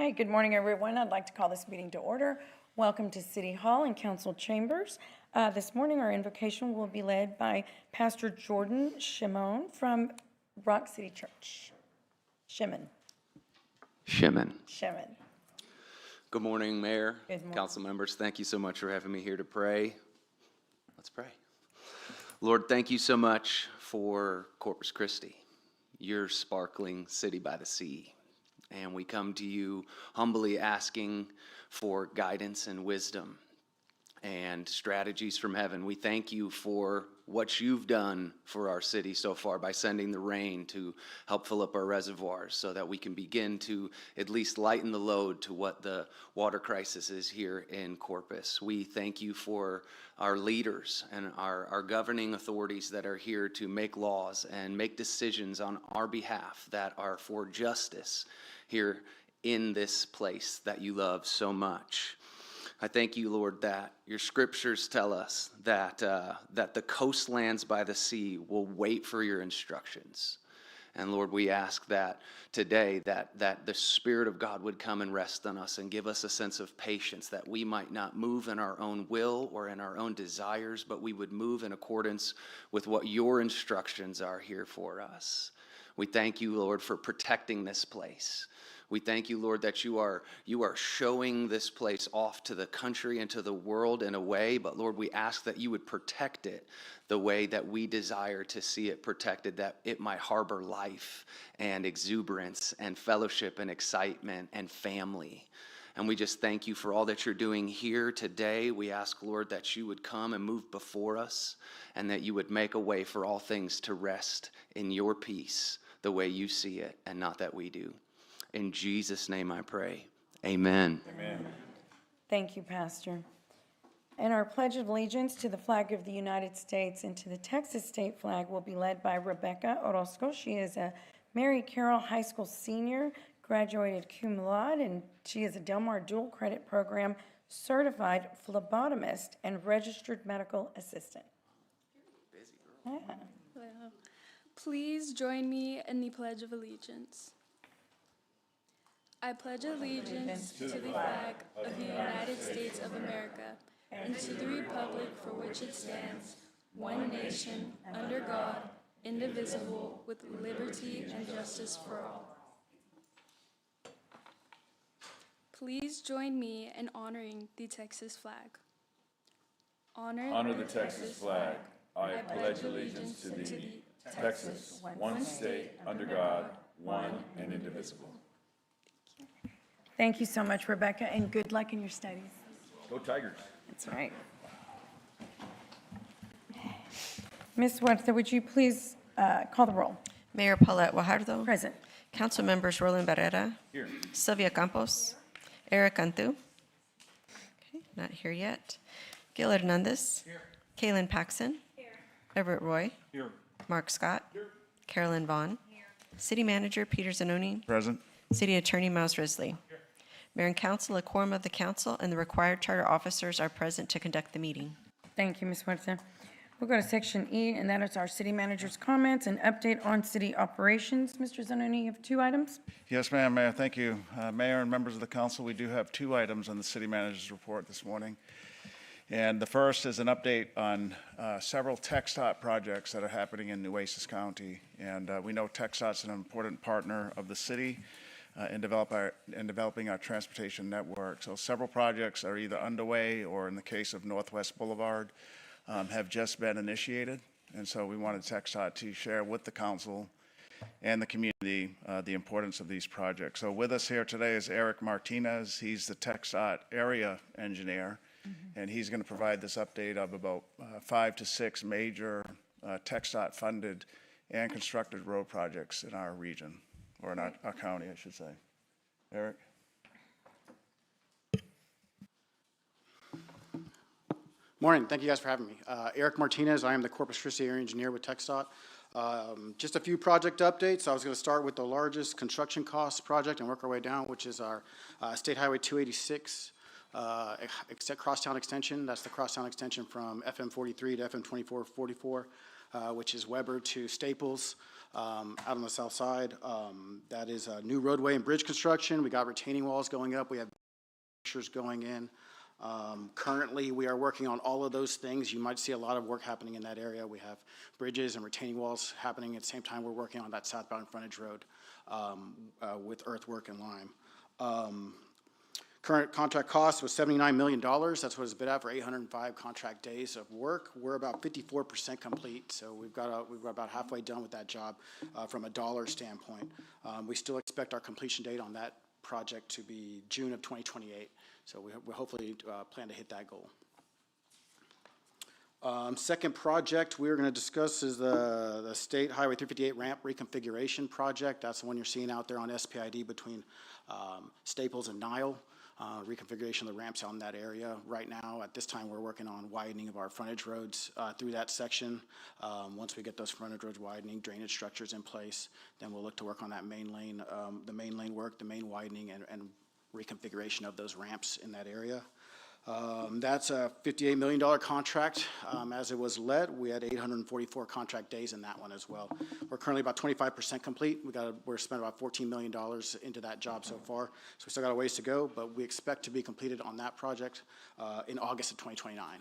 Okay, good morning, everyone. I'd like to call this meeting to order. Welcome to City Hall and Council Chambers. This morning, our invocation will be led by Pastor Jordan Shimon from Rock City Church. Shimon. Good morning, Mayor, Good morning. council members. Thank you so much for having me here to pray. Let's pray. Lord, thank you so much for Corpus Christi, your sparkling city by the sea. And we come to you humbly asking for guidance and wisdom and strategies from heaven. We thank you for what you've done for our city so far by sending the rain to help fill up our reservoirs so that we can begin to at least lighten the load to what the water crisis is here in Corpus. We thank you for our leaders and our governing authorities that are here to make laws and make decisions on our behalf that are for justice here in this place that you love so much. I thank you, Lord, that your scriptures tell us that the coastlands by the sea will wait for your instructions. And Lord, we ask that today that the Spirit of God would come and rest on us and give us a sense of patience, that we might not move in our own will or in our own desires, but we would move in accordance with what your instructions are here for us. We thank you, Lord, for protecting this place. We thank you, Lord, that you are showing this place off to the country and to the world in a way, but Lord, we ask that you would protect it the way that we desire to see it protected, that it might harbor life and exuberance and fellowship and excitement and family. And we just thank you for all that you're doing here today. We ask, Lord, that you would come and move before us and that you would make a way for all things to rest in your peace the way you see it and not that we do. In Jesus' name I pray. Amen. Amen. Thank you, Pastor. And our Pledge of Allegiance to the flag of the United States and to the Texas state flag will be led by Rebecca Orozco. She is a Mary Carroll High School senior, graduated cum laude, and she is a Del Mar Dual Credit Program certified phlebotomist and registered medical assistant. Busy girl. Yeah. Well, please join me in the Pledge of Allegiance. I pledge allegiance to the flag of the United States of America and to the republic for which it stands, one nation, under God, indivisible, with liberty and justice for all. Please join me in honoring the Texas flag. Honor the Texas flag. I pledge allegiance to thee, Texas, one state, under God, one and indivisible. Thank you so much, Rebecca, and good luck in your studies. Go Tigers. That's right. Ms. Huerta, would you please call the roll? Mayor Paulette Guajardo. Present. Council members Roland Barrera. Here. Sylvia Campos. Eric Cantu. Okay, not here yet. Gil Hernandez. Here. Kaylin Paxson. Here. Everett Roy. Here. Mark Scott. Here. Carolyn Vaughn. Here. City Manager Peter Zanoni. Present. City Attorney Miles Risley. Here. Mayor and Council, a quorum of the council and the required charter officers are present to conduct the meeting. Thank you, Ms. Huerta. We'll go to Section E, and that is our city manager's comments and update on city operations. Mr. Zanoni, you have 2 items. Yes, ma'am, Mayor. Thank you. Mayor and members of the council, we do have 2 items on the city manager's report this morning. And the first is an update on several TxDOT projects that are happening in Nueces County. And we know TxDOT's an important partner of the city in developing our transportation network. So several projects are either underway or, in the case of Northwest Boulevard, have just been initiated. And so we wanted TxDOT to share with the council and the community the importance of these projects. So with us here today is Eric Martinez. He's the TxDOT area engineer, and he's going to provide this update of about 5 to 6 major TxDOT funded and constructed road projects in our region, or in our county, I should say. Eric? Morning. Thank you guys for having me. Eric Martinez. I am the Corpus Christi area engineer with TxDOT. Just a few project updates. I was going to start with the largest construction cost project and work our way down, which is our State Highway 286 crosstown extension. That's the crosstown extension from FM 43 to FM 2444, which is Weber to Staples. out on the south side. That is a new roadway and bridge construction. We got retaining walls going up. We have pictures going in. Currently, we are working on all of those things. You might see a lot of work happening in that area. We have bridges and retaining walls happening at the same time. We're working on that southbound frontage road with earthwork and lime. Current contract cost was $79 million. That's what it's bid at for 805 contract days of work. We're about 54% complete, so we've got about halfway done with that job from a dollar standpoint. We still expect our completion date on that project to be June of 2028, so we hopefully plan to hit that goal. Second project we're going to discuss is the State Highway 358 ramp reconfiguration project. That's the one you're seeing out there on SPID between Staples and Nile. Reconfiguration of the ramps on that area. Right now, at this time, we're working on widening of our frontage roads through that section. Once we get those frontage roads widening, drainage structures in place, then we'll look to work on that main lane, the main lane work, the main widening, and reconfiguration of those ramps in that area. That's a $58 million contract. As it was let, we had 844 contract days in that one as well. We're currently about 25% complete. We're spent about $14 million into that job so far. So we still got a ways to go, but we expect to be completed on that project in August of 2029.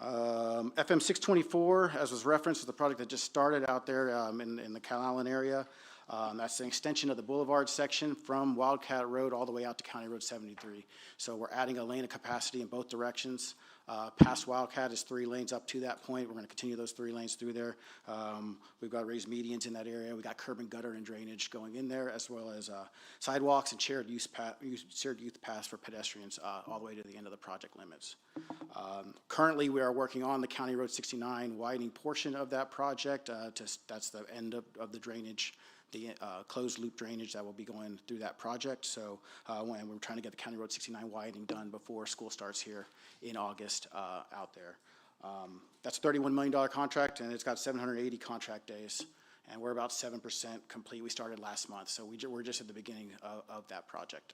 FM 624, as was referenced, is the project that just started out there in the Calallen area. That's an extension of the boulevard section from Wildcat Road all the way out to County Road 73. So we're adding a lane of capacity in both directions. Past Wildcat is 3 lanes up to that point. We're going to continue those 3 lanes through there. We've got raised medians in that area. We've got curb and gutter and drainage going in there, as well as sidewalks and shared youth paths for pedestrians all the way to the end of the project limits. Currently, we are working on the County Road 69 widening portion of that project. That's the end of the drainage, the closed loop drainage that will be going through that project. So when we're trying to get the County Road 69 widening done before school starts here in August out there. That's a $31 million contract, and it's got 780 contract days, and we're about 7% complete. We started last month, so we're just at the beginning of that project.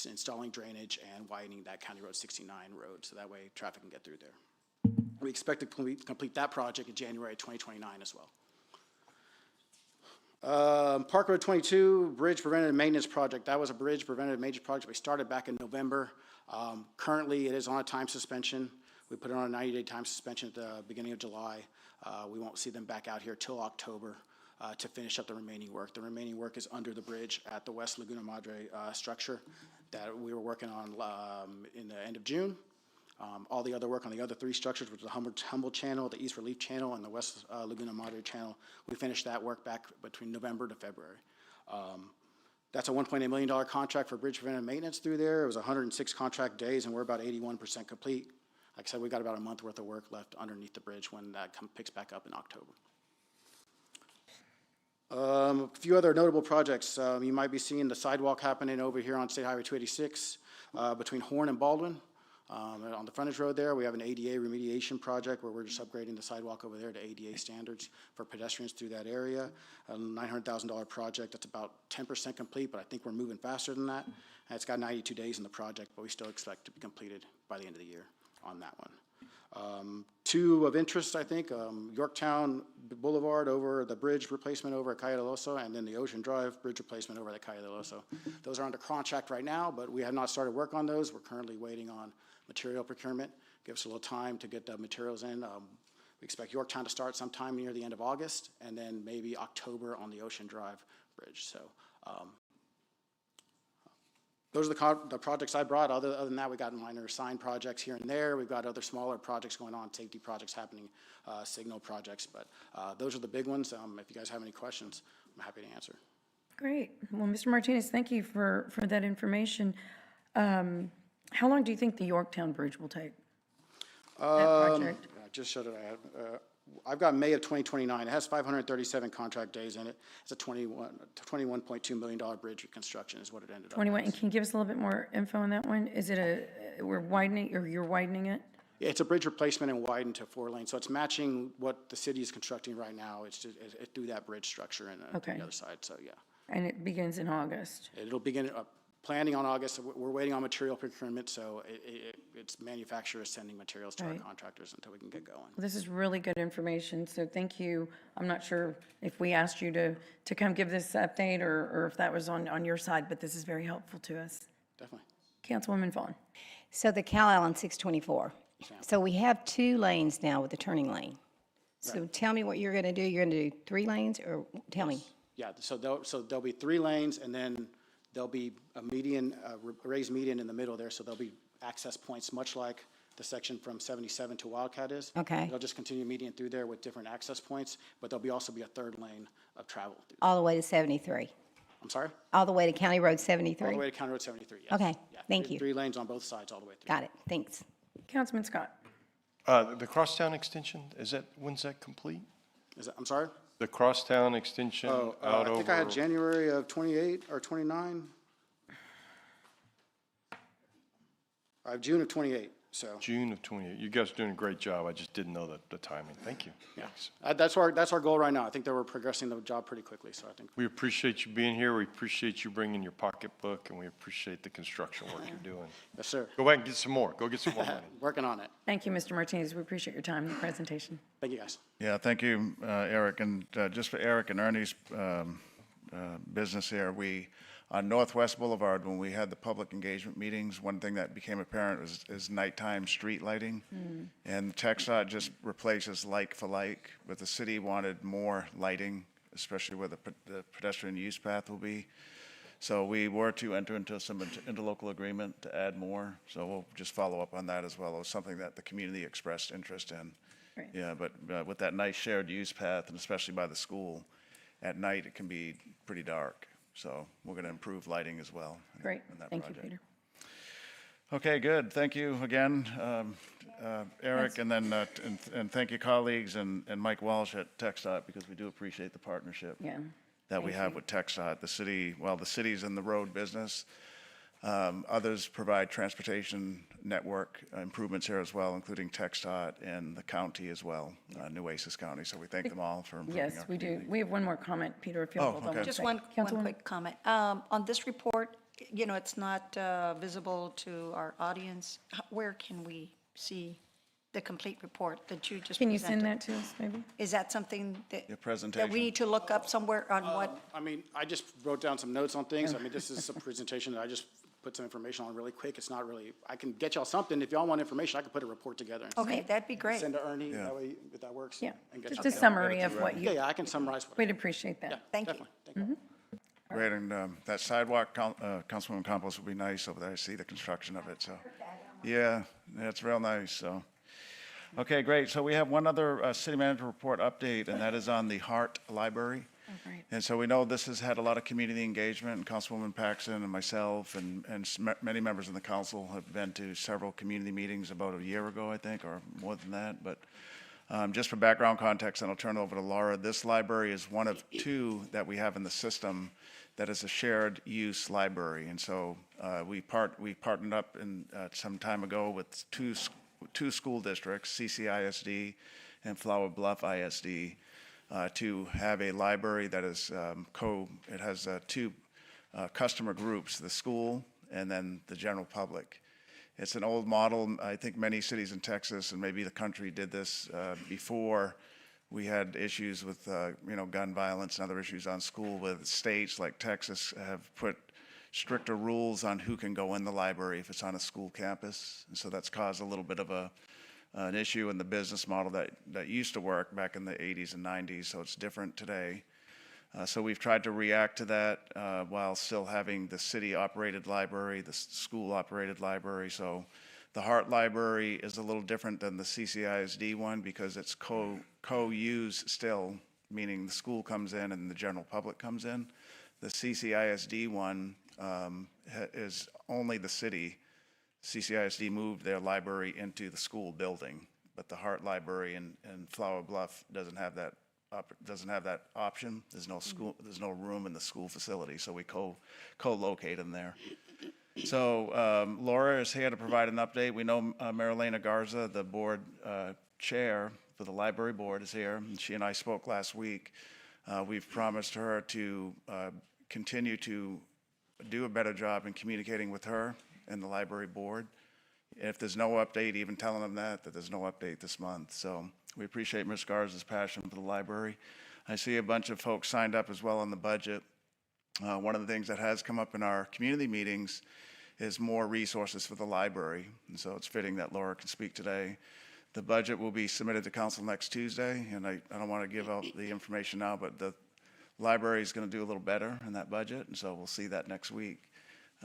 Installing drainage and widening that County Road 69 road, so that way traffic can get through there. We expect to complete that project in January 2029 as well. Park Road 22 Bridge Preventative Maintenance Project. That was a bridge preventative maintenance project we started back in November. Currently, it is on a time suspension. We put it on a 90-day time suspension at the beginning of July. We won't see them back out here till October to finish up the remaining work. The remaining work is under the bridge at the West Laguna Madre structure that we were working on in the end of June. All the other work on the other 3 structures, which was the Humboldt Channel, the East Relief Channel, and the West Laguna Madre Channel, we finished that work back between November to February. That's a $1.8 million contract for bridge preventive maintenance through there. It was 106 contract days, and we're about 81% complete. Like I said, we got about a month worth of work left underneath the bridge when that picks back up in October. A few other notable projects. You might be seeing the sidewalk happening over here on State Highway 286 between Horn and Baldwin. On the frontage road there, we have an ADA remediation project where we're just upgrading the sidewalk over there to ADA standards for pedestrians through that area. A $900,000 project that's about 10% complete, but I think we're moving faster than that. And it's got 92 days in the project, but we still expect to be completed by the end of the year on that one. 2 of interest, I think, Yorktown Boulevard over the bridge replacement over at Calle del Oso, and then the Ocean Drive bridge replacement over at Calle del Oso. Those are under contract right now, but we have not started work on those. We're currently waiting on material procurement. Give us a little time to get the materials in. We expect Yorktown to start sometime near the end of August, and then maybe October on the Ocean Drive bridge. So those are the projects I brought. Other than that, we got minor sign projects here and there. We've got other smaller projects going on, safety projects happening, signal projects, but those are the big ones. If you guys have any questions, I'm happy to answer. Great. Well, Mr. Martinez, thank you for that information. How long do you think the Yorktown Bridge will take? That project? I just showed it. I've got May of 2029. It has 537 contract days in it. It's a $21.2 million bridge reconstruction is what it ended up 21, as. and can you give us a little bit more info on that one? Is it we're widening, or you're widening it? Yeah, it's a bridge replacement and widened to 4 lanes. So it's matching what the city is constructing right now. It's just through that bridge structure and Okay. the other side, so yeah. And it begins in August? It'll begin planning on August. We're waiting on material procurement, so it's manufacturers sending materials to our Right. contractors until we can get going. Well, this is really good information, so thank you. I'm not sure if we asked you to come give this update or if that was on your side, but this is very helpful to us. Definitely. Councilwoman Vaughn. So the Cal Allen 624. So we have 2 lanes now with the turning lane. So tell me what you're going to do. You're going to do 3 lanes, or tell me? Yeah, so there'll be 3 lanes, and then there'll be a median, raised median in the middle there, so there'll be access points, much like the section from 77 to Wildcat is. Okay. They'll just continue median through there with different access points, but there'll also be a 3rd lane of travel. All the way to 73? I'm sorry? All the way to County Road All 73? the way to County Road 73, yes. Okay, Yeah, thank you. 3 lanes on both sides all the way through. Got it, thanks. Councilman Scott. The crosstown extension, when's that complete? I'm sorry? The crosstown extension Oh, out I think I had over, January of 28 or 29. I have June of 28, so. June of 28. You guys are doing a great job. I just didn't know the timing. Thank you. Thanks. That's our goal right now. I think that we're progressing the job pretty quickly, so I think. We appreciate you being here. We appreciate you bringing your pocketbook, and we appreciate the construction work you're doing. Yes, sir. Go back and get some more. Go get some more money. Working on it. Thank you, Mr. Martinez. We appreciate your time and the presentation. Thank you, guys. Yeah, thank you, Eric. And just for Eric and Ernie's business here, on Northwest Boulevard, when we had the public engagement meetings, one thing that became apparent is nighttime street lighting. And TxDOT just replaces like for like, but the city wanted more lighting, especially where the pedestrian use path will be. So we were to enter into some interlocal agreement to add more. So we'll just follow up on that as well. It was something that the community expressed interest in. Great. Yeah, but with that nice shared use path, and especially by the school, at night it can be pretty dark. So we're going to improve lighting as well. Great. in that Thank you, project. Peter. Okay, good. Thank you again, Eric, and then and thank you, colleagues, and Mike Walsh at TxDOT, because we do appreciate the partnership Yeah. that we have with TxDOT. The city, well, the city's in the road business. Others provide transportation network improvements here as well, including TxDOT and the county as well, Nueces County. So we thank them all for improving our Yes, we do. community. We have one more comment, Peter, if you'll hold on okay. one Just sec. one Councilwoman- quick comment. On this report, you know, it's not visible to our audience. Where can we see the complete report that you just presented? Can you send that to us, maybe? Is that something that? Your presentation. That we need to look up somewhere on what? I mean, I just wrote down some notes on things. I mean, this is a presentation that I just put some information on really quick. It's not really, I can get y'all something. If y'all want information, I can put a report together. And Okay, that'd be great. Send to Ernie, that way, if that works. Yeah, and get just y'all- a summary of what Yeah, you, yeah, I can summarize. what- we'd appreciate Yeah, that. Thank you. definitely. Thank you. Great, and that sidewalk, Councilwoman Campos, will be nice over there. I see the construction of it, so. Yeah, it's real nice, so. Okay, great. So we have one other city manager report update, and that is on the Hart Library. great. And so we know this has had a lot of community engagement, and Councilwoman Paxton and myself and many members of the council have been to several community meetings about a year ago, I think, or more than that. But just for background context, and I'll turn it over to Laura, this library is one of 2 that we have in the system that is a shared use library. And so we partnered up some time ago with two school districts, CCISD and Flower Bluff ISD, to have a library that is it has 2 customer groups, the school and then the general public. It's an old model. I think many cities in Texas and maybe the country did this before. We had issues with, gun violence and other issues on school with states like Texas have put stricter rules on who can go in the library if it's on a school campus. And so that's caused a little bit of an issue in the business model that used to work back in the 80s and 90s, so it's different today. So we've tried to react to that while still having the city-operated library, the school-operated library. So the Hart Library is a little different than the CCISD one because it's co-use still, meaning the school comes in and the general public comes in. The CCISD one is only the city. CCISD moved their library into the school building, but the Hart Library in Flower Bluff doesn't have that option. There's no school, there's no room in the school facility, so we co-locate them there. So Laura is here to provide an update. We know Marilena Garza, the board chair for the library board, is here, and she and I spoke last week. We've promised her to continue to do a better job in communicating with her and the library board. If there's no update, even telling them that there's no update this month. So we appreciate Ms. Garza's passion for the library. I see a bunch of folks signed up as well on the budget. One of the things that has come up in our community meetings is more resources for the library. And so it's fitting that Laura can speak today. The budget will be submitted to council next Tuesday, and I don't want to give out the information now, but the library is going to do a little better in that budget, and so we'll see that next week.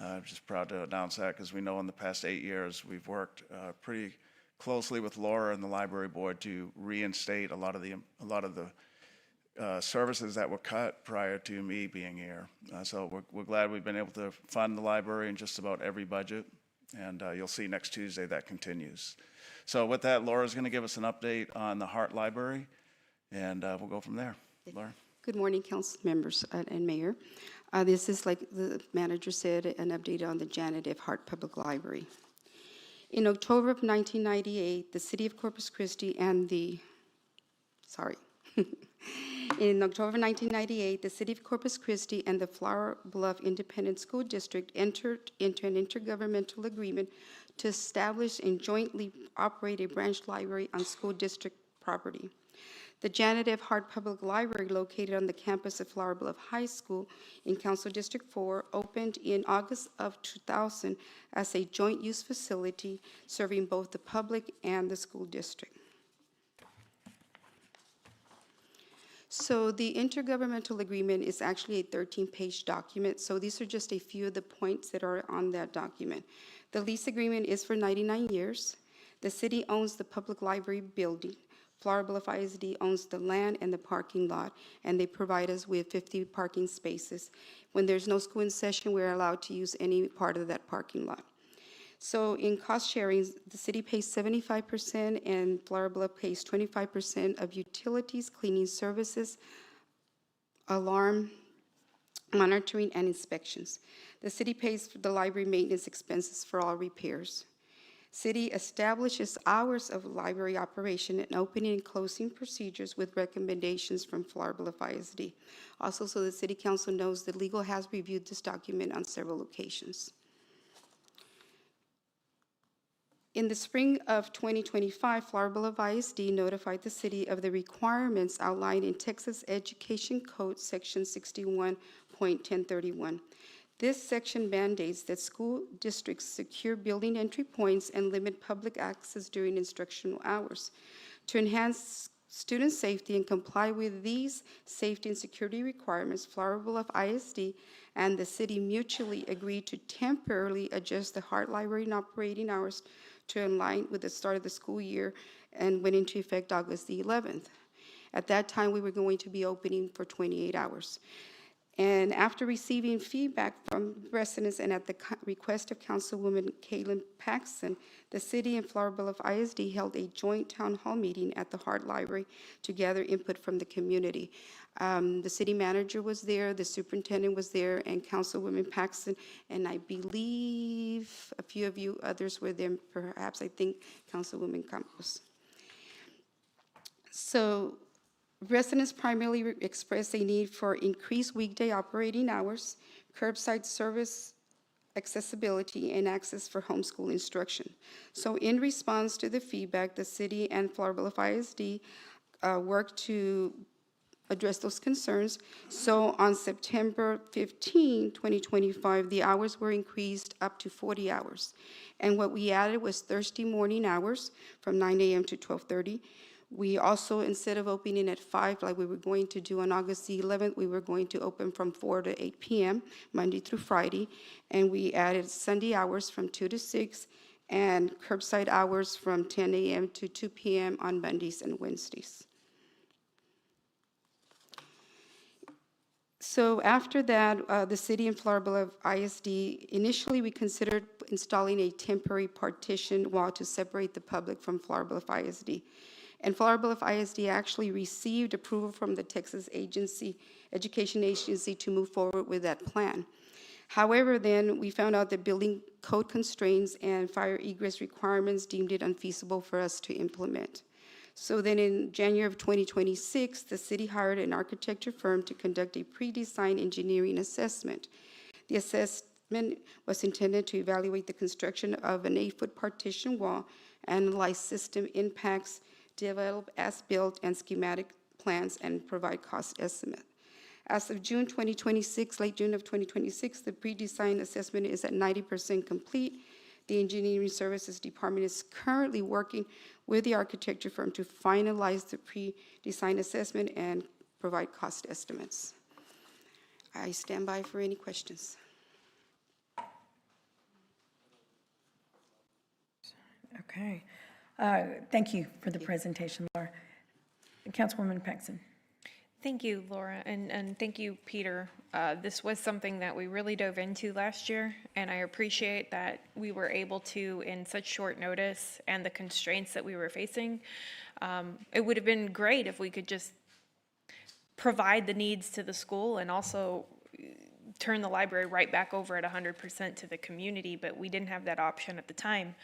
I'm just proud to announce that because we know in the past 8 years we've worked pretty closely with Laura and the library board to reinstate a lot of the services that were cut prior to me being here. So we're glad we've been able to fund the library in just about every budget, and you'll see next Tuesday that continues. So with that, Laura's going to give us an update on the Hart Library, and we'll go from there. Laura? Good morning, council members and mayor. This is, like the manager said, an update on the Janet F. Hart Public Library. In October of 1998, the city of Corpus Christi and In October 1998, the City of Corpus Christi and the Flower Bluff Independent School District entered into an intergovernmental agreement to establish and jointly operate a branch library on school district property. The Janet F. Hart Public Library, located on the campus of Flower Bluff High School in Council District 4, opened in August of 2000 as a joint-use facility serving both the public and the school district. So the intergovernmental agreement is actually a 13-page document, so these are just a few of the points that are on that document. The lease agreement is for 99 years. The city owns the public library building. Flower Bluff ISD owns the land and the parking lot, and they provide us with 50 parking spaces. When there's no school in session, we're allowed to use any part of that parking lot. So in cost sharing, the city pays 75% and Flower Bluff pays 25% of utilities, cleaning services, alarm, monitoring, and inspections. The city pays for the library maintenance expenses for all repairs. City establishes hours of library operation and opening and closing procedures with recommendations from Flower Bluff ISD. Also, so the City Council knows that legal has reviewed this document on several occasions. In the spring of 2025, Flower Bluff ISD notified the city of the requirements outlined in Texas Education Code Section 61.1031. This section mandates that school districts secure building entry points and limit public access during instructional hours. To enhance student safety and comply with these safety and security requirements, Flower Bluff ISD and the city mutually agreed to temporarily adjust the Hart Library and operating hours to align with the start of the school year and went into effect August the 11th. At that time, we were going to be opening for 28 hours. And after receiving feedback from residents and at the request of Councilwoman Kaylin Paxson, the city and Flower Bluff ISD held a joint town hall meeting at the Hart Library to gather input from the community. The city manager was there, the superintendent was there, and Councilwoman Paxson, and I believe a few of you others were there, perhaps I think Councilwoman Campos. So residents primarily expressed a need for increased weekday operating hours, curbside service accessibility, and access for homeschool instruction. So in response to the feedback, the city and Flower Bluff ISD worked to address those concerns. So on September 15, 2025, the hours were increased up to 40 hours. And what we added was Thursday morning hours from 9 a.m. to 12:30. We also, instead of opening at 5, like we were going to do on August the 11th, we were going to open from 4 to 8 p.m., Monday through Friday. And we added Sunday hours from 2 to 6 and curbside hours from 10 a.m. to 2 p.m. on Mondays and Wednesdays. So after that, the city and Flower Bluff ISD, initially we considered installing a temporary partition wall to separate the public from Flower Bluff ISD. And Flower Bluff ISD actually received approval from the Texas Education Agency to move forward with that plan. However, then we found out that building code constraints and fire egress requirements deemed it unfeasible for us to implement. So then in January of 2026, the city hired an architecture firm to conduct a pre-design engineering assessment. The was intended to evaluate the construction of an 8-foot partition wall, analyze system impacts, develop as-built and schematic plans, and provide cost estimate. As of June 2026, late June of 2026, the pre-design assessment is at 90% complete. The Engineering Services Department is currently working with the architecture firm to finalize the pre-design assessment and provide cost estimates. I stand by for any questions. Okay. Thank you for the presentation, Laura. Councilwoman Paxson. Thank you, Laura, and thank you, Peter. This was something that we really dove into last year, and I appreciate that we were able to, in such short notice, and the constraints that we were facing. It would have been great if we could just provide the needs to the school and also turn the library right back over at 100% to the community, but we didn't have that option at the time.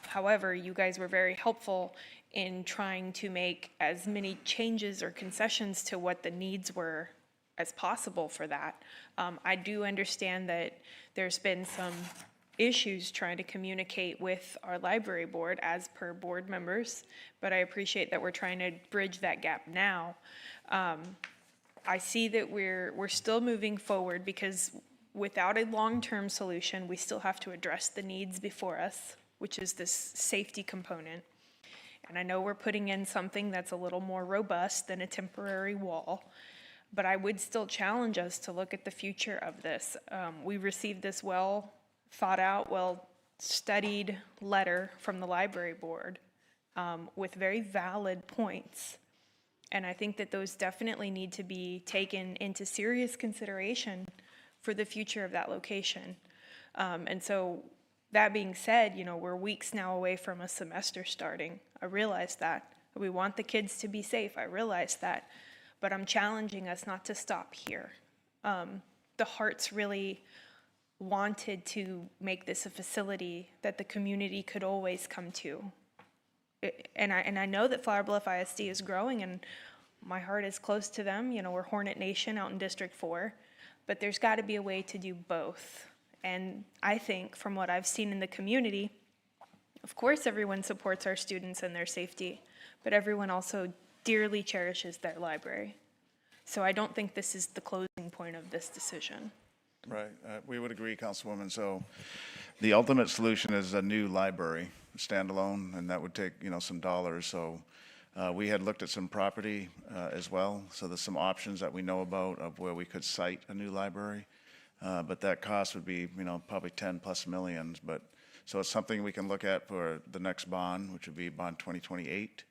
However, you guys were very helpful in trying to make as many changes or concessions to what the needs were as possible for that. I do understand that there's been some issues trying to communicate with our library board as per board members, but I appreciate that we're trying to bridge that gap now. I see that we're still moving forward because without a long-term solution, we still have to address the needs before us, which is this safety component. And I know we're putting in something that's a little more robust than a temporary wall, but I would still challenge us to look at the future of this. We received this well thought out, well studied letter from the library board with very valid points. And I think that those definitely need to be taken into serious consideration for the future of that location. And so that being said, you know, we're weeks now away from a semester starting. I realize that. We want the kids to be safe. I realize that. But I'm challenging us not to stop here. The Hearts really wanted to make this a facility that the community could always come to. And I know that Flower Bluff ISD is growing, and my heart is close to them. You know, we're Hornet Nation out in District 4. But there's got to be a way to do both. And I think from what I've seen in the community, of course everyone supports our students and their safety, but everyone also dearly cherishes their library. So I don't think this is the closing point of this decision. Right, we would agree, Councilwoman. So the ultimate solution is a new library, standalone, and that would take, you know, some dollars. So we had looked at some property as well. So there's some options that we know about of where we could site a new library. But that cost would be, you know, probably 10 plus millions. But so it's something we can look at for the next bond, which would be bond 2028.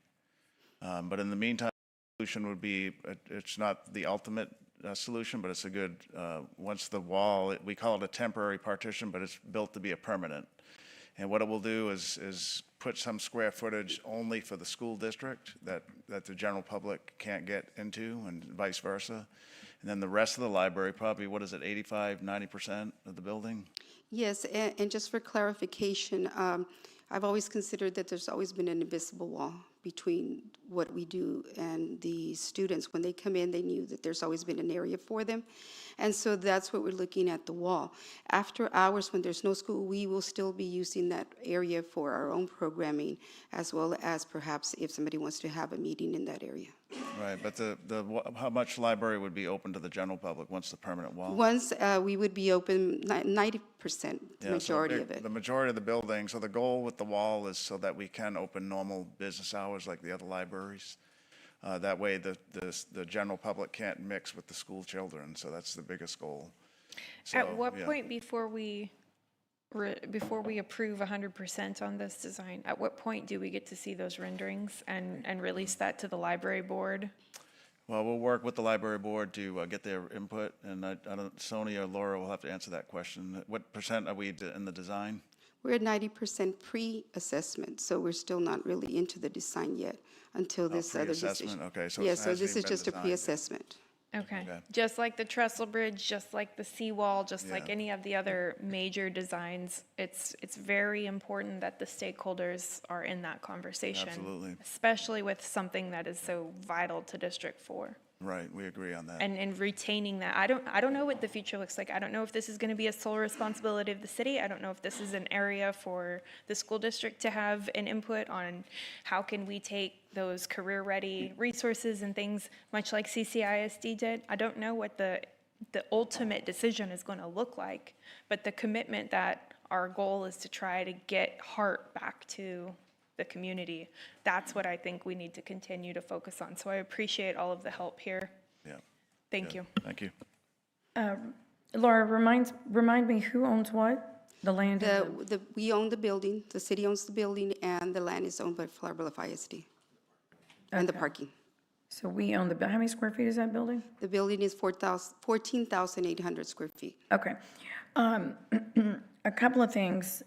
But in the meantime, the solution would be, it's not the ultimate solution, but it's a good, once the wall, we call it a temporary partition, but it's built to be a permanent. And what it will do is put some square footage only for the school district that the general public can't get into, and vice versa. And then the rest of the library, probably, what is it, 85, 90% of the building? Yes, and just for clarification, I've always considered that there's always been an invisible wall between what we do and the students. When they come in, they knew that there's always been an area for them. And so that's what we're looking at, the wall. After hours, when there's no school, we will still be using that area for our own programming, as well as perhaps if somebody wants to have a meeting in that area. Right, but how much library would be open to the general public once the permanent wall? Once we would be open, 90%, the Yeah, so majority of it. The majority of the building, so the goal with the wall is so that we can open normal business hours like the other libraries. That way the general public can't mix with the school children, so that's the biggest goal. So, At what yeah. point before we approve 100% on this design, at what point do we get to see those renderings and release that to the library board? Well, we'll work with the library board to get their input, and I don't, Sony or Laura will have to answer that question. What percent are we in the design? We're at 90% pre-assessment, so we're still not really into the design yet until this other decision. Pre-assessment, okay, so it Yeah, so hasn't this even is been just a designed. pre-assessment. Okay. Okay. Just like the trestle bridge, just like the seawall, just like Yeah. any of the other major designs, it's very important that the stakeholders are in that conversation. Absolutely. Especially with something that is so vital to District 4. Right, we agree on that. and retaining that. I don't know what the future looks like. I don't know if this is going to be a sole responsibility of the city. I don't know if this is an area for the school district to have an input on how can we take those career-ready resources and things, much like CCISD did. I don't know what the ultimate decision is going to look like, but the commitment that our goal is to try to get heart back to the community, that's what I think we need to continue to focus on. So I appreciate all of the help here. Yeah. Thank you. Thank you. Laura, remind me who owns what? The land? and We own the building, the city owns the building, and the land is owned by Flower Bluff ISD. And the Okay. parking. So we own how many square feet is that building? The building is 14,800 square feet. Okay. A couple of things.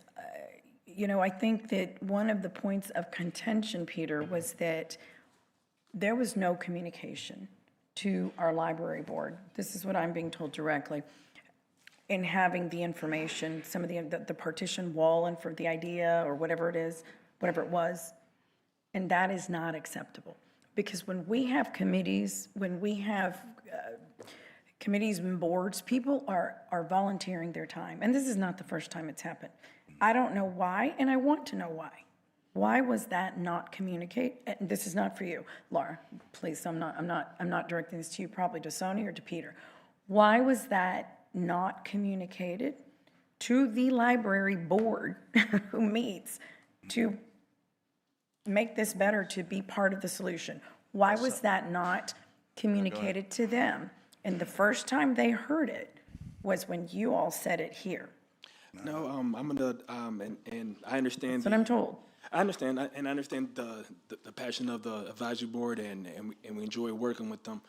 I think that one of the points of contention, Peter, was that there was no communication to our library board. This is what I'm being told directly. In having the information, some of the partition wall and for the idea or whatever it is, whatever it was, and that is not acceptable. Because when we have committees, when we have committees and boards, people are volunteering their time. And this is not the first time it's happened. I don't know why, and I want to know why. Why was that not communicated? And this is not for you, Laura. Please, I'm not directing this to you, probably to Sony or to Peter. Why was that not communicated to the library board who meets to make this better, to be part of the solution? Why was that not communicated to them? And the first time they heard it was when you all said it here. No, I'm gonna, and I understand. That's what I'm told. I understand, and I understand the passion of the advisory board, and we enjoy working with them.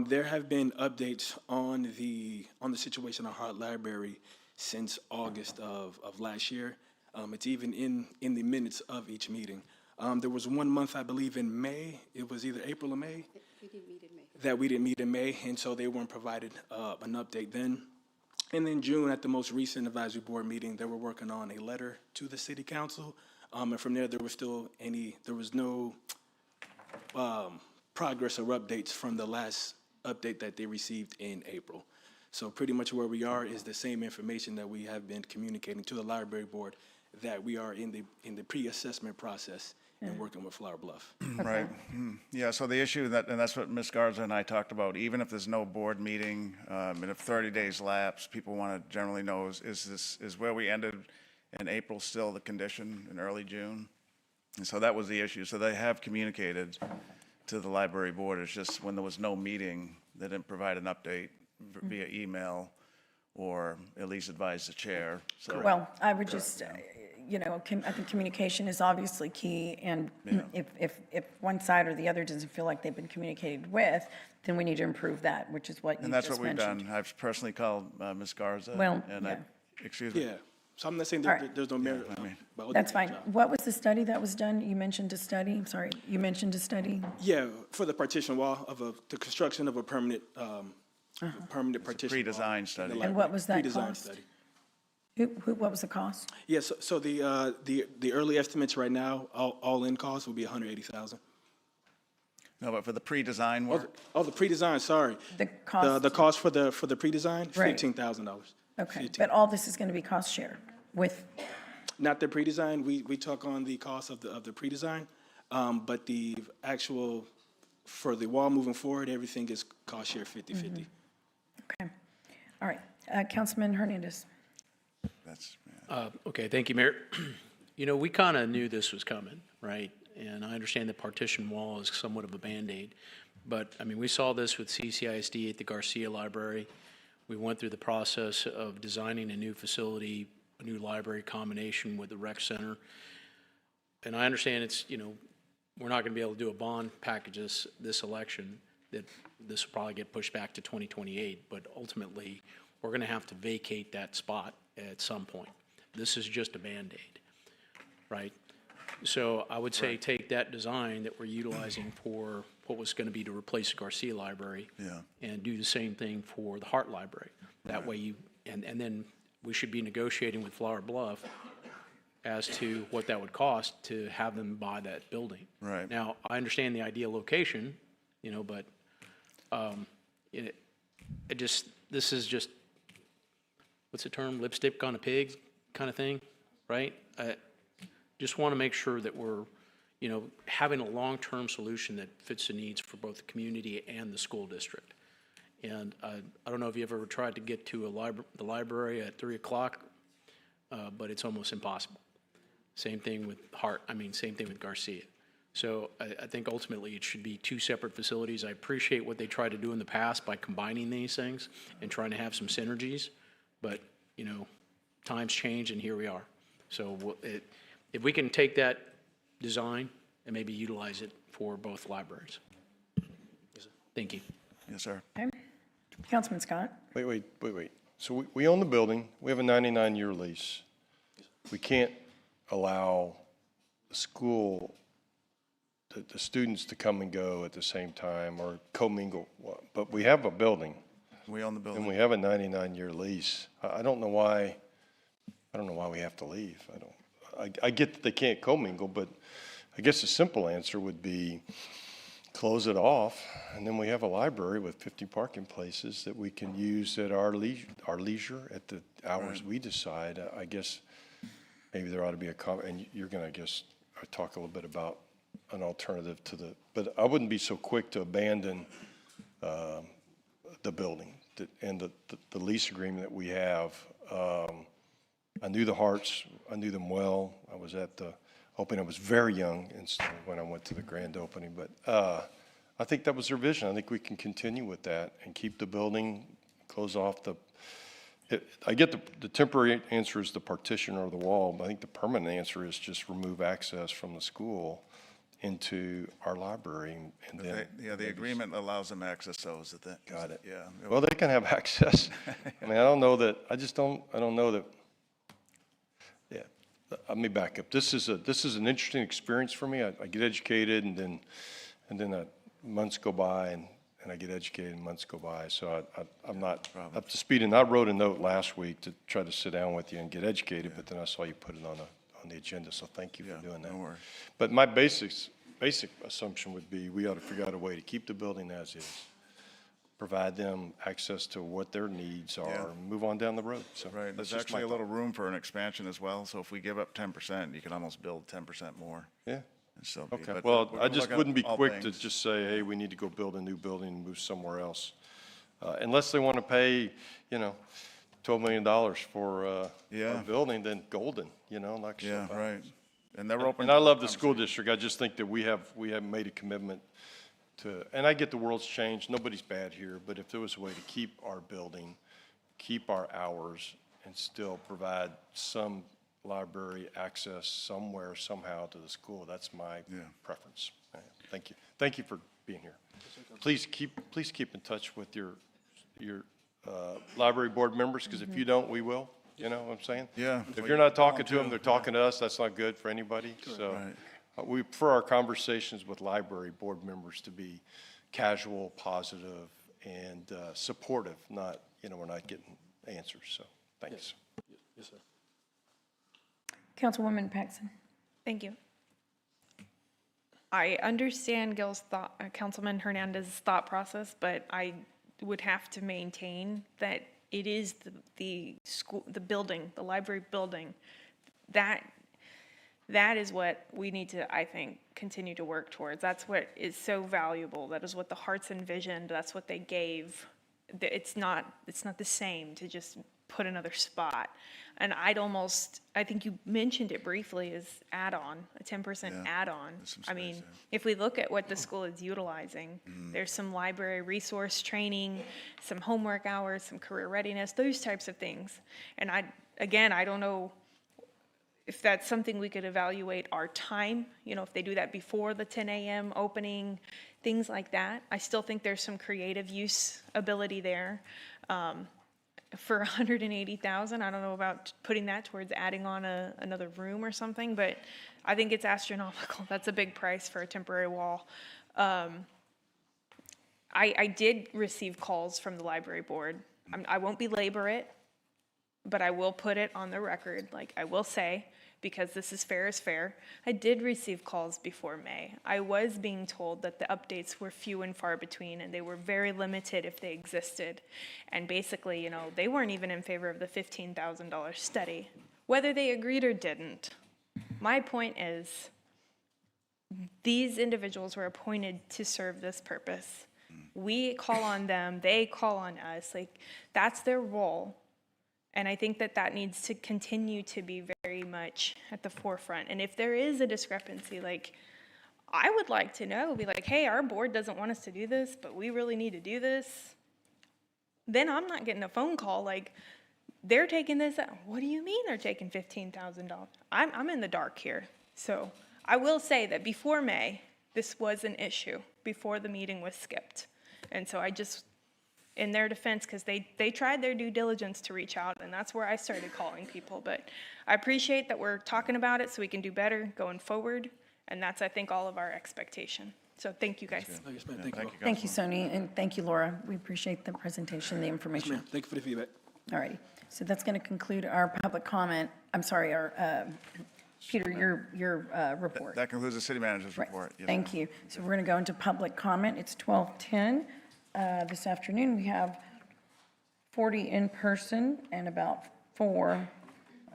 There have been updates on the situation at Hart Library since August of last year. It's even in the minutes of each meeting. There was 1 month, I believe, in May. It was either April or May. We didn't meet in May. That we didn't meet in May, and so they weren't provided an update then. And then June, at the most recent advisory board meeting, they were working on a letter to the city council. And from there there was no progress or updates from the last update that they received in April. So pretty much where we are is the same information that we have been communicating to the library board, that we are in the pre-assessment process and working with Flower Bluff. Right. Yeah, so the issue, and that's what Ms. Garza and I talked about, even if there's no board meeting, and if 30 days lapse, people want to generally know, is where we ended in April still the condition in early June? And so that was the issue. So they have communicated to the library board. It's just when there was no meeting, they didn't provide an update via email or at least advise the chair. So Well, I would just, I think communication is obviously key, and if one side or the other doesn't feel like they've been communicated with, then we need to improve that, which is what you And that's just what we've mentioned. done. I've personally called Ms. Garza. Well, and yeah. Excuse me. Yeah, so I'm not saying All that right. there's no merit. by That's doing fine. the job. What was the study that was done? You mentioned a study, I'm sorry, you mentioned a study? Yeah, for the partition wall the construction of a permanent partition wall. pre-design study. in the And library. what was that Pre-design cost? study. What was the cost? Yeah, so the early estimates right now, all-in cost will be $180,000. No, but for the pre-design work? Oh, the pre-design, sorry. The cost? The cost for the pre-design, Right. $15,000. Okay, but all this is going to be cost shared with, Not the pre-design, we took on the cost of the pre-design, but the actual, for the wall moving forward, everything is cost share 50/50. okay. All right, Councilman Hernandez. That's, Okay, thank you, Mayor. We kind of knew this was coming, right? And I understand the partition wall is somewhat of a Band-Aid, but, we saw this with CCISD at the Garcia Library. We went through the process of designing a new facility, a new library combination with the rec center. And I understand it's, we're not going to be able to do a bond package this election, that this will probably get pushed back to 2028, but ultimately, we're going to have to vacate that spot at some point. This is just a Band-Aid, right? So I would say take that design that we're utilizing for what was going to be to replace the Garcia Library and do the same thing for the Hart Library. That way and then we should be negotiating with Flower Bluff as to what that would cost to have them buy that building. Right. Now, I understand the ideal location, but This is just, what's the term, lipstick on a pig kind of thing, right? I just want to make sure that we're, having a long-term solution that fits the needs for both the community and the school district. And I don't know if you've ever tried to get to the library at 3 o'clock, but it's almost impossible. Same thing with same thing with Garcia. So I think ultimately it should be two separate facilities. I appreciate what they tried to do in the past by combining these things and trying to have some synergies, but, times change and here we are. So if we can take that design and maybe utilize it for both libraries. Thank you. Yes, sir. Okay. Councilman Scott? Wait. So we own the building. We have a 99-year lease. We can't allow the school, the students to come and go at the same time or commingle. But we have a building. We own the building. And we have a 99-year lease. I don't know why we have to leave. I get that they can't commingle, but I guess the simple answer would be close it off, and then we have a library with 50 parking places that we can use at our leisure at the hours we decide. I guess maybe there ought to be and you're going to, I guess, talk a little bit about an alternative to but I wouldn't be so quick to abandon the building and the lease agreement that we have. I knew the Harts. I knew them well. I was at the opening. I was very young when I went to the grand opening, but I think that was their vision. I think we can continue with that and keep the building, close off I get the temporary answer is the partition or the wall, but I think the permanent answer is just remove access from the school into our librberry. And then the agreement allows them access those. Got it. Yeah. Well, they can have access. I mean, I don't know that. I don't know that. Yeah. Let me back up. This is an interesting experience for me. I get educated, and then months go by, and I get educated, and months go by. So I'm not up to speed. And I wrote a note last week to try to sit down with you and get educated, but then I saw you put it on the agenda. So thank you for doing that. No worries. But my basic assumption would be we ought to figure out a way to keep the building as is, provide them access to what their needs are, and move on down the road. So Right, there's actually a little room for an expansion as well, so if we give up 10%, you can almost build 10% more. Yeah. So, Okay, but well, we're I just looking at wouldn't be all quick to things. just say, hey, we need to go build a new building and move somewhere else. Unless they want to pay, $12 million for a building, then golden, knock yourself out. Right. And they're open. And I love the school district. I just think that we have made a commitment to, and I get the world's changed. Nobody's bad here, but if there was a way to keep our building, keep our hours, and still provide some library access somewhere, somehow to the school, that's my preference. Thank you. Thank you for being here. Please keep in touch with your library board members, because if you don't, we will. You know what I'm saying? Yeah. If you're not talking to them, they're talking to us. That's not good for anybody. So we prefer our conversations with library board members to be casual, positive, and supportive, not, we're not getting answers. So thanks. Yes, sir. Councilwoman Paxson? Thank you. I understand Councilman Hernandez's thought process, but I would have to maintain that it is the school, the building, the library building, that is what we need to, I think, continue to work towards. That's what is so valuable. That is what the Hearts envisioned. That's what they gave. It's not the same to just put another spot. And I think you mentioned it briefly as add-on, a 10% add-on. I mean, if we look at what the school is utilizing, there's some library resource training, some homework hours, some career readiness, those types of things. And I don't know if that's something we could evaluate our time, if they do that before the 10 a.m. opening, things like that. I still think there's some creative use ability there. For $180,000, I don't know about putting that towards adding on another room or something, but I think it's astronomical. That's a big price for a temporary wall. I did receive calls from the library board. I won't belabor it, but I will put it on the record. Like I will say, because this is fair is fair. I did receive calls before May. I was being told that the updates were few and far between, and they were very limited if they existed. And basically, you know, they weren't even in favor of the $15,000 study, whether they agreed or didn't. My point is, these individuals were appointed to serve this purpose. We call on them, they call on us. Like, that's their role. And I think that that needs to continue to be very much at the forefront. And if there is a discrepancy, like, I would like to know, be like, hey, our board doesn't want us to do this, but we really need to do this. Then I'm not getting a phone call like, they're taking this out. What do you mean they're taking $15,000? I'm in the dark here. So I will say that before May, this was an issue, before the meeting was skipped. And so I just, in their defense, because they tried their due diligence to reach out, and that's where I started calling people. But I appreciate that we're talking about it so we can do better going forward, and that's, I think, all of our expectation. So thank you, guys. Yes, ma'am. Thank you. Thank you, Sony, and thank you, Laura. We appreciate the presentation, the Yes, information. ma'am. Thank you for the feedback. All righty. So that's going to conclude our public comment. I'm sorry, our, Peter, your report. That concludes the city manager's Right. report. Yes, Thank you. So we're going to go into public comment. It's 12:10 this afternoon. We have 40 in person and about 4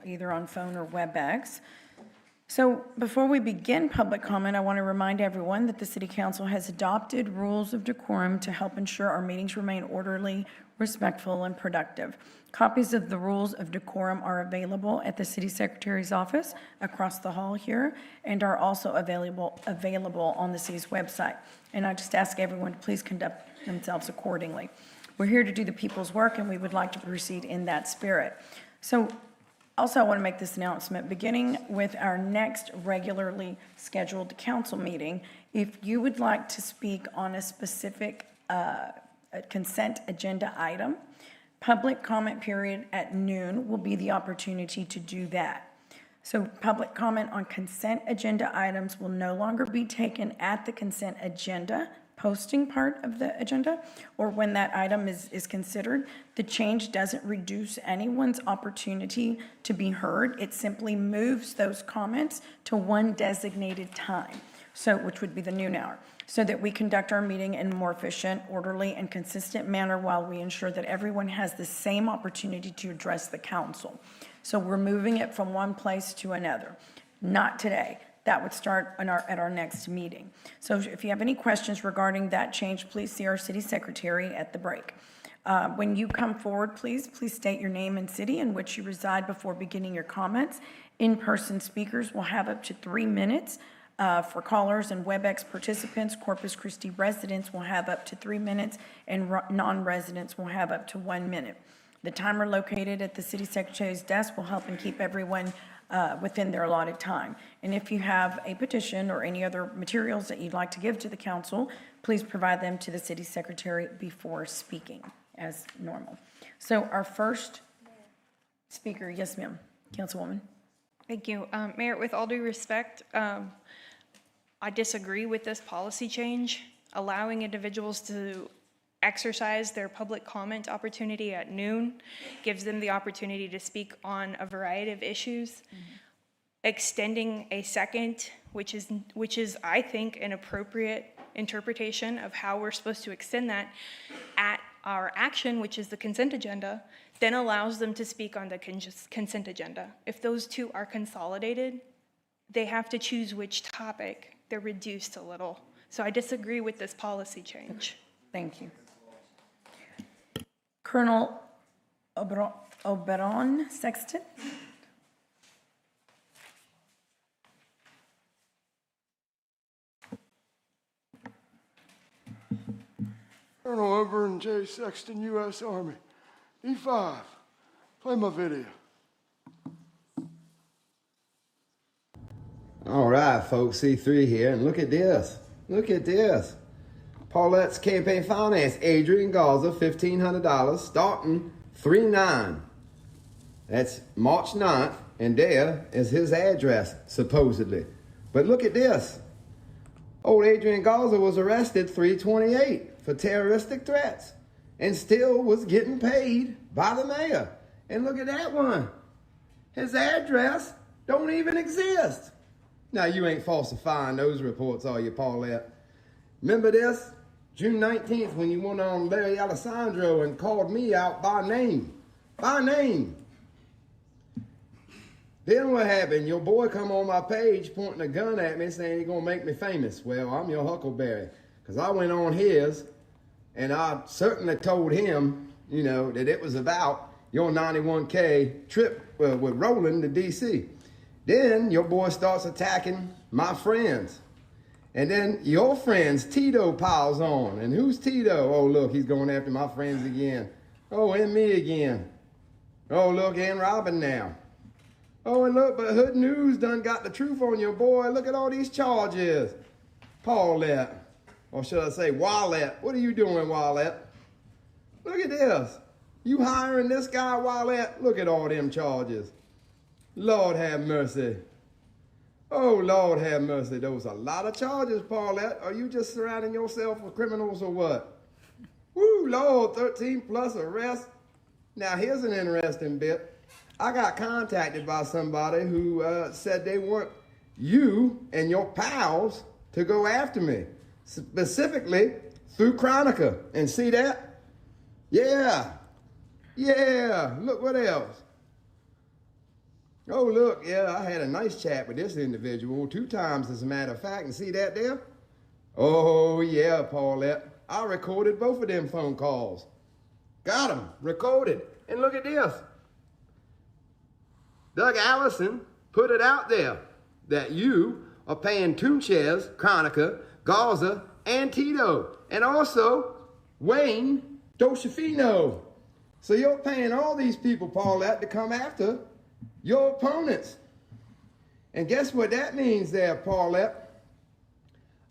either on phone or WebEx. So before we begin public comment, I want to remind everyone that the City Council has adopted rules of decorum to help ensure our meetings remain orderly, respectful, and productive. Copies of the rules of decorum are available at the City Secretary's office across the hall here and are also available on the city's website. And I just ask everyone to please conduct themselves accordingly. We're here to do the people's work, and we would like to proceed in that spirit. So also, I want to make this announcement. Beginning with our next regularly scheduled council meeting, if you would like to speak on a specific consent agenda item, public comment period at noon will be the opportunity to do that. So public comment on consent agenda items will no longer be taken at the consent agenda posting part of the agenda or when that item is considered. The change doesn't reduce anyone's opportunity to be heard. It simply moves those comments to one designated time, so which would be the noon hour, so that we conduct our meeting in a more efficient, orderly, and consistent manner while we ensure that everyone has the same opportunity to address the council. So we're moving it from one place to another. Not today. That would start at our next meeting. So if you have any questions regarding that change, please see our city secretary at the break. When you come forward, please state your name and city in which you reside before beginning your comments. In-person speakers will have up to 3 minutes. For callers and WebEx participants, Corpus Christi residents will have up to 3 minutes, and non-residents will have up to 1 minute. The timer located at the city secretary's desk will help and keep everyone within their allotted time. And if you have a petition or any other materials that you'd like to give to the council, please provide them to the city secretary before speaking, as normal. So our first speaker, yes, ma'am, Councilwoman. Thank you. Mayor, with all due respect, I disagree with this policy change. Allowing individuals to exercise their public comment opportunity at noon gives them the opportunity to speak on a variety of issues. Extending a second, which is, I think, an appropriate interpretation of how we're supposed to extend that at our action, which is the consent agenda, then allows them to speak on the consent agenda. If those two are consolidated, they have to choose which topic. They're reduced a little. So I disagree with this policy change. Thank you. Colonel Oberon Sexton. Colonel Oberon J. Sexton, U.S. Army. E5, play my video. All right, folks, C3 here, and look at this. Look at this. Paulette's campaign finance, Adrian Garza, $1,500, starting 3/9. That's March 9th, and there is his address, supposedly. But look at this. Old Adrian Garza was arrested 3/28 for terroristic threats and still was getting paid by the mayor. And look at that one. His address don't even exist. Now, you ain't falsifying those reports, are you, Paulette? Remember this? June 19th, when you went on Larry Alessandro and called me out by name. By name. Then what happened? Your boy come on my page pointing a gun at me saying he's going to make me famous. Well, I'm your Huckleberry. Because I went on his, and I certainly told him, you know, that it was about your 91K trip with Roland to D.C. Then your boy starts attacking my friends. And then your friends, Tito, piles on. And who's Tito? Oh, look, he's going after my friends again. Oh, and me again. Oh, look, and Robin now. Oh, and look, but Hood News done got the truth on your boy. Look at all these charges. Paulette. Or should I say Wallette? What are you doing, Wallette? Look at this. You hiring this guy, Wallette? Look at all them charges. Lord have mercy. Oh, Lord have mercy. Those are a lot of charges, Paulette. Are you just surrounding yourself with criminals or what? Woo, Lord, 13 plus arrests. Now, here's an interesting bit. I got contacted by somebody who said they want you and your pals to go after me, specifically through Chronica. And see that? Yeah. Yeah. Look, what else? Oh, look, yeah, I had a nice chat with this individual 2 times, as a matter of fact. And see that there? Oh, yeah, Paulette. I recorded both of them phone calls. Got them, recorded. And look at this. Doug Allison put it out there that you are paying Tunches, Chronica, Garza, and Tito, and also Wayne Doshafino. So you're paying all these people, Paulette, to come after your opponents. And guess what that means there, Paulette?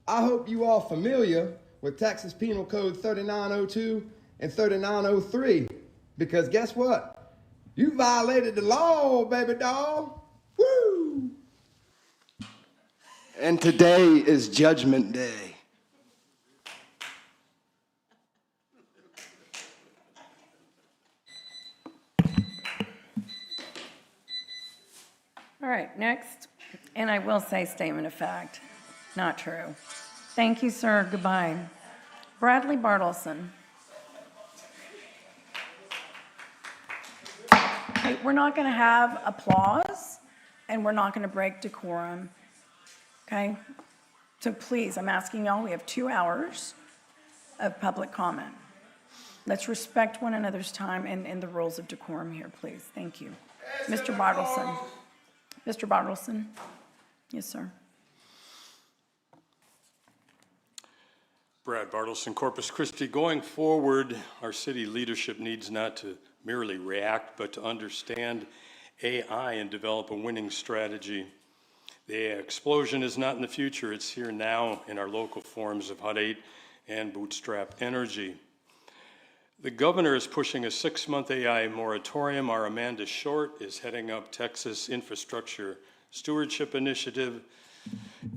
I hope you are familiar with Texas Penal Code 3902 and 3903, because guess what? You violated the law, baby doll. Woo! And today is Judgment Day. All right, next, and I will say statement of fact, not true. Thank you, sir, goodbye. Bradley Bartleson. Hey, we're not gonna have applause, and we're not gonna break decorum, okay? So please, I'm asking y'all, we have 2 hours of public comment. Let's respect one another's time and the rules of decorum here, please. Thank you. Mr. Bartleson. Mr. Bartleson. Yes, sir. Brad Bartleson, Corpus Christi. Going forward, our city leadership needs not to merely react, but to understand AI and develop a winning strategy. The AI explosion is not in the future, it's here now in our local forms of Hut 8 and Bootstrap Energy. The governor is pushing a 6-month AI moratorium. Our Amanda Short is heading up Texas Infrastructure Stewardship Initiative.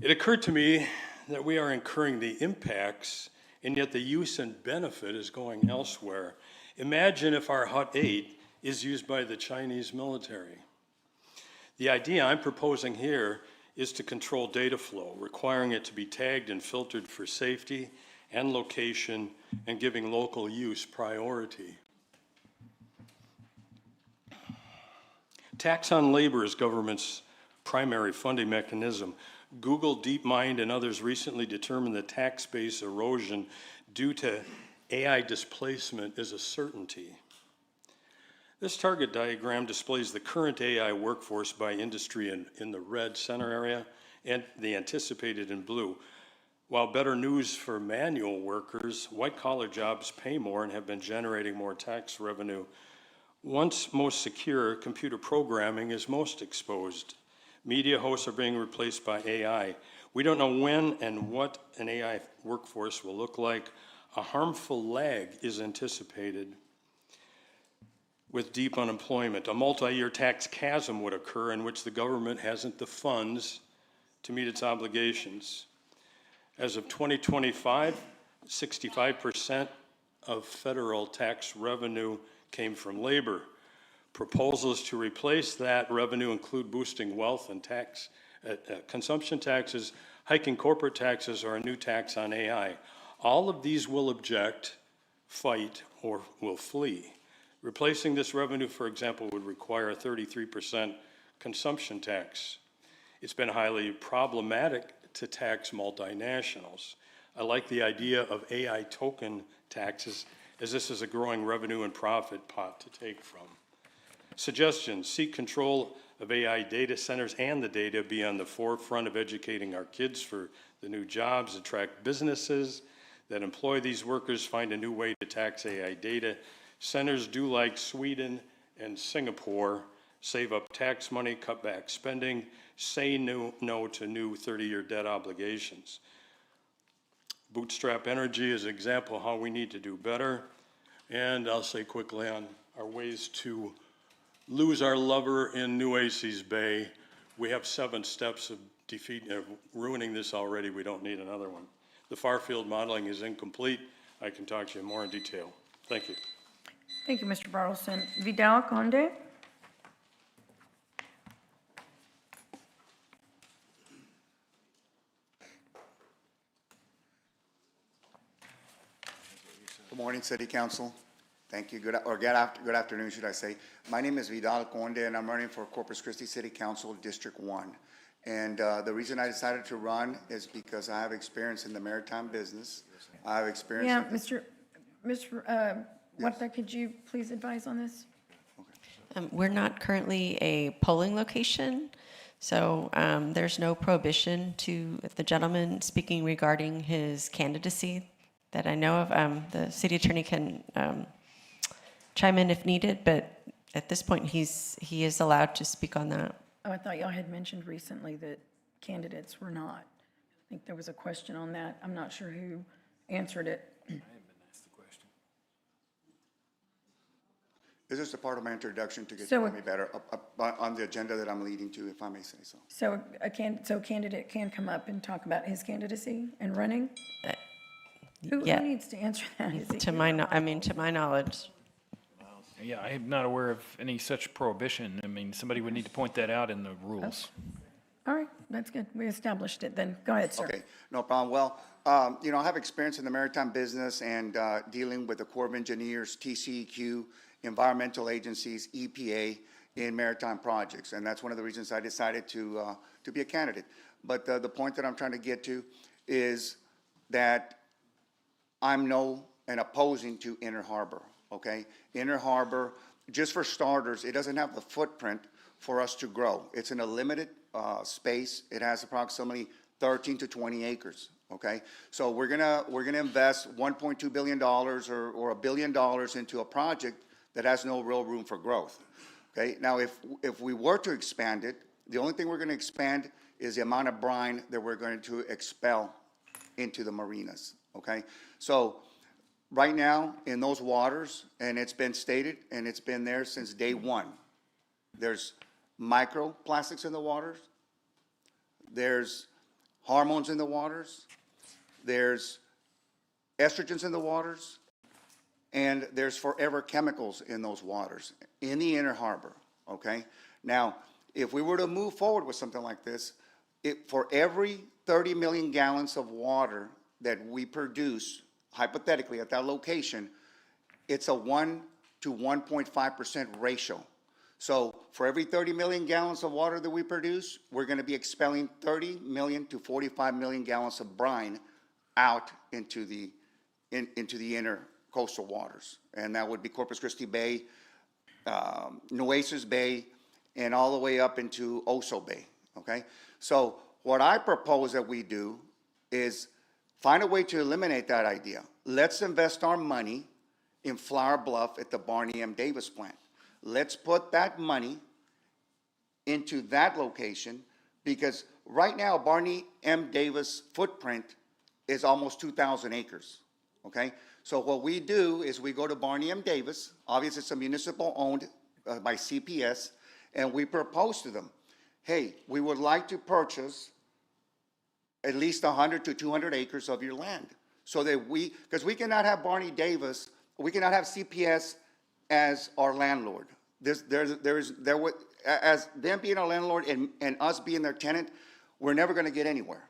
It occurred to me that we are incurring the impacts, and yet the use and benefit is going elsewhere. Imagine if our Hut 8 is used by the Chinese military. The idea I'm proposing here is to control data flow, requiring it to be tagged and filtered for safety and location, and giving local use priority. Tax on labor is government's primary funding mechanism. Google, DeepMind, and others recently determined that tax base erosion due to AI displacement is a certainty. This target diagram displays the current AI workforce by industry in the red center area and the anticipated in blue. While better news for manual workers, white-collar jobs pay more and have been generating more tax revenue. Once most secure, computer programming is most exposed. Media hosts are being replaced by AI. We don't know when and what an AI workforce will look like. A harmful lag is anticipated with deep unemployment. A multi-year tax chasm would occur in which the government hasn't the funds to meet its obligations. As of 2025, 65% of federal tax revenue came from labor. Proposals to replace that revenue include boosting wealth and tax, consumption taxes, hiking corporate taxes, or a new tax on AI. All of these will object, fight, or will flee. Replacing this revenue, for example, would require a 33% consumption tax. It's been highly problematic to tax multinationals. I like the idea of AI token taxes, as this is a growing revenue and profit pot to take from. Suggestions: seek control of AI data centers and the data, be on the forefront of educating our kids for the new jobs, attract businesses that employ these workers, find a new way to tax AI data centers, do like Sweden and Singapore, save up tax money, cut back spending, say no to new 30-year debt obligations. Bootstrap energy is an example of how we need to do better. And I'll say quickly on our ways to lose our lover in Nueces Bay. We have 7 steps of ruining this already. We don't need another one. The far-field modeling is incomplete. I can talk to you more in detail. Thank you. Thank you, Mr. Bartleson. Vidal Conde? Good morning, City Council. Thank you. Good afternoon, should I say. My name is Vidal Conde, and I'm running for Corpus Christi City Council, District 1. And the reason I decided to run is because I have experience in the maritime business. I have experience. Yeah, Mr. Huerta, could you please advise on this? We're not currently a polling location, so there's no prohibition to the gentleman speaking regarding his candidacy that I know of. The city attorney can chime in if needed, but at this point, he is allowed to speak on that. Oh, I thought y'all had mentioned recently that candidates were not. I think there was a question on that. I'm not sure who answered it. This is a part of my introduction to get So to know me better on the agenda that I'm leading to, if I may say so. So a candidate can come up and talk about his candidacy and running? Who yeah. needs to answer that? Is it To my knowledge. Yeah, I am not aware of any such prohibition. I mean, somebody would need to point that out in the rules. All right, that's good. We established it then. Go ahead, sir. Okay, no problem. Well, I have experience in the maritime business and dealing with the Corps of Engineers, TCEQ, environmental agencies, EPA in maritime projects. And that's one of the reasons I decided to be a candidate. But the point that I'm trying to get to is that I'm no and opposing to Inner Harbor, okay? Inner Harbor, just for starters, it doesn't have the footprint for us to grow. It's in a limited space. It has approximately 13 to 20 acres, okay? So we're gonna invest $1.2 billion or $1 billion into a project that has no real room for growth, okay? Now, if we were to expand it, the only thing we're gonna expand is the amount of brine that we're going to expel into the marinas, okay? So right now in those waters, and it's been stated, and it's been there since day one, there's microplastics in the waters, there's hormones in the waters, there's estrogens in the waters, and there's forever chemicals in those waters, in the Inner Harbor, okay? Now, if we were to move forward with something like this, for every 30 million gallons of water that we produce, hypothetically at that location, it's a 1 to 1.5% ratio. So for every 30 million gallons of water that we produce, we're gonna be expelling 30 million to 45 million gallons of brine out into the inner coastal waters. And that would be Corpus Christi Bay, Nueces Bay, and all the way up into Oso Bay, okay? So what I propose that we do is find a way to eliminate that idea. Let's invest our money in Flower Bluff at the Barney M. Davis plant. Let's put that money into that location, because right now Barney M. Davis footprint is almost 2,000 acres, okay? So what we do is we go to Barney M. Davis, obviously it's a municipal owned by CPS, and we propose to them, hey, we would like to purchase at least 100 to 200 acres of your land, so that because we cannot have Barney Davis, we cannot have CPS as our landlord, as them being our landlord and us being their tenant, we're never gonna get anywhere.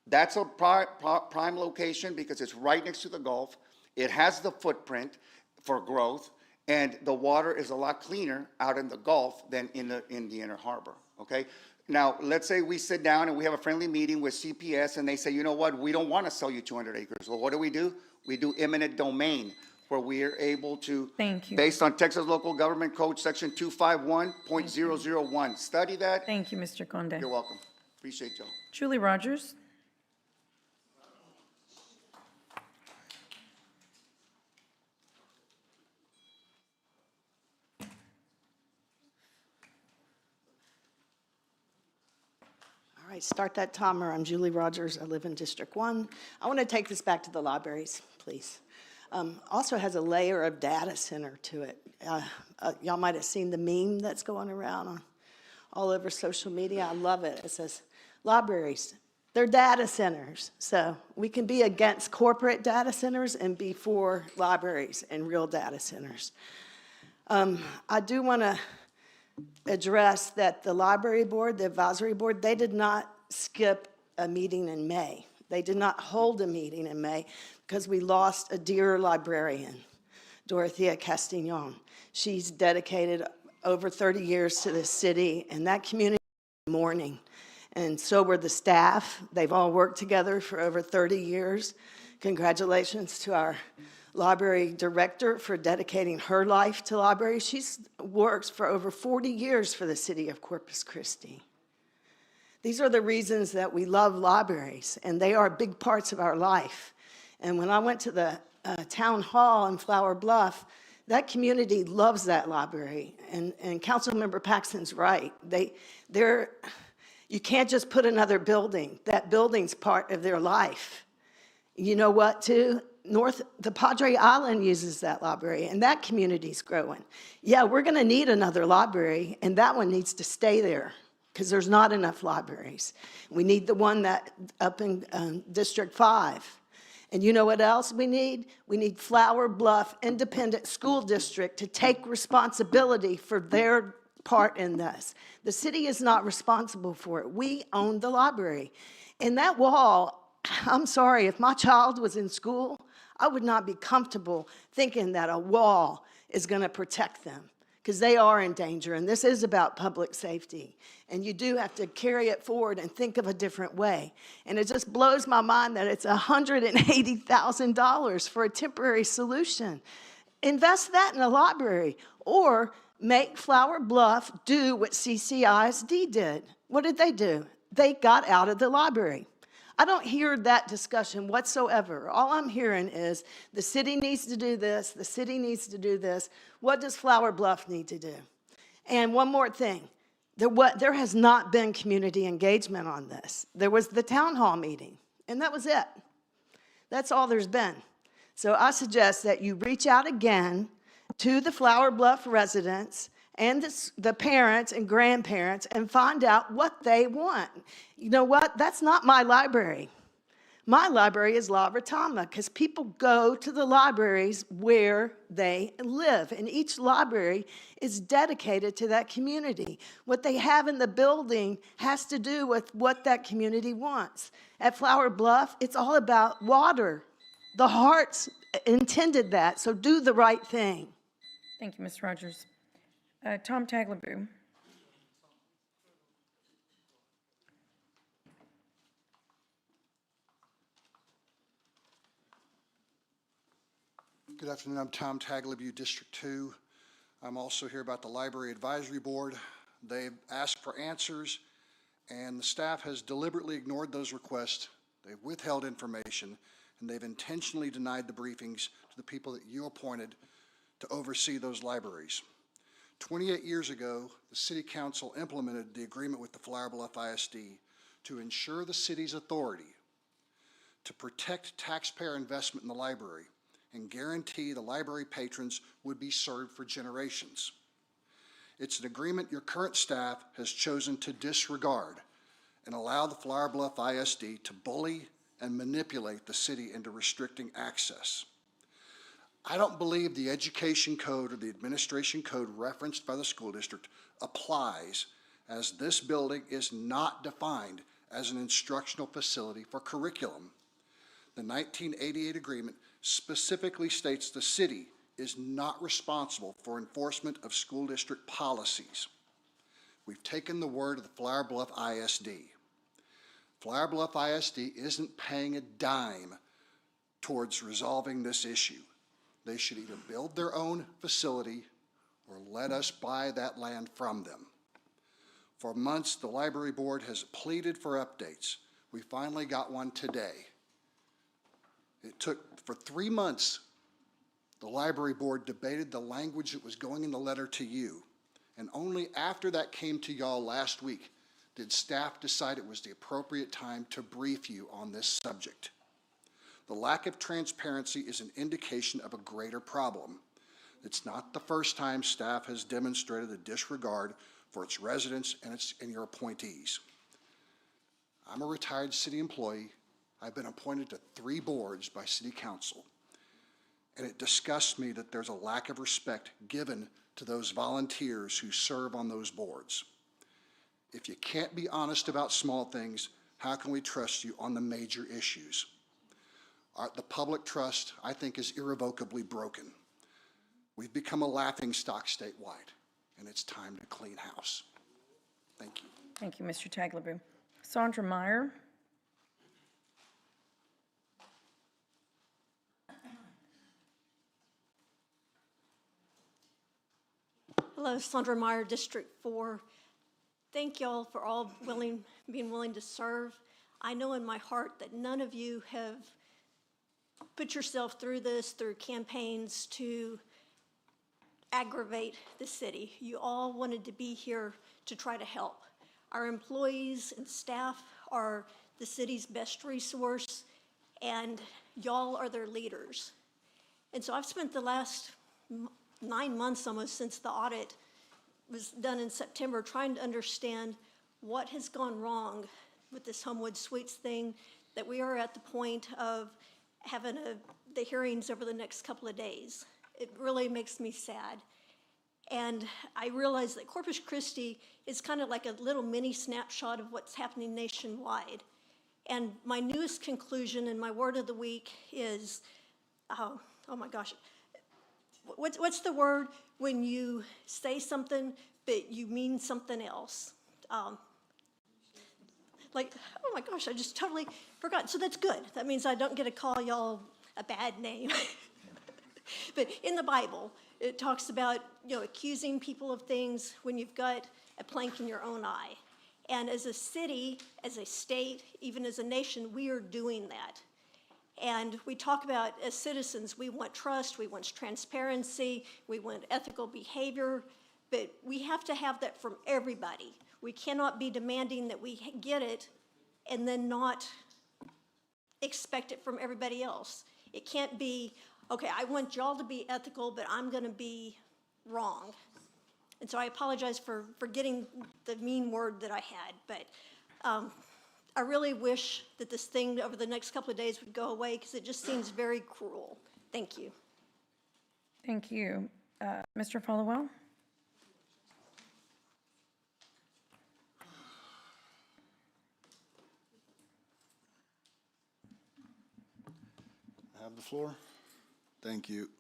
That's a prime location because it's right next to the Gulf. It has the footprint for growth, and the water is a lot cleaner out in the Gulf than in the Inner Harbor, okay? Now, let's say we sit down and we have a friendly meeting with CPS and they say, you know what, we don't want to sell you 200 acres. Well, what do? We do eminent domain, where we are able to, Thank you. based on Texas Local Government Code, Section 251.001. Study that. Thank you, Mr. Conde. You're welcome. Appreciate y'all. Julie Rogers. All right, start that timer. I'm Julie Rogers. I live in District 1. I want to take this back to the libraries, please. Also has a layer of data center to it. Y'all might have seen the meme that's going around all over social media. I love it. It says, libraries, they're data centers. So we can be against corporate data centers and be for libraries and real data centers. I do want to address that the library board, the advisory board, they did not skip a meeting in May. They did not hold a meeting in May because we lost a dear librarian, Dorothea Castillon. She's dedicated over 30 years to this city and that community is mourning. And so were the staff. They've all worked together for over 30 years. Congratulations to our library director for dedicating her life to libraries. She's works for over 40 years for the city of Corpus Christi. These are the reasons that we love libraries, and they are big parts of our life. And when I went to the town hall in Flower Bluff, that community loves that library. And Councilmember Paxton's right. You can't just put another building. That building's part of their life. You know what, too? The Padre Island uses that library, and that community's growing. Yeah, we're going to need another library, and that one needs to stay there because there's not enough libraries. We need the one that up in District 5. And you know what else we need? We need Flower Bluff Independent School District to take responsibility for their part in this. The city is not responsible for it. We own the library. And that wall, I'm sorry, if my child was in school, I would not be comfortable thinking that a wall is going to protect them because they are in danger, and this is about public safety. And you do have to carry it forward and think of a different way. And it just blows my mind that it's $180,000 for a temporary solution. Invest that in a library or make Flower Bluff do what CCISD did. What did they do? They got out of the library. I don't hear that discussion whatsoever. All I'm hearing is the city needs to do this, the city needs to do this. What does Flower Bluff need to do? And one more thing, there has not been community engagement on this. There was the town hall meeting, and that was it. That's all there's been. So I suggest that you reach out again to the Flower Bluff residents and the parents and grandparents and find out what they want. You know what? That's not my library. My library is La Retama because people go to the libraries where they live, and each library is dedicated to that community. What they have in the building has to do with what that community wants. At Flower Bluff, it's all about water. The hearts intended that, so do the right thing. Thank you, Ms. Rogers. Tom Taglaboo. Good afternoon. I'm Tom Taglaboo, District 2. I'm also here about the Library Advisory Board. They've asked for answers, and the staff has deliberately ignored those requests. They've withheld information, and they've intentionally denied the briefings to the people that you appointed to oversee those libraries. 28 years ago, the City Council implemented the agreement with the Flower Bluff ISD to ensure the city's authority to protect taxpayer investment in the library and guarantee the library patrons would be served for generations. It's an agreement your current staff has chosen to disregard and allow the Flower Bluff ISD to bully and manipulate the city into restricting access. I don't believe the education code or the administration code referenced by the school district applies, as this building is not defined as an instructional facility for curriculum. The 1988 agreement specifically states the city is not responsible for enforcement of school district policies. We've taken the word of the Flower Bluff ISD. Flower Bluff ISD isn't paying a dime towards resolving this issue. They should either build their own facility or let us buy that land from them. For months, the library board has pleaded for updates. We finally got one today. It took, for 3 months, the library board debated the language that was going in the letter to you. And only after that came to y'all last week did staff decide it was the appropriate time to brief you on this subject. The lack of transparency is an indication of a greater problem. It's not the first time staff has demonstrated a disregard for its residents and your appointees. I'm a retired city employee. I've been appointed to 3 boards by city council. And it disgusts me that there's a lack of respect given to those volunteers who serve on those boards. If you can't be honest about small things, how can we trust you on the major issues? The public trust, I think, is irrevocably broken. We've become a laughingstock statewide, and it's time to clean house. Thank you. Thank you, Mr. Tagliabue. Sandra Meyer. Hello, Sandra Meyer, District 4. Thank y'all for all being willing to serve. I know in my heart that none of you have put yourself through this, through campaigns to aggravate the city. You all wanted to be here to try to help. Our employees and staff are the city's best resource, and y'all are their leaders. And so I've spent the last 9 months almost since the audit was done in September trying to understand what has gone wrong with this Homewood Suites thing, that we are at the point of having the hearings over the next couple of days. It really makes me sad. And I realize that Corpus Christi is kind of like a little mini snapshot of what's happening nationwide. And my newest conclusion and my word of the week is, oh my gosh, what's the word when you say something but you mean something else? Like, oh my gosh, I just totally forgot. So that's good. That means I don't get to call y'all a bad name. But in the Bible, it talks about, accusing people of things when you've got a plank in your own eye. And as a city, as a state, even as a nation, we are doing that. And we talk about, as citizens, we want trust, we want transparency, we want ethical behavior, but we have to have that from everybody. We cannot be demanding that we get it and then not expect it from everybody else. It can't be, okay, I want y'all to be ethical, but I'm gonna be wrong. And so I apologize for getting the mean word that I had, but I really wish that this thing over the next couple of days would go away because it just seems very cruel. Thank you. Thank you. Mr. Followell? I have the floor. Thank you.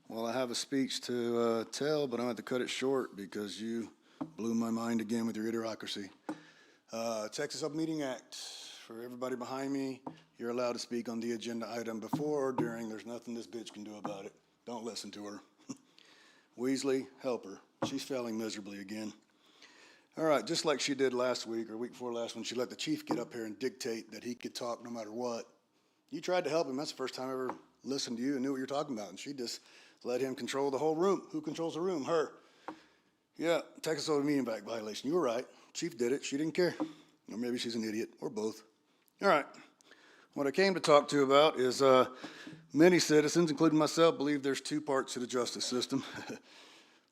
Well, I have a speech to tell, but I'm going to cut it short because you blew my mind again with your idiocracy. Texas Open Meeting Act. For everybody behind me, you're allowed to speak on the agenda item before or during. There's nothing this bitch can do about it. Don't listen to her. Weasley, help her. She's failing miserably again. All right, just like she did last week or week before last when she let the chief get up here and dictate that he could talk no matter what. You tried to help him. That's the first time I ever listened to you and knew what you're talking about. And she just let him control the whole room. Who controls the room? Her. Yeah, Texas Open Meeting Act violation. You were right. Chief did it. She didn't care. Or maybe she's an idiot, or both. All right. What I came to talk to you about is many citizens, including myself, believe there's 2 parts to the justice system.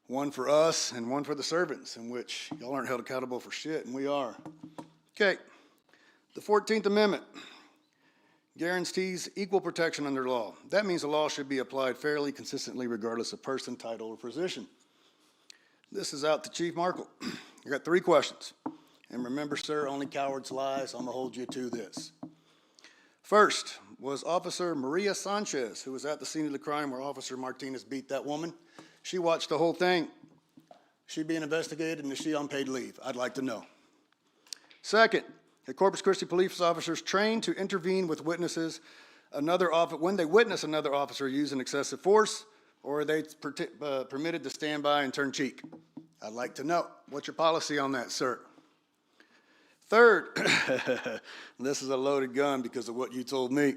One for us and one for the servants, in which y'all aren't held accountable for shit, and we are. Okay. The 14th Amendment guarantees equal protection under law. That means the law should be applied fairly, consistently, regardless of person, title, or position. This is out to Chief Markle. I got 3 questions. And remember, sir, only cowards lie, so I'm gonna hold you to this. First, was Officer Maria Sanchez, who was at the scene of the crime where Officer Martinez beat that woman. She watched the whole thing. She being investigated, and is she on paid leave? I'd like to know. Second, the Corpus Christi police officers trained to intervene with witnesses when they witness another officer using excessive force, or are they permitted to stand by and turn cheek? I'd like to know. What's your policy on that, sir? Third, this is a loaded gun because of what you told me.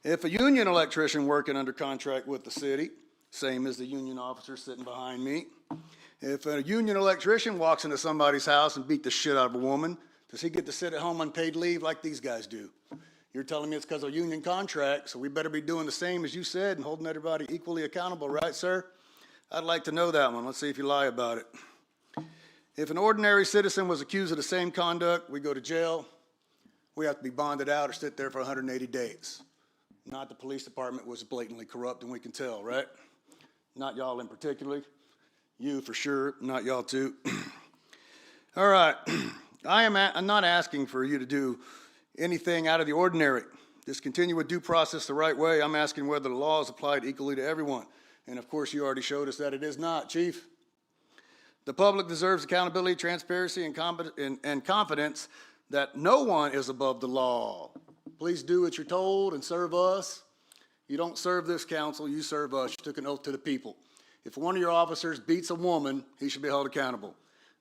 If a union electrician working under contract with the city, same as the union officer sitting behind me, if a union electrician walks into somebody's house and beat the shit out of a woman, does he get to sit at home on paid leave like these guys do? You're telling me it's because of a union contract, so we better be doing the same as you said and holding everybody equally accountable, right, sir? I'd like to know that one. Let's see if you lie about it. If an ordinary citizen was accused of the same conduct, we go to jail. We have to be bonded out or sit there for 180 days. Not the police department was blatantly corrupt, and we can tell, right? Not y'all in particular. You for sure, not y'all too. All right. I'm not asking for you to do anything out of the ordinary. Just continue with due process the right way. I'm asking whether the law is applied equally to everyone. And of course, you already showed us that it is not, Chief. The public deserves accountability, transparency, and confidence that no one is above the law. Please do what you're told and serve us. You don't serve this council, you serve us. You took an oath to the people. If one of your officers beats a woman, he should be held accountable.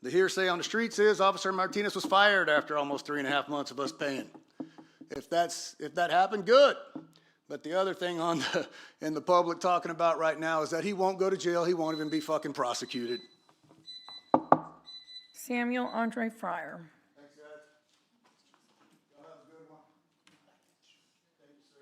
The hearsay on the streets is Officer Martinez was fired after almost 3.5 months of us paying. If that happened, good. But the other thing in the public talking about right now is that he won't go to jail. He won't even be fucking prosecuted. Samuel Andre Fryer. Thanks, guys. Y'all have a good one. Thank you, sir.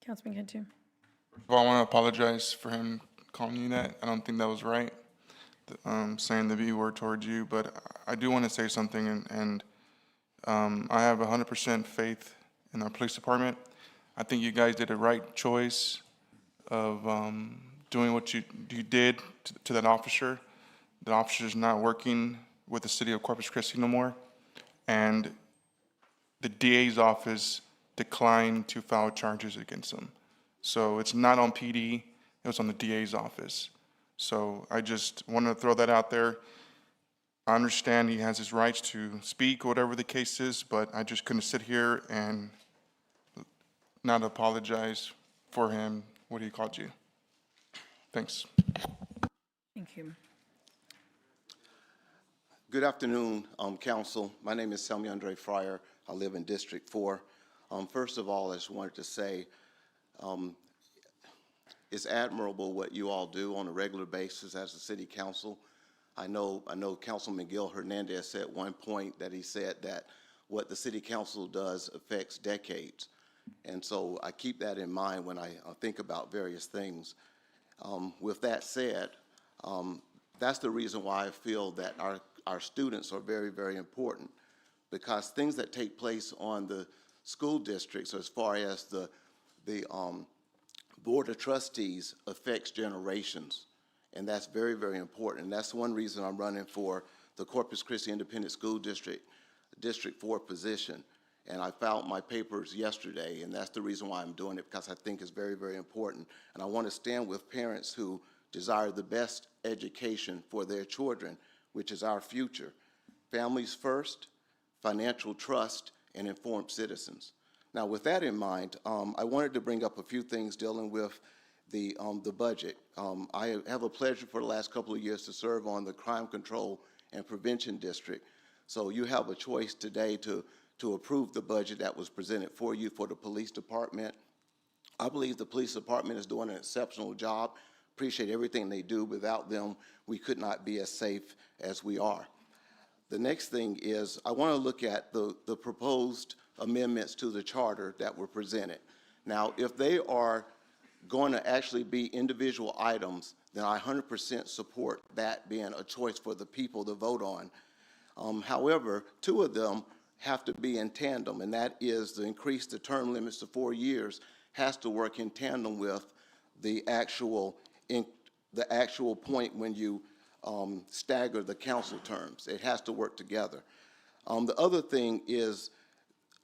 Councilman Cantu. Well, I want to apologize for him calling you that. I don't think that was right, saying the B word towards you, but I do want to say something, and I have 100% faith in our police department. I think you guys did the right choice of doing what you did to that officer. That officer's not working with the city of Corpus Christi no more, and the DA's office declined to file charges against him. So it's not on PD, it was on the DA's office. So I just wanted to throw that out there. I understand he has his rights to speak, whatever the case is, but I just couldn't sit here and not apologize for him, what he called you. Thanks. Thank you. Good afternoon, Council. My name is Samuel Andre Fryer. I live in District 4. First of all, I just wanted to say it's admirable what you all do on a regular basis as a city council. I know Councilman Gil Hernandez said at one point that he said that what the city council does affects decades. And so I keep that in mind when I think about various things. With that said, that's the reason why I feel that our students are very, very important, because things that take place on the school districts as far as the Board of Trustees affects generations. And that's very, very important. And that's one reason I'm running for the Corpus Christi Independent School District, District 4 position. And I filed my papers yesterday, and that's the reason why I'm doing it, because I think it's very, very important. And I want to stand with parents who desire the best education for their children, which is our future. Families first, financial trust, and informed citizens. Now, with that in mind, I wanted to bring up a few things dealing with the budget. I have a pleasure for the last couple of years to serve on the Crime Control and Prevention District. So you have a choice today to approve the budget that was presented for you for the police department. I believe the police department is doing an exceptional job appreciate everything they do. Without them, we could not be as safe as we are. The next thing is I want to look at the proposed amendments to the charter that were presented. Now, if they are going to actually be individual items, then I 100% support that being a choice for the people to vote on. However, two of them have to be in tandem, and that is to increase the term limits to 4 years has to work in tandem with the actual point when you stagger the council terms. It has to work together. The other thing is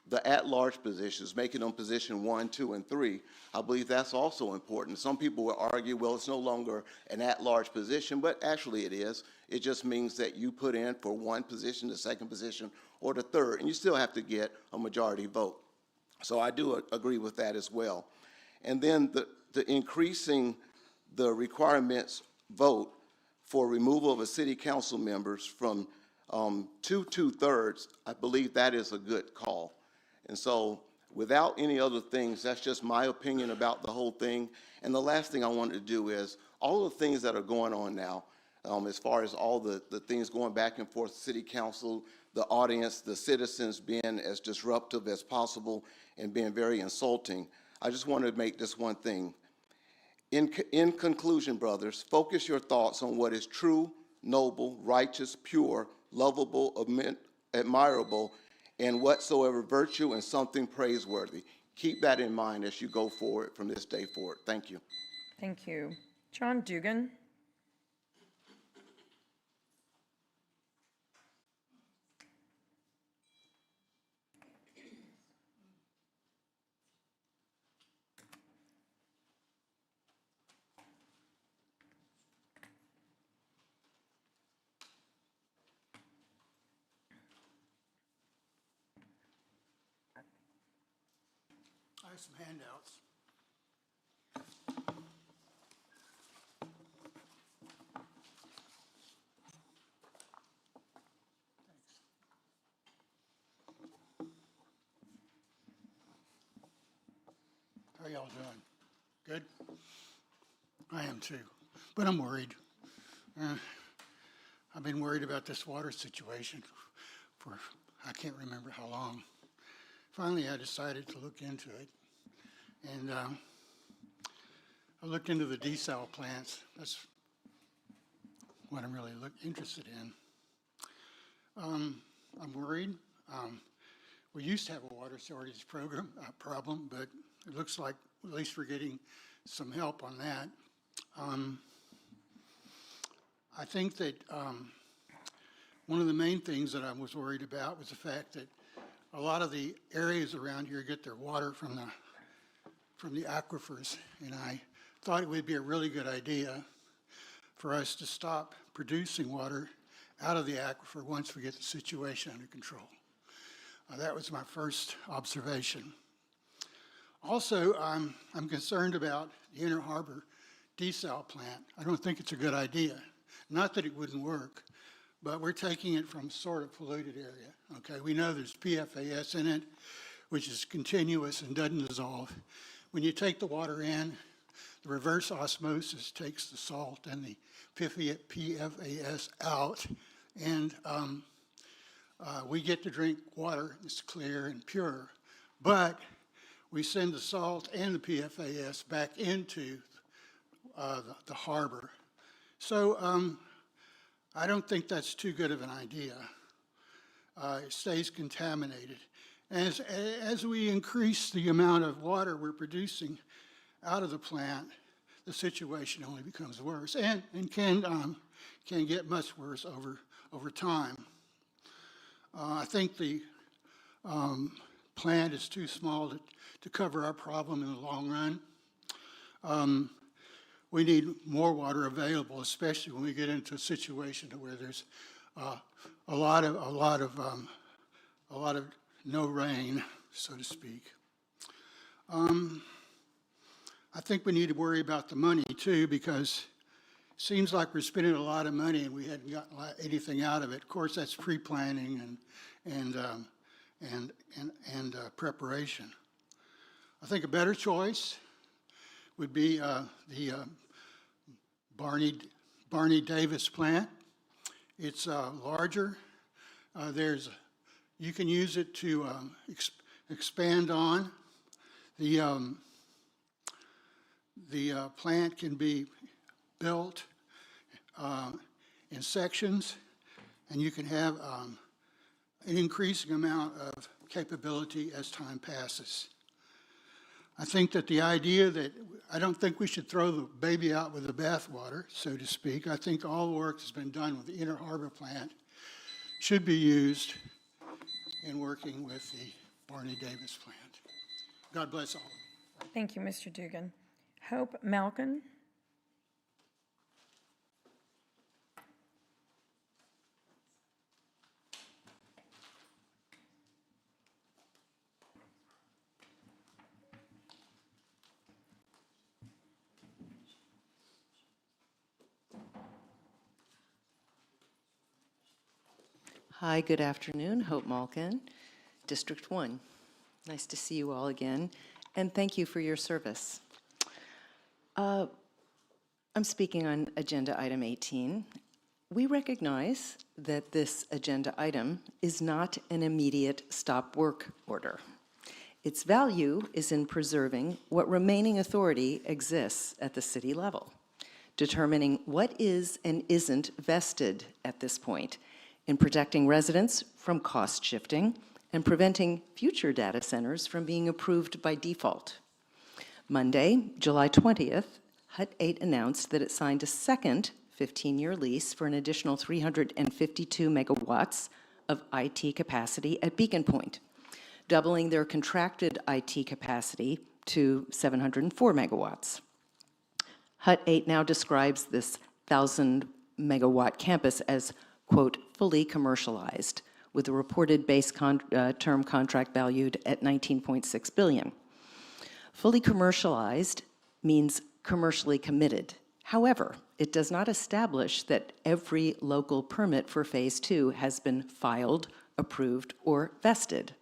the at-large positions, making them position 1, 2, and 3. I believe that's also important. Some people will argue, well, it's no longer an at-large position, but actually it is. It just means that you put in for one position, the second position, or the third, and you still have to get a majority vote. So I do agree with that as well. And then the increasing the requirements vote for removal of a city council members from 2/3, I believe that is a good call. And so without any other things, that's just my opinion about the whole thing. And the last thing I wanted to do is all the things that are going on now, as far as all the things going back and forth, city council, the audience, the citizens being as disruptive as possible and being very insulting, I just want to make this one thing. In conclusion, brothers, focus your thoughts on what is true, noble, righteous, pure, lovable, admirable, and whatsoever virtue and something praiseworthy. Keep that in mind as you go forward from this day forward. Thank you. Thank you. John Dugan. I have some handouts. How y'all doing? Good? I am too, but I'm worried. I've been worried about this water situation for I can't remember how long. Finally, I decided to look into it, and I looked into the desal plants. That's what I'm really interested in. I'm worried. We used to have a water shortage problem, but it looks like at least we're getting some help on that. I think that one of the main things that I was worried about was the fact that a lot of the areas around here get their water from the aquifers, and I thought it would be a really good idea for us to stop producing water out of the aquifer once we get the situation under control. That was my first observation. Also, I'm concerned about the Inner Harbor desal plant. I don't think it's a good idea. Not that it wouldn't work, but we're taking it from sort of polluted area. Okay, we know there's PFAS in it, which is continuous and doesn't dissolve. When you take the water in, the reverse osmosis takes the salt and the PFAS out, and we get to drink water that's clear and pure, but we send the salt and the PFAS back into the harbor. So I don't think that's too good of an idea. It stays contaminated. As we increase the amount of water we're producing out of the plant, the situation only becomes worse and can get much worse over time. I think the plant is too small to cover our problem in the long run. We need more water available, especially when we get into a situation where there's a lot of no rain, so to speak. I think we need to worry about the money too, because it seems like we're spending a lot of money and we hadn't gotten anything out of it. Of course, that's pre-planning and preparation. I think a better choice would be the Barney Davis plant. It's larger. You can use it to expand on. The plant can be built in sections, and you can have an increasing amount of capability as time passes. I think that the idea that, I don't think we should throw the baby out with the bathwater, so to speak. I think all the work that's been done with the Inner Harbor plant should be used in working with the Barney Davis plant. God bless all. Thank you, Mr. Dugan. Hope Malkin. Hi, good afternoon. Hope Malkin, District 1. Nice to see you all again, and thank you for your service. I'm speaking on Agenda Item 18. We recognize that this agenda item is not an immediate stop work order. Its value is in preserving what remaining authority exists at the city level, determining what is and isn't vested at this point, in protecting residents from cost shifting and preventing future data centers from being approved by default. Monday, July 20th, HUT 8 announced that it signed a second 15-year lease for an additional 352 megawatts of IT capacity at Beacon Point, doubling their contracted IT capacity to 704 megawatts. HUT 8 now describes this 1,000-megawatt campus as, quote, fully commercialized, with a reported base term contract valued at $19.6 billion. Fully commercialized means commercially committed. However, it does not establish that every local permit for Phase 2 has been filed, approved, or vested.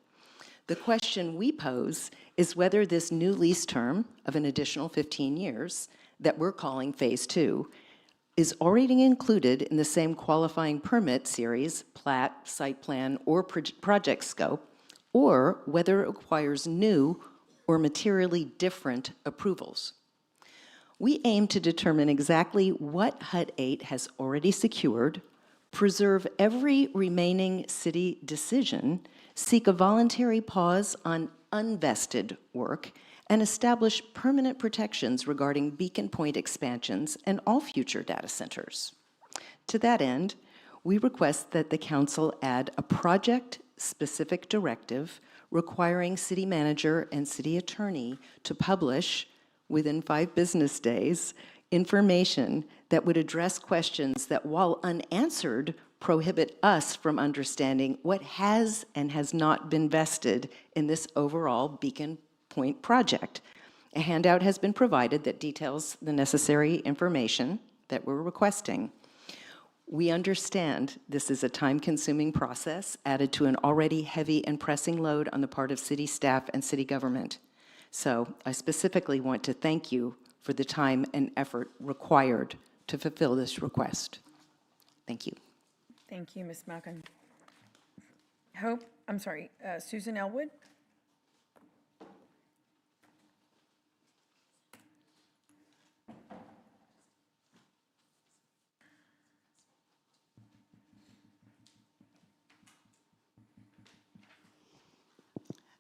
The question we pose is whether this new lease term of an additional 15 years that we're calling Phase 2 is already included in the same qualifying permit series, plat, site plan, or project scope, or whether it requires new or materially different approvals. We aim to determine exactly what HUT 8 has already secured, preserve every remaining city decision, seek a voluntary pause on unvested work, and establish permanent protections regarding Beacon Point expansions and all future data centers. To that end, we request that the council add a project-specific directive requiring city manager and city attorney to publish, within 5 business days, information that would address questions that, while unanswered, prohibit us from understanding what has and has not been vested in this overall Beacon Point project. A handout has been provided that details the necessary information that we're requesting. We understand this is a time-consuming process added to an already heavy and pressing load on the part of city staff and city government. So I specifically want to thank you for the time and effort required to fulfill this request. Thank you. Thank you, Ms. Malkin. Susan Elwood.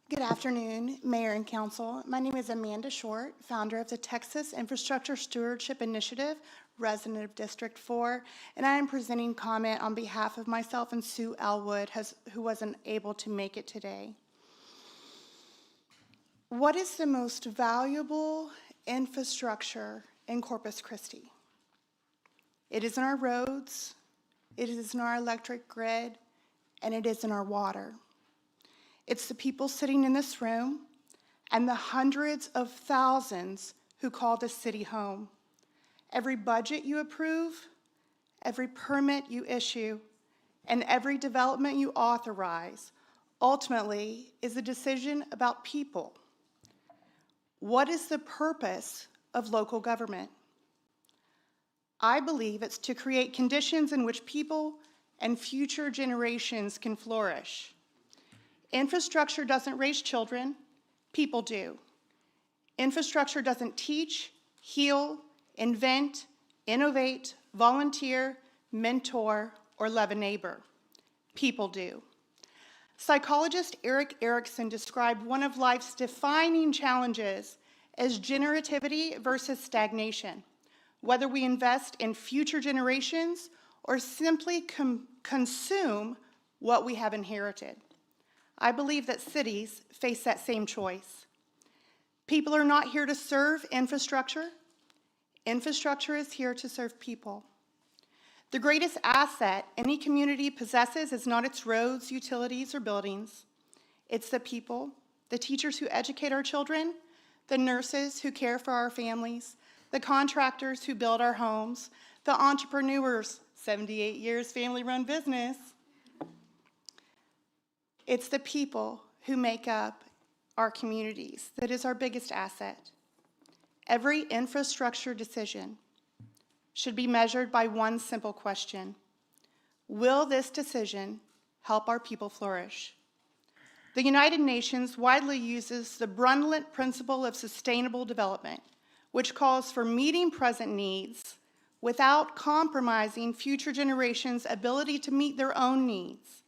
Good afternoon, Mayor and Council. My name is Amanda Short, founder of the Texas Infrastructure Stewardship Initiative, resident of District 4, and I am presenting comment on behalf of myself and Sue Elwood, who wasn't able to make it today. What is the most valuable infrastructure in Corpus Christi? It is in our roads, it is in our electric grid, and it is in our water. It's the people sitting in this room and the hundreds of thousands who call this city home. Every budget you approve, every permit you issue, and every development you authorize ultimately is a decision about people. What is the purpose of local government? I believe it's to create conditions in which people and future generations can flourish. Infrastructure doesn't raise children, people do. Infrastructure doesn't teach, heal, invent, innovate, volunteer, mentor, or love a neighbor. People do. Psychologist Erik Erikson described one of life's defining challenges as generativity versus stagnation, whether we invest in future generations or simply consume what we have inherited. I believe that cities face that same choice. People are not here to serve infrastructure. Infrastructure is here to serve people. The greatest asset any community possesses is not its roads, utilities, or buildings. It's the people, the teachers who educate our children, the nurses who care for our families, the contractors who build our homes, the entrepreneurs, 78 years family-run business. It's the people who make up our communities that is our biggest asset. Every infrastructure decision should be measured by one simple question: will this decision help our people flourish? The United Nations widely uses the Brundtland Principle of Sustainable Development, which calls for meeting present needs without compromising future generations' ability to meet their own needs.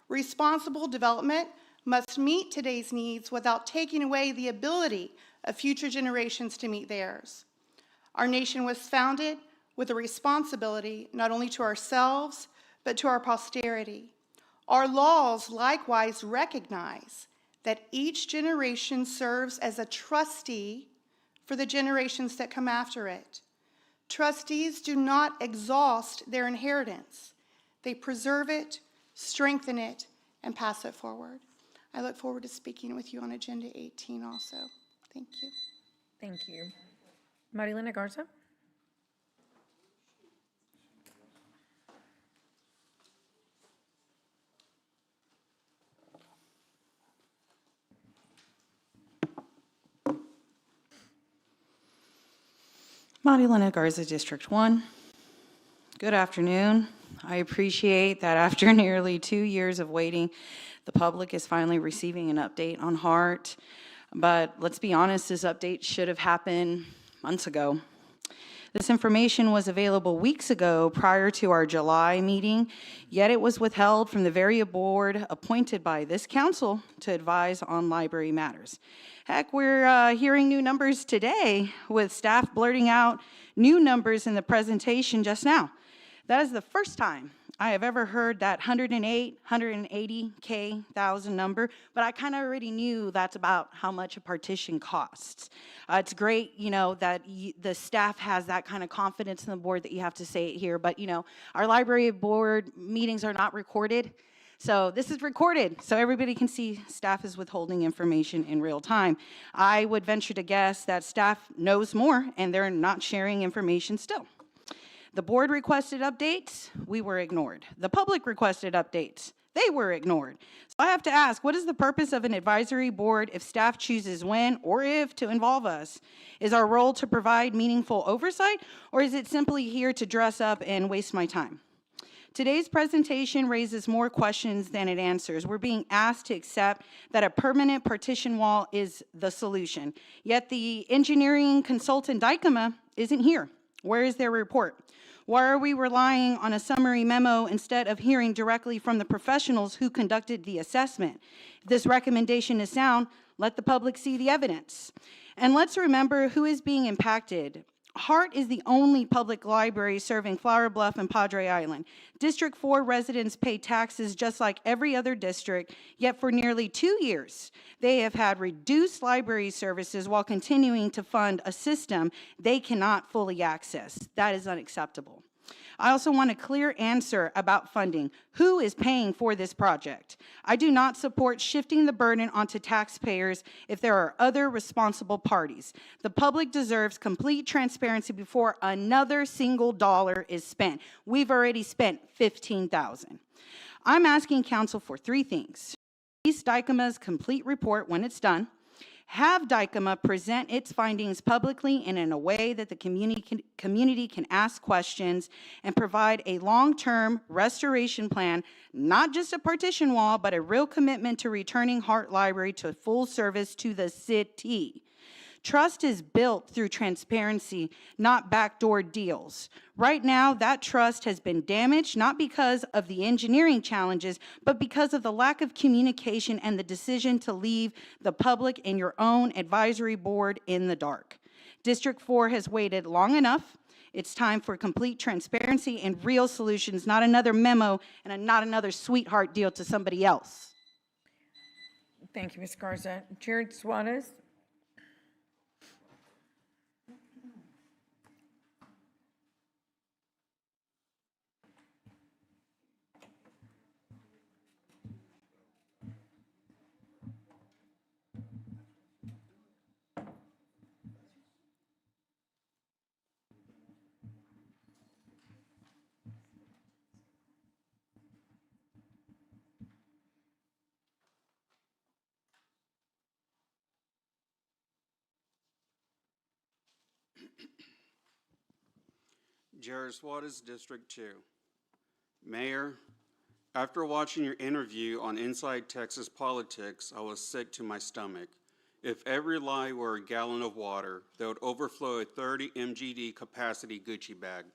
Responsible development must meet today's needs without taking away the ability of future generations to meet theirs. Our nation was founded with a responsibility not only to ourselves, but to our posterity. Our laws likewise recognize that each generation serves as a trustee for the generations that come after it. Trustees do not exhaust their inheritance. They preserve it, strengthen it, and pass it forward. I look forward to speaking with you on Agenda 18 also. Thank you. Thank you. Marilena Garza? Marilena Garza, District 1. Good afternoon. I appreciate that after nearly 2 years of waiting, the public is finally receiving an update on HART. But let's be honest, this update should have happened months ago. This information was available weeks ago prior to our July meeting, yet it was withheld from the very board appointed by this council to advise on library matters. Heck, we're hearing new numbers today with staff blurting out new numbers in the presentation just now. That is the first time I have ever heard that 180,000 number, but I kind of already knew that's about how much a partition costs. It's great, that the staff has that kind of confidence in the board that you have to say it here, but our library board meetings are not recorded. So this is recorded, so everybody can see staff is withholding information in real time. I would venture to guess that staff knows more and they're not sharing information still. The board requested updates, we were ignored. The public requested updates, they were ignored. So I have to ask, what is the purpose of an advisory board if staff chooses when or if to involve us? Is our role to provide meaningful oversight, or is it simply here to dress up and waste my time? Today's presentation raises more questions than it answers. We're being asked to accept that a permanent partition wall is the solution. Yet the engineering consultant Dykema isn't here. Where is their report? Why are we relying on a summary memo instead of hearing directly from the professionals who conducted the assessment? If this recommendation is sound, let the public see the evidence. And let's remember who is being impacted. HART is the only public library serving Flower Bluff and Padre Island. District 4 residents pay taxes just like every other district, yet for nearly 2 years, they have had reduced library services while continuing to fund a system they cannot fully access. That is unacceptable. I also want a clear answer about funding. Who is paying for this project? I do not support shifting the burden onto taxpayers if there are other responsible parties. The public deserves complete transparency before another single dollar is spent. We've already spent $15,000. I'm asking council for 3 things. Release Dykema's complete report when it's done. Have Dykema present its findings publicly and in a way that the community can ask questions, and provide a long-term restoration plan, not just a partition wall, but a real commitment to returning Hart Library to full service to the city. Trust is built through transparency, not backdoor deals. Right now, that trust has been damaged, not because of the engineering challenges, but because of the lack of communication and the decision to leave the public and your own advisory board in the dark. District 4 has waited long enough. It's time for complete transparency and real solutions, not another memo and not another sweetheart deal to somebody else. Thank you, Ms. Garza. Jared Suarez. Jared Suarez, District 2. Mayor, after watching your interview on Inside Texas Politics, I was sick to my stomach. If every lie were a gallon of water, that would overflow a 30 MGD capacity Gucci bag.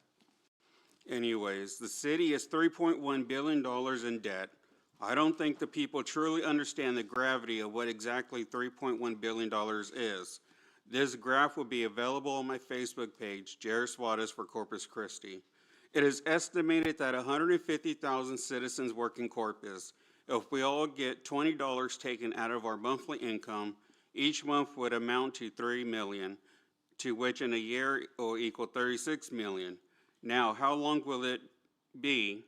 Anyways, the city is $3.1 billion in debt. I don't think the people truly understand the gravity of what exactly $3.1 billion is. This graph will be available on my Facebook page, Jared Suarez for Corpus Christi. It is estimated that 150,000 citizens work in Corpus. If we all get $20 taken out of our monthly income, each month would amount to $3 million, to which in a year it will equal $36 million. Now, how long will it be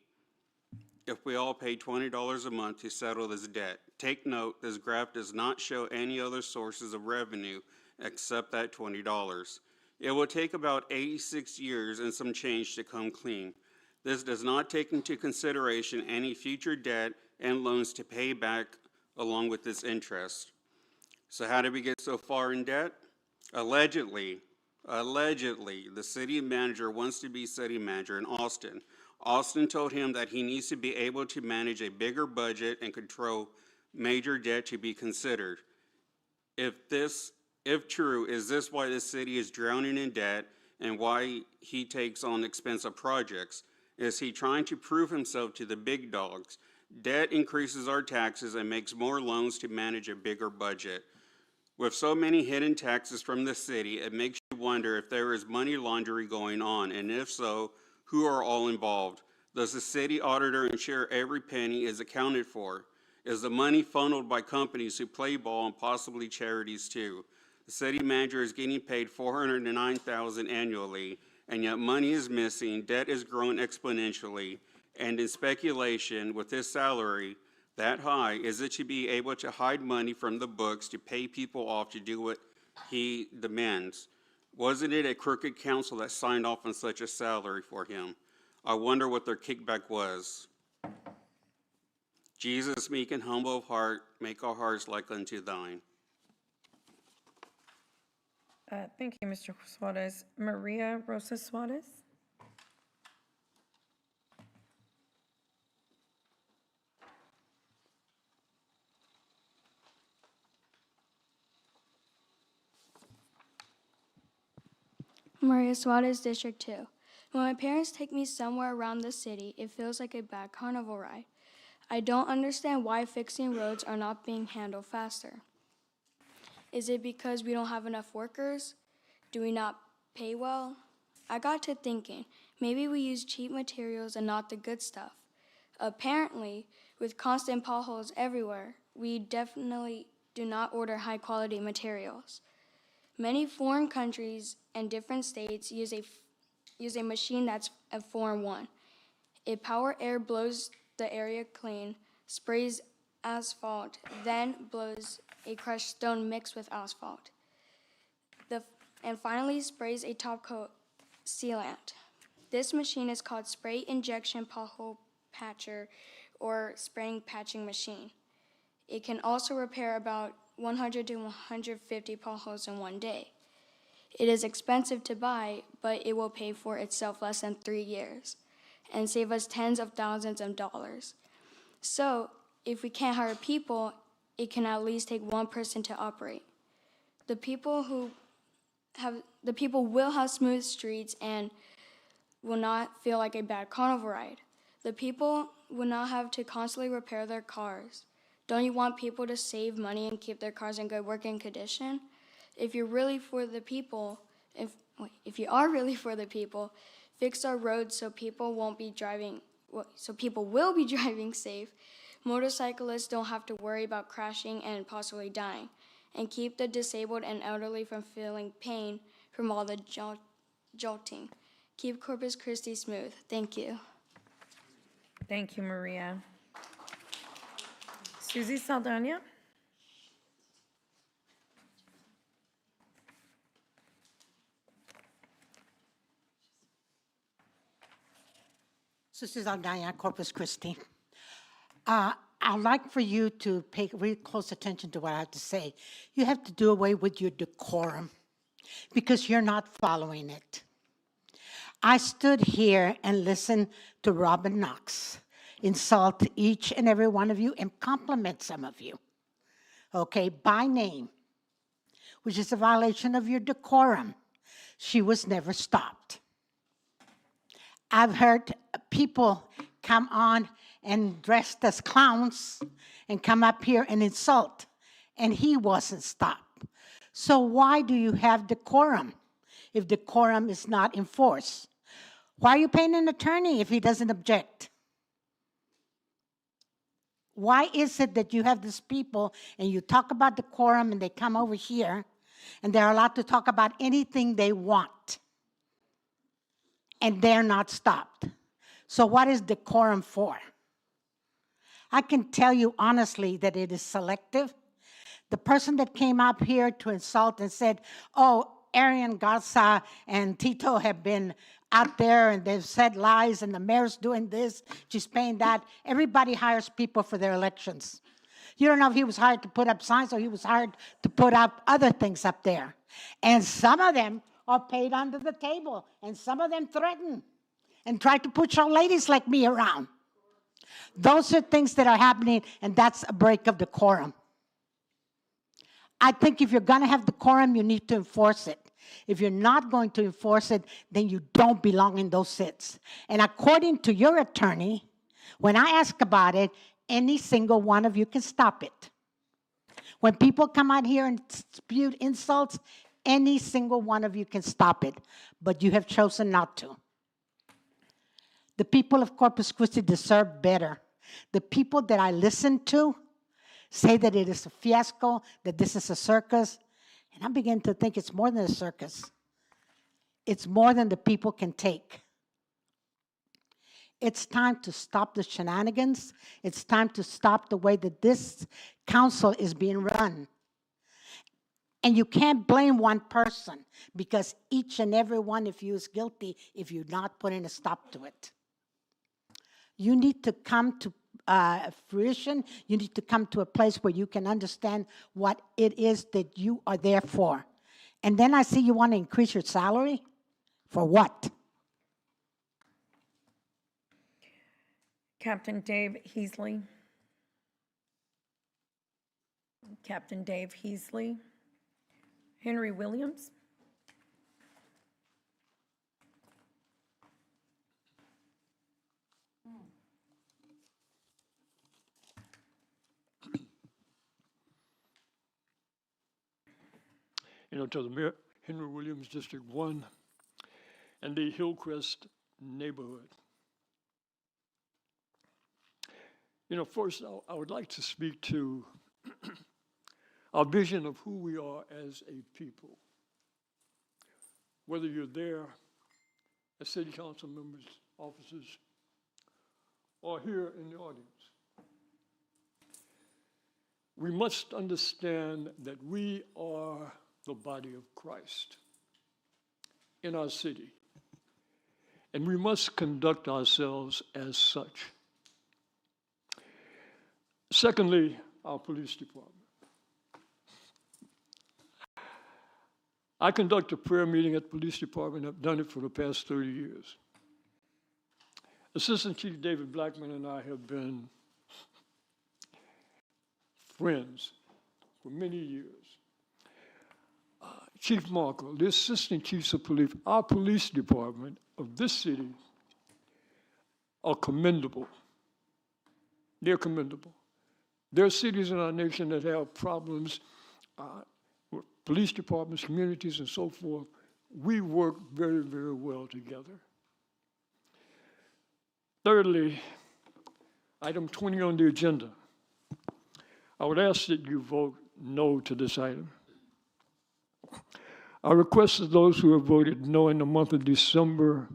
if we all pay $20 a month to settle this debt? Take note, this graph does not show any other sources of revenue except that $20. It will take about 86 years and some change to come clean. This does not take into consideration any future debt and loans to pay back along with this interest. So how did we get so far in debt? Allegedly, the city manager wants to be city manager in Austin. Austin told him that he needs to be able to manage a bigger budget and control major debt to be considered. If true, is this why the city is drowning in debt and why he takes on expensive projects? Is he trying to prove himself to the big dogs? Debt increases our taxes and makes more loans to manage a bigger budget. With so many hidden taxes from the city, it makes you wonder if there is money laundering going on, and if so, who are all involved? Does the city auditor ensure every penny is accounted for? Is the money funneled by companies who play ball and possibly charities too? The city manager is getting paid $409,000 annually, and yet money is missing, debt is growing exponentially, and in speculation, with his salary that high, is it to be able to hide money from the books to pay people off to do what he demands? Wasn't it a crooked council that signed off on such a salary for him? I wonder what their kickback was. Jesus, meek and humble of heart, make our hearts like unto thine. Thank you, Mr. Suarez. Maria Rosa Suarez. Maria Suarez, District 2. When my parents take me somewhere around the city, it feels like a bad carnival ride. I don't understand why fixing roads are not being handled faster. Is it because we don't have enough workers? Do we not pay well? I got to thinking, maybe we use cheap materials and not the good stuff. Apparently, with constant potholes everywhere, we definitely do not order high-quality materials. Many foreign countries and different states use a machine that's a 4-in-1. It power air blows the area clean, sprays asphalt, then blows a crushed stone mixed with asphalt, and finally sprays a top coat sealant. This machine is called spray injection pothole patcher or spraying patching machine. It can also repair about 100 to 150 potholes in one day. It is expensive to buy, but it will pay for itself less than 3 years and save us tens of thousands of dollars. So, if we can't hire people, it can at least take one person to operate. The people will have smooth streets and will not feel like a bad carnival ride. The people will not have to constantly repair their cars. Don't you want people to save money and keep their cars in good working condition? If you're really for the people, if you are really for the people, fix our roads so people will be driving safe. Motorcyclists don't have to worry about crashing and possibly dying, and keep the disabled and elderly from feeling pain from all the jolting. Keep Corpus Christi smooth. Thank you. Thank you, Maria. Susie Saldana? Susie Saldana, Corpus Christi. I'd like for you to pay really close attention to what I have to say. You have to do away with your decorum because you're not following it. I stood here and listened to Robin Knox insult each and every one of you and compliment some of you, okay, by name, which is a violation of your decorum. She was never stopped. I've heard people come on and dressed as clowns and come up here and insult, and he wasn't stopped. So why do you have decorum if decorum is not enforced? Why are you paying an attorney if he doesn't object? Why is it that you have these people and you talk about decorum and they come over here and they're allowed to talk about anything they want and they're not stopped? So what is decorum for? I can tell you honestly that it is selective. The person that came up here to insult and said, oh, Arian Garza and Tito have been out there and they've said lies and the mayor's doing this, she's paying that. Everybody hires people for their elections. You don't know if he was hired to put up signs or he was hired to put up other things up there. And some of them are paid under the table and some of them threaten and try to push old ladies like me around. Those are things that are happening, and that's a break of decorum. I think if you're going to have decorum, you need to enforce it. If you're not going to enforce it, then you don't belong in those seats. And according to your attorney, when I ask about it, any single one of you can stop it. When people come out here and spew insults, any single one of you can stop it. But you have chosen not to. The people of Corpus Christi deserve better. The people that I listen to say that it is a fiasco, that this is a circus. And I'm beginning to think it's more than a circus. It's more than the people can take. It's time to stop the shenanigans. It's time to stop the way that this council is being run. And you can't blame one person because each and every one of you is guilty if you're not putting a stop to it. You need to come to fruition. You need to come to a place where you can understand what it is that you are there for. And then I see you want to increase your salary. For what? Captain Dave Heasley. Captain Dave Heasley. Henry Williams. You know, to the Mayor, Henry Williams, District 1, and the Hillcrest neighborhood. You know, first, I would like to speak to our vision of who we are as a people. Whether you're there as city council members, officers, or here in the audience. We must understand that we are the body of Christ in our city. And we must conduct ourselves as such. Secondly, our police department. I conduct a prayer meeting at the police department. I've done it for the past 30 years. Assistant Chief David Blackman and I have been friends for many years. Chief Markle, the Assistant Chiefs of Police, our police department of this city are commendable. They're commendable. There are cities in our nation that have problems with police departments, communities, and so forth. We work very, very well together. Thirdly, item 20 on the agenda. I would ask that you vote no to this item. I request that those who have voted no in the month of December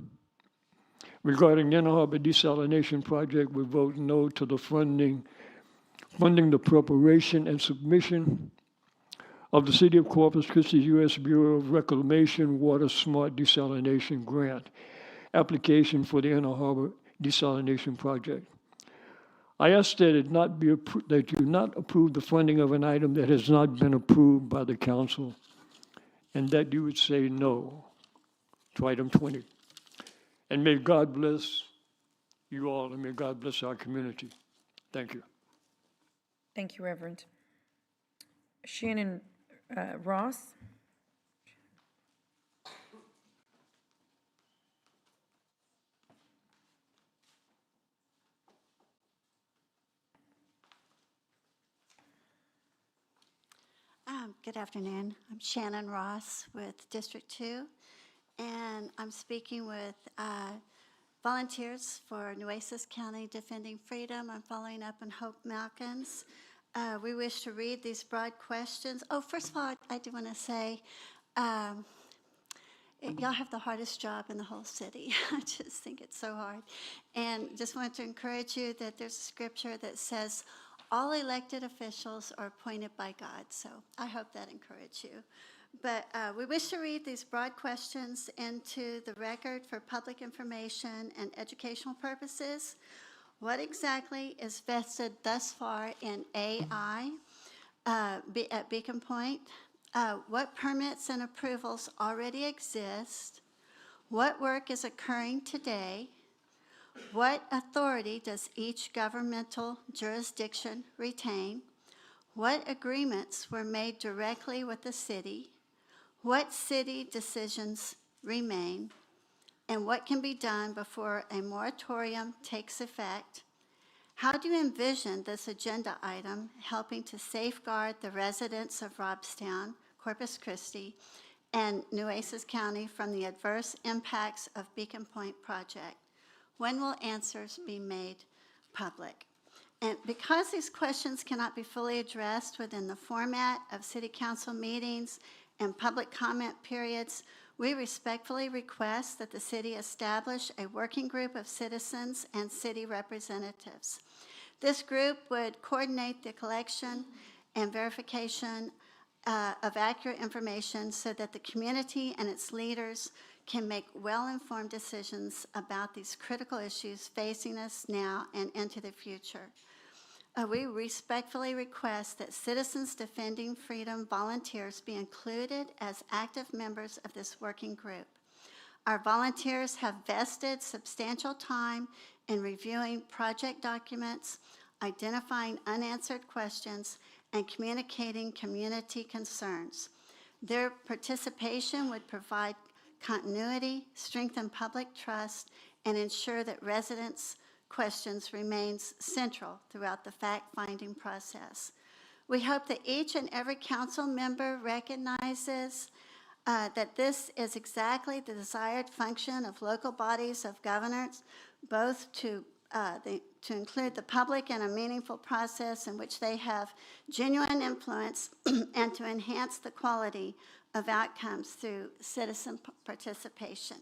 regarding the Inner Harbor Desalination Project will vote no to the funding the preparation and submission of the City of Corpus Christi U.S. Bureau of Reclamation Water Smart Desalination Grant application for the Inner Harbor Desalination Project. I ask that that you not approve the funding of an item that has not been approved by the council, and that you would say no to item 20. And may God bless you all, and may God bless our community. Thank you. Thank you, Reverend. Shannon Ross. Good afternoon. I'm Shannon Ross with District 2, and I'm speaking with volunteers for Nueces County Defending Freedom. I'm following up on Hope Malkins. We wish to read these broad questions. Oh, first of all, I do want to say, y'all have the hardest job in the whole city. I just think it's so hard. And just want to encourage you that there's a scripture that says, all elected officials are appointed by God, so I hope that encourages you. But we wish to read these broad questions into the record for public information and educational purposes. What exactly is vested thus far in AI at Beacon Point? What permits and approvals already exist? What work is occurring today? What authority does each governmental jurisdiction retain? What agreements were made directly with the city? What city decisions remain? And what can be done before a moratorium takes effect? How do you envision this agenda item helping to safeguard the residents of Robstown, Corpus Christi, and Nueces County from the adverse impacts of Beacon Point project? When will answers be made public? And because these questions cannot be fully addressed within the format of city council meetings and public comment periods, we respectfully request that the city establish a working group of citizens and city representatives. This group would coordinate the collection and verification of accurate information so that the community and its leaders can make well-informed decisions about these critical issues facing us now and into the future. We respectfully request that Citizens Defending Freedom volunteers be included as active members of this working group. Our volunteers have vested substantial time in reviewing project documents, identifying unanswered questions, and communicating community concerns. Their participation would provide continuity, strengthen public trust, and ensure that residents' questions remains central throughout the fact-finding process. We hope that each and every council member recognizes that this is exactly the desired function of local bodies of governance, both to include the public in a meaningful process in which they have genuine influence and to enhance the quality of outcomes through citizen participation.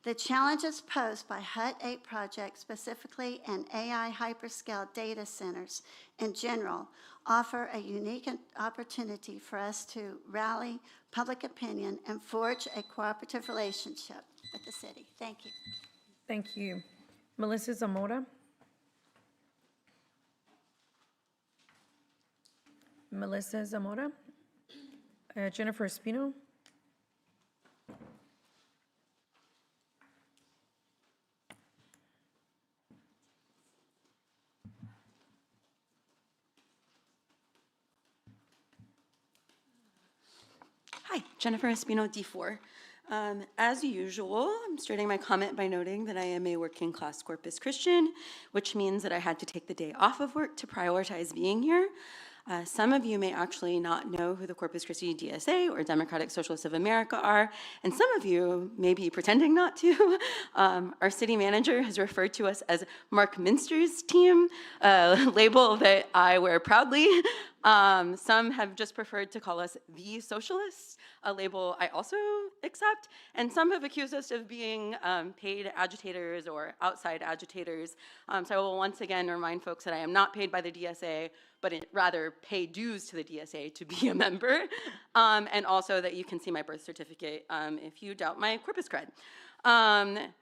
The challenges posed by HUT 8 projects specifically and AI hyperscale data centers in general offer a unique opportunity for us to rally public opinion and forge a cooperative relationship with the city. Thank you. Thank you. Melissa Zamora. Melissa Zamora. Jennifer Espino. Jennifer Espino, D4. As usual, I'm starting my comment by noting that I am a working class Corpus Christian, which means that I had to take the day off of work to prioritize being here. Some of you may actually not know who the Corpus Christi DSA or Democratic Socialists of America are, and some of you may be pretending not to. Our city manager has referred to us as Mark Minster's team, a label that I wear proudly. Some have just preferred to call us the Socialists, a label I also accept, and some have accused us of being paid agitators or outside agitators. So I will once again remind folks that I am not paid by the DSA, but rather pay dues to the DSA to be a member, and also that you can see my birth certificate if you doubt my corpus cred.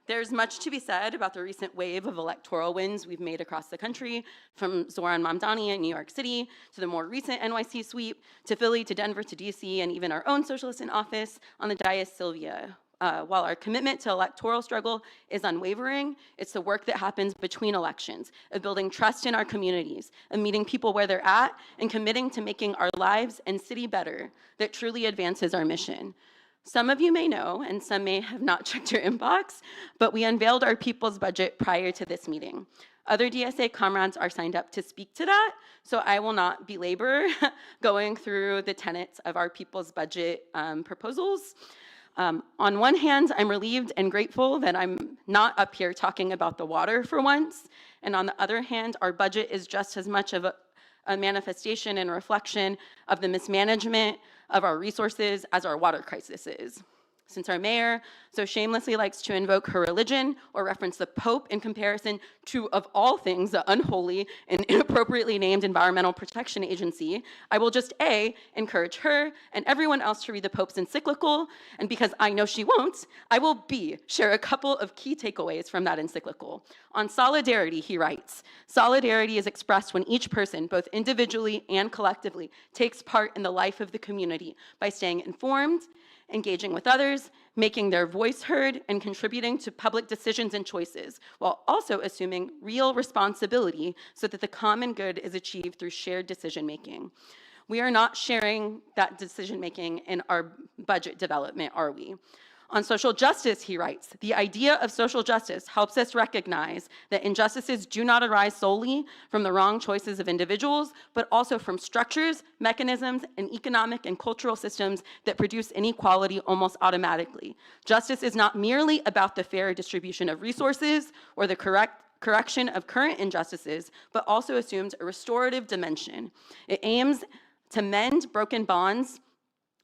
There's much to be said about the recent wave of electoral wins we've made across the country, from Zoran Mamdani in New York City, to the more recent NYC sweep, to Philly, to Denver, to DC, and even our own socialist in office on the dais, Sylvia. While our commitment to electoral struggle is unwavering, it's the work that happens between elections, of building trust in our communities, of meeting people where they're at, and committing to making our lives and city better that truly advances our mission. Some of you may know, and some may have not checked your inbox, but we unveiled our people's budget prior to this meeting. Other DSA comrades are signed up to speak to that, so I will not belabor going through the tenets of our people's budget proposals. On one hand, I'm relieved and grateful that I'm not up here talking about the water for once, and on the other hand, our budget is just as much of a manifestation and reflection of the mismanagement of our resources as our water crisis is. Since our mayor so shamelessly likes to invoke her religion or reference the Pope in comparison to, of all things, the unholy and inappropriately named Environmental Protection Agency, I will just A, encourage her and everyone else to read the Pope's encyclical, and because I know she won't, I will B, share a couple of key takeaways from that encyclical. On solidarity, he writes, solidarity is expressed when each person, both individually and collectively, takes part in the life of the community by staying informed, engaging with others, making their voice heard, and contributing to public decisions and choices, while also assuming real responsibility so that the common good is achieved through shared decision-making. We are not sharing that decision-making in our budget development, are we? On social justice, he writes, the idea of social justice helps us recognize that injustices do not arise solely from the wrong choices of individuals, but also from structures, mechanisms, and economic and cultural systems that produce inequality almost automatically. Justice is not merely about the fair distribution of resources or the correction of current injustices, but also assumes a restorative dimension. It aims to mend broken bonds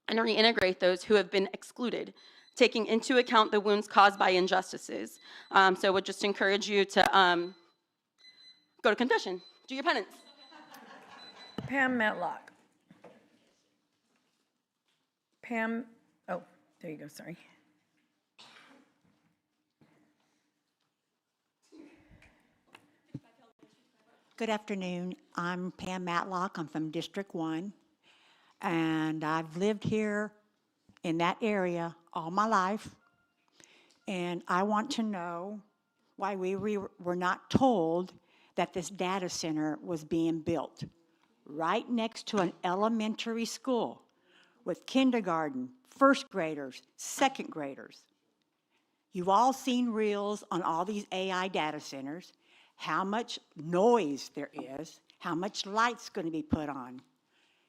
and reintegrate those who have been excluded, taking into account the wounds caused by injustices. So I would just encourage you to go to confession, do your penance. Pam Matlock. Pam, oh, there you go, sorry. Good afternoon. I'm Pam Matlock. I'm from District 1, and I've lived here in that area all my life, and I want to know why we were not told that this data center was being built right next to an elementary school with kindergarten, first graders, second graders. You've all seen reels on all these AI data centers, how much noise there is, how much light's going to be put on.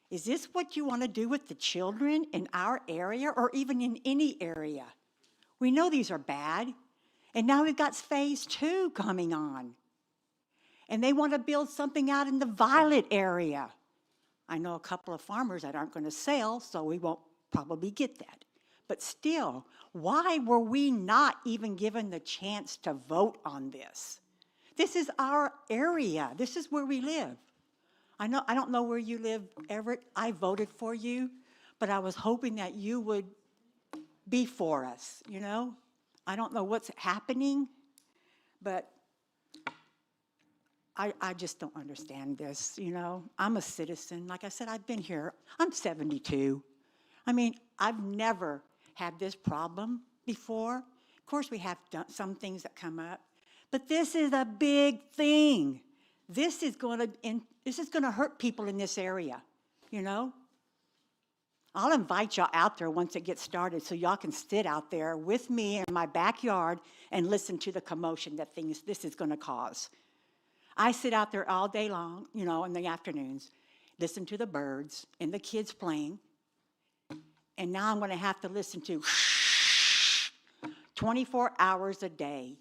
Is this what you want to do with the children in our area or even in any area? We know these are bad, and now we've got phase 2 coming on. And they want to build something out in the Violet area. I know a couple of farmers that aren't going to sell, so we won't probably get that. But still, why were we not even given the chance to vote on this? This is our area. This is where we live. I don't know where you live, Everett. I voted for you, but I was hoping that you would be for us, you know? I don't know what's happening, but I just don't understand this, you know? I'm a citizen. Like I said, I've been here. I'm 72. I mean, I've never had this problem before. Of course, we have some things that come up, but this is a big thing. This is going to hurt people in this area, you know? I'll invite y'all out there once it gets started so y'all can sit out there with me in my backyard and listen to the commotion that this is going to cause. I sit out there all day long, you know, in the afternoons, listen to the birds and the kids playing. And now I'm going to have to listen to 24 hours a day.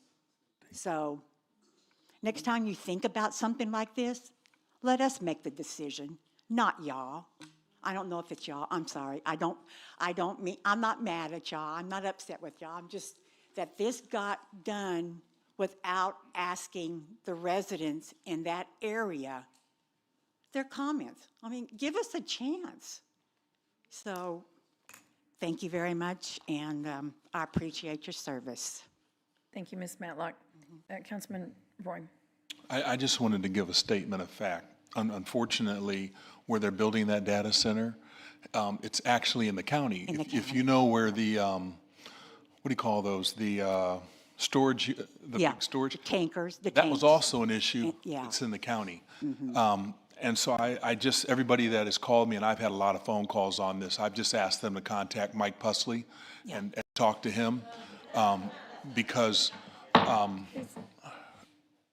So next time you think about something like this, let us make the decision, not y'all. I don't know if it's y'all. I'm sorry. I don't mean, I'm not mad at y'all. I'm not upset with y'all. I'm just that this got done without asking the residents in that area their comments. I mean, give us a chance. So thank you very much, and I appreciate your service. Thank you, Ms. Matlock. Councilman Roy. I just wanted to give a statement of fact. Unfortunately, where they're building that data center, it's actually in the county. If you know where the, what do you call those? The storage, the big storage? Tankers, the That was tanks. also an issue. Yeah. It's in the county. And so I just, everybody that has called me, and I've had a lot of phone calls on this, I've just asked them to contact Mike Pusley and talk to him because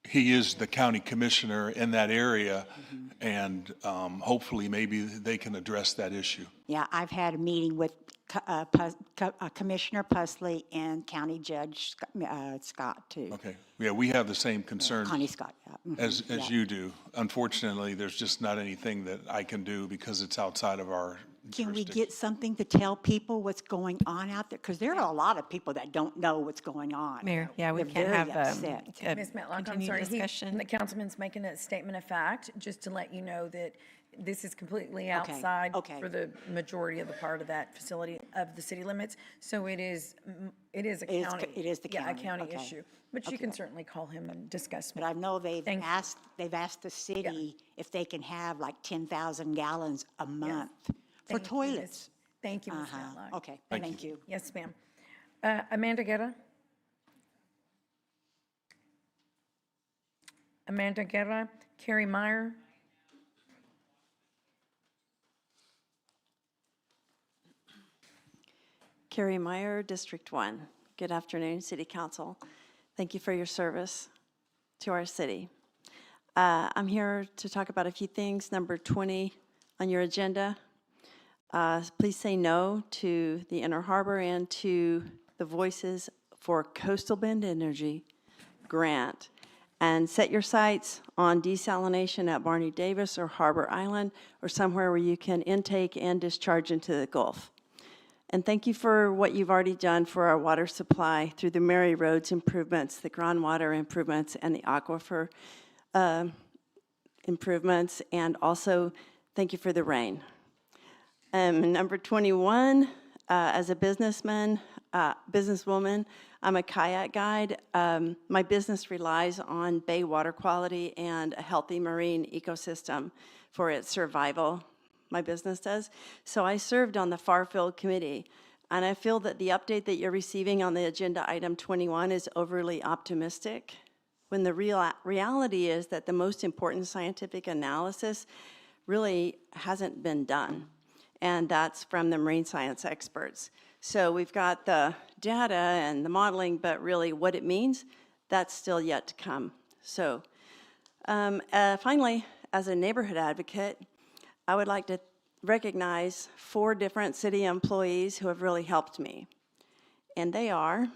he is the county commissioner in that area, and hopefully maybe they can address that issue. Yeah, I've had a meeting with Commissioner Pusley and County Judge Scott, too. Okay. Yeah, we have the same concerns Connie Scott, yeah. as you do. Unfortunately, there's just not anything that I can do because it's outside of our Can we jurisdiction. get something to tell people what's going on out there? Because there are a lot of people that don't know what's going on. Mayor, yeah, we They're can't very have upset. Ms. Matlock, I'm continued sorry. discussion. The councilman's making a statement of fact, just to let you know that this is completely outside for the majority of the part of that facility of the city limits. So it is a county. It is the Yeah, a county, county okay. issue. But you can certainly call him and discuss. But I know they've Thank you. asked the city if they can have like 10,000 gallons a month for Thank you, toilets. Thank you, Ms. Matlock. Okay, Thank thank you. Yes, ma'am. Amanda Guerra? Amanda Guerra, Carrie Meyer? Carrie Meyer, District 1. Good afternoon, City Council. Thank you for your service to our city. I'm here to talk about a few things. Number 20 on your agenda. Please say no to the Inner Harbor and to the Voices for Coastal Bend Energy grant. And set your sights on desalination at Barney Davis or Harbor Island or somewhere where you can intake and discharge into the Gulf. And thank you for what you've already done for our water supply through the Mary Roads improvements, the groundwater improvements, and the aquifer improvements, and also thank you for the rain. Number 21, as a businesswoman, I'm a kayak guide. My business relies on bay water quality and a healthy marine ecosystem for its survival. My business does. So I served on the Far-Field Committee, and I feel that the update that you're receiving on the agenda item 21 is overly optimistic, when the reality is that the most important scientific analysis really hasn't been done, and that's from the marine science experts. So we've got the data and the modeling, but really what it means, that's still yet to come. So finally, as a neighborhood advocate, I would like to recognize 4 different city employees who have really helped me. And they are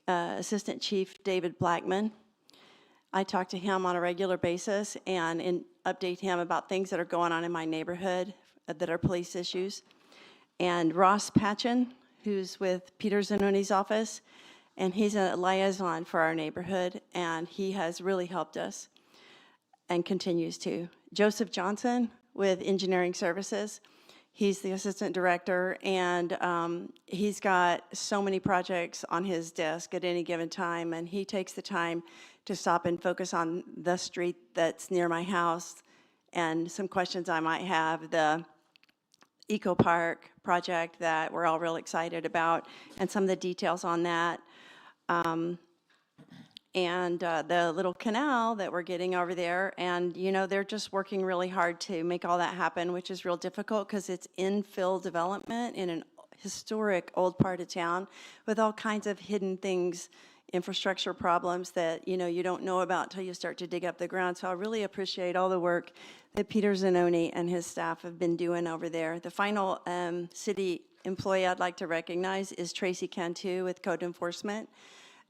Assistant Chief David Blackman. I talk to him on a regular basis and update him about things that are going on in my neighborhood that are police issues. And Ross Patchen, who's with Peter Zanoni's office, and he's a liaison for our neighborhood, and he has really helped us and continues to. Joseph Johnson with Engineering Services. He's the assistant director, and he's got so many projects on his desk at any given time, and he takes the time to stop and focus on the street that's near my house and some questions I might have, the Eco Park project that we're all real excited about, and some of the details on that. and the little canal that we're getting over there. And, you know, they're just working really hard to make all that happen, which is real difficult because it's infill development in an historic old part of town with all kinds of hidden things, infrastructure problems that, you know, you don't know about until you start to dig up the ground. So I really appreciate all the work that Peter Zanoni and his staff have been doing over there. The final city employee I'd like to recognize is Tracy Cantu with Code Enforcement.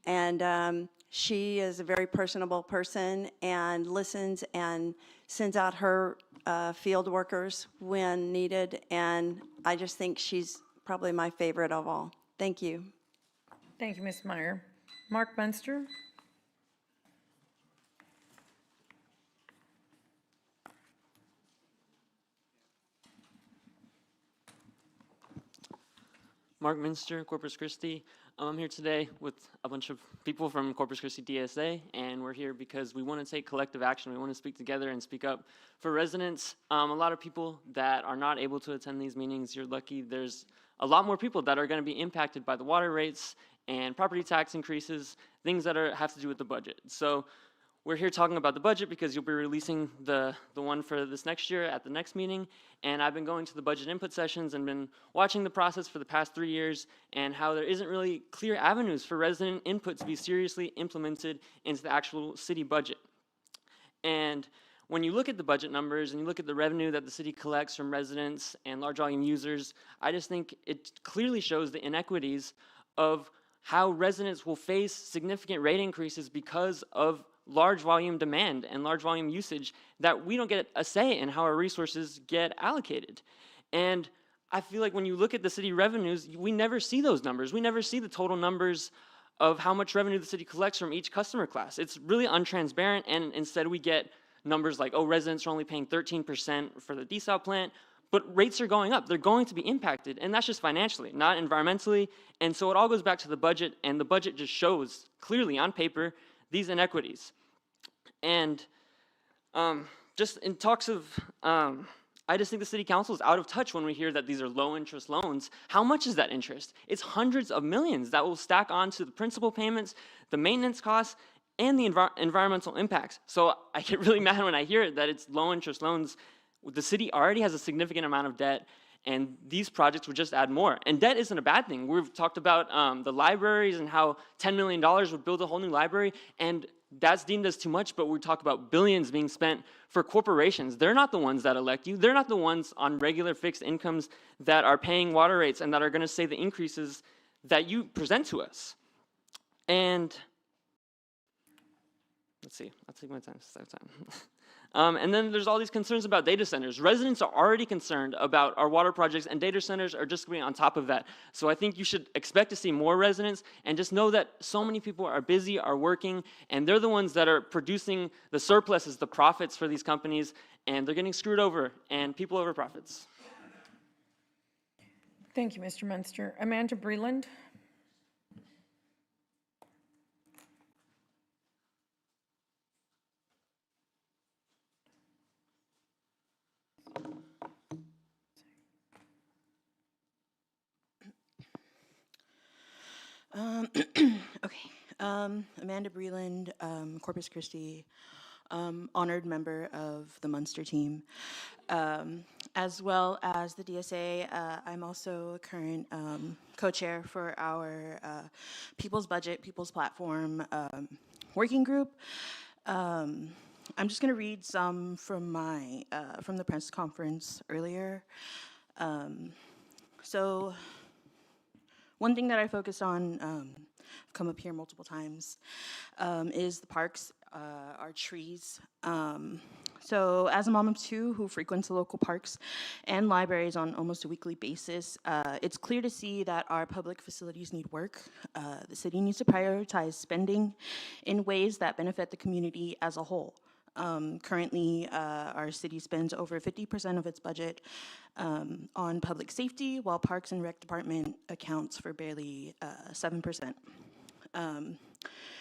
And she is a very personable person and listens and sends out her field workers when needed. And I just think she's probably my favorite of all. Thank you. Thank you, Ms. Meyer. Mark Munster. Mark Minster, Corpus Christi. I'm here today with a bunch of people from Corpus Christi DSA, and we're here because we want to take collective action. We want to speak together and speak up for residents. A lot of people that are not able to attend these meetings, you're lucky. There's a lot more people that are going to be impacted by the water rates and property tax increases, things that have to do with the budget. So we're here talking about the budget because you'll be releasing the one for this next year at the next meeting. And I've been going to the budget input sessions and been watching the process for the past 3 years and how there isn't really clear avenues for resident input to be seriously implemented into the actual city budget. And when you look at the budget numbers and you look at the revenue that the city collects from residents and large volume users, I just think it clearly shows the inequities of how residents will face significant rate increases because of large volume demand and large volume usage, that we don't get a say in how our resources get allocated. And I feel like when you look at the city revenues, we never see those numbers. We never see the total numbers of how much revenue the city collects from each customer class. It's really untransparent, and instead we get numbers like, oh, residents are only paying 13% for the desal plant, but rates are going up. They're going to be impacted, and that's just financially, not environmentally. And so it all goes back to the budget, and the budget just shows clearly on paper these inequities. And just in talks of, I just think the city council is out of touch when we hear that these are low interest loans. How much is that interest? It's hundreds of millions that will stack onto the principal payments, the maintenance costs, and the environmental impacts. So I get really mad when I hear it that it's low interest loans. The city already has a significant amount of debt, and these projects would just add more. And debt isn't a bad thing. We've talked about the libraries and how $10 million would build a whole new library, and that's deemed as too much, but we talk about billions being spent for corporations. They're not the ones that elect you. They're not the ones on regular fixed incomes that are paying water rates and that are going to say the increases that you present to us. And let's see, I'll take my time, save time. And then there's all these concerns about data centers. Residents are already concerned about our water projects, and data centers are just going on top of that. So I think you should expect to see more residents, and just know that so many people are busy, are working, and they're the ones that are producing the surpluses, the profits for these companies, and they're getting screwed over, and people over profits. Thank you, Mr. Munster. Amanda Breland. Okay, Amanda Breland, Corpus Christi, honored member of the Munster team, as well as the DSA. I'm also a current co-chair for our People's Budget, People's Platform working group. I'm just going to read some from my from the press conference earlier. So. One thing that I focus on, I've come up here multiple times, is the parks, our trees. So as a mom of two who frequents the local parks and libraries on almost a weekly basis, it's clear to see that our public facilities need work. The city needs to prioritize spending in ways that benefit the community as a whole. Currently, our city spends over 50% of its budget on public safety, while Parks and Rec Department accounts for barely 7%.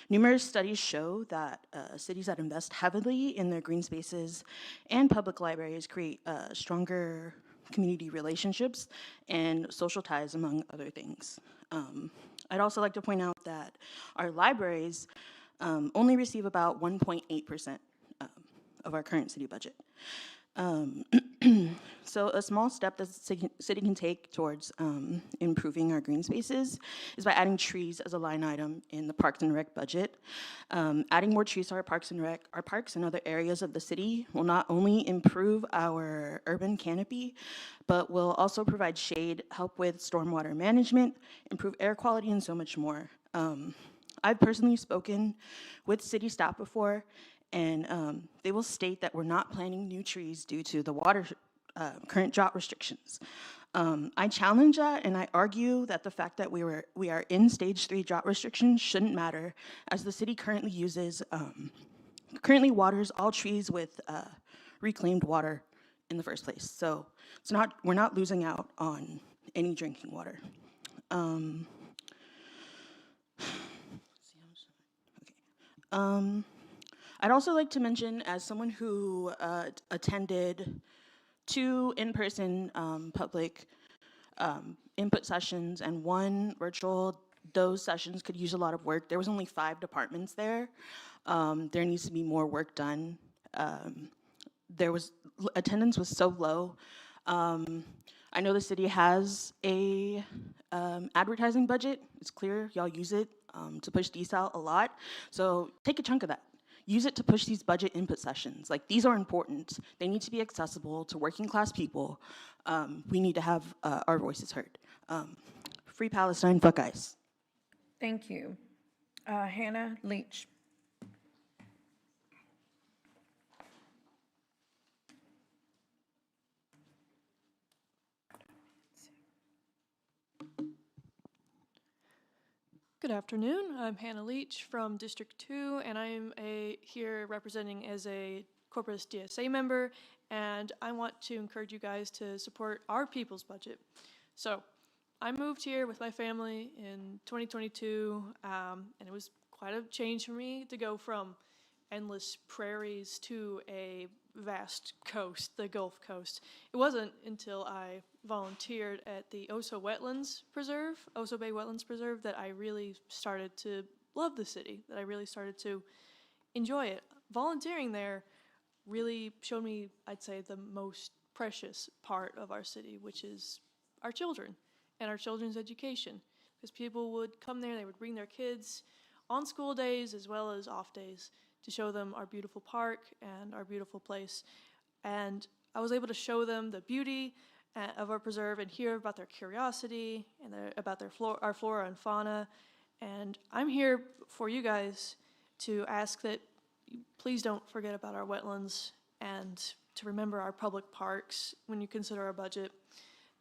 Numerous studies show that cities that invest heavily in their green spaces and public libraries create stronger community relationships and social ties, among other things. I'd also like to point out that our libraries only receive about 1.8% of our current city budget. So a small step that the city can take towards improving our green spaces is by adding trees as a line item in the Parks and Rec budget. Adding more trees to our parks and other areas of the city will not only improve our urban canopy, but will also provide shade, help with stormwater management, improve air quality, and so much more. I've personally spoken with city staff before, and they will state that we're not planting new trees due to the current drought restrictions. I challenge that, and I argue that the fact that we are in stage 3 drought restrictions shouldn't matter, as the city currently waters all trees with reclaimed water in the first place. So we're not losing out on any drinking water. I'd also like to mention, as someone who attended 2 in-person public input sessions and 1 virtual, those sessions could use a lot of work. There was only 5 departments there. There needs to be more work done. Attendance was so low. I know the city has a advertising budget. It's clear y'all use it to push these out a lot. So take a chunk of that. Use it to push these budget input sessions. Like, these are important. They need to be accessible to working class people. We need to have our voices heard. Free Palestine, fuck ICE. Thank you. Hannah Leach. Good afternoon. I'm Hannah Leach from District 2, and I'm here representing as a Corpus DSA member, and I want to encourage you guys to support our people's budget. So, I moved here with my family in 2022, and it was quite a change for me to go from endless prairies to a vast coast, the Gulf Coast. It wasn't until I volunteered at the Oso Bay Wetlands Preserve, that I really started to love the city, that I really started to enjoy it. Volunteering there really showed me, I'd say, the most precious part of our city, which is our children and our children's education. Because people would come there, they would bring their kids on school days as well as off days to show them our beautiful park and our beautiful place. And I was able to show them the beauty of our preserve and hear about their curiosity and about our flora and fauna. And I'm here for you guys to ask that you please don't forget about our wetlands and to remember our public parks when you consider our budget,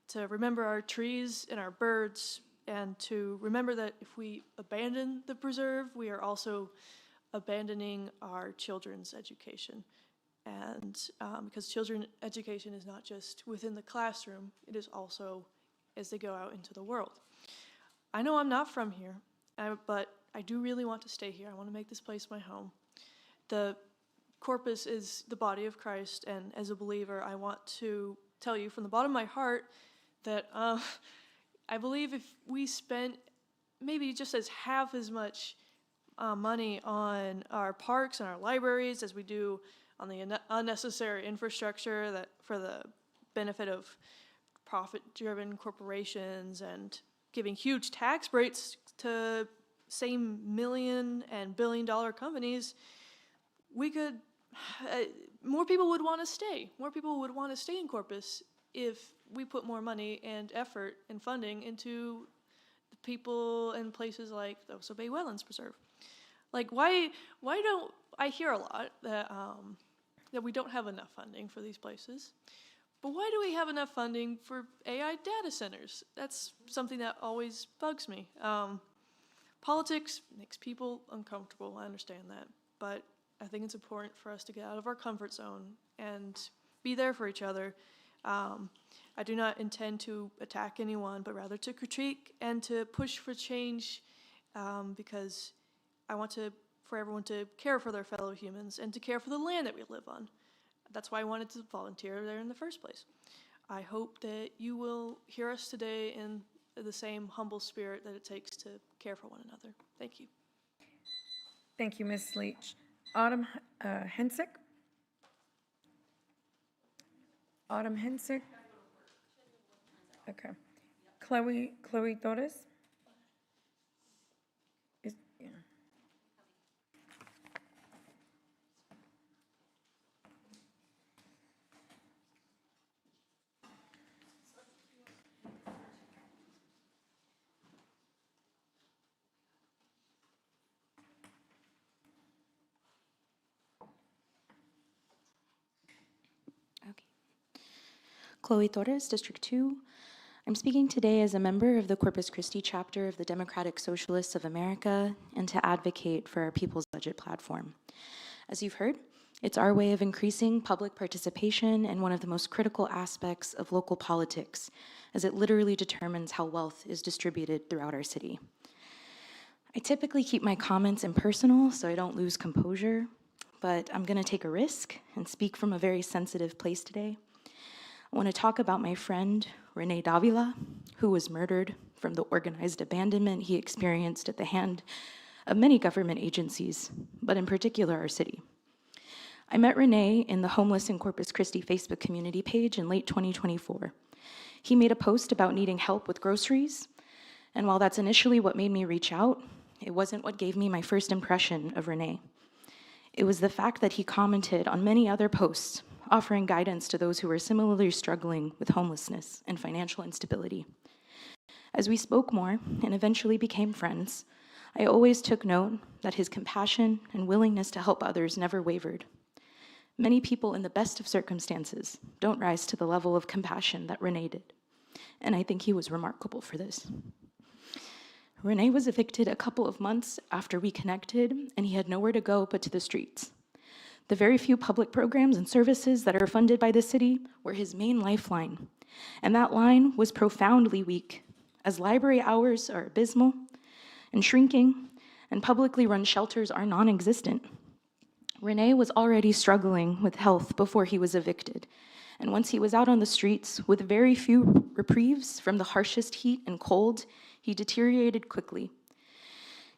to remember our trees and our birds, and to remember that if we abandon the preserve, we are also abandoning our children's education. And because children's education is not just within the classroom, it is also as they go out into the world. I know I'm not from here, but I do really want to stay here. I want to make this place my home. The Corpus is the body of Christ, and as a believer, I want to tell you from the bottom of my heart that I believe if we spent maybe just as half as much money on our parks and our libraries as we do on the unnecessary infrastructure that for the benefit of profit-driven corporations and giving huge tax breaks to same million and billion-dollar companies, we could, more people would want to stay. More people would want to stay in Corpus if we put more money and effort and funding into the people and places like the Oso Bay Wetlands Preserve. Like, why don't I hear a lot that we don't have enough funding for these places, but why do we have enough funding for AI data centers? That's something that always bugs me. Politics makes people uncomfortable, I understand that, but I think it's important for us to get out of our comfort zone and be there for each other. I do not intend to attack anyone, but rather to critique and to push for change, because I want for everyone to care for their fellow humans and to care for the land that we live on. That's why I wanted to volunteer there in the first place. I hope that you will hear us today in the same humble spirit that it takes to care for one another. Thank you. Thank you, Ms. Leach. Autumn Hensick? Autumn Hensick? Okay. Chloe Torres? Yeah. Chloe Torres, District 2. I'm speaking today as a member of the Corpus Christi chapter of the Democratic Socialists of America and to advocate for our People's Budget platform. As you've heard, it's our way of increasing public participation in one of the most critical aspects of local politics, as it literally determines how wealth is distributed throughout our city. I typically keep my comments impersonal so I don't lose composure, but I'm going to take a risk and speak from a very sensitive place today. I want to talk about my friend, Renee Davila, who was murdered from the organized abandonment he experienced at the hand of many government agencies, but in particular our city. I met Renee in the Homeless in Corpus Christi Facebook community page in late 2024. He made a post about needing help with groceries, and while that's initially what made me reach out, it wasn't what gave me my first impression of Renee. It was the fact that he commented on many other posts offering guidance to those who were similarly struggling with homelessness and financial instability. As we spoke more and eventually became friends, I always took note that his compassion and willingness to help others never wavered. Many people in the best of circumstances don't rise to the level of compassion that Renee did, and I think he was remarkable for this. Renee was evicted a couple of months after we connected, and he had nowhere to go but to the streets. The very few public programs and services that are funded by the city were his main lifeline, and that line was profoundly weak, as library hours are abysmal and shrinking, and publicly run shelters are non-existent. Renee was already struggling with health before he was evicted, and once he was out on the streets with very few reprieves from the harshest heat and cold, he deteriorated quickly.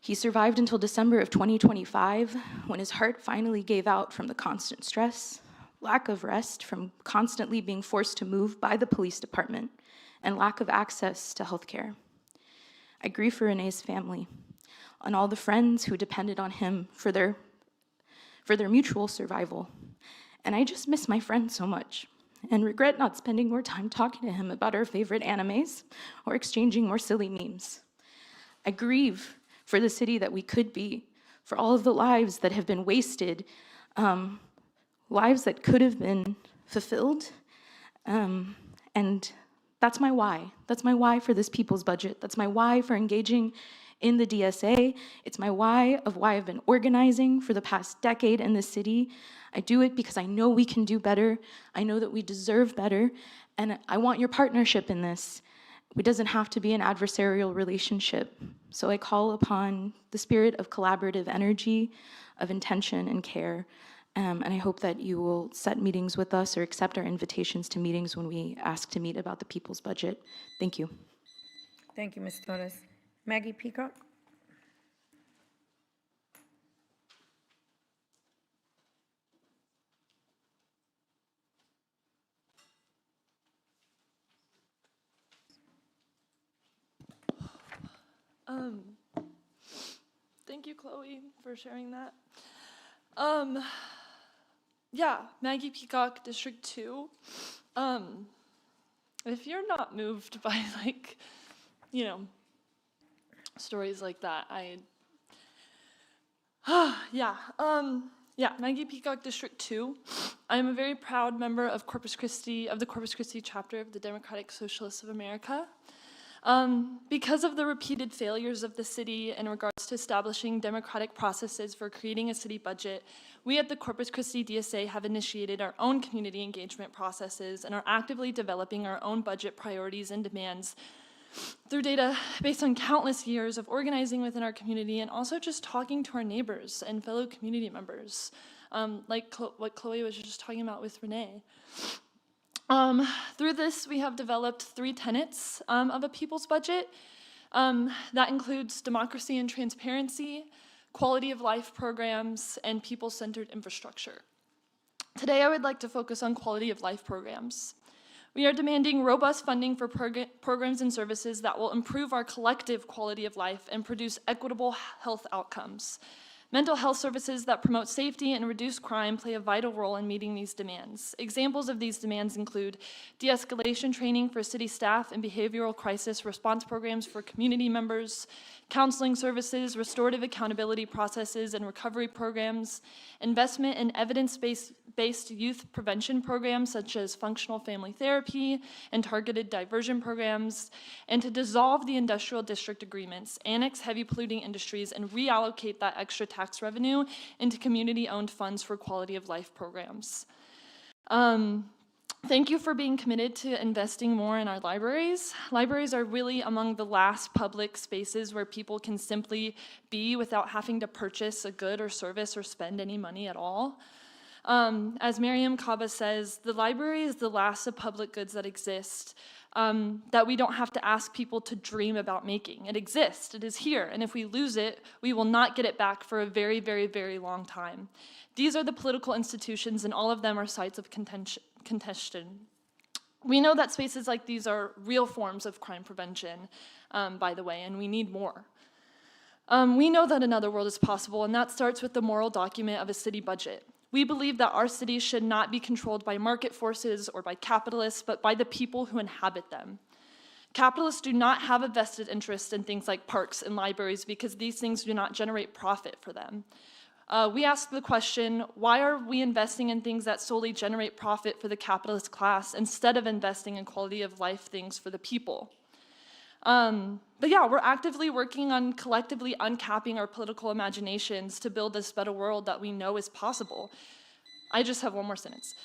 He survived until December of 2025, when his heart finally gave out from the constant stress, lack of rest from constantly being forced to move by the police department, and lack of access to healthcare. I grieve for Renee's family, and all the friends who depended on him for their mutual survival. And I just miss my friend so much, and regret not spending more time talking to him about our favorite animes or exchanging more silly memes. I grieve for the city that we could be, for all of the lives that have been wasted, lives that could have been fulfilled. And that's my why. That's my why for this people's budget. That's my why for engaging in the DSA. It's my why I've been organizing for the past decade in this city. I do it because I know we can do better. I know that we deserve better. And I want your partnership in this. It doesn't have to be an adversarial relationship. So I call upon the spirit of collaborative energy, of intention and care. And I hope that you will set meetings with us or accept our invitations to meetings when we ask to meet about the people's budget. Thank you. Thank you, Ms. Torres. Maggie Peacock? Thank you, Chloe, for sharing that. Yeah, Maggie Peacock, District 2. If you're not moved by, stories like that, Maggie Peacock, District 2. I am a very proud member of the Corpus Christi chapter of the Democratic Socialists of America. Because of the repeated failures of the city in regards to establishing democratic processes for creating a city budget, we at the Corpus Christi DSA have initiated our own community engagement processes and are actively developing our own budget priorities and demands through data based on countless years of organizing within our community and also just talking to our neighbors and fellow community members, like what Chloe was just talking about with Renee. Through this, we have developed 3 tenets of a people's budget. That includes democracy and transparency, quality of life programs, and people-centered infrastructure. Today, I would like to focus on quality of life programs. We are demanding robust funding for programs and services that will improve our collective quality of life and produce equitable health outcomes. Mental health services that promote safety and reduce crime play a vital role in meeting these demands. Examples of these demands include de-escalation training for city staff and behavioral crisis response programs for community members, counseling services, restorative accountability processes and recovery programs, investment in evidence-based youth prevention programs such as functional family therapy and targeted diversion programs, and to dissolve the industrial district agreements, annex heavy polluting industries, and reallocate that extra tax revenue into community-owned funds for quality of life programs. Thank you for being committed to investing more in our libraries. Libraries are really among the last public spaces where people can simply be without having to purchase a good or service or spend any money at all. As Miriam Kaba says, the library is the last of public goods that exist that we don't have to ask people to dream about making. It exists, it is here, and if we lose it, we will not get it back for a very, very, very long time. These are the political institutions, and all of them are sites of contention. We know that spaces like these are real forms of crime prevention, by the way, and we need more. We know that another world is possible, and that starts with the moral document of a city budget. We believe that our cities should not be controlled by market forces or by capitalists, but by the people who inhabit them. Capitalists do not have a vested interest in things like parks and libraries because these things do not generate profit for them. We ask the question, why are we investing in things that solely generate profit for the capitalist class instead of investing in quality of life things for the people? But yeah, we're actively working on collectively uncapping our political imaginations to build this better world that we know is possible. I just have one more sentence.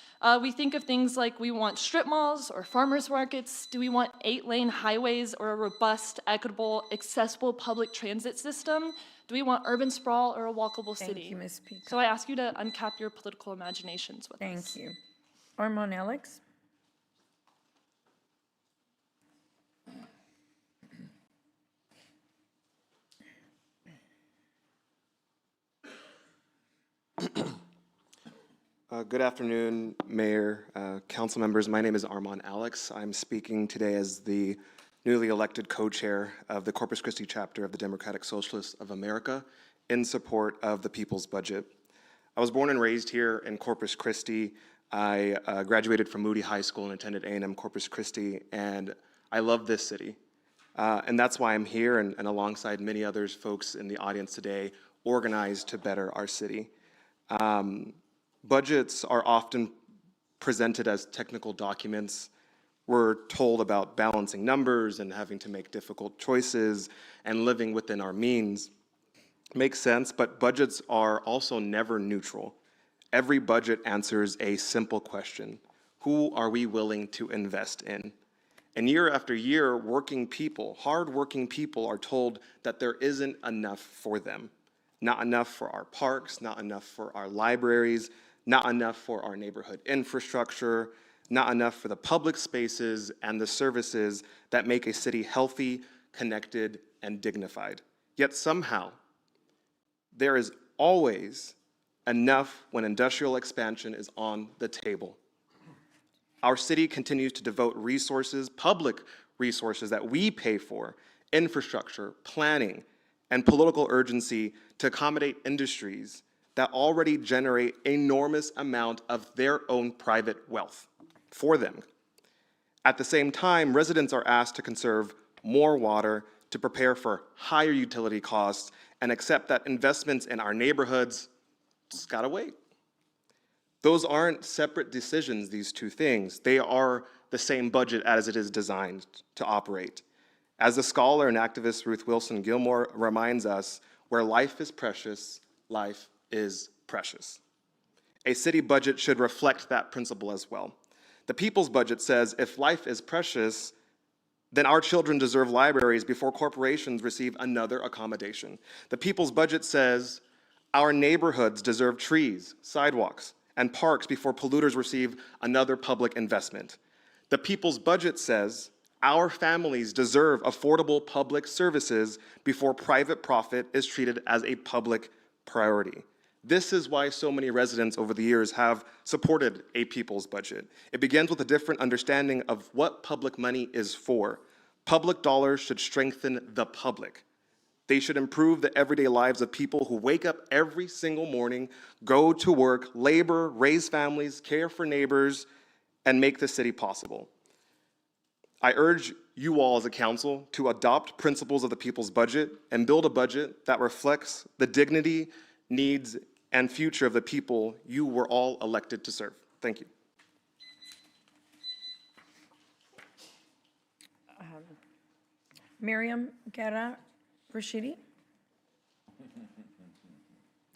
We think of things like we want strip malls or farmers markets. Do we want 8-lane highways or a robust, equitable, accessible public transit system? Do we want urban sprawl or a walkable city? Thank you, Ms. Peacock. So I ask you to uncap your political imaginations with us. Thank you. Armand Alex? Good afternoon, Mayor, council members. My name is Armand Alex. I'm speaking today as the newly elected co-chair of the Corpus Christi chapter of the Democratic Socialists of America in support of the People's Budget. I was born and raised here in Corpus Christi. I graduated from Moody High School and attended A&M Corpus Christi, and I love this city. And that's why I'm here and alongside many others folks in the audience today, organized to better our city. Budgets are often presented as technical documents. We're told about balancing numbers and having to make difficult choices and living within our means. Makes sense, but budgets are also never neutral. Every budget answers a simple question: who are we willing to invest in? And year after year, working people, hardworking people, are told that there isn't enough for them. Not enough for our parks, not enough for our libraries, not enough for our neighborhood infrastructure, not enough for the public spaces and the services that make a city healthy, connected, and dignified. Yet somehow, there is always enough when industrial expansion is on the table. Our city continues to devote resources, public resources that we pay for, infrastructure, planning, and political urgency to accommodate industries that already generate enormous amount of their own private wealth for them. At the same time, residents are asked to conserve more water, to prepare for higher utility costs, and accept that investments in our neighborhoods just gotta wait. Those aren't separate decisions, these two things. They are the same budget as it is designed to operate. As the scholar and activist Ruth Wilson Gilmore reminds us, where life is precious, life is precious. A city budget should reflect that principle as well. The People's Budget says if life is precious, then our children deserve libraries before corporations receive another accommodation. The People's Budget says our neighborhoods deserve trees, sidewalks, and parks before polluters receive another public investment. The People's Budget says Our families deserve affordable public services before private profit is treated as a public priority. This is why so many residents over the years have supported a people's budget. It begins with a different understanding of what public money is for. Public dollars should strengthen the public. They should improve the everyday lives of people who wake up every single morning, go to work, labor, raise families, care for neighbors, and make the city possible. I urge you all as a council to adopt principles of the people's budget and build a budget that reflects the dignity, needs, and future of the people you were all elected to serve. Thank you. Miriam Guerra Rashidi.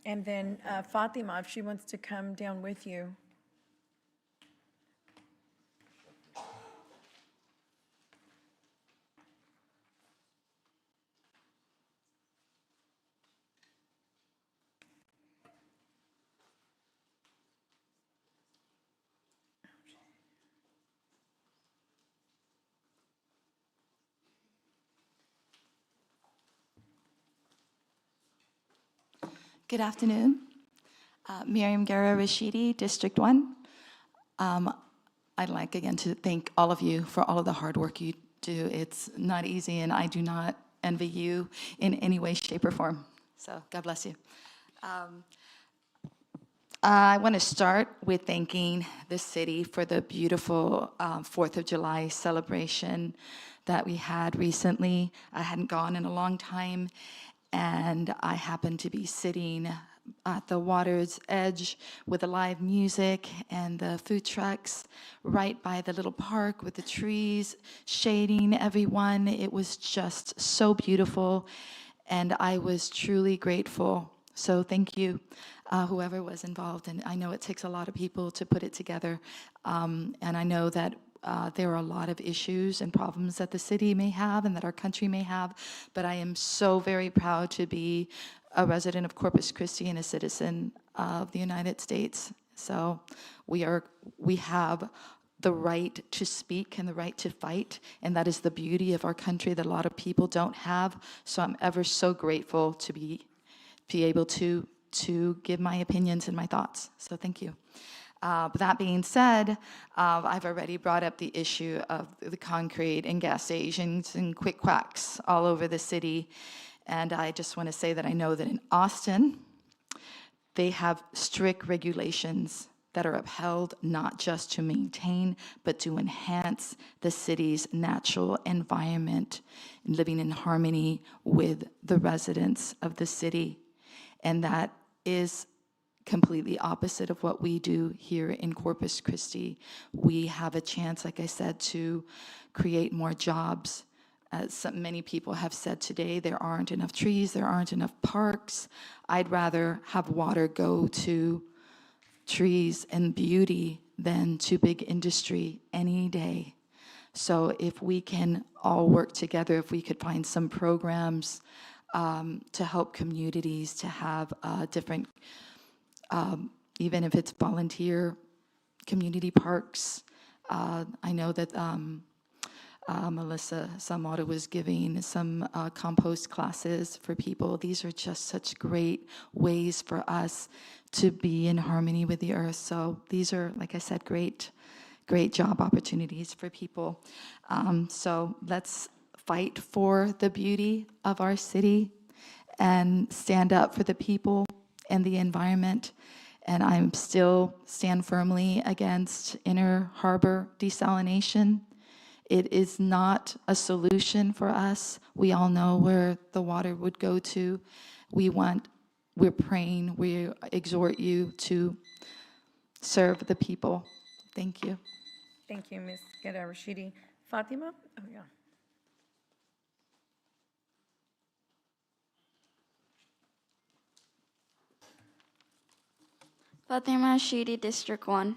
And then Fatima, if she wants to come down with you. Good afternoon. Miriam Guerra Rashidi, District 1. I'd like again to thank all of you for all of the hard work you do. It's not easy, and I do not envy you in any way, shape, or form. So God bless you. I want to start with thanking the city for the beautiful 4th of July celebration that we had recently. I hadn't gone in a long time, and I happened to be sitting at the water's edge with the live music and the food trucks right by the little park with the trees shading everyone. It was just so beautiful, and I was truly grateful. So thank you, whoever was involved. And I know it takes a lot of people to put it together, and I know that there are a lot of issues and problems that the city may have and that our country may have, but I am so very proud to be a resident of Corpus Christi and a citizen of the United States. So we have the right to speak and the right to fight, and that is the beauty of our country that a lot of people don't have. So I'm ever so grateful to be able to give my opinions and my thoughts. So thank you. But that being said, I've already brought up the issue of the concrete and gas stations and quick quacks all over the city. And I just want to say that I know that in Austin, they have strict regulations that are upheld not just to maintain, but to enhance the city's natural environment and living in harmony with the residents of the city. And that is completely opposite of what we do here in Corpus Christi. We have a chance, like I said, to create more jobs. As many people have said today, there aren't enough trees, there aren't enough parks. I'd rather have water go to trees and beauty than to big industry any day. So if we can all work together, if we could find some programs to help communities to have different even if it's volunteer community parks. I know that Melissa Samara was giving some compost classes for people. These are just such great ways for us to be in harmony with the earth. So these are, like I said, great job opportunities for people. So let's fight for the beauty of our city and stand up for the people and the environment. And I'm still stand firmly against Inner Harbor desalination. It is not a solution for us. We all know where the water would go to. We're praying, we exhort you to serve the people. Thank you. Thank you, Ms. Guerra Rashidi. Fatima? Oh, yeah. Fatima Shidi, District 1.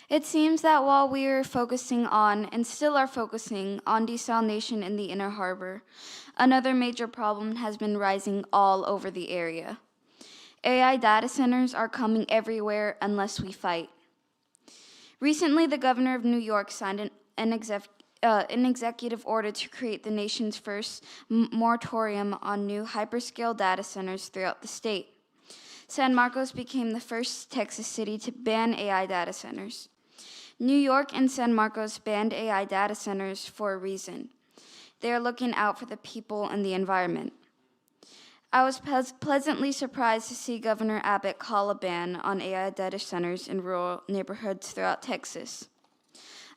It seems that while we are focusing on, and still are focusing on, desalination in the Inner Harbor, another major problem has been rising all over the area. AI data centers are coming everywhere unless we fight. Recently, the governor of New York signed an an executive order to create the nation's first moratorium on new hyperscale data centers throughout the state. San Marcos became the first Texas city to ban AI data centers. New York and San Marcos banned AI data centers for a reason. They are looking out for the people and the environment. I was pleasantly surprised to see Governor Abbott call a ban on AI data centers in rural neighborhoods throughout Texas.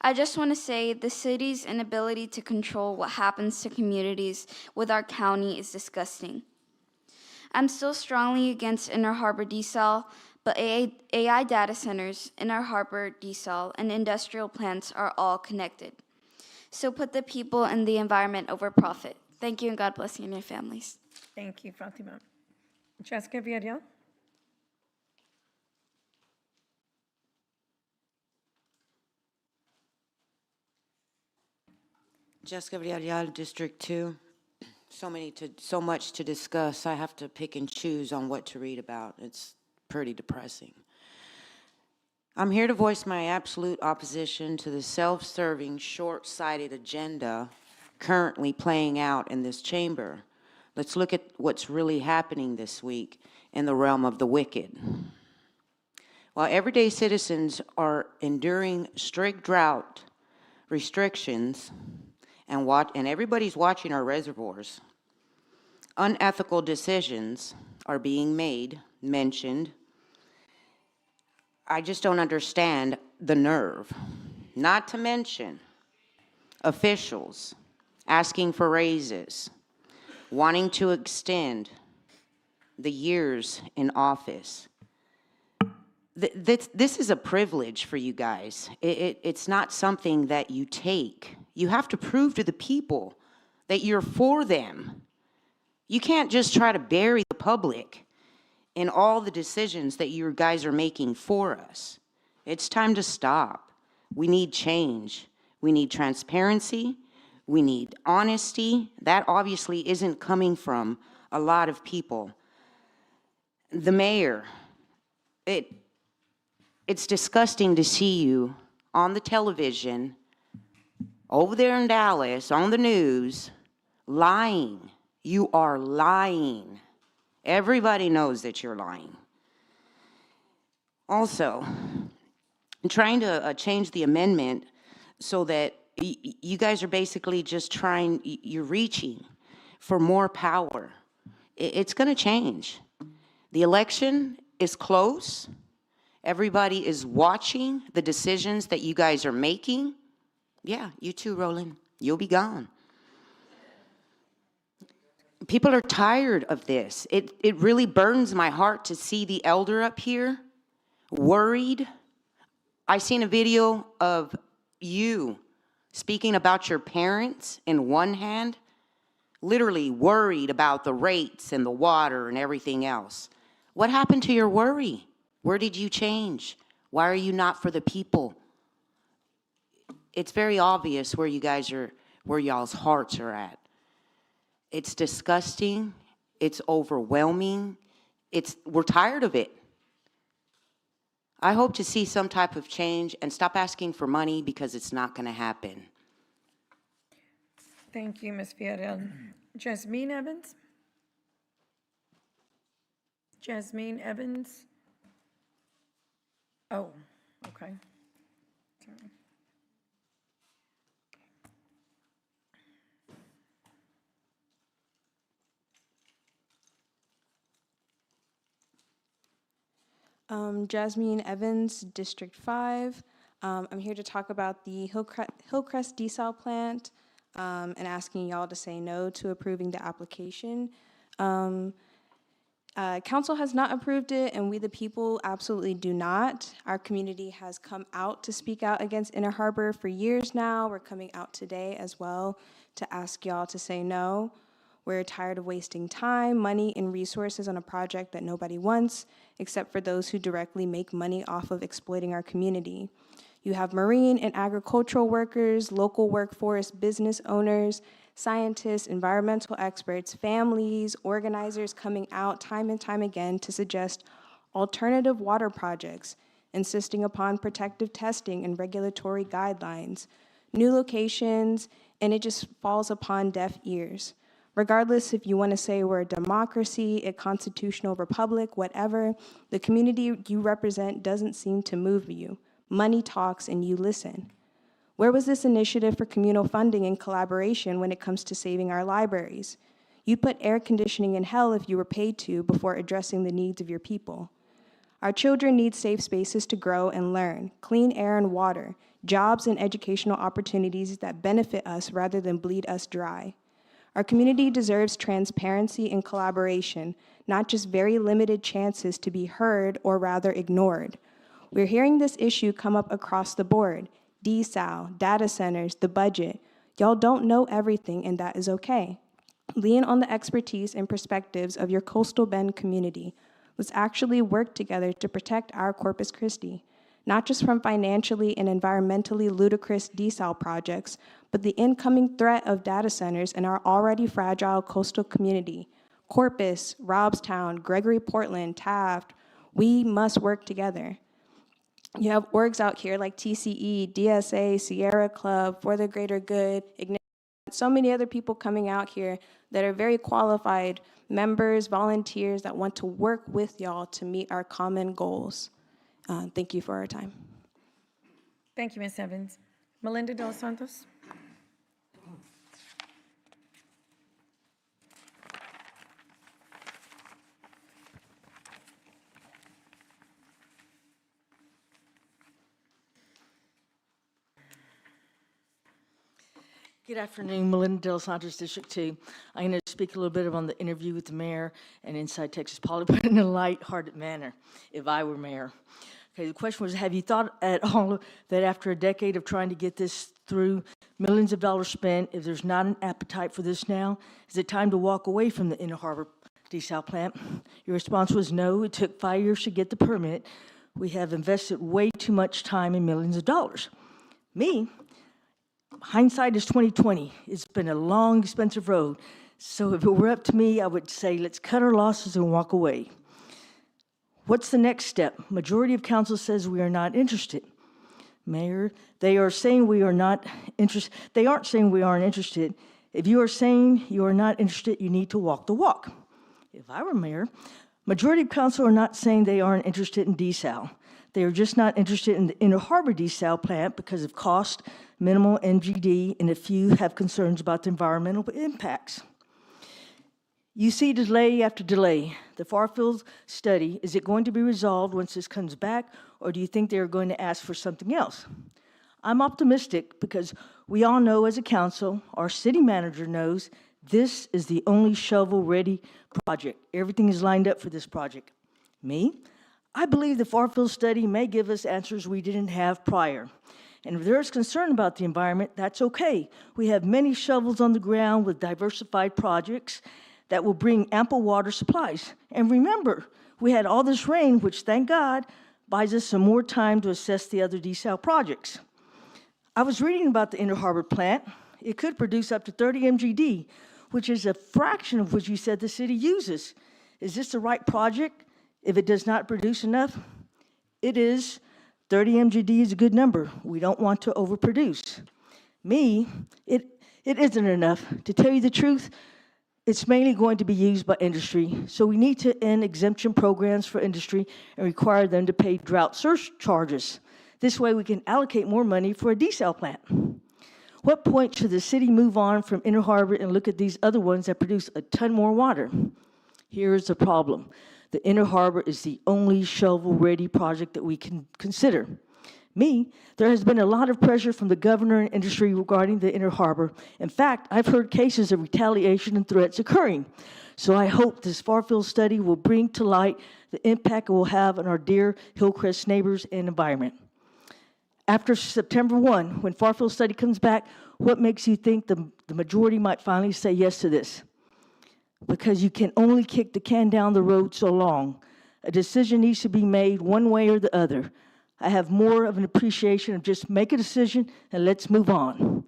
I just want to say the city's inability to control what happens to communities with our county is disgusting. I'm still strongly against Inner Harbor desal, but AI data centers, Inner Harbor desal, and industrial plants are all connected. So put the people and the environment over profit. Thank you, and God bless you and your families. Thank you, Fatima. Jessica Villarreal. Jessica Villarreal, District 2. So much to discuss. I have to pick and choose on what to read about. It's pretty depressing. I'm here to voice my absolute opposition to the self-serving, short-sighted agenda currently playing out in this chamber. Let's look at what's really happening this week in the realm of the wicked. While everyday citizens are enduring strict drought restrictions, and everybody's watching our reservoirs, unethical decisions are being mentioned. I just don't understand the nerve. Not to mention officials asking for raises, wanting to extend the years in office. This is a privilege for you guys. It's not something that you take. You have to prove to the people that you're for them. You can't just try to bury the public in all the decisions that you guys are making for us. It's time to stop. We need change. We need transparency. We need honesty. That obviously isn't coming from a lot of people. The mayor, it's disgusting to see you on the television, over there in Dallas, on the news, lying. You are lying. Everybody knows that you're lying. Also, I'm trying to change the amendment so that you guys are basically just you're reaching for more power. It's going to change. The election is close. Everybody is watching the decisions that you guys are making. Yeah, you too, Roland. You'll be gone. People are tired of this. It really burns my heart to see the elder up here worried. I seen a video of you speaking about your parents in one hand, literally worried about the rates and the water and everything else. What happened to your worry? Where did you change? Why are you not for the people? It's very obvious where you guys are, where y'all's hearts are at. It's disgusting. It's overwhelming. We're tired of it. I hope to see some type of change and stop asking for money because it's not going to happen. Thank you, Ms. Villarreal. Jasmine Evans? Jasmine Evans? Oh, okay. Sorry. Jasmine Evans, District 5. I'm here to talk about the Hillcrest desal plant and asking y'all to say no to approving the application. Council has not approved it, and we the people absolutely do not. Our community has come out to speak out against Inner Harbor for years now. We're coming out today as well to ask y'all to say no. We're tired of wasting time, money, and resources on a project that nobody wants, except for those who directly make money off of exploiting our community. You have marine and agricultural workers, local workforce, business owners, scientists, environmental experts, families, organizers coming out time and time again to suggest alternative water projects, insisting upon protective testing and regulatory guidelines. new locations, and it just falls upon deaf ears. Regardless if you want to say we're a democracy, a constitutional republic, whatever, the community you represent doesn't seem to move you. Money talks and you listen. Where was this initiative for communal funding and collaboration when it comes to saving our libraries? You put air conditioning in hell if you were paid to before addressing the needs of your people. Our children need safe spaces to grow and learn, clean air and water, jobs and educational opportunities that benefit us rather than bleed us dry. Our community deserves transparency and collaboration, not just very limited chances to be heard or rather ignored. We're hearing this issue come up across the board: desal, data centers, the budget. Y'all don't know everything, and that is okay. Lean on the expertise and perspectives of your Coastal Bend community. Let's actually work together to protect our Corpus Christi, not just from financially and environmentally ludicrous desal projects, but the incoming threat of data centers in our already fragile coastal community. Corpus, Robstown, Gregory Portland, Taft, we must work together. You have orgs out here like TCE, DSA, Sierra Club, For the Greater Good, Ignite, so many other people coming out here that are very qualified members, volunteers that want to work with y'all to meet our common goals. Thank you for our time. Thank you, Ms. Evans. Melinda De Los Santos. Good afternoon, Melinda De Los Santos, District 2. I'm going to speak a little bit on the interview with the mayor and Inside Texas Poly, but in a light-hearted manner, if I were mayor. Okay, the question was, have you thought at all that after a decade of trying to get this through, millions of dollars spent, if there's not an appetite for this now, is it time to walk away from the Inner Harbor desal plant? Your response was no. It took 5 years to get the permit. We have invested way too much time and millions of dollars. Hindsight is 20/20. It's been a long, expensive road. So if it were up to me, I would say let's cut our losses and walk away. What's the next step? Majority of council says we are not interested. Mayor, they are saying we are not interested. They aren't saying we aren't interested. If you are saying you are not interested, you need to walk the walk. If I were mayor, majority of council are not saying they aren't interested in desal. They are just not interested in the Inner Harbor desal plant because of cost, minimal NGD, and a few have concerns about the environmental impacts. You see delay after delay. The Farfield study, is it going to be resolved once this comes back, or do you think they're going to ask for something else? I'm optimistic because we all know as a council, our city manager knows, this is the only shovel-ready project. Everything is lined up for this project. I believe the Farfield study may give us answers we didn't have prior. And if there's concern about the environment, that's okay. We have many shovels on the ground with diversified projects that will bring ample water supplies. And remember, we had all this rain, which thank God buys us some more time to assess the other desal projects. I was reading about the Inner Harbor plant. It could produce up to 30 MGD, which is a fraction of what you said the city uses. Is this the right project? If it does not produce enough, it is. 30 MGD is a good number. We don't want to overproduce. It isn't enough. To tell you the truth, it's mainly going to be used by industry. So we need to end exemption programs for industry and require them to pay drought surcharges. This way we can allocate more money for a desal plant. What point should the city move on from Inner Harbor and look at these other ones that produce a ton more water? Here's the problem. The Inner Harbor is the only shovel-ready project that we can consider. There has been a lot of pressure from the governor and industry regarding the Inner Harbor. In fact, I've heard cases of retaliation and threats occurring. So I hope this Farfield study will bring to light the impact it will have on our dear Hillcrest neighbors and environment. After September 1, when Farfield study comes back, what makes you think the majority might finally say yes to this? Because you can only kick the can down the road so long. A decision needs to be made one way or the other. I have more of an appreciation of just make a decision and let's move on.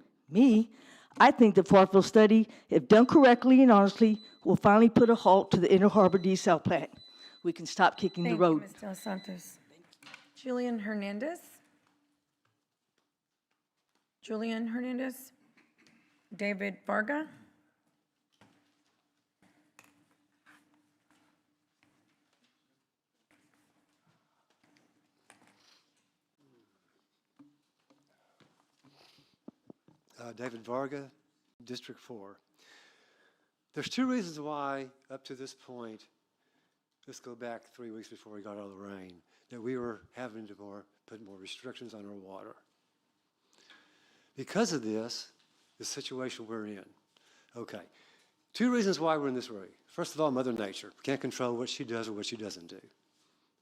I think the Farfield study, if done correctly and honestly, will finally put a halt to the Inner Harbor desal plant. We can stop kicking the road. Thank you, Ms. De Los Santos. Julian Hernandez. Julian Hernandez. David Varga. David Varga, District 4. There's two reasons why, up to this point, let's go back 3 weeks before we got all the rain, that we were having to put more restrictions on our water. Because of this, the situation we're in. Okay, two reasons why we're in this way. First of all, Mother Nature. We can't control what she does or what she doesn't do.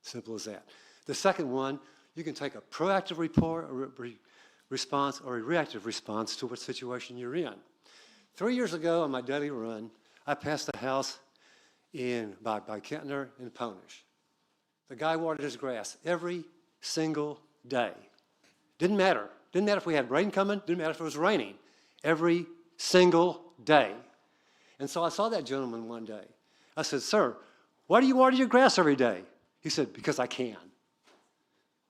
Simple as that. The second one, you can take a proactive response or a reactive response to what situation you're in. 3 years ago on my daily run, I passed a house by Kentner and Ponish. The guy watered his grass every single day. Didn't matter. Didn't matter if we had rain coming. Didn't matter if it was raining. Every single day. And so I saw that gentleman one day. I said, "Sir, why do you water your grass every day?" He said, "Because I can."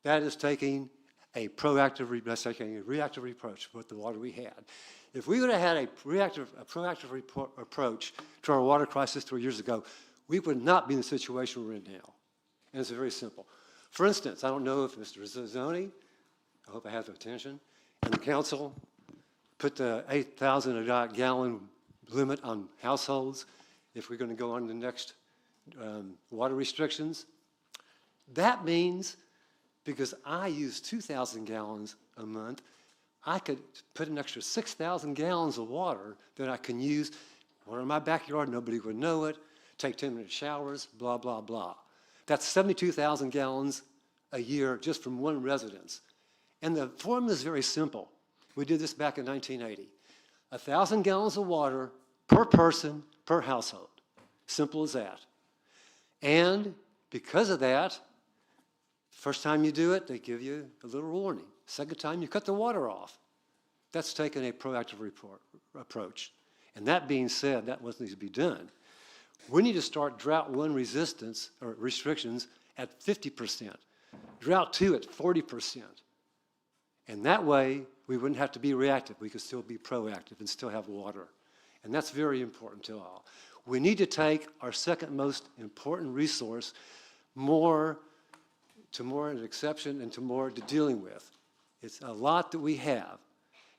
That is taking a proactive, that's taking a reactive approach with the water we had. If we would have had a proactive approach to our water crisis 3 years ago, we would not be in the situation we're in now. And it's very simple. For instance, I don't know if Mr. Zazzoni, I hope I have the attention, and the council put the 8,000 gallon limit on households if we're going to go on the next water restrictions. That means, because I use 2,000 gallons a month, I could put an extra 6,000 gallons of water that I can use, water in my backyard, nobody would know it, take 10-minute showers, blah, blah, blah. That's 72,000 gallons a year just from one residence. And the formula is very simple. We did this back in 1980. 1,000 gallons of water per person, per household. Simple as that. And because of that, first time you do it, they give you a little warning. Second time, you cut the water off. That's taking a proactive approach. And that being said, that what needs to be done. We need to start drought 1 resistance or restrictions at 50%, drought 2 at 40%. And that way, we wouldn't have to be reactive. We could still be proactive and still have water. And that's very important to all. We need to take our second most important resource more an exception and to more to dealing with. It's a lot that we have.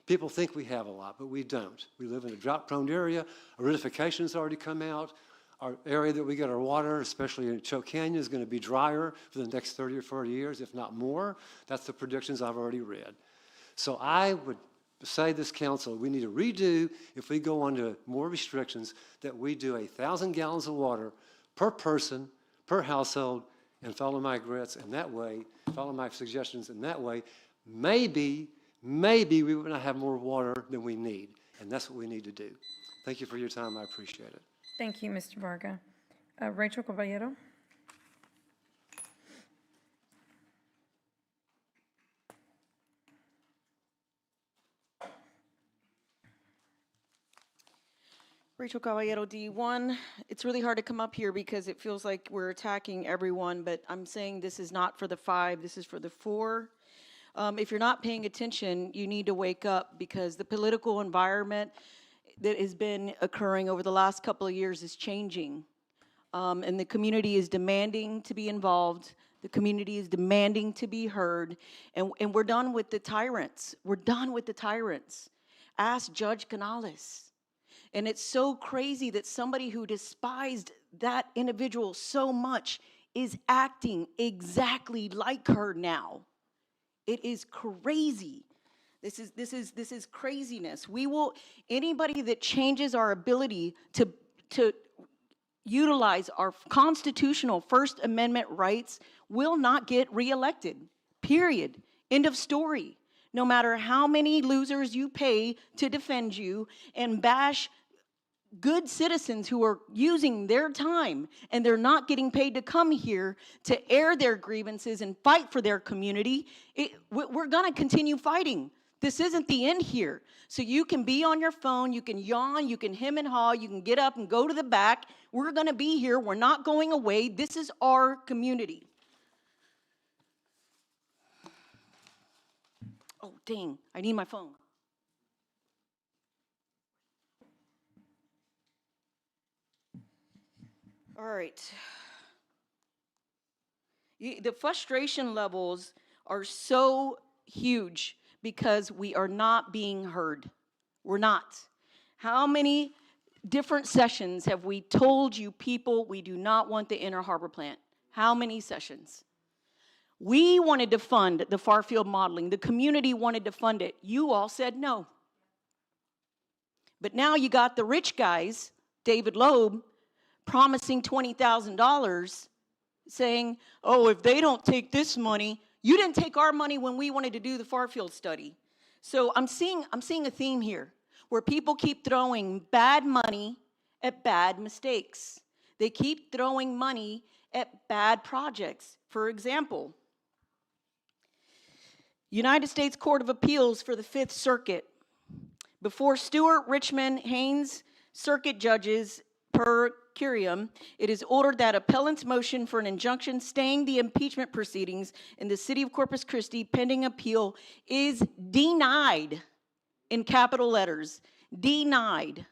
People think we have a lot, but we don't. We live in a drought-prone area. Aridification's already come out. Our area that we get our water, especially in Choke Canyon, is going to be drier for the next 30 or 40 years, if not more. That's the predictions I've already read. So I would say this council, we need to redo, if we go on to more restrictions, that we do 1,000 gallons of water per person, per household, and follow my grits in that way, follow my suggestions in that way. Maybe we would not have more water than we need, and that's what we need to do. Thank you for your time. I appreciate it. Thank you, Mr. Varga. Rachel Caballero. Rachel Caballero, D1. It's really hard to come up here because it feels like we're attacking everyone, but I'm saying this is not for the 5, this is for the 4. If you're not paying attention, you need to wake up, because the political environment that has been occurring over the last couple of years is changing. And the community is demanding to be involved. The community is demanding to be heard. And we're done with the tyrants. We're done with the tyrants. Ask Judge Canales. And it's so crazy that somebody who despised that individual so much is acting exactly like her now. It is crazy. This is craziness. Anybody that changes our ability to utilize our constitutional First Amendment rights will not get reelected. Period. End of story. No matter how many losers you pay to defend you and bash good citizens who are using their time and they're not getting paid to come here to air their grievances and fight for their community, we're going to continue fighting. This isn't the end here. So you can be on your phone, you can yawn, you can hem and haw, you can get up and go to the back. We're going to be here. We're not going away. This is our community. Oh, dang, I need my phone. All right. The frustration levels are so huge because we are not being heard. We're not. How many different sessions have we told you people we do not want the Inner Harbor plant? How many sessions? We wanted to fund the far field modeling. The community wanted to fund it. You all said no. But now you got the rich guys, David Loeb, promising $20,000, saying, oh, if they don't take this money, you didn't take our money when we wanted to do the far field study. So I'm seeing a theme here where people keep throwing bad money at bad mistakes. They keep throwing money at bad projects. For example, United States Court of Appeals for the Fifth Circuit. Before Stewart, Richmond, Haynes circuit judges per curiam, it is ordered that appellant's motion for an injunction staying the impeachment proceedings in the city of Corpus Christi pending appeal is denied, in capital letters, denied.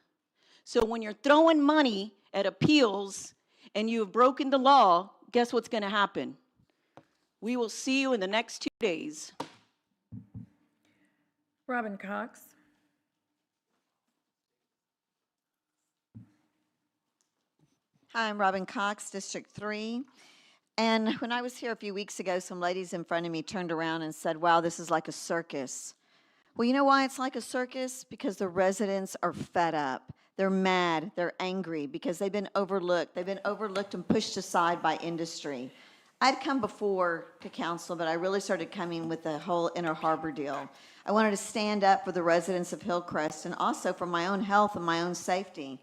So when you're throwing money at appeals and you have broken the law, guess what's going to happen? We will see you in the next 2 days. Robin Cox. Hi, I'm Robin Cox, District 3. And when I was here a few weeks ago, some ladies in front of me turned around and said, wow, this is like a circus. Well, you know why it's like a circus? Because the residents are fed up. They're mad. They're angry because they've been overlooked. They've been overlooked and pushed aside by industry. I'd come before to council, but I really started coming with the whole Inner Harbor deal. I wanted to stand up for the residents of Hillcrest and also for my own health and my own safety.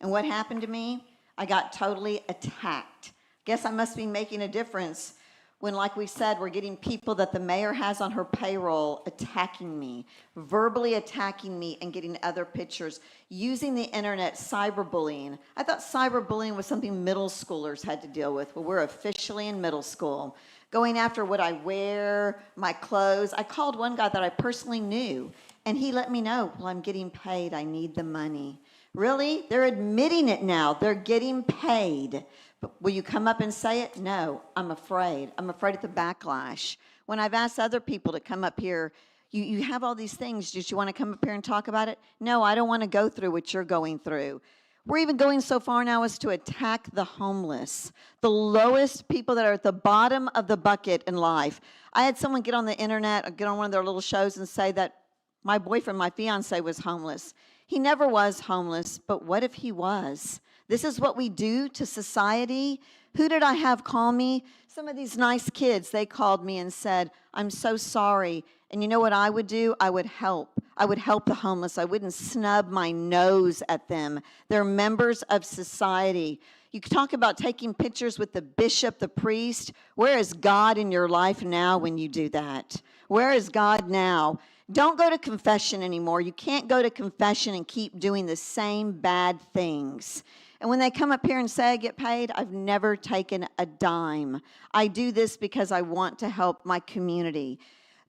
And what happened to me? I got totally attacked. Guess I must be making a difference when, like we said, we're getting people that the mayor has on her payroll attacking me, verbally attacking me and getting other pictures, using the internet, cyberbullying. I thought cyberbullying was something middle schoolers had to deal with. Well, we're officially in middle school. Going after what I wear, my clothes. I called one guy that I personally knew, and he let me know, well, I'm getting paid. I need the money. Really? They're admitting it now. They're getting paid. But will you come up and say it? No, I'm afraid. I'm afraid of the backlash. When I've asked other people to come up here, you have all these things. Do you want to come up here and talk about it? No, I don't want to go through what you're going through. We're even going so far now as to attack the homeless, the lowest people that are at the bottom of the bucket in life. I had someone get on the internet or get on one of their little shows and say that my boyfriend, my fiance, was homeless. He never was homeless, but what if he was? This is what we do to society. Who did I have call me? Some of these nice kids, they called me and said, I'm so sorry. And you know what I would do? I would help. I would help the homeless. I wouldn't snub my nose at them. They're members of society. You talk about taking pictures with the bishop, the priest. Where is God in your life now when you do that? Where is God now? Don't go to confession anymore. You can't go to confession and keep doing the same bad things. And when they come up here and say I get paid, I've never taken a dime. I do this because I want to help my community.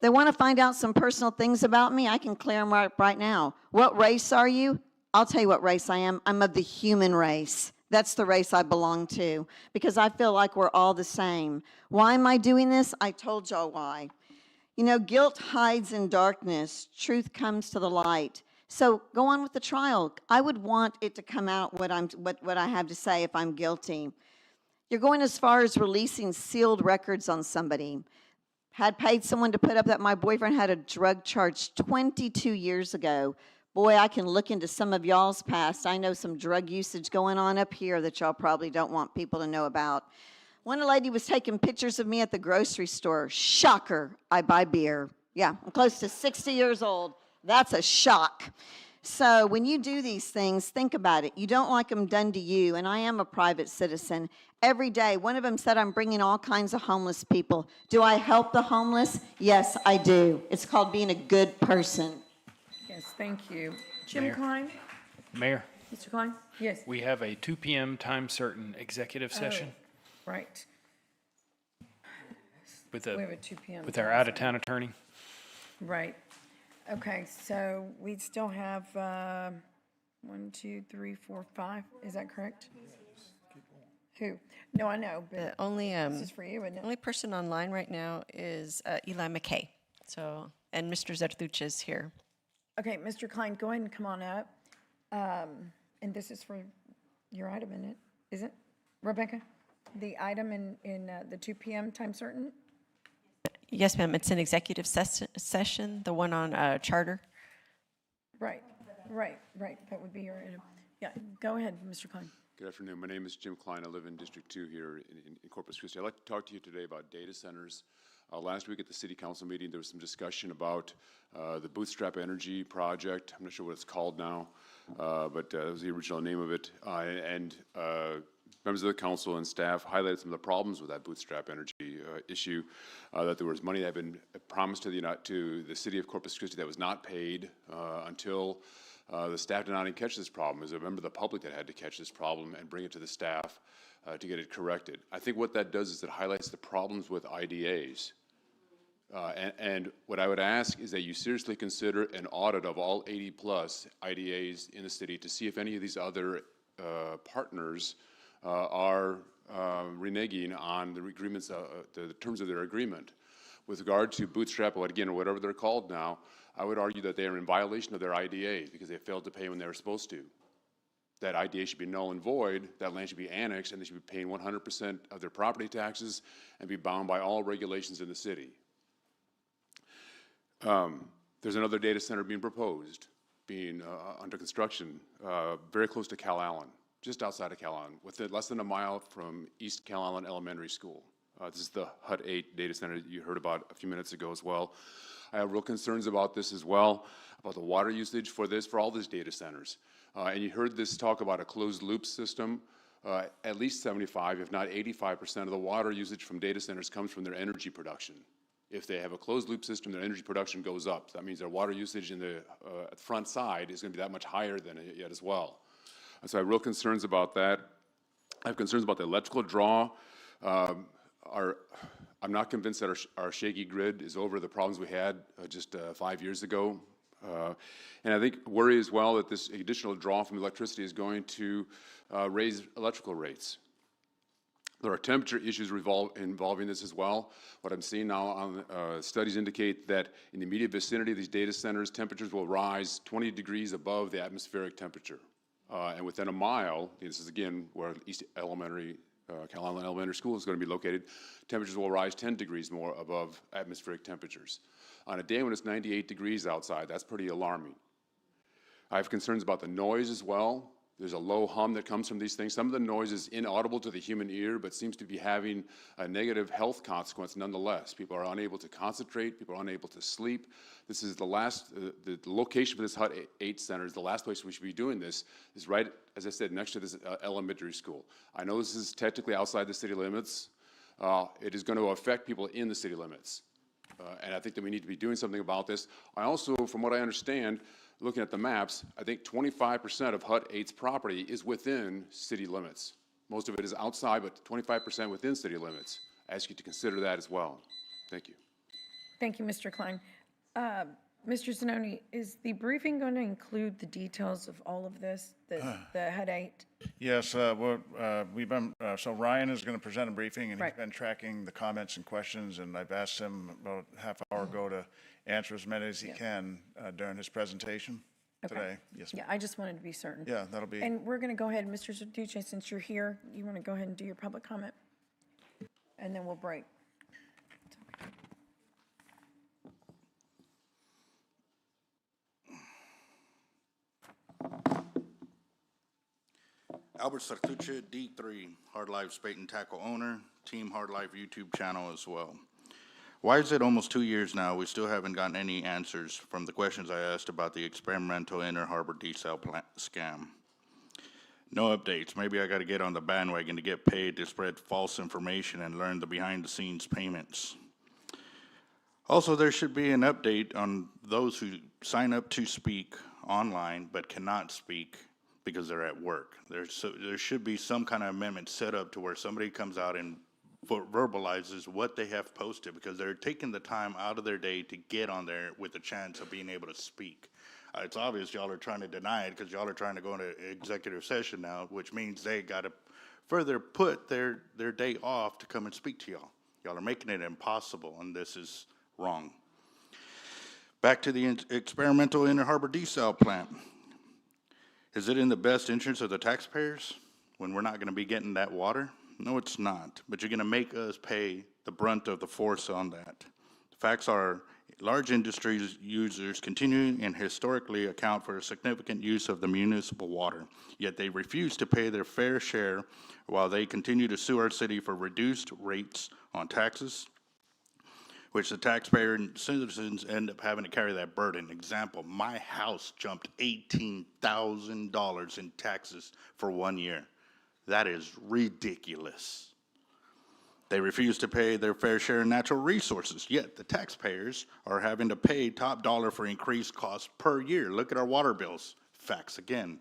They want to find out some personal things about me. I can clear them right now. What race are you? I'll tell you what race I am. I'm of the human race. That's the race I belong to because I feel like we're all the same. Why am I doing this? I told y'all why. You know, guilt hides in darkness. Truth comes to the light. So go on with the trial. I would want it to come out what I have to say if I'm guilty. You're going as far as releasing sealed records on somebody. Had paid someone to put up that my boyfriend had a drug charge 22 years ago. Boy, I can look into some of y'all's past. I know some drug usage going on up here that y'all probably don't want people to know about. One lady was taking pictures of me at the grocery store. Shocker, I buy beer. Yeah, I'm close to 60 years old. That's a shock. So when you do these things, think about it. You don't like them done to you, and I am a private citizen. Every day, one of them said I'm bringing all kinds of homeless people. Do I help the homeless? Yes, I do. It's called being a good person. Yes, thank you. Jim Mayor. Klein? Mayor, Mr. Klein? Yes. we have a 2 p.m. time certain executive session Right. with We have a 2 p.m. with our out-of-town attorney. Right. Okay, so we still have 1, 2, 3, 4, 5. Is that correct? Who? No, I know, The but only, this is for you, isn't it? only person online right now is Eli McKay. So, and Mr. Zertuch is here. Okay, Mr. Klein, go ahead and come on up. And this is for your item, isn't it? Is it, Rebecca? The item in the 2 p.m. time certain? Yes, ma'am. It's an executive session, the one on charter. Right. That would be your item. Yeah, go ahead, Mr. Klein. Good afternoon. My name is Jim Klein. I live in District 2 here in Corpus Christi. I'd like to talk to you today about data centers. Last week at the City Council meeting, there was some discussion about the Bootstrap Energy project. I'm not sure what it's called now, but that was the original name of it. Members of the council and staff highlighted some of the problems with that Bootstrap Energy issue, that there was money that had been promised to the city of Corpus Christi that was not paid until the staff did not even catch this problem. As a member of the public that had to catch this problem and bring it to the staff to get it corrected. I think what that does is it highlights the problems with IDAs. And what I would ask is that you seriously consider an audit of all 80+ IDAs in the city to see if any of these other partners are reneging on the agreements, the terms of their agreement. With regard to Bootstrap, or whatever they're called now, I would argue that they are in violation of their IDA because they failed to pay when they were supposed to. That IDA should be null and void, that land should be annexed, and they should be paying 100% of their property taxes and be bound by all regulations in the city. There's another data center being proposed, being under construction, very close to Cal Allen, just outside of Cal Allen, within less than a mile from East Cal Allen Elementary School. This is the HUD 8 data center that you heard about a few minutes ago as well. I have real concerns about this as well, about the water usage for all these data centers. And you heard this talk about a closed loop system. At least 75, if not 85% of the water usage from data centers comes from their energy production. If they have a closed loop system, their energy production goes up. That means their water usage in the front side is going to be that much higher than it yet as well. And so I have real concerns about that. I have concerns about the electrical draw. I'm not convinced that our shaky grid is over the problems we had just 5 years ago. And I think worry as well that this additional draw from electricity is going to raise electrical rates. There are temperature issues involving this as well. What I'm seeing now on studies indicate that in the immediate vicinity of these data centers, temperatures will rise 20 degrees above the atmospheric temperature. And within a mile, this is again where East Elementary, Cal Allen Elementary School is going to be located, temperatures will rise 10 degrees more above atmospheric temperatures. On a day when it's 98 degrees outside, that's pretty alarming. I have concerns about the noise as well. There's a low hum that comes from these things. Some of the noise is inaudible to the human ear, but seems to be having a negative health consequence nonetheless. People are unable to concentrate. People are unable to sleep. This is the location for this HUD 8 center is the last place we should be doing this, is right, as I said, next to this elementary school. I know this is technically outside the city limits. It is going to affect people in the city limits. And I think that we need to be doing something about this. I also, from what I understand, looking at the maps, I think 25% of HUD 8's property is within city limits. Most of it is outside, but 25% within city limits. I ask you to consider that as well. Thank you. Thank you, Mr. Klein. Mr. Zanoni, is the briefing going to include the details of all of this, the HUD 8? Yes, we've been, so Ryan is going to present a briefing, and Right. he's been tracking the comments and questions, and I've asked him about a half hour ago to answer as many as he can during his presentation today. Yes. Yeah, I just wanted to be certain. Yeah, that'll be. And we're going to go ahead, Mr. Duce, since you're here, you want to go ahead and do your public comment? And then we'll break. Albert Sartucci, D3, Hard Life Spate and Tackle owner, Team Hard Life YouTube channel as well. Why is it almost 2 years now we still haven't gotten any answers from the questions I asked about the experimental Inner Harbor desal scam? No updates. Maybe I got to get on the bandwagon to get paid to spread false information and learn the behind-the-scenes payments. Also, there should be an update on those who sign up to speak online but cannot speak because they're at work. There should be some kind of amendment set up to where somebody comes out and verbalizes what they have posted, because they're taking the time out of their day to get on there with a chance of being able to speak. It's obvious y'all are trying to deny it because y'all are trying to go into executive session now, which means they got to further put their day off to come and speak to y'all. Y'all are making it impossible, and this is wrong. Back to the experimental Inner Harbor desal plant. Is it in the best interest of the taxpayers when we're not going to be getting that water? No, it's not. But you're going to make us pay the brunt of the force on that. The facts are large industry users continue and historically account for a significant use of the municipal water, yet they refuse to pay their fair share while they continue to sue our city for reduced rates on taxes, which the taxpayer and citizens end up having to carry that burden. Example, my house jumped $18,000 in taxes for 1 year. That is ridiculous. They refuse to pay their fair share of natural resources, yet the taxpayers are having to pay top dollar for increased costs per year. Look at our water bills. Facts again.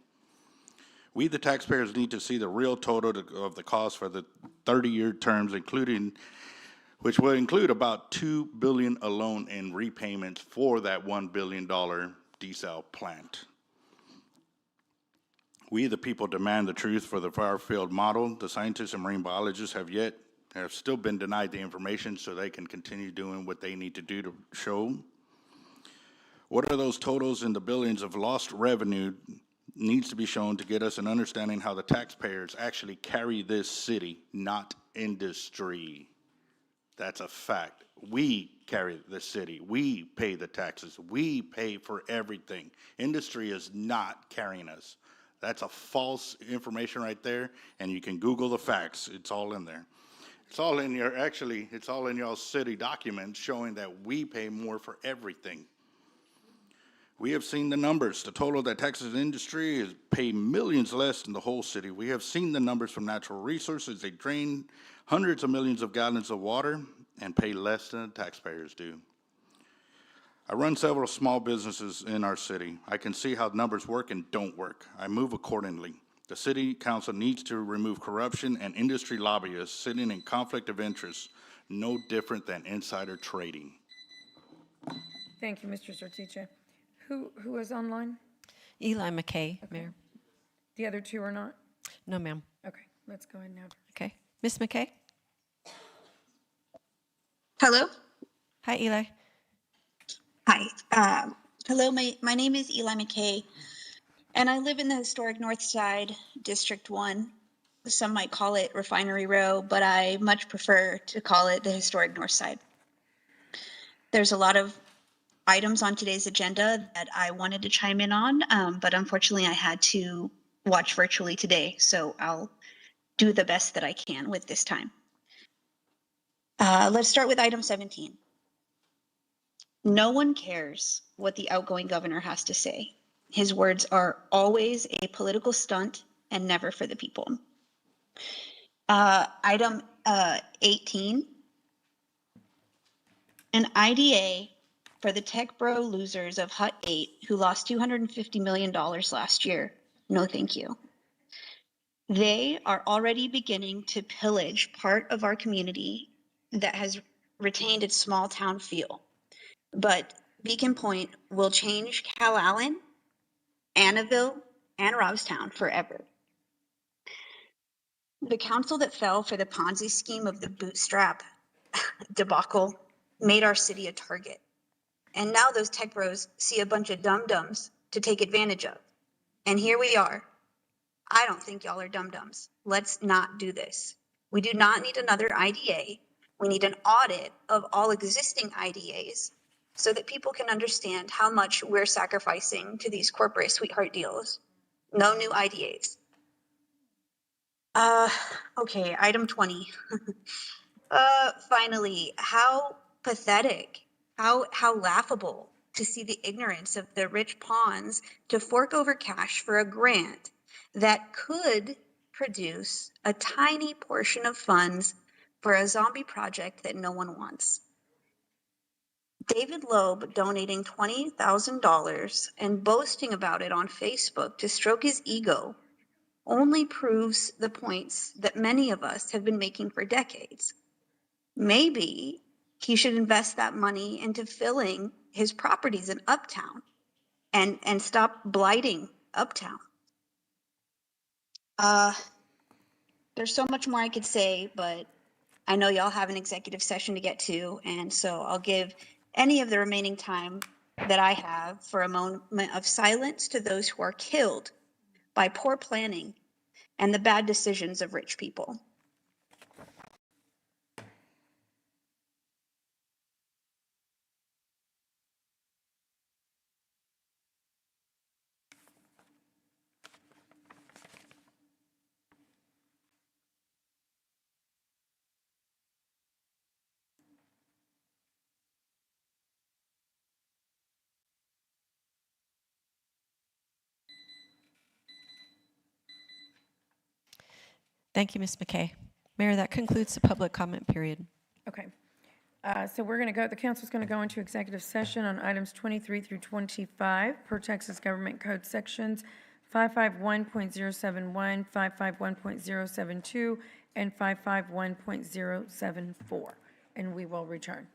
We, the taxpayers, need to see the real total of the cost for the 30-year terms, which will include about $2 billion alone in repayments for that $1 billion desal plant. We, the people, demand the truth for the far-field model. The scientists and marine biologists have still been denied the information so they can continue doing what they need to do to show. What are those totals in the billions of lost revenue needs to be shown to get us an understanding how the taxpayers actually carry this city, not industry. That's a fact. We carry the city. We pay the taxes. We pay for everything. Industry is not carrying us. That's a false information right there, and you can Google the facts. It's all in there. It's all in it's all in y'all's city documents showing that we pay more for everything. We have seen the numbers. The total that Texas industry is pay millions less than the whole city. We have seen the numbers from natural resources. They drain hundreds of millions of gallons of water and pay less than the taxpayers do. I run several small businesses in our city. I can see how numbers work and don't work. I move accordingly. The city council needs to remove corruption and industry lobbyists sitting in conflict of interest, no different than insider trading. Thank you, Mr. Sortice. Who is online? Eli McKay, Mayor. The other two are not? No, ma'am. Okay, let's go ahead now. Okay. Ms. McKay? Hello? Hi, Eli. Hi. Hello, my name is Eli McKay, and I live in the historic North Side, District 1. Some might call it Refinery Row, but I much prefer to call it the historic North Side. There's a lot of items on today's agenda that I wanted to chime in on, but unfortunately I had to watch virtually today, so I'll do the best that I can with this time. Let's start with item 17. No one cares what the outgoing governor has to say. His words are always a political stunt and never for the people. Item 18. An IDA for the tech bro losers of Hut 8 who lost $250 million last year. No, thank you. They are already beginning to pillage part of our community that has retained its small town feel. But Beacon Point will change Calallen, Annaville, and Robstown forever. The council that fell for the Ponzi scheme of the bootstrap debacle made our city a target. And now those tech bros see a bunch of dum-dums to take advantage of. And here we are. I don't think y'all are dum-dums. Let's not do this. We do not need another IDA. We need an audit of all existing IDAs so that people can understand how much we're sacrificing to these corporate sweetheart deals. No new IDAs. Okay, item 20. Finally, how pathetic, how laughable to see the ignorance of the rich pawns to fork over cash for a grant that could produce a tiny portion of funds for a zombie project that no one wants. David Loeb donating $20,000 and boasting about it on Facebook to stroke his ego only proves the points that many of us have been making for decades. Maybe he should invest that money into filling his properties in Uptown and stop blighting Uptown. There's so much more I could say, but I know y'all have an executive session to get to, and so I'll give any of the remaining time that I have for a moment of silence to those who are killed by poor planning and the bad decisions of rich people. Thank you, Ms. McKay. Mayor, that concludes the public comment period. Okay. So we're going to go, the council's going to go into executive session on items 23 through 25 per Texas Government Code sections 551.071, 551.072, and 551.074. And we will return.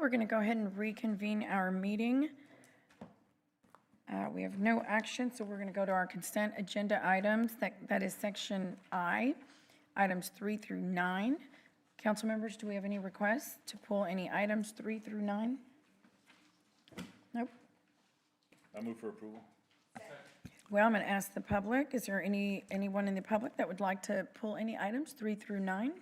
we're going to go ahead and reconvene our meeting. We have no action, so we're going to go to our consent agenda items. That is section I, items 3 through 9. Council members, do we have any requests to pull any items 3 through 9? Nope. I move for approval. Well, I'm going to ask the public, is there anyone in the public that would like to pull any items 3 through 9?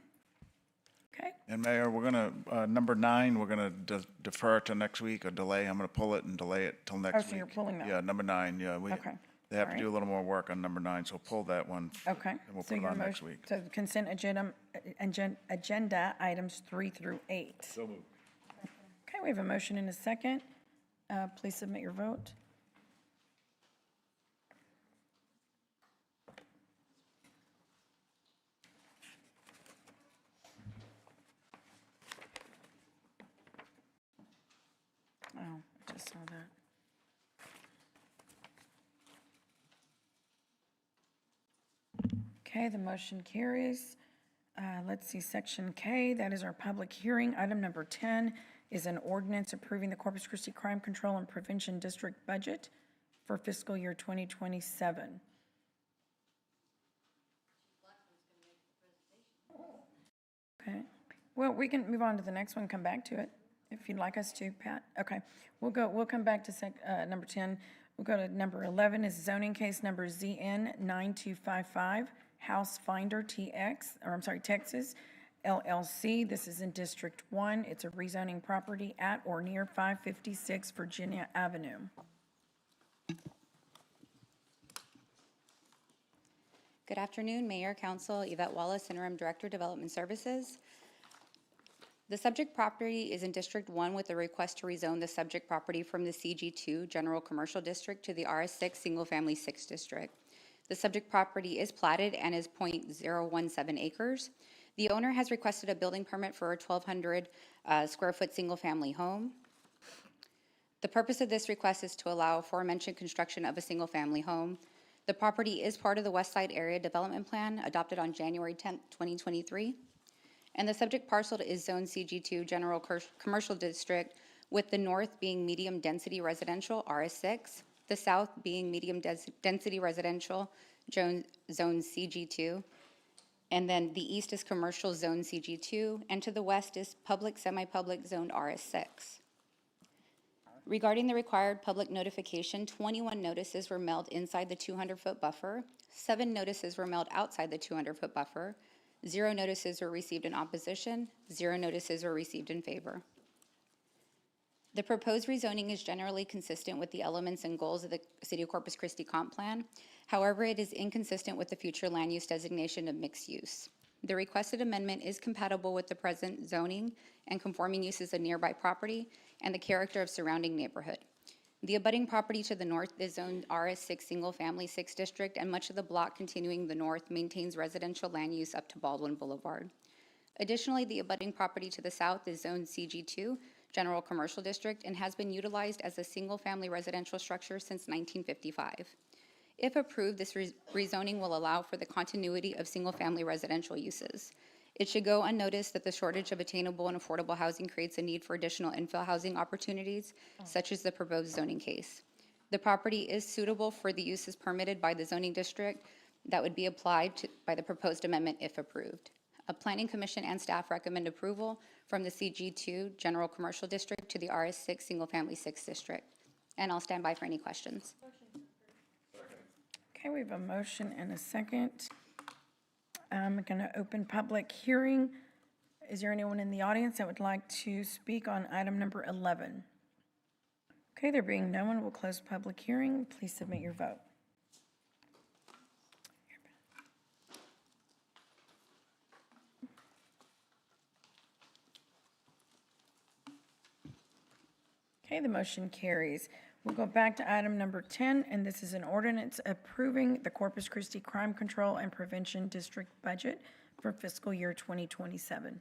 Okay, And Mayor, we're going to, number 9, we're going to defer to next week or delay. I'm going to pull it and delay it till next week. Oh, so you're pulling that Yeah, one? number 9, yeah. Okay. They have All to do a little more work on number 9, so pull that one. okay. And we'll So put it your on next motion- week. So the consent agenda items 3 through 8. So moved. Okay, we have a motion and a second. Please submit your vote. Oh, I just saw that. Okay, the motion carries. Let's see, section K, that is our public hearing. Item number 10 is an ordinance approving the Corpus Christi Crime Control and Prevention District budget for fiscal year 2027. Okay, well, we can move on to the next one, come back to it, if you'd like us to, Pat. Okay, we'll come back to number 10. We'll go to number 11 is zoning case number ZN 9255, House Finder Texas LLC. This is in District 1. It's a rezoning property at or near 556 Virginia Avenue. Good afternoon, Mayor, Council, Yvette Wallace, Interim Director, Development Services. The subject property is in District 1 with a request to rezone the subject property from the CG2 General Commercial District to the RS6 Single Family 6 District. The subject property is platted and is .017 acres. The owner has requested a building permit for a 1,200 square foot single family home. The purpose of this request is to allow aforementioned construction of a single family home. The property is part of the West Side Area Development Plan adopted on January 10, 2023. And the subject parcel is Zone CG2 General Commercial District, with the north being medium density residential, RS6, the south being medium density residential, Zone CG2, and then the east is commercial Zone CG2, and to the west is public, semi-public Zone RS6. Regarding the required public notification, 21 notices were mailed inside the 200-foot buffer, 7 notices were mailed outside the 200-foot buffer, 0 notices were received in opposition, 0 notices were received in favor. The proposed rezoning is generally consistent with the elements and goals of the City of Corpus Christi Comp Plan. However, it is inconsistent with the future land use designation of mixed use. The requested amendment is compatible with the present zoning and conforming uses of nearby property and the character of surrounding neighborhood. The abutting property to the north is zoned RS6 Single Family 6 District, and much of the block continuing the north maintains residential land use up to Baldwin Boulevard. Additionally, the abutting property to the south is zoned CG2 General Commercial District and has been utilized as a single-family residential structure since 1955. If approved, this rezoning will allow for the continuity of single-family residential uses. It should go unnoticed that the shortage of attainable and affordable housing creates a need for additional infill housing opportunities, such as the proposed zoning case. The property is suitable for the uses permitted by the zoning district that would be applied by the proposed amendment if approved. A Planning Commission and staff recommend approval from the CG2 General Commercial District to the RS6 Single Family 6 District. And I'll stand by for any questions. Okay, we have a motion and a second. I'm going to open public hearing. Is there anyone in the audience that would like to speak on item number 11? Okay, there being no one, we'll close public hearing. Please submit your vote. Okay, the motion carries. We'll go back to item number 10, and this is an ordinance approving the Corpus Christi Crime Control and Prevention District budget for fiscal year 2027.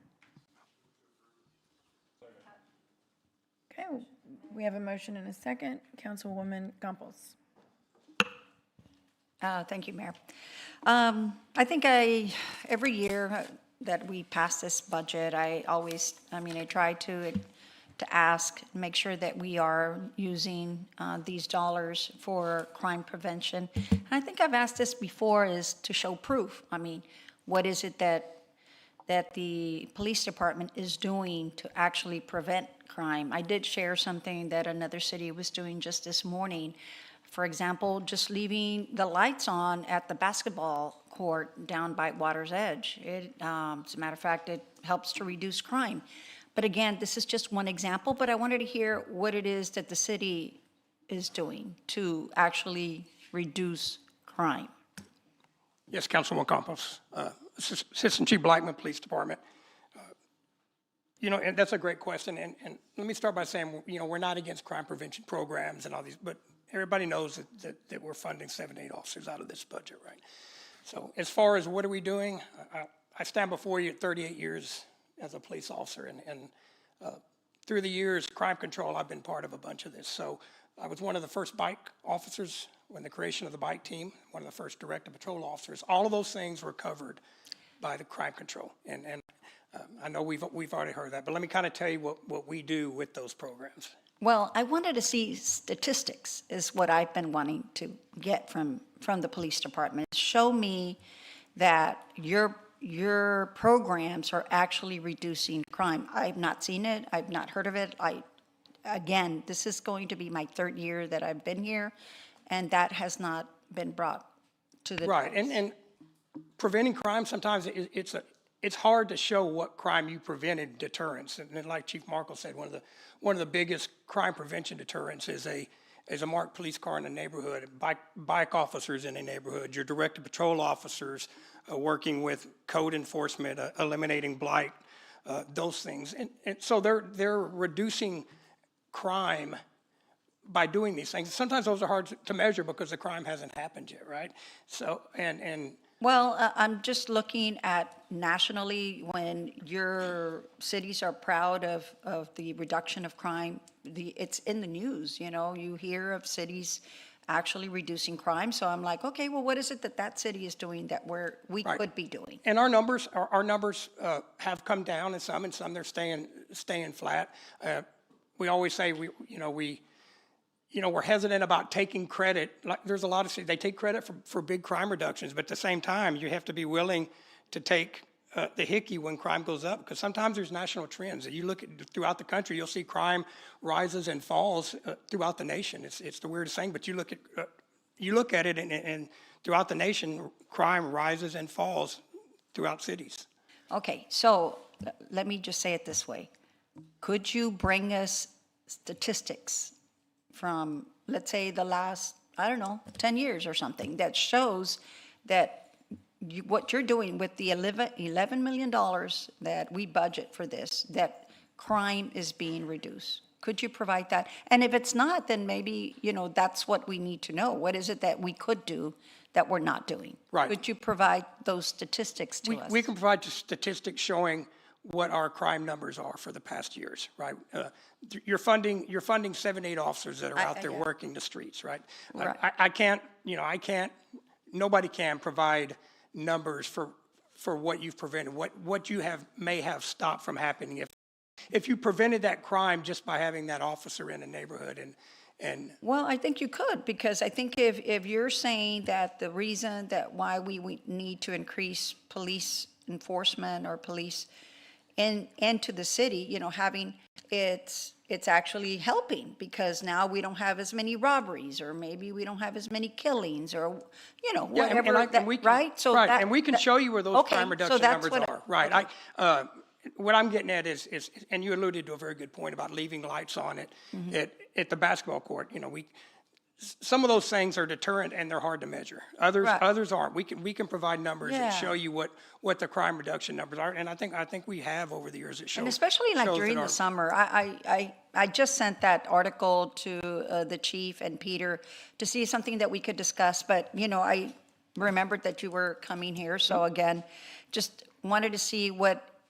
Okay, we have a motion and a second. Councilwoman Gompels. Thank you, Mayor. I think every year that we pass this budget, I try to to ask, make sure that we are using these dollars for crime prevention. And I think I've asked this before, is to show proof. I mean, what is it that the police department is doing to actually prevent crime? I did share something that another city was doing just this morning. For example, just leaving the lights on at the basketball court down by Water's Edge. As a matter of fact, it helps to reduce crime. But again, this is just one example, but I wanted to hear what it is that the city is doing to actually reduce crime. Yes, Councilwoman Campos. Assistant Chief Blackman, Police Department. And that's a great question. And let me start by saying, we're not against crime prevention programs and all these, but everybody knows that we're funding 7 to 8 officers out of this budget, right? So as far as what are we doing, I stand before you at 38 years as a police officer, and through the years, crime control, I've been part of a bunch of this. So I was one of the first bike officers when the creation of the bike team, one of the first director patrol officers. All of those things were covered by the crime control. And I know we've already heard that, but let me kind of tell you what we do with those programs. Well, I wanted to see statistics is what I've been wanting to get from the police department. Show me that your programs are actually reducing crime. I've not seen it. I've not heard of it. Again, this is going to be my 3rd year that I've been here, and that has not been brought to the right. And preventing crime, sometimes it's hard to show what crime you prevented. Deterrence, and then like Chief Markle said, one of the biggest crime prevention deterrents is a marked police car in a neighborhood, bike officers in a neighborhood, your directed patrol officers working with code enforcement, eliminating blight, those things, and so they're reducing crime by doing these things. Sometimes those are hard to measure because the crime hasn't happened yet, right? So and well, I'm just looking at nationally, when your cities are proud of the reduction of crime, it's in the news, you hear of cities actually reducing crime. So I'm like, okay, well, what is it that city is doing that we right. could be doing? And our numbers have come down, and some they're staying flat. We always say we're hesitant about taking credit. Like, there's a lot of cities, they take credit for big crime reductions, but at the same time, you have to be willing to take the hickey when crime goes up, because sometimes there's national trends. You look at throughout the country, you'll see crime rises and falls throughout the nation. It's the weirdest thing, but you look at it, and throughout the nation, crime rises and falls throughout cities. Okay, so let me just say it this way. Could you bring us statistics from, let's say, the last, 10 years or something, that shows that what you're doing with the $11 million that we budget for this, that crime is being reduced? Could you provide that? And if it's not, then maybe, that's what we need to know. What is it that we could do that we're not doing? Right. Could you provide those statistics to us? We can provide statistics showing what our crime numbers are for the past years, right? You're funding 7, 8 officers that are out there working the streets, right? Right. I can't, nobody can provide numbers for what you've prevented, what you may have stopped from happening if you prevented that crime just by having that officer in a neighborhood. And well, I think you could, because I think if you're saying that the reason that why we need to increase police enforcement or police into the city, having it's actually helping, because now we don't have as many robberies, or maybe we don't have as many killings, or whatever. Right? So right, and we can show you where those crime reduction numbers are. Right. Okay. What I'm getting at is, and you alluded to a very good point about leaving lights on at the basketball court. Some of those things are deterrent and they're hard to measure. Others aren't. We can provide numbers that show you what the crime reduction numbers are, and I think we have over the years. It shows, and especially like during the summer. I just sent that article to the chief and Peter to see something that we could discuss, but I remembered that you were coming here, so again, just wanted to see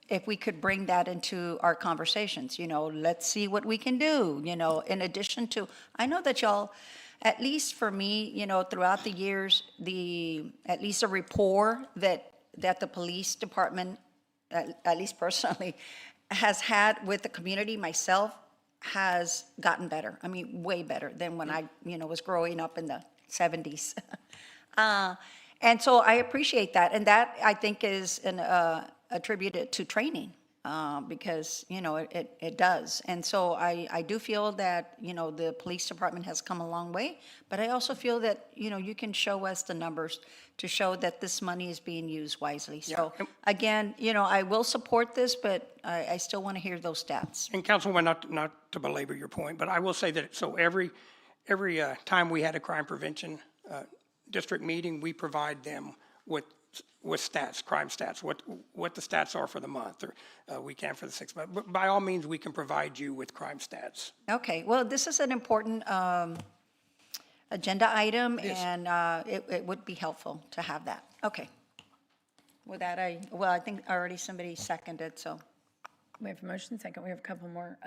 if we could bring that into our conversations. Let's see what we can do. In addition to, I know that y'all, at least for me, throughout the years, at least a rapport that the police department, at least personally, has had with the community, myself, has gotten better. I mean, way better than when I, was growing up in the 70s. And so I appreciate that. And that, I think, is attributed to training. Because, it does. And so I do feel that, the police department has come a long way, but I also feel that, you can show us the numbers to show that this money is being used wisely. So again, I will support this, but I still want to hear those stats. And Councilwoman, not to belabor your point, but I will say that, so every time we had a crime prevention district meeting, we provide them with stats, crime stats, what the stats are for the month, or we can for the 6 months. But by all means, we can provide you with crime stats. Okay, well, this is an important agenda item, and it would be helpful to have that. Okay. With that, I think already somebody seconded, so. We have a motion second. We have a couple more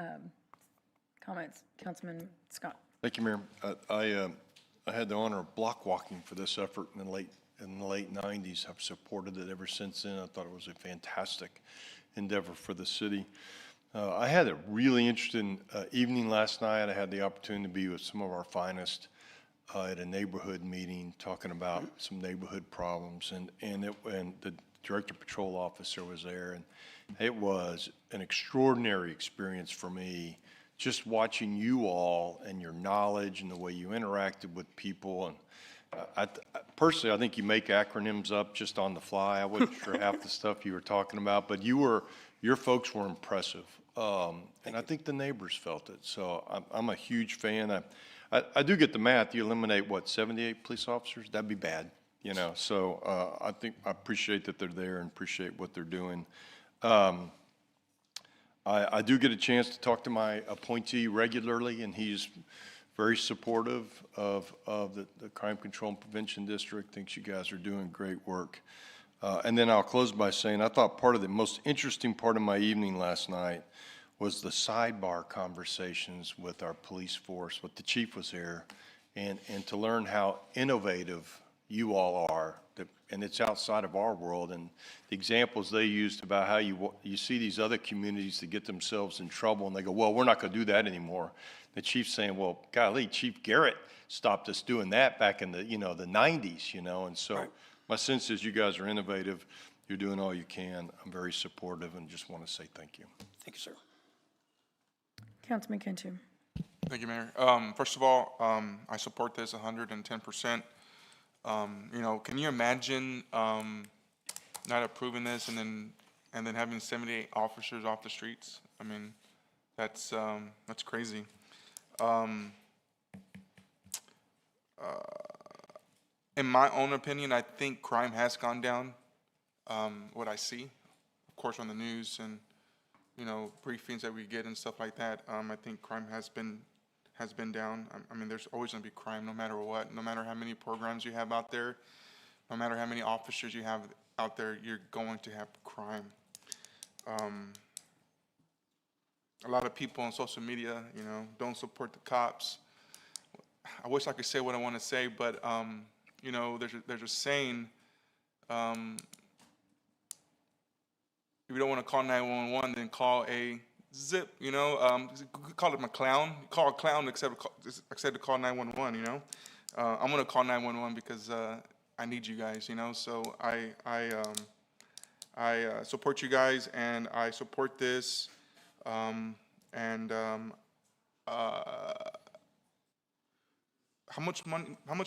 comments. Councilman Scott. Thank you, Mayor. I had the honor of block walking for this effort in the late 90s. I've supported it ever since then. I thought it was a fantastic endeavor for the city. I had a really interesting evening last night. I had the opportunity to be with some of our finest at a neighborhood meeting, talking about some neighborhood problems, and the director patrol officer was there, and it was an extraordinary experience for me, just watching you all and your knowledge and the way you interacted with people. And personally, I think you make acronyms up just on the fly. I wasn't sure half the stuff you were talking about, but your folks were impressive. And I think the neighbors felt it. So I'm a huge fan. I do get the math. You eliminate, 78 police officers? That'd be bad, So I appreciate that they're there and appreciate what they're doing. I do get a chance to talk to my appointee regularly, and he's very supportive of the Crime Control and Prevention District, thinks you guys are doing great work. And then I'll close by saying I thought part of the most interesting part of my evening last night was the sidebar conversations with our police force, with the chief was there, and to learn how innovative you all are, and it's outside of our world. And the examples they used about how you see these other communities that get themselves in trouble, and they go, well, we're not going to do that anymore. The chief's saying, well, golly, Chief Garrett stopped us doing that back in the, the 90s, and so my sense is you guys are innovative. You're doing all you can. I'm very supportive and just want to say thank you. Thank you, sir. Councilman Cantu. Thank you, Mayor. First of all, I support this 110%. Can you imagine not approving this and then having 78 officers off the streets? I mean, that's crazy. In my own opinion, I think crime has gone down. What I see, of course, on the news and briefings that we get and stuff like that, I think crime has been down. I mean, there's always going to be crime no matter what, no matter how many programs you have out there, no matter how many officers you have out there, you're going to have crime. A lot of people on social media, don't support the cops. I wish I could say what I want to say, but, there's a saying, if you don't want to call 911, then call a zip, call him a clown. Call a clown except to call 911, I'm going to call 911 because I need you guys, so I support you guys, and I support this. How much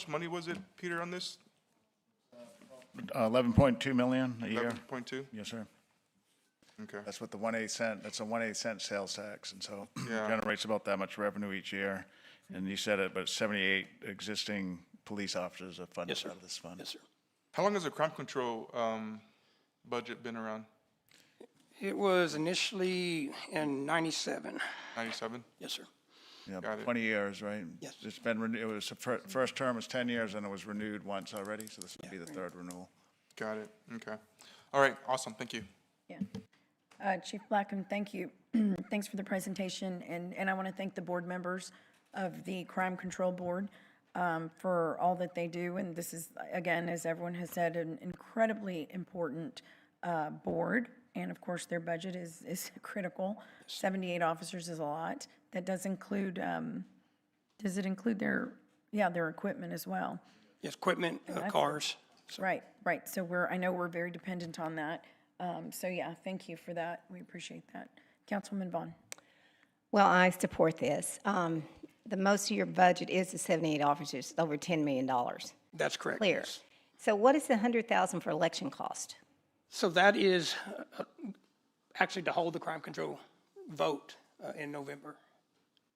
money was it, Peter, on this? 11.2 million a year. 11.2? Yes, sir. Okay. That's what the 1/8 cent, that's a 1/8 cent sales tax, and so Yeah. generates about that much revenue each year. And you said it, but 78 existing police officers are funded out of this fund. Yes, sir. How long has the crime control budget been around? It was initially in 97. 97? Yes, sir. Yeah, Got it. 20 years, right? Yes. It's been, it was, the first term was 10 years, and it was renewed once already, so this would be the third renewal. Got it. Okay. All right. Awesome. Thank you. Yeah. Chief Blackham, thank you. Thanks for the presentation, and I want to thank the board members of the Crime Control Board for all that they do. And this is, again, as everyone has said, an incredibly important board and of course, their budget is critical. 78 officers is a lot. That does include, does it include their equipment as well? Yes, equipment, cars. Right, right. So I know we're very dependent on that. So yeah, thank you for that. We appreciate that. Councilwoman Vaughn. Well, I support this. The most of your budget is the 78 officers, over $10 million. That's correct. Clear. yes. So what is the 100,000 for election cost? So that is actually to hold the crime control vote in November.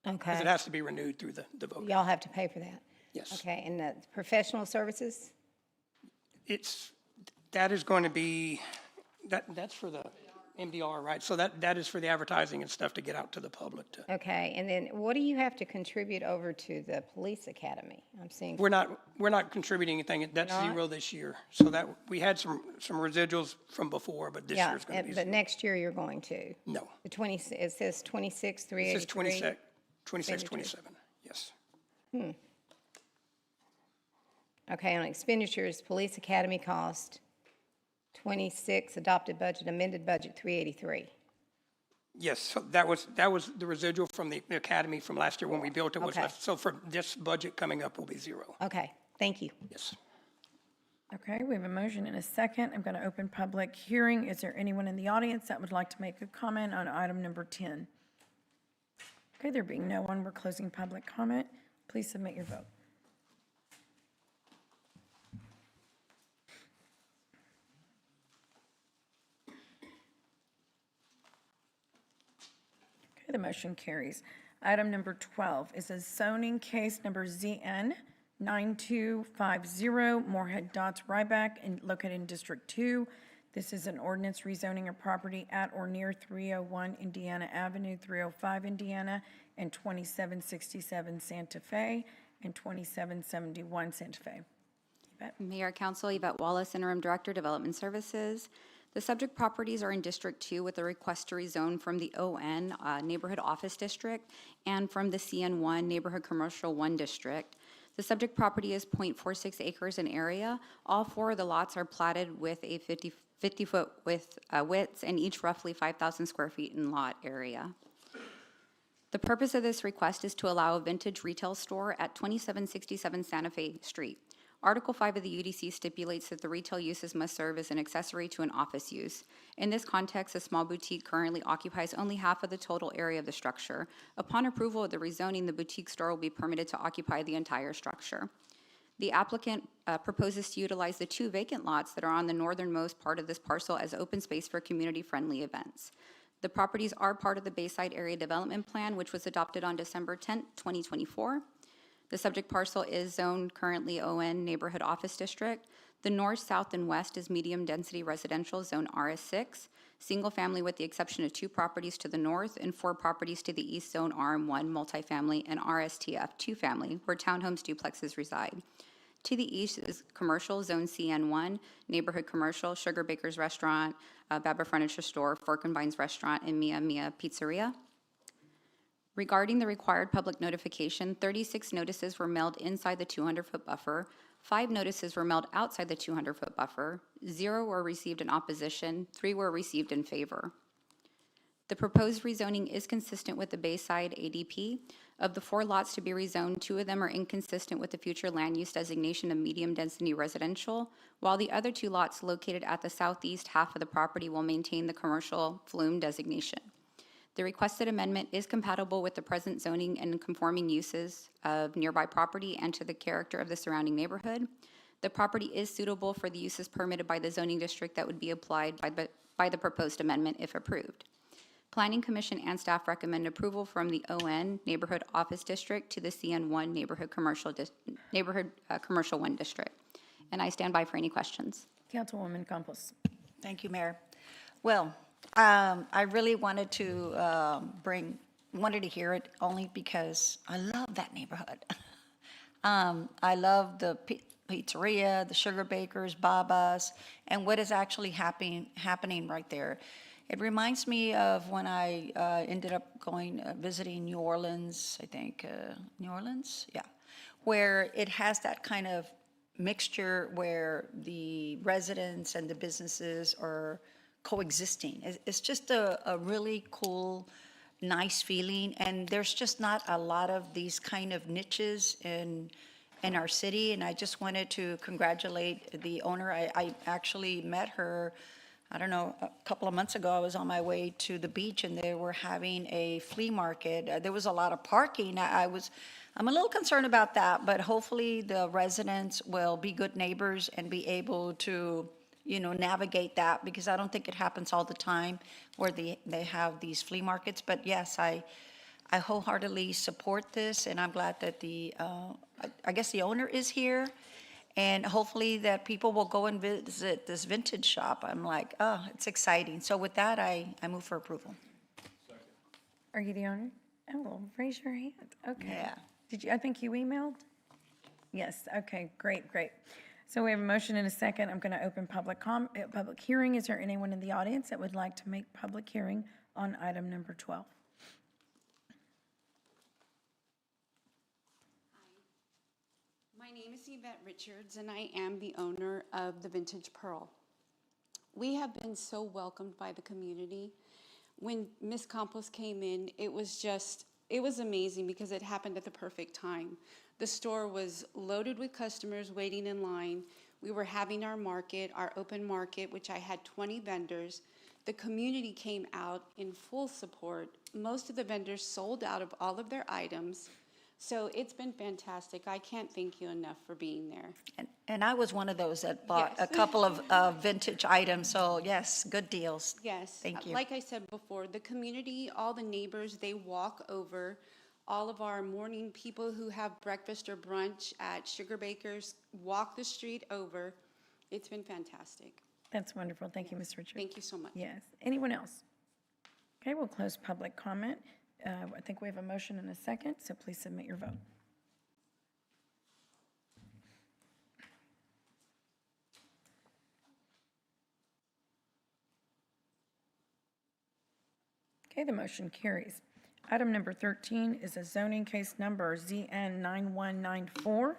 Okay. Because it has to be renewed through the vote. Y'all have to pay for that? Yes. Okay, and the professional services? That is going to be, that's for the MDR, right? So that is for the advertising and stuff to get out to the public. Okay, and then what do you have to contribute over to the police academy? I'm seeing. We're not contributing anything. That's Not? zero this year. So that, we had some residuals from before, but this Yeah, year's going to be but zero. next year you're going to? No. The 20, it says 26, It 383? says 26, 27, yes. Okay, on expenditures, police academy cost 26, adopted budget, amended budget 383. Yes, so that was the residual from the academy from last year when we built it was Okay. left. So for this budget coming up will be zero. Okay, thank you. Yes. Okay, we have a motion and a second. I'm going to open public hearing. Is there anyone in the audience that would like to make a comment on item number 10? Okay, there being no one, we're closing public comment. Please submit your vote. Okay, the motion carries. Item number 12 is a zoning case number ZN 9250, Moorhead Dots Ryback, located in District 2. This is an ordinance rezoning a property at or near 301 Indiana Avenue, 305 Indiana, and 2767 Santa Fe, and 2771 Santa Fe. Yvette? Mayor, Council, Yvette Wallace, Interim Director, Development Services. The subject properties are in District 2 with a request to rezone from the ON Neighborhood Office District and from the CN1 Neighborhood Commercial 1 District. The subject property is .46 acres in area. All four of the lots are platted with a 50-foot widths and each roughly 5,000 square feet in lot area. The purpose of this request is to allow a vintage retail store at 2767 Santa Fe Street. Article 5 of the UDC stipulates that the retail uses must serve as an accessory to an office use. In this context, a small boutique currently occupies only half of the total area of the structure. Upon approval of the rezoning, the boutique store will be permitted to occupy the entire structure. The applicant proposes to utilize the two vacant lots that are on the northernmost part of this parcel as open space for community-friendly events. The properties are part of the Bayside Area Development Plan, which was adopted on December 10, 2024. The subject parcel is zoned currently ON Neighborhood Office District. The north, south, and west is medium-density residential, zone RS6, single-family with the exception of 2 properties to the north and 4 properties to the east, zone RM1 multifamily and RSTF 2-family, where townhomes duplexes reside. To the east is commercial, zone CN1, neighborhood commercial, Sugar Baker's Restaurant, Baba Furniture Store, Fork and Vines Restaurant, and Mia Pizzeria. Regarding the required public notification, 36 notices were mailed inside the 200-foot buffer, 5 notices were mailed outside the 200-foot buffer, 0 were received in opposition, 3 were received in favor. The proposed rezoning is consistent with the Bayside ADP. Of the 4 lots to be rezoned, 2 of them are inconsistent with the future land use designation of medium-density residential, while the other 2 lots located at the southeast half of the property will maintain the commercial flume designation. The requested amendment is compatible with the present zoning and conforming uses of nearby property and to the character of the surrounding neighborhood. The property is suitable for the uses permitted by the zoning district that would be applied by the proposed amendment if approved. Planning Commission and staff recommend approval from the ON Neighborhood Office District to the CN1 Neighborhood Commercial 1 District. And I stand by for any questions. Councilwoman Campos. Thank you, Mayor. Well, I really wanted to wanted to hear it only because I love that neighborhood. I love the pizzeria, the Sugar Bakers, Baba's, and what is actually happening right there. It reminds me of when I ended up visiting New Orleans, I think, New Orleans? Yeah, where it has that kind of mixture where the residents and the businesses are coexisting. It's just a really cool, nice feeling, and there's just not a lot of these kind of niches in our city, and I just wanted to congratulate the owner. I actually met her, I don't know, a couple of months ago. I was on my way to the beach, and they were having a flea market. There was a lot of parking. I'm a little concerned about that, but hopefully the residents will be good neighbors and be able to, navigate that, because I don't think it happens all the time where they have these flea markets. But yes, I wholeheartedly support this, and I'm glad that I guess the owner is here, and hopefully that people will go and visit this vintage shop. I'm like, oh, it's exciting. So with that, I move for approval. Are you the owner? Oh, well, raise your hand. Okay. Yeah. Did you, I think you emailed? Yes, okay, great. So we have a motion and a second. I'm going to open public hearing. Is there anyone in the audience that would like to make public hearing on item number 12? My name is Yvette Richards, and I am the owner of the Vintage Pearl. We have been so welcomed by the community. When Ms. Campos came in, it was amazing because it happened at the perfect time. The store was loaded with customers waiting in line. We were having our open market, which I had 20 vendors. The community came out in full support. Most of the vendors sold out of all of their items. So it's been fantastic. I can't thank you enough for being there. And I was one of those that bought Yes. a couple of vintage items, so yes, good deals. Yes. Thank you. Like I said before, the community, all the neighbors, they walk over. All of our morning people who have breakfast or brunch at Sugar Bakers walk the street over. It's been fantastic. That's wonderful. Thank you, Ms. Richards. Thank you so much. Yes. Anyone else? Okay, we'll close public comment. I think we have a motion and a second, so please submit your vote. Okay, the motion carries. Item number 13 is a zoning case number ZN 9194.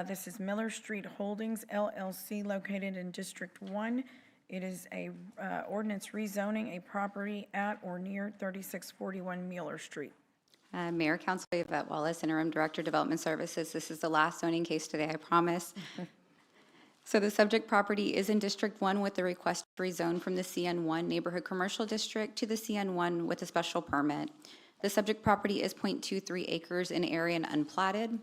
This is Miller Street Holdings LLC located in District 1. It is a ordinance rezoning a property at or near 3641 Mueller Street. Mayor, Council, Yvette Wallace, Interim Director, Development Services. This is the last zoning case today, I promise. So the subject property is in District 1 with the request to rezone from the CN1 Neighborhood Commercial District to the CN1 with a special permit. The subject property is 0.23 acres in area and unplatted.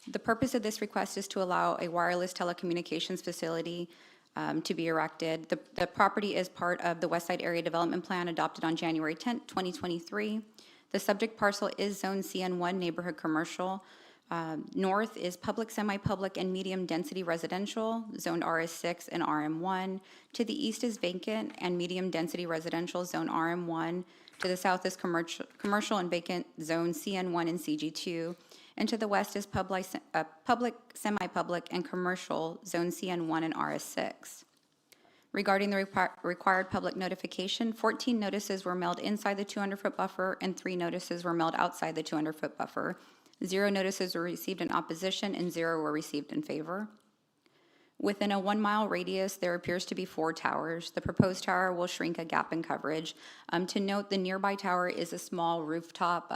The purpose of this request is to allow a wireless telecommunications facility to be erected. The property is part of the West Side Area Development Plan adopted on January 10th, 2023. The subject parcel is Zone CN1 Neighborhood Commercial. North is public, semi-public, and medium-density residential, zoned RS6 and RM1. To the east is vacant and medium-density residential, zone RM1. To the south is commercial and vacant, zone CN1 and CG2. And to the west is public, semi-public, and commercial, zone CN1 and RS6. Regarding the required public notification, 14 notices were mailed inside the 200-foot buffer and 3 notices were mailed outside the 200-foot buffer. 0 notices were received in opposition and 0 were received in favor. Within a 1-mile radius, there appears to be 4 towers. The proposed tower will shrink a gap in coverage. To note, the nearby tower is a small rooftop,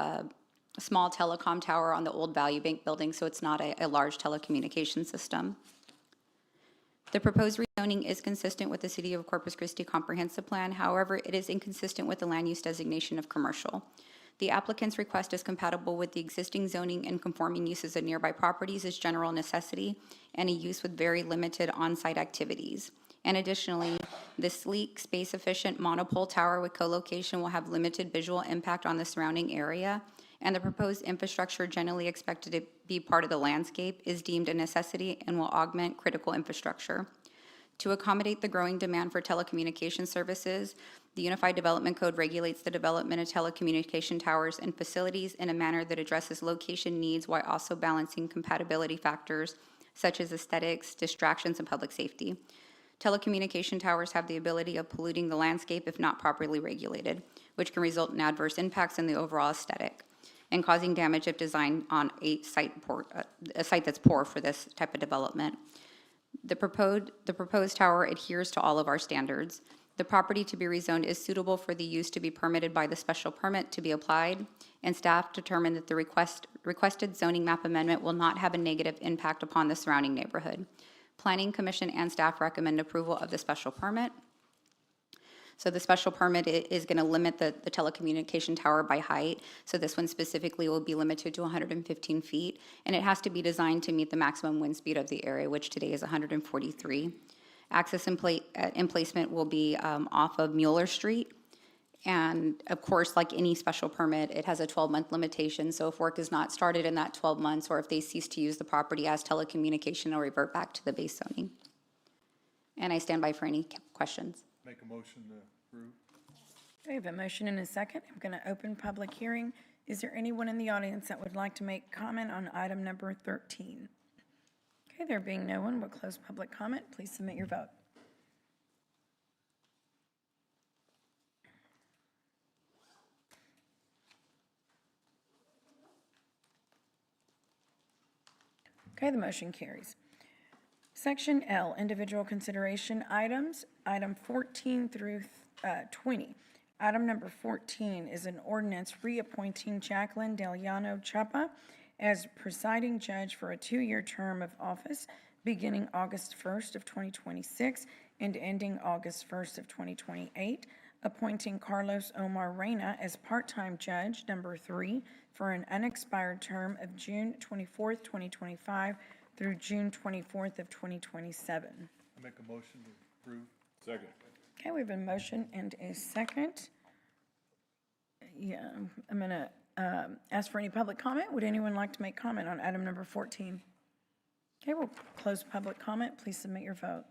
small telecom tower on the old Value Bank building, so it's not a large telecommunication system. The proposed rezoning is consistent with the City of Corpus Christi Comprehensive Plan. However, it is inconsistent with the land use designation of commercial. The applicant's request is compatible with the existing zoning and conforming uses of nearby properties as general necessity and a use with very limited on-site activities. And additionally, the sleek, space-efficient monopole tower with co-location will have limited visual impact on the surrounding area, and the proposed infrastructure generally expected to be part of the landscape is deemed a necessity and will augment critical infrastructure. To accommodate the growing demand for telecommunication services, the Unified Development Code regulates the development of telecommunication towers and facilities in a manner that addresses location needs while also balancing compatibility factors such as aesthetics, distractions, and public safety. Telecommunication towers have the ability of polluting the landscape if not properly regulated, which can result in adverse impacts in the overall aesthetic and causing damage if designed on a site that's poor for this type of development. The proposed tower adheres to all of our standards. The property to be rezoned is suitable for the use to be permitted by the special permit to be applied, and staff determined that the requested zoning map amendment will not have a negative impact upon the surrounding neighborhood. Planning Commission and staff recommend approval of the special permit. So the special permit is going to limit the telecommunication tower by height. So this one specifically will be limited to 115 feet, and it has to be designed to meet the maximum wind speed of the area, which today is 143. Access and placement will be off of Mueller Street. And of course, like any special permit, it has a 12-month limitation. So if work is not started in that 12 months, or if they cease to use the property as telecommunication, they'll revert back to the base zoning. And I stand by for any questions. Make a motion to approve. Okay, I have a motion and a second. I'm going to open public hearing. Is there anyone in the audience that would like to make comment on item number 13? Okay, there being no one, we'll close public comment. Please submit your vote. Okay, the motion carries. Section L, individual consideration items, item 14 through 20. Item number 14 is an ordinance reappointing Jacqueline Deliano Chapa as presiding judge for a 2-year term of office beginning August 1st of 2026 and ending August 1st of 2028, appointing Carlos Omar Reyna as part-time judge number 3 for an unexpired term of June 24th, 2025 through June 24th of 2027. I make a motion to approve. Second. Okay, we have a motion and a second. Yeah, I'm going to ask for any public comment. Would anyone like to make comment on item number 14? Okay, we'll close public comment. Please submit your vote.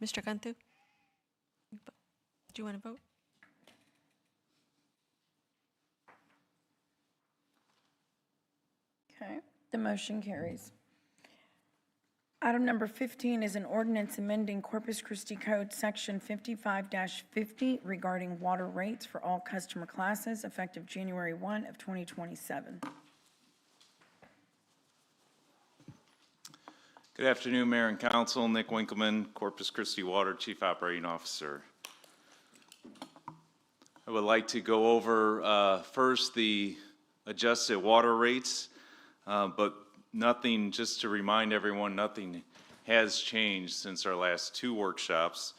Mr. Cantu? Do you want to vote? Okay, the motion carries. Item number 15 is an ordinance amending Corpus Christi Code Section 55-50 regarding water rates for all customer classes effective January 1 of 2027. Good afternoon, Mayor and Council. Nick Winkleman, Corpus Christi Water Chief Operating Officer. I would like to go over first the adjusted water rates, but nothing, just to remind everyone, nothing has changed since our last 2 workshops.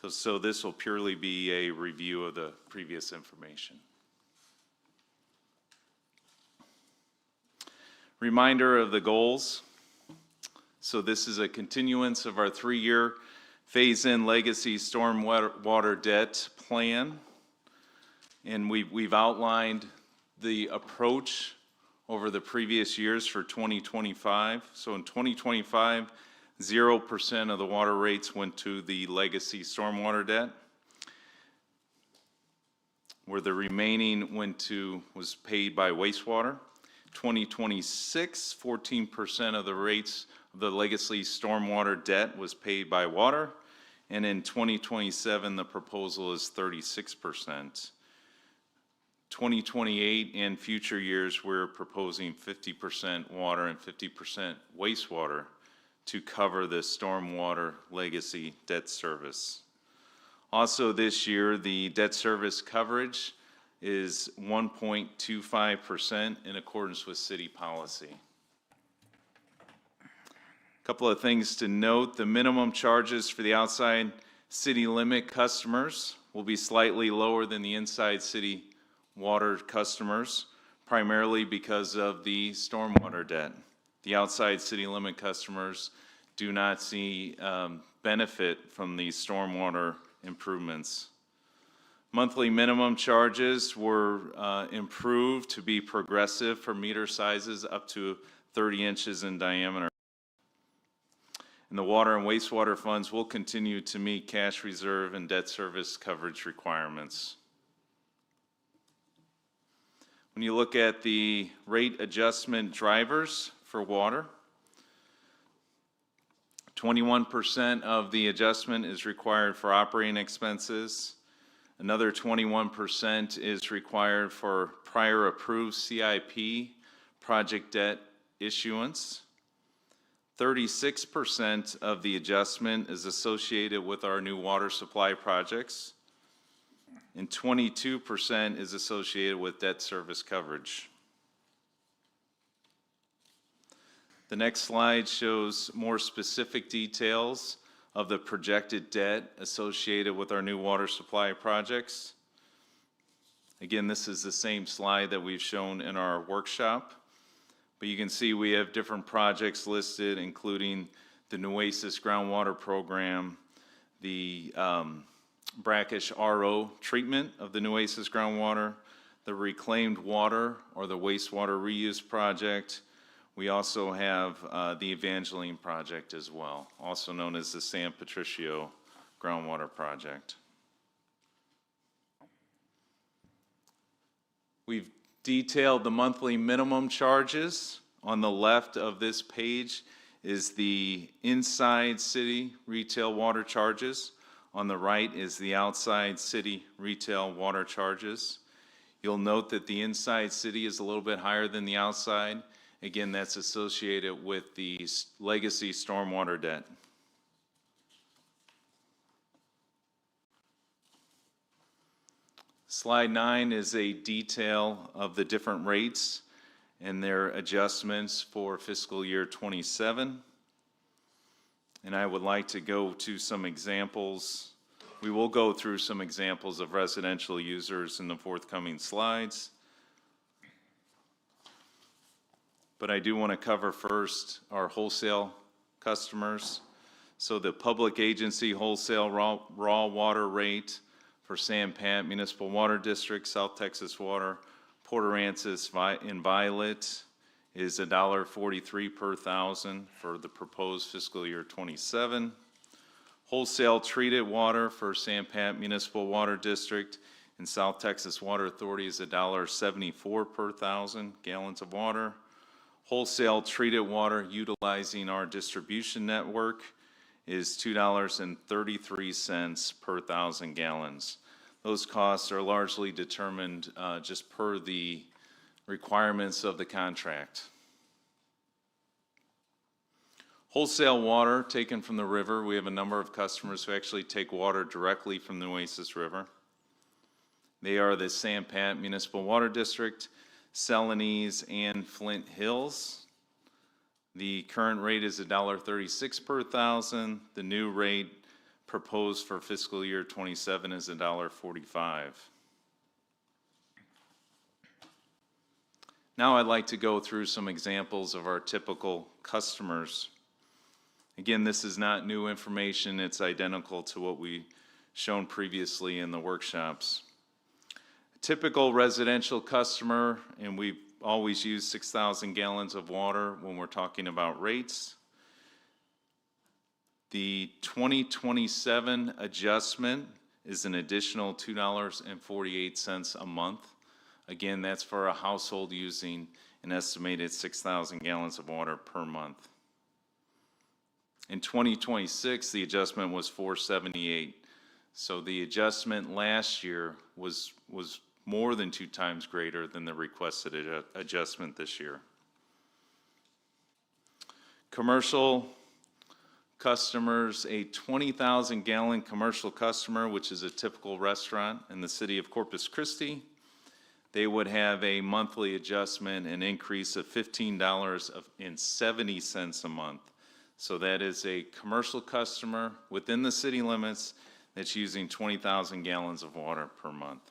So this will purely be a review of the previous information. Reminder of the goals. So this is a continuance of our 3-year phase-in legacy stormwater debt plan. And we've outlined the approach over the previous years for 2025. So in 2025, 0% of the water rates went to the legacy stormwater debt, where the remaining was paid by wastewater. 2026, 14% of the rates of the legacy stormwater debt was paid by water, and in 2027, the proposal is 36%. 2028 and future years, we're proposing 50% water and 50% wastewater to cover the stormwater legacy debt service. Also this year, the debt service coverage is 1.25% in accordance with city policy. A couple of things to note: the minimum charges for the outside city limit customers will be slightly lower than the inside city water customers, primarily because of the stormwater debt. The outside city limit customers do not see benefit from these stormwater improvements. Monthly minimum charges were improved to be progressive for meter sizes up to 30 inches in diameter. And the water and wastewater funds will continue to meet cash reserve and debt service coverage requirements. When you look at the rate adjustment drivers for water, 21% of the adjustment is required for operating expenses. Another 21% is required for prior approved CIP project debt issuance. 36% of the adjustment is associated with our new water supply projects, and 22% is associated with debt service coverage. The next slide shows more specific details of the projected debt associated with our new water supply projects. Again, this is the same slide that we've shown in our workshop, but you can see we have different projects listed, including the Nueces groundwater program, the brackish RO treatment of the Nueces groundwater, the reclaimed water or the wastewater reuse project. We also have the Evangeline project as well, also known as the San Patricio groundwater project. We've detailed the monthly minimum charges. On the left of this page is the inside city retail water charges. On the right is the outside city retail water charges. You'll note that the inside city is a little bit higher than the outside. Again, that's associated with the legacy stormwater debt. Slide 9 is a detail of the different rates and their adjustments for fiscal year 27. And I would like to go to some examples. We will go through some examples of residential users in the forthcoming slides. But I do want to cover first our wholesale customers. So the public agency wholesale raw water rate for San Pat Municipal Water District, South Texas Water, Port Aransas and Violet is $1.43 per thousand for the proposed fiscal year 27. Wholesale treated water for San Pat Municipal Water District and South Texas Water Authority is $1.74 per thousand gallons of water. Wholesale treated water utilizing our distribution network is $2.33 per thousand gallons. Those costs are largely determined just per the requirements of the contract. Wholesale water taken from the river, we have a number of customers who actually take water directly from the Nueces River. They are the San Pat Municipal Water District, Celanese, and Flint Hills. The current rate is $1.36 per thousand. The new rate proposed for fiscal year 27 is $1.45. Now I'd like to go through some examples of our typical customers. Again, this is not new information. It's identical to what we shown previously in the workshops. A typical residential customer, and we've always use 6,000 gallons of water when we're talking about rates. The 2027 adjustment is an additional $2.48 a month. Again, that's for a household using an estimated 6,000 gallons of water per month. In 2026, the adjustment was $4.78. So the adjustment last year was more than 2 times greater than the requested adjustment this year. Commercial customers, a 20,000 gallon commercial customer, which is a typical restaurant in the city of Corpus Christi, they would have a monthly adjustment, an increase of $15.70 a month. So that is a commercial customer within the city limits that's using 20,000 gallons of water per month.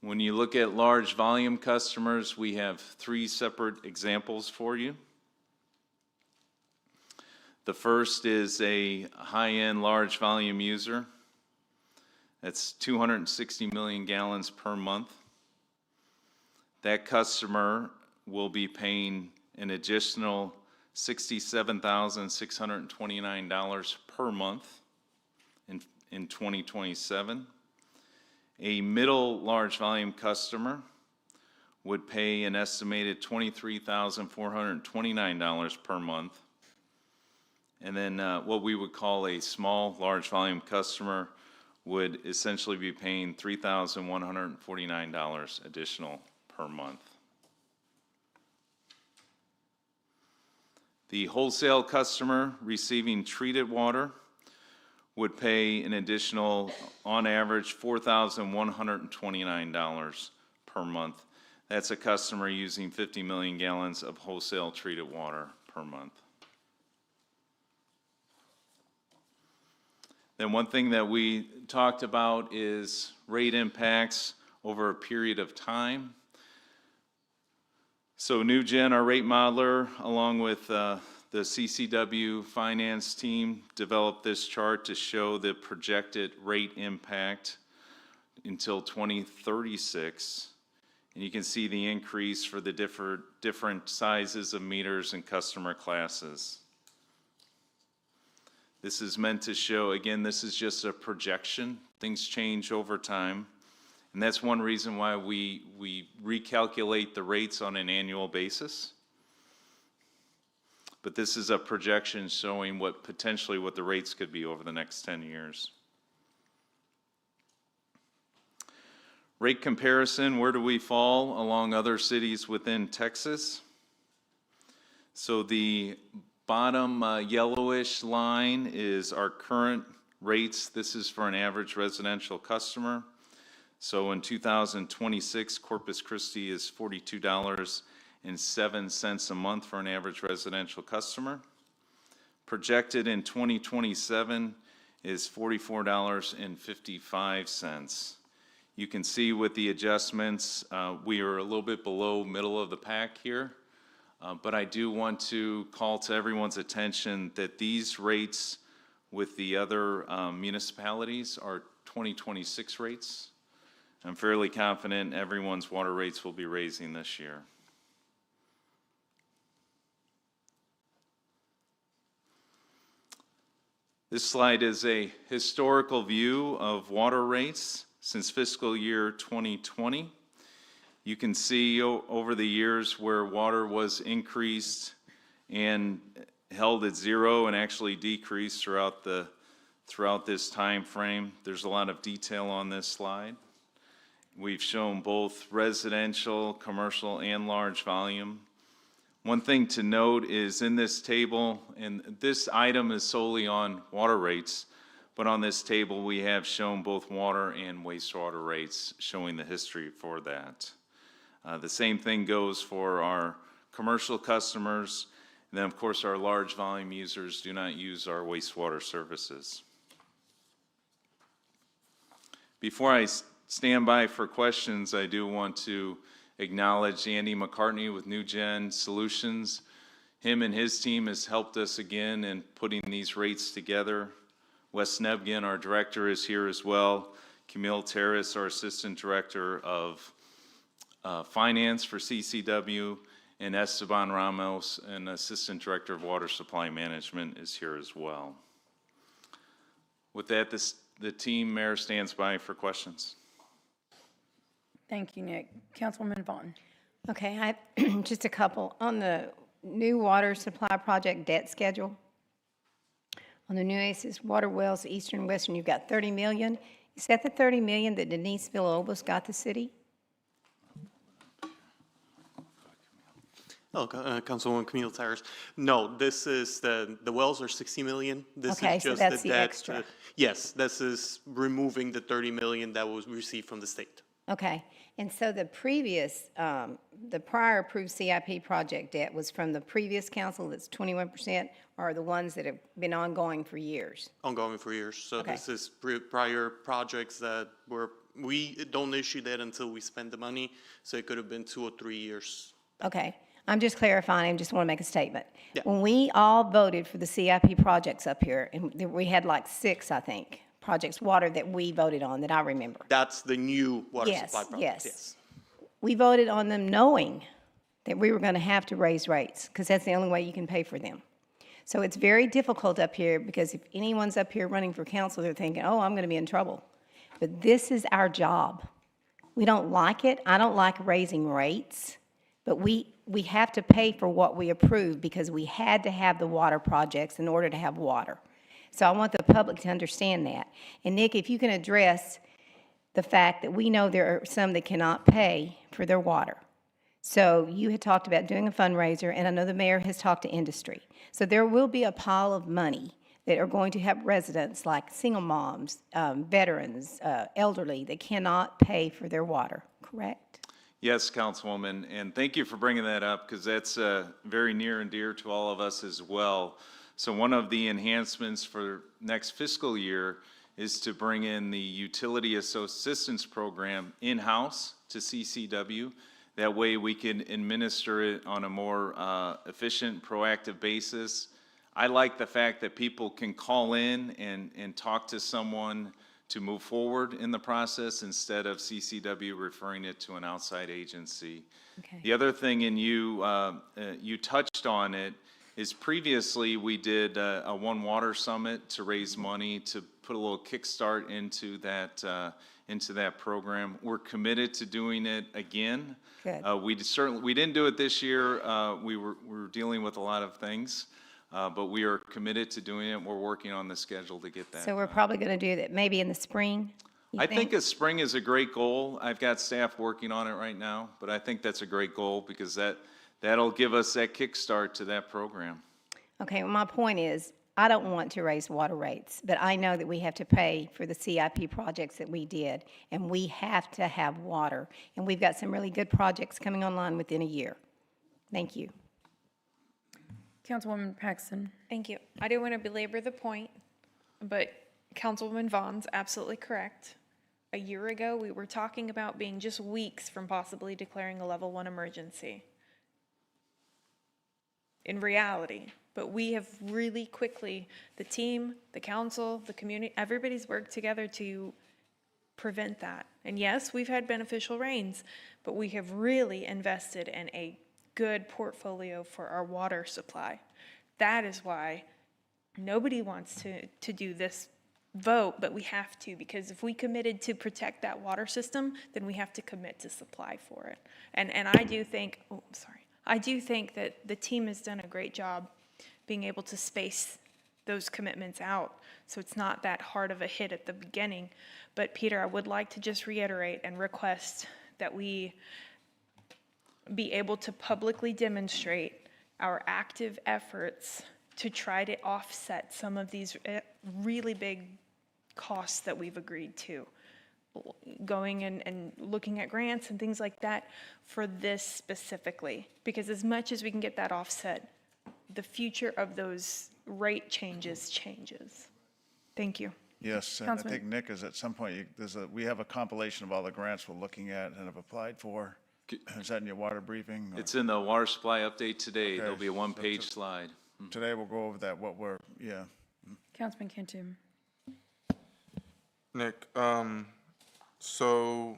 When you look at large volume customers, we have 3 separate examples for you. The first is a high-end large volume user. That's 260 million gallons per month. That customer will be paying an additional $67,629 per month in 2027. A middle large volume customer would pay an estimated $23,429 per month. And then what we would call a small, large volume customer would essentially be paying $3,149 additional per month. The wholesale customer receiving treated water would pay an additional, on average, $4,129 per month. That's a customer using 50 million gallons of wholesale treated water per month. Then one thing that we talked about is rate impacts over a period of time. So NewGen, our rate modeler, along with the CCW finance team, developed this chart to show the projected rate impact until 2036. And you can see the increase for the different sizes of meters and customer classes. This is meant to show, again, this is just a projection. Things change over time. And that's one reason why we recalculate the rates on an annual basis. But this is a projection showing potentially what the rates could be over the next 10 years. Rate comparison, where do we fall along other cities within Texas? So the bottom yellowish line is our current rates. This is for an average residential customer. So in 2026, Corpus Christi is $42.07 a month for an average residential customer. Projected in 2027 is $44.55. You can see with the adjustments, we are a little bit below middle of the pack here. But I do want to call to everyone's attention that these rates with the other municipalities are 2026 rates. I'm fairly confident everyone's water rates will be raising this year. This slide is a historical view of water rates since fiscal year 2020. You can see over the years where water was increased and held at zero and actually decreased throughout this time frame. There's a lot of detail on this slide. We've shown both residential, commercial, and large volume. One thing to note is in this table, and this item is solely on water rates, but on this table we have shown both water and wastewater rates, showing the history for that. The same thing goes for our commercial customers, and then of course our large volume users do not use our wastewater services. Before I stand by for questions, I do want to acknowledge Andy McCartney with NewGen Solutions. Him and his team has helped us again in putting these rates together. Wes Nebgen, our director, is here as well. Camille Terrace, our assistant director of finance for CCW, and Esteban Ramos, an assistant director of water supply management, is here as well. With that, the team, Mayor, stands by for questions. Thank you, Nick. Councilwoman Vaughn. Okay, I just a couple. On the new water supply project debt schedule, on the new ACES water wells, eastern and western, you've got 30 million. Is that the 30 million that Denise Villalobos got the city? Oh, Councilwoman Camille Tires. No, this is the wells are 60 million. This Okay, is so just that's the the debt. extra. Yes, this is removing the 30 million that was received from the state. Okay, and so the prior approved CIP project debt was from the previous council, that's 21%, or the ones that have been ongoing for years? Ongoing for years. So Okay. this is prior projects that we don't issue that until we spend the money. So it could have been 2 or 3 years. Okay, I'm just clarifying, just want to make a statement. Yeah. When we all voted for the CIP projects up here, and we had like 6, I think, projects, water that we voted on, that I remember. That's the new water Yes, supply project. yes. We voted on them knowing that we were going to have to raise rates, because that's the only way you can pay for them. So it's very difficult up here, because if anyone's up here running for council, they're thinking, oh, I'm going to be in trouble. But this is our job. We don't like it. I don't like raising rates, but we have to pay for what we approve because we had to have the water projects in order to have water. So I want the public to understand that. And Nick, if you can address the fact that we know there are some that cannot pay for their water. So you had talked about doing a fundraiser, and I know the mayor has talked to industry. So there will be a pile of money that are going to help residents like single moms, veterans, elderly that cannot pay for their water, correct? Yes, Councilwoman, and thank you for bringing that up because that's very near and dear to all of us as well. So one of the enhancements for next fiscal year is to bring in the Utility Assistance Program in-house to CCW. That way we can administer it on a more efficient, proactive basis. I like the fact that people can call in and talk to someone to move forward in the process instead of CCW referring it to an outside agency. Okay. The other thing, and you touched on it, is previously we did a One Water Summit to raise money to put a little kickstart into that program. We're committed to doing it again. Good. We didn't do it this year. We were dealing with a lot of things, but we are committed to doing it. We're working on the schedule to get that. So we're probably going to do that maybe in the spring, you I think a spring is a great goal. I've got staff working on it right now, but I think that's a great goal because that'll give us that kickstart to that program. Okay, well, my point is, I don't want to raise water rates, but I know that we have to pay for the CIP projects that we did, and we have to have water. And we've got some really good projects coming online within a year. Thank you. Councilwoman Paxton. Thank you. I don't want to belabor the point, but Councilwoman Vaughn's absolutely correct. A year ago, we were talking about being just weeks from possibly declaring a level 1 emergency. In reality, but we have really quickly, the team, the council, the community, everybody's worked together to prevent that. And yes, we've had beneficial rains, but we have really invested in a good portfolio for our water supply. That is why nobody wants to do this vote, but we have to, because if we committed to protect that water system, then we have to commit to supply for it. And I do think, I do think that the team has done a great job being able to space those commitments out, so it's not that hard of a hit at the beginning. But Peter, I would like to just reiterate and request that we be able to publicly demonstrate our active efforts to try to offset some of these really big costs that we've agreed to, going and looking at grants and things like that for this specifically, because as much as we can get that offset, the future of those rate changes. Thank you. Yes, and I Councilman. think, Nick, is at some point, we have a compilation of all the grants we're looking at and have applied for. Is that in your water briefing? or- It's in the water supply update today. Okay, There'll be a so one-page slide. Today, we'll go over that, Councilman Cantu. Nick, so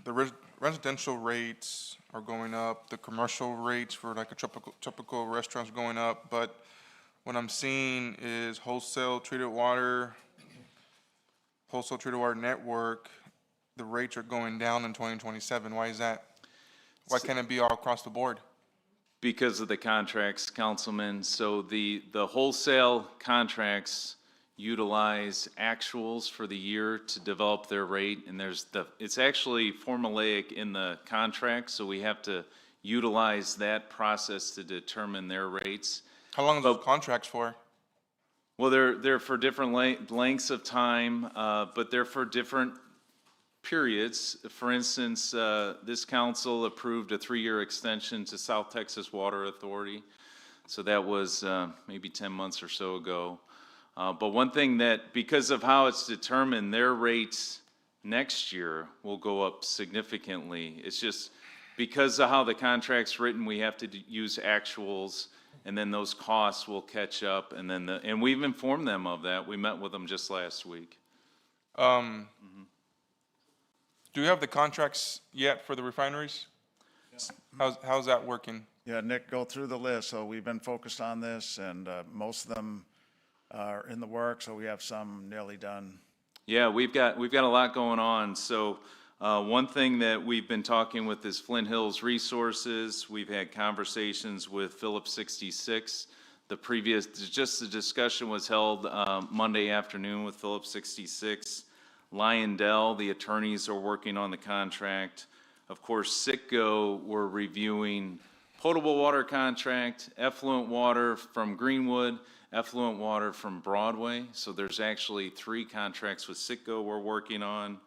the residential rates are going up, the commercial rates for like a tropical restaurants going up, but what I'm seeing is wholesale treated water network, the rates are going down in 2027. Why is that? Why can't it be all across the board? Because of the contracts, Councilman. So the wholesale contracts utilize actuals for the year to develop their rate, and it's actually formulaic in the contract, so we have to utilize that process to determine their rates. How long are those contracts for? Well, they're for different lengths of time, but they're for different periods. For instance, this council approved a 3-year extension to South Texas Water Authority. So that was maybe 10 months or so ago. But one thing that, because of how it's determined, their rates next year will go up significantly. It's just because of how the contract's written, we have to use actuals, and then those costs will catch up. And we've informed them of that. We met with them just last week. Do you have the contracts yet for the refineries? How's that working? Yeah, Nick, go through the list. So we've been focused on this, and most of them are in the works, so we have some nearly done. Yeah, we've got a lot going on. So One thing that we've been talking with is Flint Hills Resources. We've had conversations with Phillips 66. The discussion was held Monday afternoon with Phillips 66. Lyondell, the attorneys are working on the contract. Of course, Citgo, we're reviewing potable water contract, effluent water from Greenwood, effluent water from Broadway. So there's actually 3 contracts with Citgo we're working on.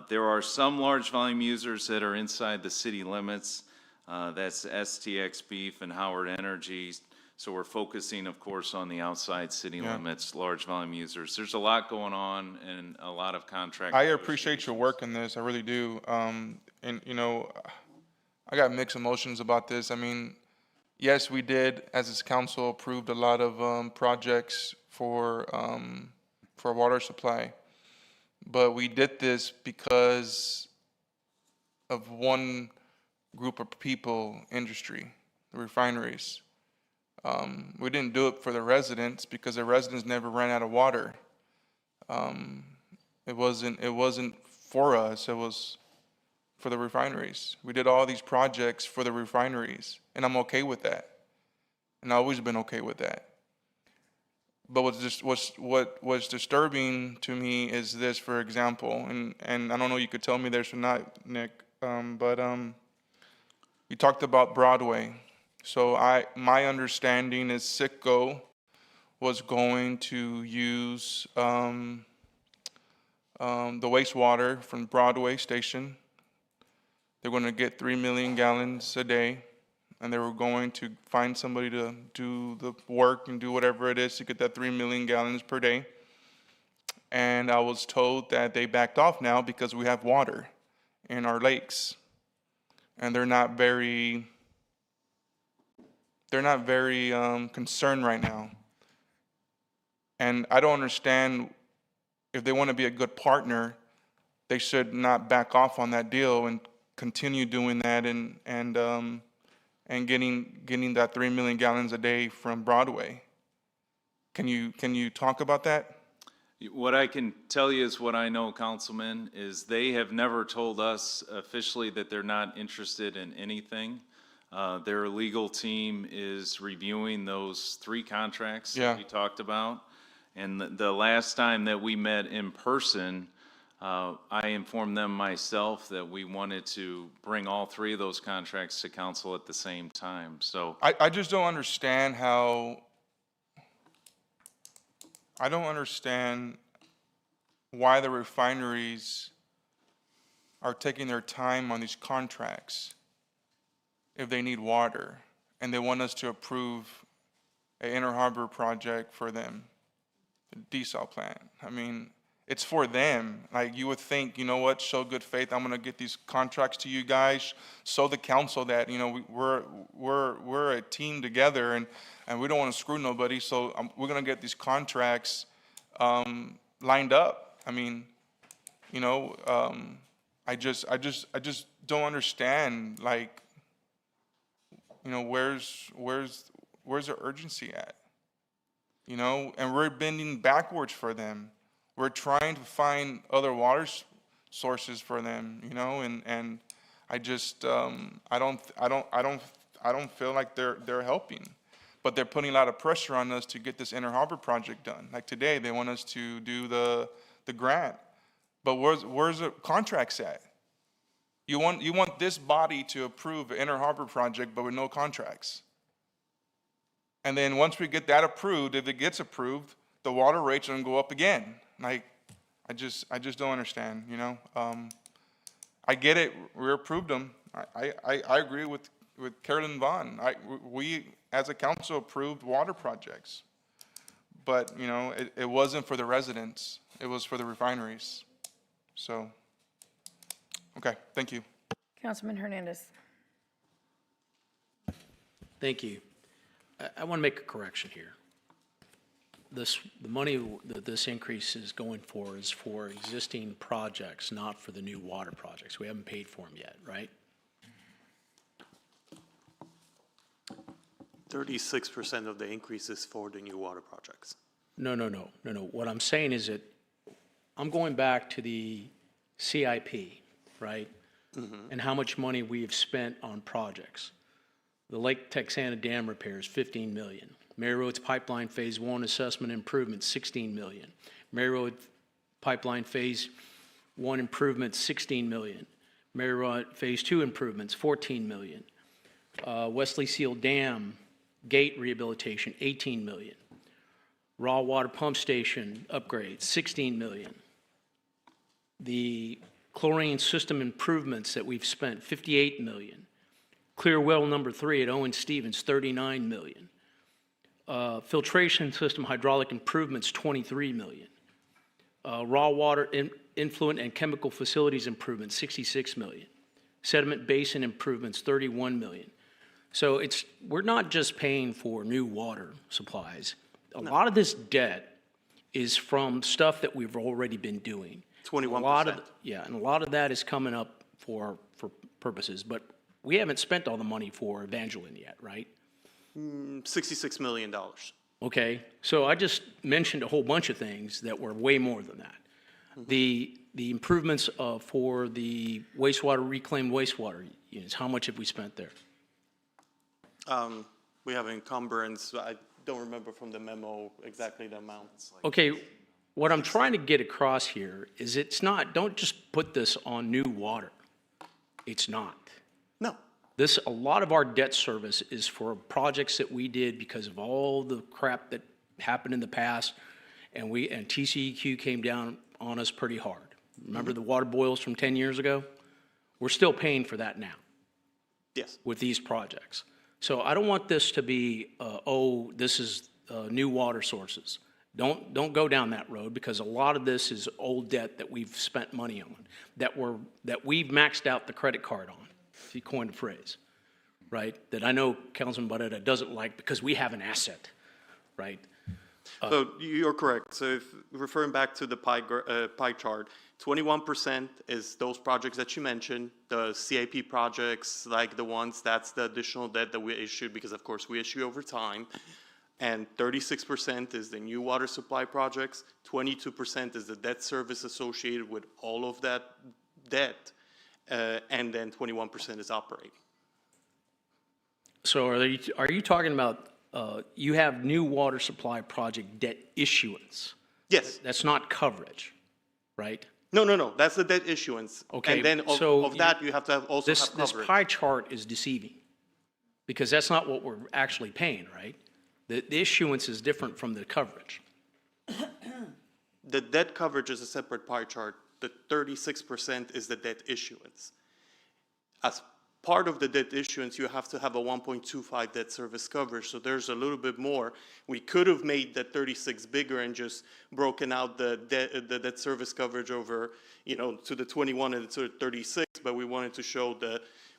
There are some large volume users that are inside the city limits. That's STX Beef and Howard Energy. So we're focusing, of course, on the outside city limits, large volume users. There's a lot going on and a lot of contract. I appreciate your work in this. I really do. And, you know, I got mixed emotions about this. I mean, yes, we did, as this council, approved a lot of projects for water supply. But we did this because of one group of people, industry, the refineries. We didn't do it for the residents because the residents never ran out of water. It wasn't for us, it was for the refineries. We did all these projects for the refineries, and I'm okay with that. And I've always been okay with that. But what was disturbing to me is this, for example, and I don't know, you could tell me this or not, Nick, but you talked about Broadway. So my understanding is Citgo was going to use the wastewater from Broadway Station. They're going to get 3 million gallons a day, and they were going to find somebody to do the work and do whatever it is to get that 3 million gallons per day. And I was told that they backed off now because we have water in our lakes, and they're not very concerned right now. And I don't understand, if they want to be a good partner, they should not back off on that deal and continue doing that and getting that 3 million gallons a day from Broadway. Can you talk about that? What I can tell you is what I know, Councilman, is they have never told us officially that they're not interested in anything. Their legal team is reviewing those 3 contracts that we talked about. And the last time that we met in person, I informed them myself that we wanted to bring all 3 of those contracts to council at the same time. So I just don't understand why the refineries are taking their time on these contracts if they need water, and they want us to approve an Inner Harbor project for them, the desal plant. I mean, it's for them. Like, you would think, you know what, show good faith, I'm gonna get these contracts to you guys, show the council that, you know, we're a team together, and we don't wanna screw nobody, so we're gonna get these contracts lined up. I mean, you know, I just don't understand, like, you know, where's the urgency at? You know, and we're bending backwards for them. We're trying to find other water sources for them, you know, and I just I don't feel like they're helping. But they're putting a lot of pressure on us to get this Inner Harbor project done. Like today, they want us to do the grant. But where's the contracts at? You want this body to approve the Inner Harbor project, but with no contracts. And then once we get that approved, if it gets approved, the water rates are gonna go up again. Like, I just don't understand, you know? I get it, we approved them. I agree with Carolyn Vaughn. We, as a council, approved water projects. But, you know, it wasn't for the residents, it was for the refineries. So, okay, thank you. Councilman Hernandez. Thank you. I want to make a correction here. The money that this increase is going for is for existing projects, not for the new water projects. We haven't paid for them yet, right? 36% of the increase is for the new water projects. No. What I'm saying is that I'm going back to the CIP, right? And how much money we have spent on projects. The Lake Texana Dam repairs, 15 million. Mary Roads Pipeline Phase 1 assessment improvements, 16 million. Mary Road Pipeline Phase 1 improvements, 16 million. Mary Road Phase 2 improvements, 14 million. Wesley Seal Dam gate rehabilitation, 18 million. Raw water pump station upgrades, 16 million. The chlorine system improvements that we've spent, 58 million. Clear well number 3 at Owen Stevens, 39 million. Filtration system hydraulic improvements, 23 million. Raw water influent and chemical facilities improvements, 66 million. Sediment basin improvements, 31 million. So we're not just paying for new water supplies. A lot of this debt is from stuff that we've already been doing. 21%. And a lot of that is coming up for purposes, but we haven't spent all the money for Evangeline yet, right? $66 million. Okay, so I just mentioned a whole bunch of things that were way more than that. The improvements for the reclaimed wastewater units, how much have we spent there? We have encumbrance. I don't remember from the memo exactly the amounts. Okay, what I'm trying to get across here is don't just put this on new water. It's not. No. A lot of our debt service is for projects that we did because of all the crap that happened in the past, and TCEQ came down on us pretty hard. Remember the water boils from 10 years ago? We're still paying for that now. Yes. With these projects. So I don't want this to be, this is new water sources. Don't go down that road, because a lot of this is old debt that we've spent money on, that we've maxed out the credit card on, if you coined a phrase, right? That I know Councilman Barrera doesn't like because we have an asset, right? So you're correct. So if referring back to the pie chart, 21% is those projects that you mentioned, the CIP projects, like the ones, that's the additional debt that we issued, because of course we issue over time. And 36% is the new water supply projects, 22% is the debt service associated with all of that debt, and then 21% is operating. So are you talking about, you have new water supply project debt issuance? Yes. That's not coverage, right? No, that's the debt issuance. Okay, And then of that, you have to also have This coverage. pie chart is deceiving, because that's not what we're actually paying, right? The issuance is different from the coverage. The debt coverage is a separate pie chart. The 36% is the debt issuance. As part of the debt issuance, you have to have a 1.25 debt service coverage, so there's a little bit more. We could have made that 36 bigger and just broken out the debt service coverage over, to the 21 and to the 36, but we wanted to show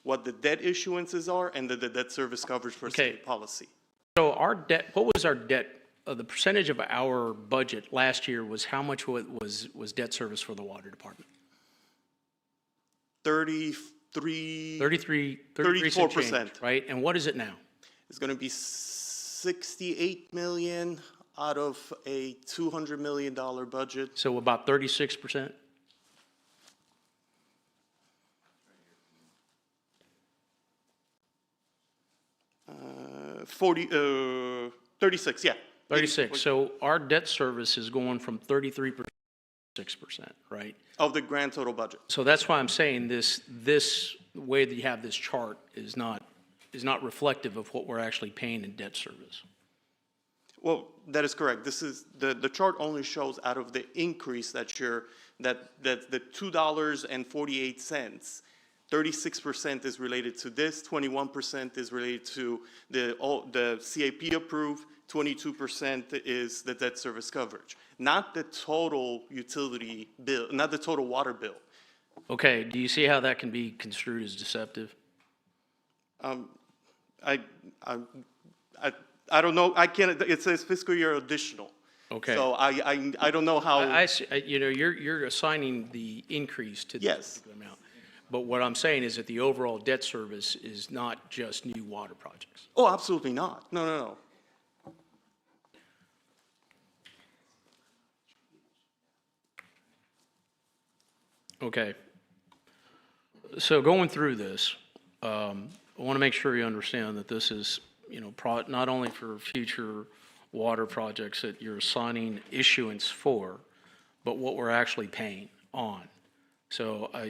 what the debt issuances are and the debt service coverage for city policy. So our debt, what was our debt? The percentage of our budget last year was how much was debt service for the water department? 34%, right? And what is it now? It's going to be 68 million out of a $200 million budget. So about 36%? 36, yeah. 36. So our debt service is going from 33% to 6%, right? Of the grand total budget. So that's why I'm saying this way that you have this chart is not reflective of what we're actually paying in debt service. Well, that is correct. This is the chart only shows out of the increase that the $2.48. 36% is related to this, 21% is related to the CIP approved, 22% is the debt service coverage, not the total utility bill, not the total water bill. Okay, do you see how that can be construed as deceptive? I don't know. I can't. It says fiscal year additional. Okay. So I don't know how. I see, you're assigning the increase to this particular amount. But what I'm saying is that the overall debt service is not just new water projects. Oh, absolutely not. No. Okay. So going through this, I want to make sure you understand that this is, not only for future water projects that you're assigning issuance for, but what we're actually paying on. So I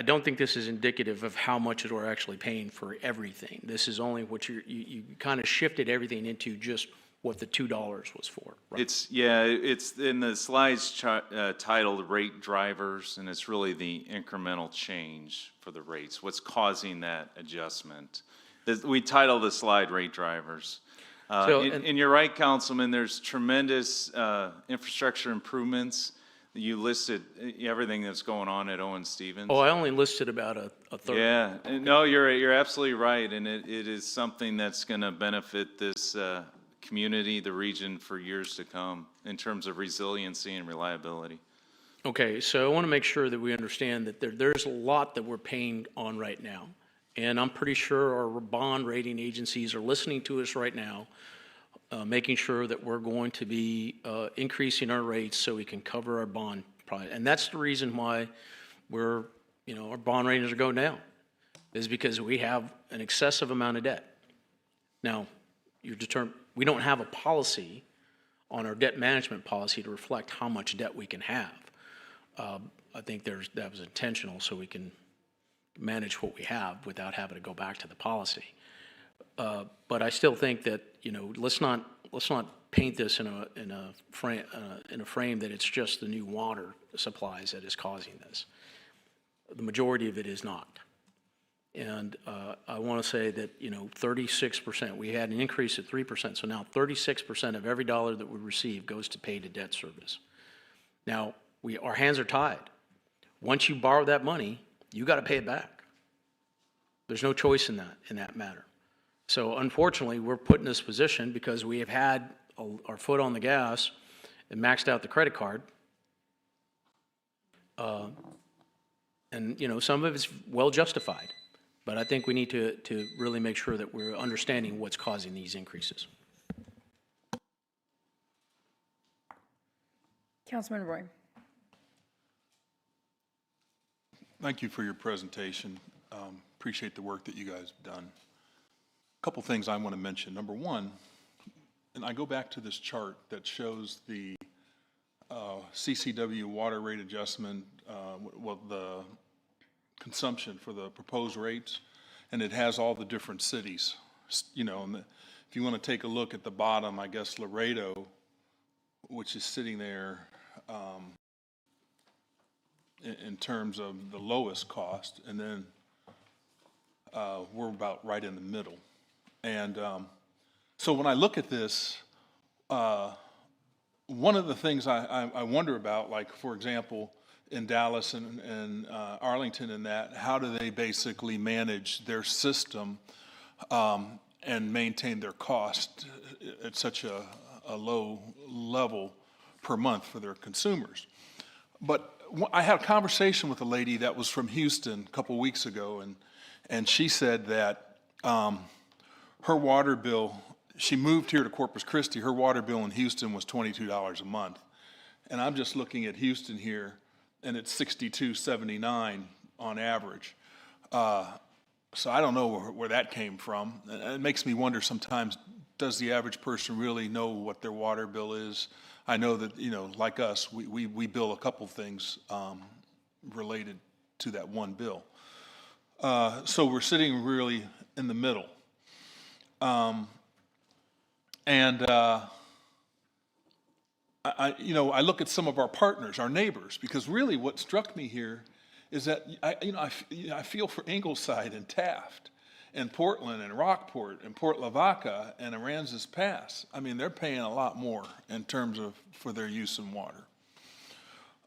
don't think this is indicative of how much we're actually paying for everything. This is only what you kind of shifted everything into just what the $2 was for, right? It's in the slides titled rate drivers, and it's really the incremental change for the rates. What's causing that adjustment? We titled the slide rate drivers. And you're right, Councilman, there's tremendous infrastructure improvements. You listed everything that's going on at Owen Stevens. Oh, I only listed about a third. Yeah, no, you're absolutely right, and it is something that's going to benefit this community, the region, for years to come in terms of resiliency and reliability. Okay, so I want to make sure that we understand that there's a lot that we're paying on right now. And I'm pretty sure our bond rating agencies are listening to us right now, making sure that we're going to be increasing our rates so we can cover our bond project. And that's the reason why our bond ratings are going down, is because we have an excessive amount of debt. Now, we don't have a policy on our debt management policy to reflect how much debt we can have. I think that was intentional, so we can manage what we have without having to go back to the policy. But I still think that let's not paint this in a frame that it's just the new water supplies that is causing this. The majority of it is not. And I want to say that 36%. We had an increase at 3%, so now 36% of every dollar that we receive goes to pay to debt service. Now our hands are tied. Once you borrow that money, you got to pay it back. There's no choice in that matter. So unfortunately, we're put in this position because we have had our foot on the gas and maxed out the credit card. And some of it's well justified, but I think we need to really make sure that we're understanding what's causing these increases. Councilman Roy. Thank you for your presentation. Appreciate the work that you guys have done. A couple things I want to mention. Number one, and I go back to this chart that shows the CCW water rate adjustment, the consumption for the proposed rates, and it has all the different cities. And if you want to take a look at the bottom, I guess Laredo, which is sitting there in terms of the lowest cost, and then we're about right in the middle. And so when I look at this, one of the things I wonder about, like, for example, in Dallas and Arlington and that, how do they basically manage their system and maintain their cost at such a low level per month for their consumers? But I had a conversation with a lady that was from Houston a couple weeks ago, and she said that her water bill, she moved here to Corpus Christi, her water bill in Houston was $22 a month. And I'm just looking at Houston here, and it's $62.79 on average. So I don't know where that came from. And it makes me wonder sometimes, does the average person really know what their water bill is? I know that, like us, we bill a couple things related to that one bill. So we're sitting really in the middle. I look at some of our partners, our neighbors, because really what struck me here is that I feel for Ingleside and Taft and Portland and Rockport and Port Lavaca and Aransas Pass. I mean, they're paying a lot more in terms of for their use in water.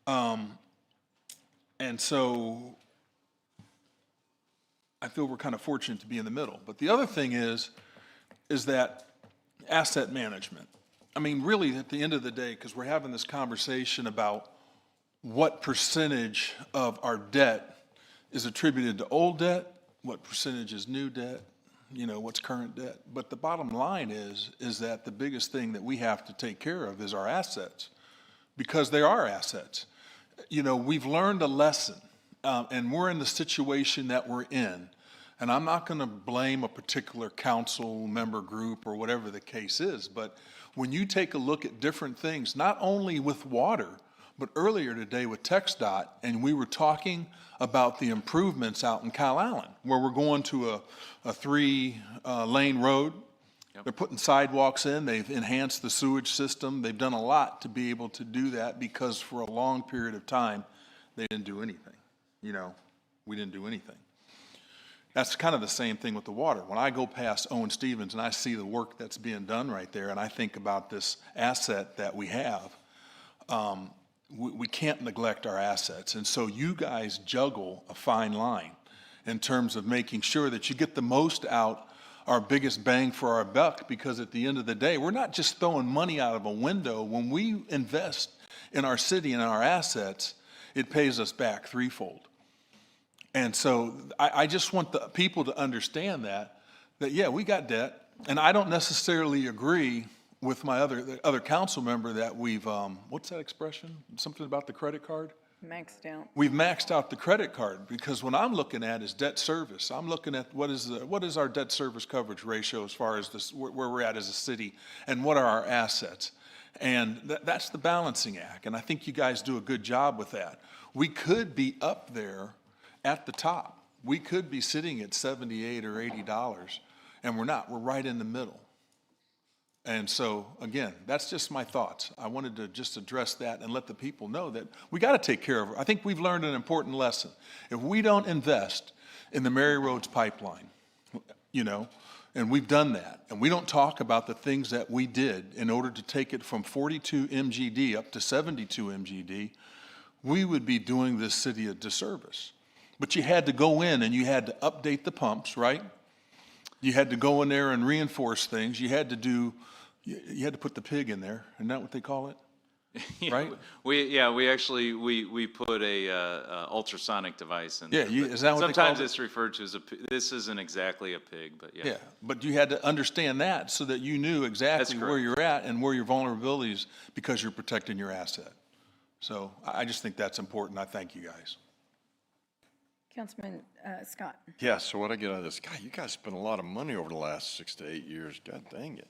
And so I feel we're kind of fortunate to be in the middle. But the other thing is that asset management. I mean, really, at the end of the day, because we're having this conversation about what percentage of our debt is attributed to old debt, what percentage is new debt, what's current debt. But the bottom line is that the biggest thing that we have to take care of is our assets, because they are assets. we've learned a lesson, and we're in the situation that we're in. And I'm not going to blame a particular council member group or whatever the case is, but when you take a look at different things, not only with water, but earlier today with TxDOT, and we were talking about the improvements out in Kyle Allen, where we're going to a 3-lane road. They're putting sidewalks in, they've enhanced the sewage system, they've done a lot to be able to do that, because for a long period of time, they didn't do anything. We didn't do anything. That's kind of the same thing with the water. When I go past Owen Stevens and I see the work that's being done right there, and I think about this asset that we have, we can't neglect our assets. And so you guys juggle a fine line in terms of making sure that you get the most out, our biggest bang for our buck, because at the end of the day, we're not just throwing money out of a window. When we invest in our city and our assets, it pays us back threefold. And so I just want the people to understand that yeah, we got debt. And I don't necessarily agree with my the other council member that we've, what's that expression? Something about the credit card? Maxed out. We've maxed out the credit card, because what I'm looking at is debt service. I'm looking at what is our debt service coverage ratio as far as where we're at as a city, and what are our assets. And that's the balancing act. And I think you guys do a good job with that. We could be up there at the top. We could be sitting at $78 or $80, and we're not. We're right in the middle. And so, again, that's just my thoughts. I wanted to just address that and let the people know that we got to take care of it. I think we've learned an important lesson. If we don't invest in the Mary Roads pipeline, and we've done that, and we don't talk about the things that we did in order to take it from 42 MGD up to 72 MGD, we would be doing this city a disservice. But you had to go in and you had to update the pumps, right? You had to go in there and reinforce things. You had to put the pig in there. Isn't that what they call it? Right? We actually put a ultrasonic device in there. Is that what they call sometimes it? it's referred to as this isn't exactly a pig, but yeah. Yeah, but you had to understand that so that you knew exactly where you're at and where your vulnerabilities, because you're protecting your asset. So I just think that's important. I thank you guys. Councilman Scott. Yeah, so what I get out of this, God, you guys spent a lot of money over the last 6 to 8 years. God dang it.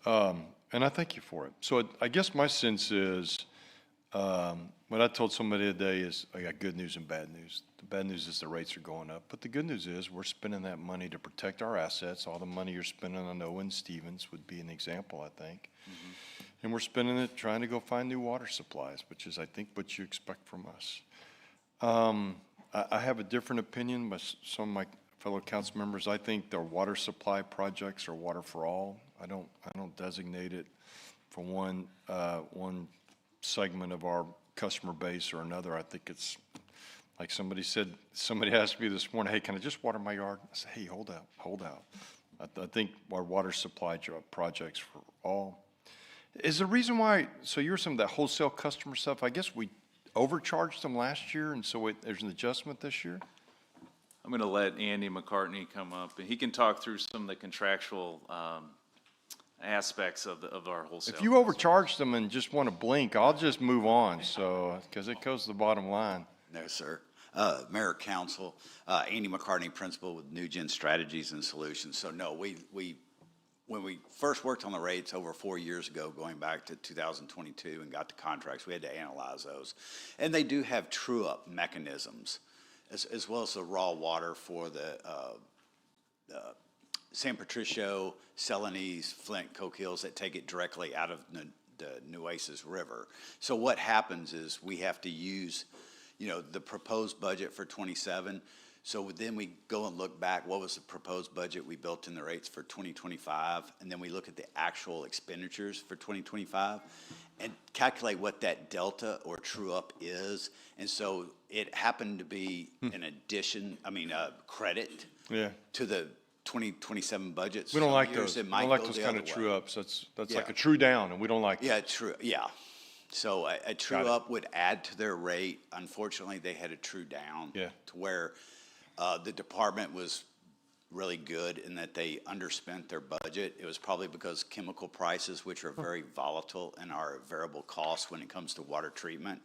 And I thank you for it. So I guess my sense is, what I told somebody today is, I got good news and bad news. The bad news is the rates are going up, but the good news is we're spending that money to protect our assets. All the money you're spending on Owen Stevens would be an example, I think. Mm-hmm. And we're spending it trying to go find new water supplies, which is, I think, what you expect from us. I have a different opinion by some of my fellow council members. I think the water supply projects are water for all. I don't designate it for one segment of our customer base or another. I think it's like somebody asked me this morning, hey, can I just water my yard? I said, hey, hold out. I think our water supply projects for all. Is the reason why, so you're some of that wholesale customer stuff, I guess we overcharged them last year, and so there's an adjustment this year? I'm going to let Andy McCartney come up, and he can talk through some of the contractual aspects of our wholesale. If you overcharge them and just want to blink, I'll just move on, so, because it goes to the bottom line. No, sir. Mayor, Council, Andy McCartney, Principal with New Gen Strategies and Solutions. So no, when we first worked on the rates over 4 years ago, going back to 2022 and got the contracts, we had to analyze those. And they do have true-up mechanisms, as well as the raw water for the San Patricio, Celanese, Flint, Coke Hills that take it directly out of the Nueces River. So what happens is we have to use, the proposed budget for 27. So then we go and look back, what was the proposed budget we built in the rates for 2025, and then we look at the actual expenditures for 2025 and calculate what that delta or true up is. And so it happened to be an addition, credit to the 2027 budget. We don't like those. We don't like those kind of true ups. That's like a true down, and we don't like that. Yeah. So a true up would add to their rate. Unfortunately, they had a true down to where the department was really good in that they underspent their budget. It was probably because chemical prices, which are very volatile and are a variable cost when it comes to water treatment.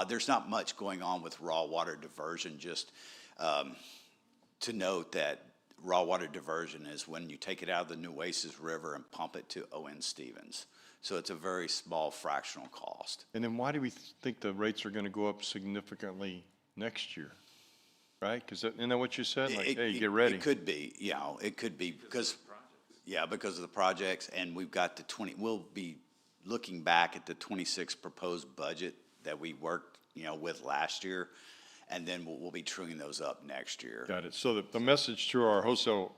There's not much going on with raw water diversion, just to note that raw water diversion is when you take it out of the Nueces River and pump it to O.N. Stevens. So it's a very small fractional cost. And then why do we think the rates are going to go up significantly next year? Right? Because isn't that what you said? Like, hey, get ready. It could be, it could be because of the projects, and we've got the we'll be looking back at the 26 proposed budget that we worked, with last year, and then we'll be truing those up next year. Got it. So the message to our wholesale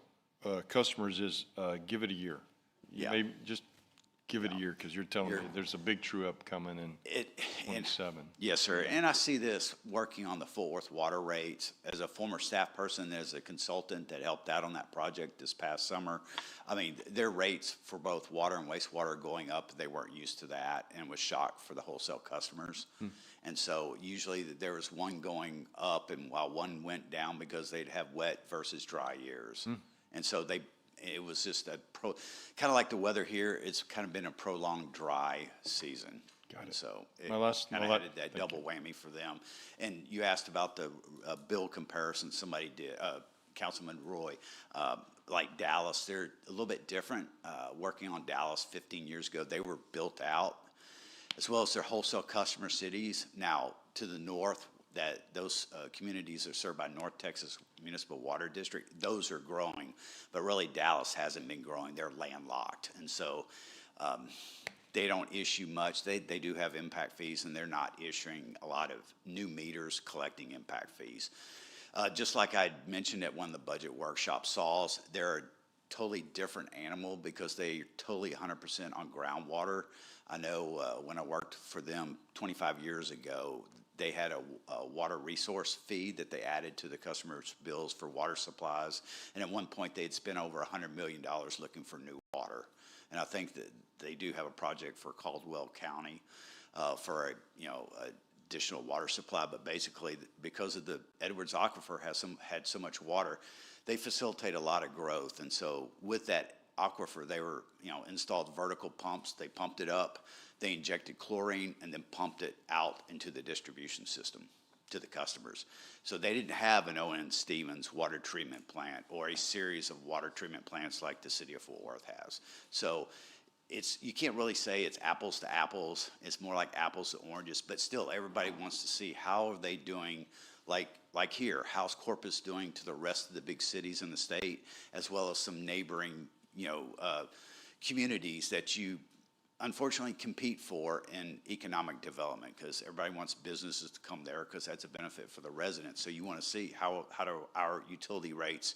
customers is give it a year. Maybe just give it a year, because you're telling me there's a big true-up coming in 27. Yes, sir. And I see this working on the Fort Worth water rates. As a former staff person, as a consultant that helped out on that project this past summer, I mean, their rates for both water and wastewater are going up. They weren't used to that, and was shocked for the wholesale customers. And so usually there was one going up, and while one went down because they'd have wet versus dry years. And so it was just kind of like the weather here. It's kind of been a prolonged dry season. Got it. So it kind of had that double whammy for them. And you asked about the bill comparison somebody did, Councilman Roy. Like Dallas, they're a little bit different. Working on Dallas 15 years ago, they were built out, as well as their wholesale customer cities. Now, to the north, those communities are served by North Texas Municipal Water District. Those are growing, but really Dallas hasn't been growing. They're landlocked, and so they don't issue much. They do have impact fees, and they're not issuing a lot of new meters collecting impact fees. Just like I mentioned at one of the budget workshop saws, they're a totally different animal because they're totally 100% on groundwater. I know when I worked for them 25 years ago, they had a water resource fee that they added to the customers' bills for water supplies. And at one point, they'd spent over $100 million looking for new water. And I think that they do have a project for Caldwell County for additional water supply. But basically, because of the Edwards Aquifer had so much water, they facilitate a lot of growth. And so with that aquifer, they were installed vertical pumps. They pumped it up. They injected chlorine and then pumped it out into the distribution system to the customers. So they didn't have an O.N. Stevens water treatment plant or a series of water treatment plants like the city of Fort Worth has. So you can't really say it's apples to apples. It's more like apples to oranges, but still everybody wants to see how are they doing, like here, how's Corpus doing to the rest of the big cities in the state, as well as some neighboring communities that you unfortunately compete for in economic development, because everybody wants businesses to come there because that's a benefit for the residents. So you want to see how do our utility rates,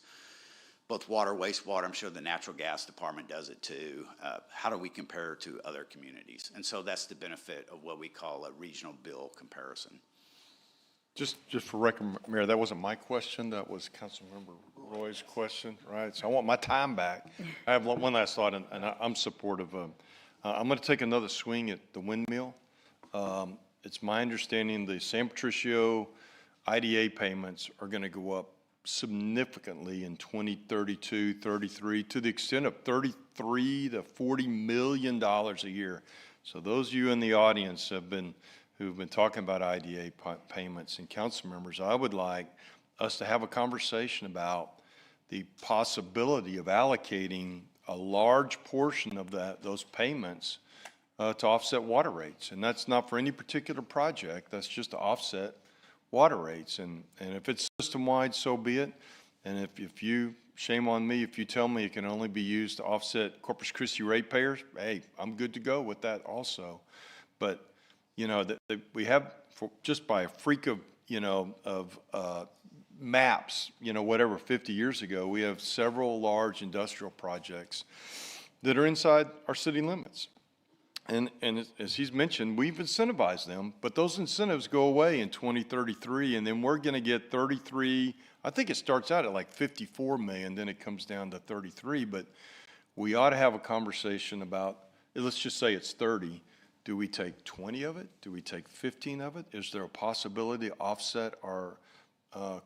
both water, wastewater, I'm sure the natural gas department does it too, how do we compare to other communities? And so that's the benefit of what we call a regional bill comparison. Just for record, Mayor, that wasn't my question. That was Councilmember Roy's question, right? So I want my time back. I have one last thought, and I'm supportive of. I'm going to take another swing at the windmill. It's my understanding the San Patricio IDA payments are going to go up significantly in 2032, 33, to the extent of $33 to $40 million a year. So those of you in the audience who've been talking about IDA payments, and council members, I would like us to have a conversation about the possibility of allocating a large portion of those payments to offset water rates. And that's not for any particular project. That's just to offset water rates. And if it's system-wide, so be it. And if you, shame on me, if you tell me it can only be used to offset Corpus Christi ratepayers, hey, I'm good to go with that also. But, we have, just by a freak of, maps, whatever, 50 years ago, we have several large industrial projects that are inside our city limits. And as he's mentioned, we've incentivized them, but those incentives go away in 2033, and then we're going to get 33, I think it starts out at like 54 million, then it comes down to 33, but we ought to have a conversation about, let's just say it's 30. Do we take 20 of it? Do we take 15 of it? Is there a possibility to offset our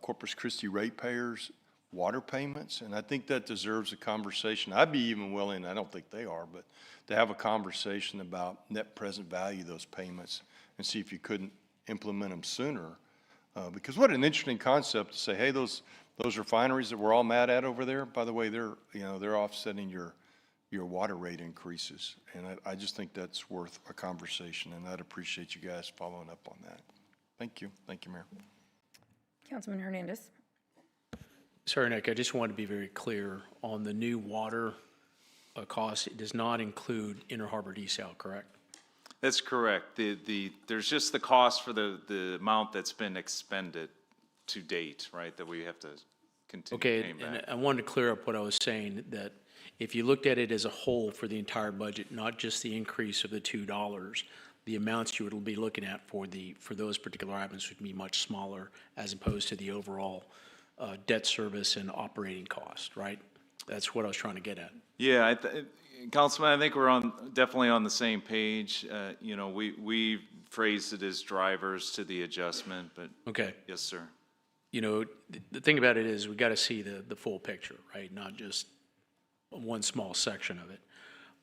Corpus Christi ratepayers water payments, and I think that deserves a conversation. I'd be even willing, I don't think they are, but to have a conversation about net present value of those payments and see if you couldn't implement them sooner. Because what an interesting concept to say, hey, those refineries that we're all mad at over there, by the way, they're offsetting your water rate increases. And I just think that's worth a conversation, and I'd appreciate you guys following up on that. Thank you. Thank you, Mayor. Councilman Hernandez. Sorry, Nick, I just want to be very clear on the new water cost. It does not include Inner Harbor desal, correct? That's correct. There's just the cost for the amount that's been expended to date, right, that we have to continue paying back. And I wanted to clear up what I was saying, that if you looked at it as a whole for the entire budget, not just the increase of the $2, the amounts you would be looking at for those particular items would be much smaller as opposed to the overall debt service and operating cost, right? That's what I was trying to get at. Yeah, Councilman, I think we're definitely on the same page. We phrased it as drivers to the adjustment, but. Okay. Yes, sir. The thing about it is we got to see the full picture, right? Not just one small section of it.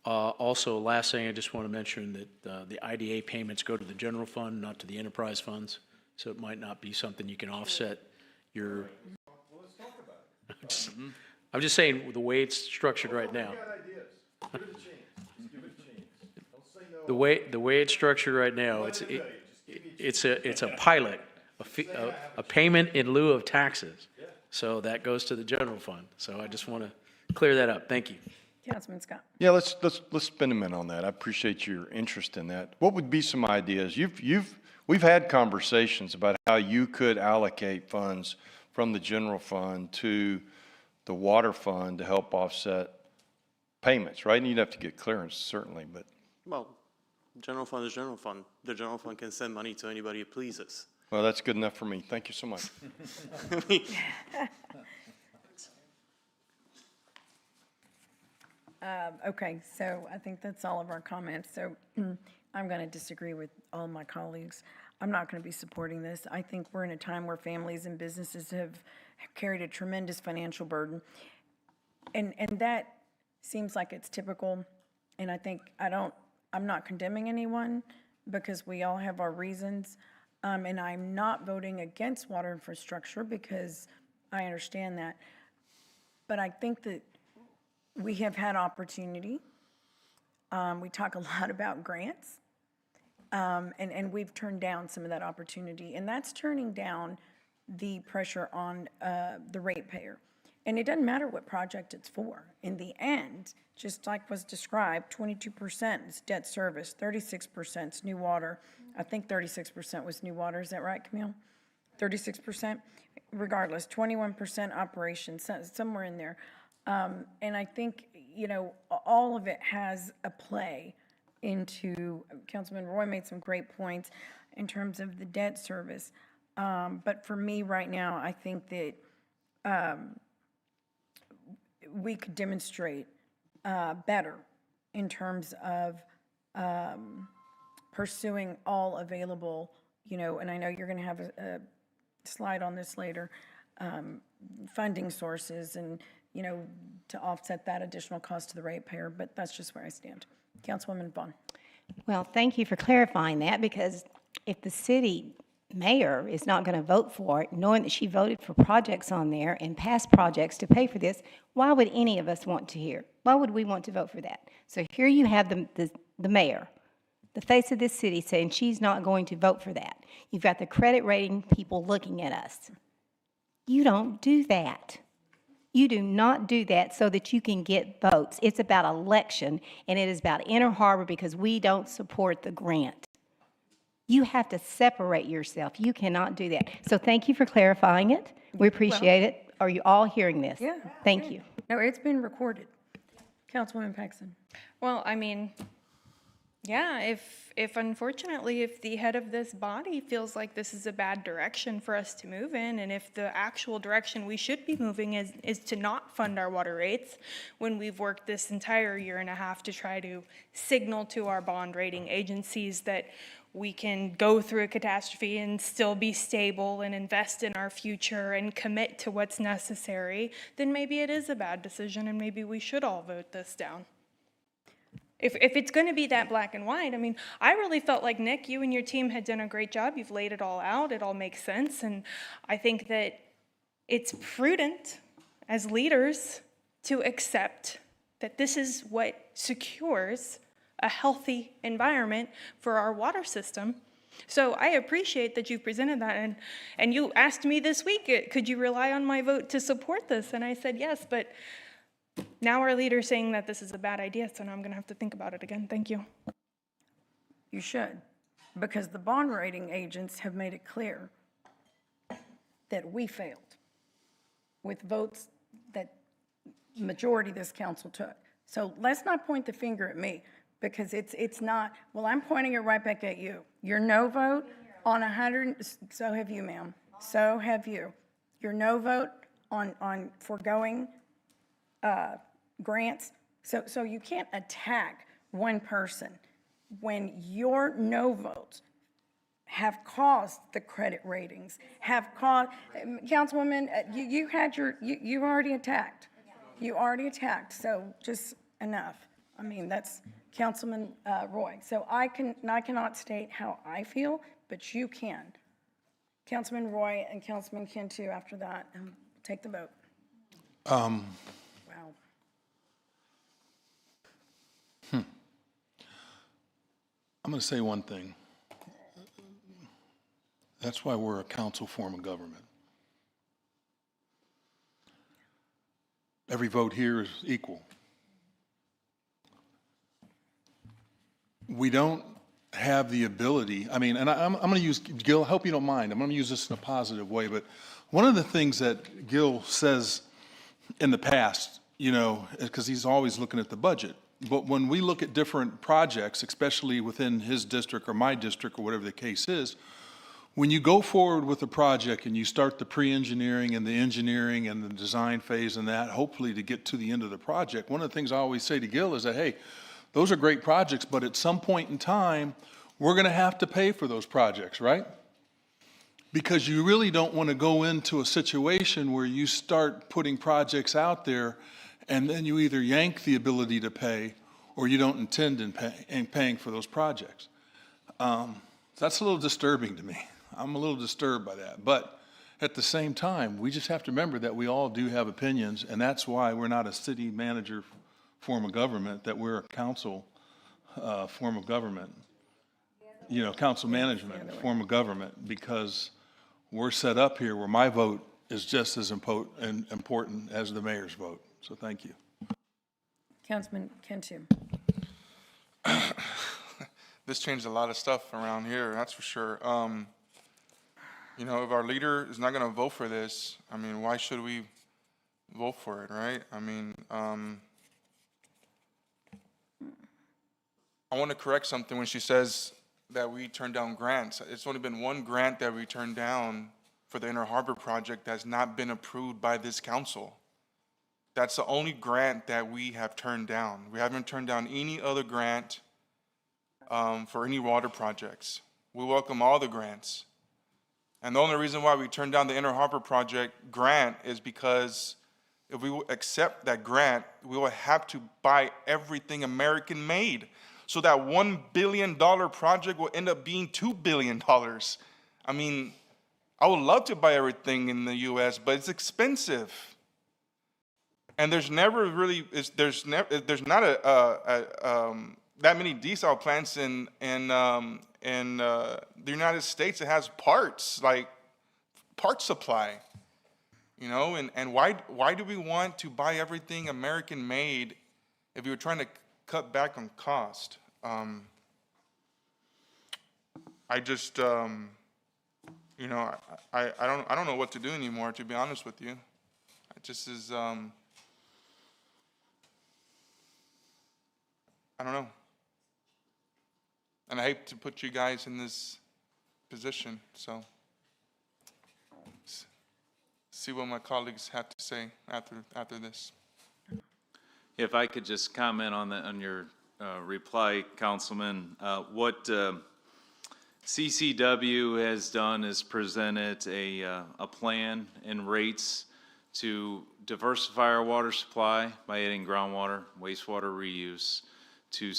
Also, last thing, I just want to mention that the IDA payments go to the general fund, not to the enterprise funds. So it might not be something you can offset your. Well, let's talk about it. I'm just saying the way it's structured right now. Give it a chance. Just give it a chance. Don't say no. The way it's structured right now, it's a pilot, a payment in lieu of taxes. So that goes to the general fund. So I just want to clear that up. Thank you. Councilman Scott. Yeah, let's spend a minute on that. I appreciate your interest in that. What would be some ideas? We've had conversations about how you could allocate funds from the general fund to the water fund to help offset payments, right? And you'd have to get clearance, certainly, but. Well, general fund is general fund. The general fund can send money to anybody it pleases. Well, that's good enough for me. Thank you so much. Okay, so I think that's all of our comments. So I'm going to disagree with all my colleagues. I'm not going to be supporting this. I think we're in a time where families and businesses have carried a tremendous financial burden. And that seems like it's typical. And I think I'm not condemning anyone because we all have our reasons. And I'm not voting against water infrastructure because I understand that. But I think that we have had opportunity. We talk a lot about grants, and we've turned down some of that opportunity, and that's turning down the pressure on the ratepayer. And it doesn't matter what project it's for. In the end, just like was described, 22% is debt service, 36% is new water. I think 36% was new water. Is that right, Camille? 36%? Regardless, 21% operations, somewhere in there. And I think, all of it has a play into, Councilman Roy made some great points in terms of the debt service. But for me right now, I think that we could demonstrate better in terms of pursuing all available, and I know you're going to have a slide on this later, funding sources and, to offset that additional cost to the ratepayer, but that's just where I stand. Councilwoman Vaughn. Well, thank you for clarifying that, because if the city mayor is not going to vote for it, knowing that she voted for projects on there and past projects to pay for this, why would any of us want to hear? Why would we want to vote for that? So here you have the mayor, the face of this city, saying she's not going to vote for that. You've got the credit rating people looking at us. You don't do that. You do not do that so that you can get votes. It's about election, and it is about Inner Harbor because we don't support the grant. You have to separate yourself. You cannot do that. So thank you for clarifying it. We appreciate it. Are you all hearing this? Yeah. Thank you. No, it's been recorded. Councilwoman Paxson. Well, I mean, yeah, if unfortunately, if the head of this body feels like this is a bad direction for us to move in, and if the actual direction we should be moving is to not fund our water rates, when we've worked this entire year and a half to try to signal to our bond rating agencies that we can go through a catastrophe and still be stable and invest in our future and commit to what's necessary, then maybe it is a bad decision and maybe we should all vote this down. If it's going to be that black and white, I mean, I really felt like, Nick, you and your team had done a great job. You've laid it all out. It all makes sense. And I think that it's prudent as leaders to accept that this is what secures a healthy environment for our water system. So I appreciate that you presented that. And you asked me this week, could you rely on my vote to support this? And I said yes, but now our leader's saying that this is a bad idea, so now I'm going to have to think about it again. Thank you. You should, because the bond rating agents have made it clear that we failed with votes that majority of this council took. So let's not point the finger at me, because it's not, well, I'm pointing it right back at you. Your no vote on 100, so have you, ma'am. So have you. Your no vote on foregoing grants. So you can't attack one person when your no votes have caused the credit ratings, have caused, Councilwoman, you already attacked. You already attacked, so just enough. I mean, that's Councilman Roy. So I cannot state how I feel, but you can. Councilman Roy and Councilman Cantu after that, take the vote. Wow. I'm going to say one thing. That's why we're a council form of government. Every vote here is equal. We don't have the ability, I mean, and I'm going to use, Gil, I hope you don't mind, I'm going to use this in a positive way, but one of the things that Gil says in the past, you know, because he's always looking at the budget, but when we look at different projects, especially within his district or my district or whatever the case is, when you go forward with a project and you start the pre-engineering and the engineering and the design phase and that, hopefully to get to the end of the project, one of the things I always say to Gil is that, hey, those are great projects, but at some point in time, we're going to have to pay for those projects, right? Because you really don't want to go into a situation where you start putting projects out there and then you either yank the ability to pay or you don't intend in paying for those projects. That's a little disturbing to me. I'm a little disturbed by that. But at the same time, we just have to remember that we all do have opinions, and that's why we're not a city manager form of government, that we're a council form of government, you know, council management form of government, because we're set up here where my vote is just as important as the mayor's vote. So thank you. Councilman Cantu. This changed a lot of stuff around here, that's for sure. You know, if our leader is not going to vote for this, I mean, why should we vote for it, right? I mean, I want to correct something when she says that we turned down grants. It's only been one grant that we turned down for the Inner Harbor project that's not been approved by this council. That's the only grant that we have turned down. We haven't turned down any other grant for any water projects. We welcome all the grants. And the only reason why we turned down the Inner Harbor project grant is because if we accept that grant, we will have to buy everything American made. So that $1 billion project will end up being $2 billion. I mean, I would love to buy everything in the US, but it's expensive. And there's never really, there's not that many desal plants in the United States that has parts, like part supply, you know, and why do we want to buy everything American made if you're trying to cut back on cost? I just, you know, I don't know what to do anymore, to be honest with you. It just is, I don't know. And I hate to put you guys in this position, so see what my colleagues have to say after this. If I could just comment on your reply, Councilman, CCW has done is presented a plan and rates to diversify our water supply by adding groundwater, wastewater reuse, to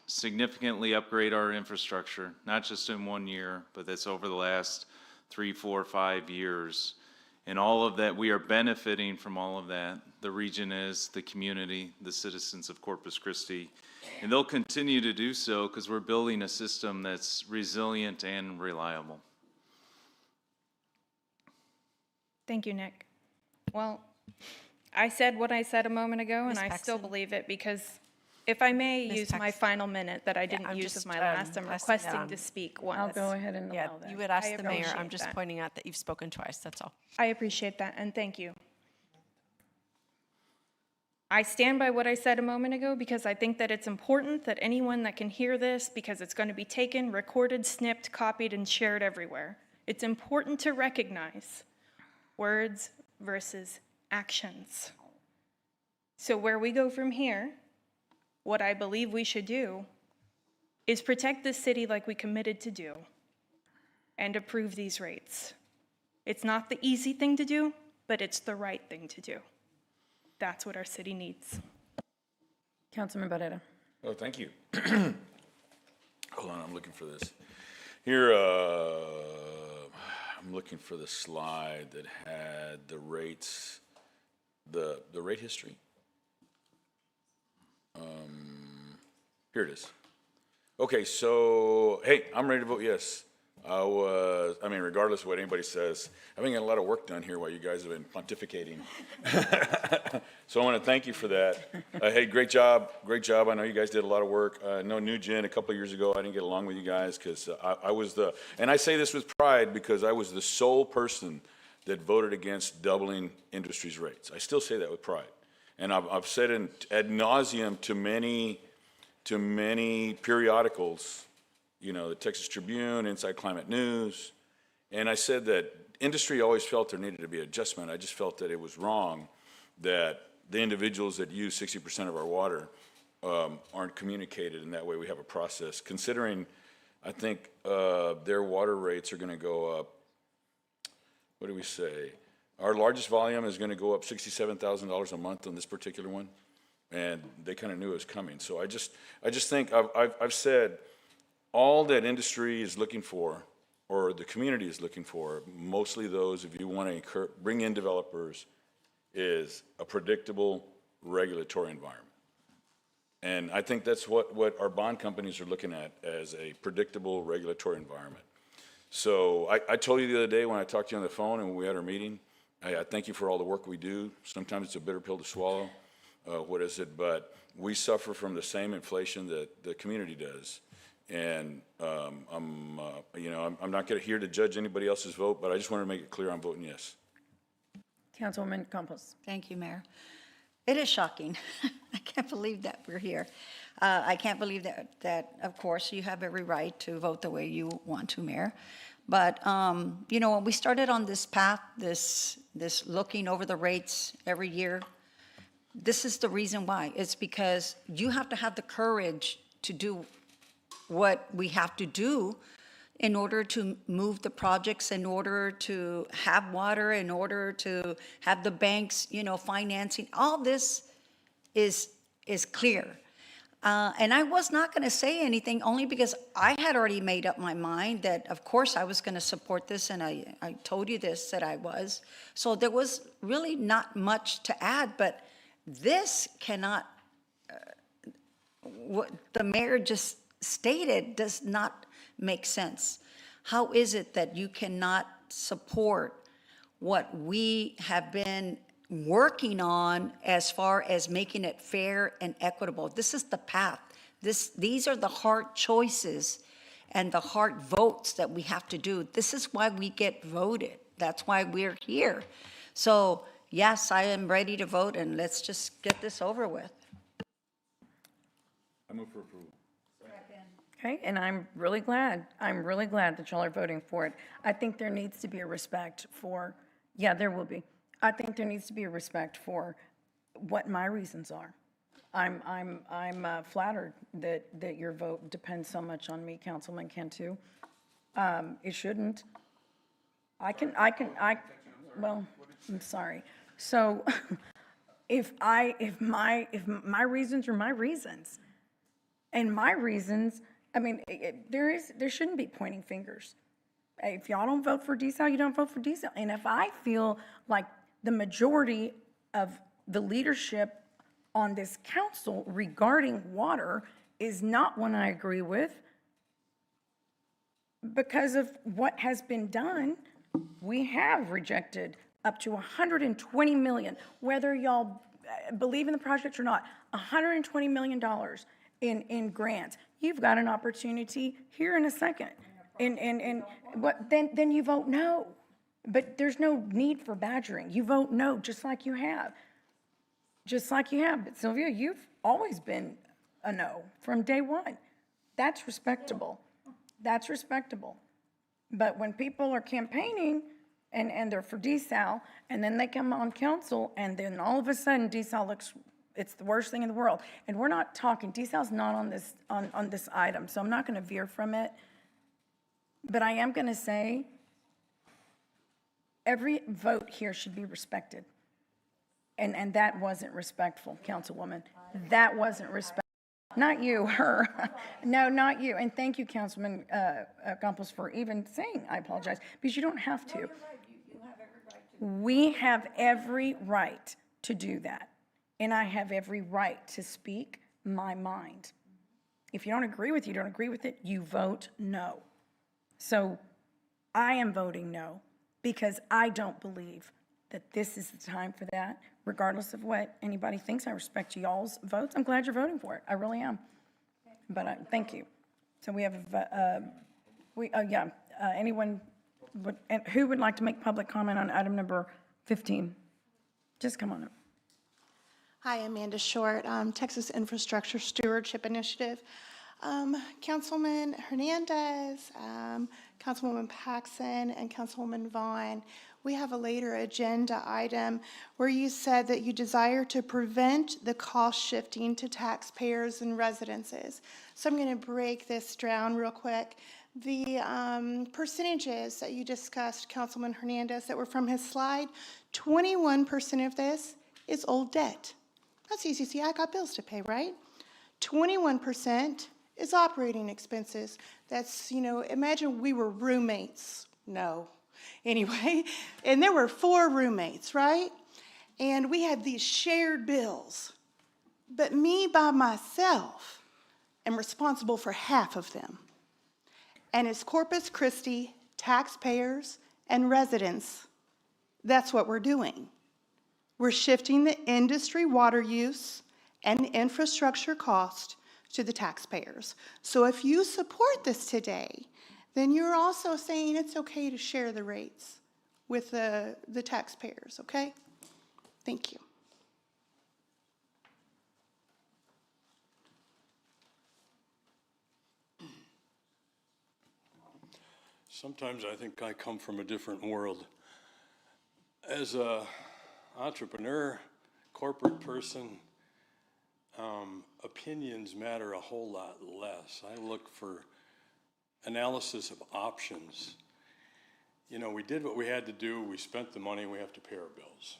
significantly upgrade our infrastructure, not just in 1 year, but that's over the last 3, 4, 5 years. And all of that, we are benefiting from all of that. The region is, the community, the citizens of Corpus Christi. And they'll continue to do so because we're building a system that's resilient and reliable. Thank you, Nick. Well, I said what I said a moment ago, and Ms. I still Paxton? believe it because if I may Ms. use my Paxton? final minute that I didn't I'm use just, of my last, I'm passing requesting down. to speak once. I'll go ahead and Yeah, allow that. you would ask I the mayor. I'm appreciate just that. pointing out that you've spoken twice, that's all. I appreciate that, and thank you. I stand by what I said a moment ago because I think that it's important that anyone that can hear this, because it's going to be taken, recorded, snipped, copied, and shared everywhere. It's important to recognize words versus actions. So where we go from here, what I believe we should do is protect this city like we committed to do and approve these rates. It's not the easy thing to do, but it's the right thing to do. That's what our city needs. Councilman Barrera. Oh, thank you. Hold on, I'm looking for this. Here, I'm looking for the slide that had the rates, the rate history. Here it is. Okay, so, hey, I'm ready to vote yes. I mean, regardless of what anybody says, I've been getting a lot of work done here while you guys have been pontificating. So I want to thank you for that. Hey, great job. Great job. I know you guys did a lot of work. I know Nugent, a couple of years ago, I didn't get along with you guys because I was and I say this with pride because I was the sole person that voted against doubling industry's rates. I still say that with pride. And I've said it ad nauseum to many periodicals, you know, the Texas Tribune, Inside Climate News, and I said that industry always felt there needed to be adjustment. I just felt that it was wrong that the individuals that use 60% of our water aren't communicated in that way. We have a process. Considering, I think their water rates are going to go up, what do we say? Our largest volume is going to go up $67,000 a month on this particular one, and they kind of knew it was coming. So I just think I've said all that industry is looking for, or the community is looking for, mostly those, if you want to bring in developers, is a predictable regulatory environment. And I think that's what our bond companies are looking at, as a predictable regulatory environment. So I told you the other day when I talked to you on the phone and when we had our meeting, I thank you for all the work we do. Sometimes it's a bitter pill to swallow. What is it? But we suffer from the same inflation that the community does. And I'm not here to judge anybody else's vote, but I just want to make it clear I'm voting yes. Councilwoman Campos. Thank you, Mayor. It is shocking. I can't believe that we're here. I can't believe that, of course, you have every right to vote the way you want to, Mayor. But, when we started on this path, this looking over the rates every year, this is the reason why. It's because you have to have the courage to do what we have to do in order to move the projects, in order to have water, in order to have the banks, financing. All this is clear. And I was not going to say anything only because I had already made up my mind that, of course, I was going to support this, and I told you this, that I was. So there was really not much to add, but this cannot, what the mayor just stated does not make sense. How is it that you cannot support what we have been working on as far as making it fair and equitable? This is the path. These are the hard choices and the hard votes that we have to do. This is why we get voted. That's why we're here. So yes, I am ready to vote, and let's just get this over with. I move for approval. Okay, and I'm really glad that y'all are voting for it. I think there needs to be a respect for, there will be. I think there needs to be a respect for what my reasons are. I'm flattered that your vote depends so much on me, Councilman Cantu. It shouldn't. Well, I'm sorry. So if my reasons are my reasons, and my reasons, I mean, there shouldn't be pointing fingers. If y'all don't vote for desal, you don't vote for desal. And if I feel like the majority of the leadership on this council regarding water is not one I agree with, because of what has been done, we have rejected up to $120 million, whether y'all believe in the project or not, $120 million in grants. You've got an opportunity here in a second. And what, then you vote no. But there's no need for badgering. You vote no, just like you have. Just like you have. But Sylvia, you've always been a no from day one. That's respectable. That's respectable. But when people are campaigning and they're for desal, and then they come on council, and then all of a sudden desal looks, it's the worst thing in the world. And we're not talking, desal's not on this item, so I'm not going to veer from it. But I am going to say every vote here should be respected. And that wasn't respectful, Councilwoman. That wasn't respectful. Not you, her. No, not you. And thank you, Councilman Campos, for even saying I apologize, because you don't have to. We have every right to do that. And I have every right to speak my mind. If you don't agree with it, you don't agree with it, you vote no. So I am voting no, because I don't believe that this is the time for that. Regardless of what anybody thinks, I respect y'all's votes. I'm glad you're voting for it. I really am. But thank you. So we have, anyone, who would like to make public comment on item number 15? Just come on up. Hi, Amanda Short, Texas Infrastructure Stewardship Initiative. Councilman Hernandez, Councilwoman Paxson, and Councilwoman Vaughn, we have a later agenda item where you said that you desire to prevent the cost shifting to taxpayers and residences. So I'm going to break this down real quick. The percentages that you discussed, Councilman Hernandez, that were from his slide, 21% of this is old debt. That's easy to see. I got bills to pay, right? 21% is operating expenses. That's, imagine we were roommates. No. Anyway, and there were 4 roommates, right? And we had these shared bills. But me by myself am responsible for half of them. And as Corpus Christi taxpayers and residents, that's what we're doing. We're shifting the industry water use and infrastructure cost to the taxpayers. So if you support this today, then you're also saying it's okay to share the rates with the taxpayers, okay? Thank you. Sometimes I think I come from a different world. As a entrepreneur, corporate person, opinions matter a whole lot less. I look for analysis of options. We did what we had to do, we spent the money, we have to pay our bills.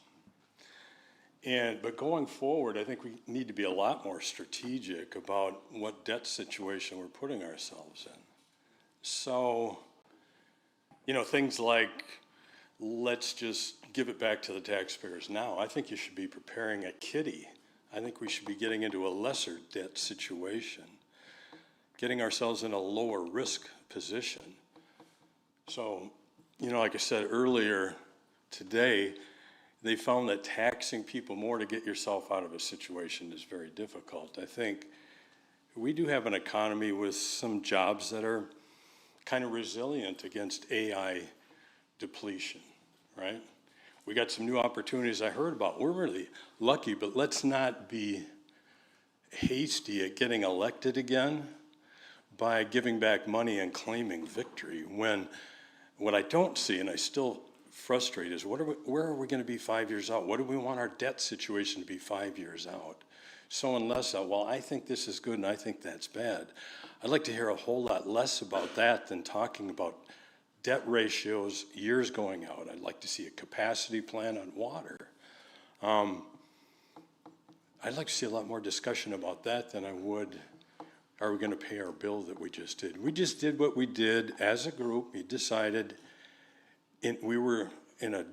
But going forward, I think we need to be a lot more strategic about what debt situation we're putting ourselves in. So, things like, let's just give it back to the taxpayers now. I think you should be preparing a kitty. I think we should be getting into a lesser debt situation, getting ourselves in a lower risk position. So, like I said earlier today, they found that taxing people more to get yourself out of a situation is very difficult. I think we do have an economy with some jobs that are kind of resilient against AI depletion, right? We got some new opportunities I heard about. We're really lucky, but let's not be hasty at getting elected again by giving back money and claiming victory, when what I don't see, and I still frustrate, is where are we going to be 5 years out? What do we want our debt situation to be 5 years out? so unless, well, I think this is good and I think that's bad. I'd like to hear a whole lot less about that than talking about debt ratios, years going out. I'd like to see a capacity plan on water. I'd like to see a lot more discussion about that than I would, are we gonna pay our bill that we just did? We just did what we did as a group. We decided we were in a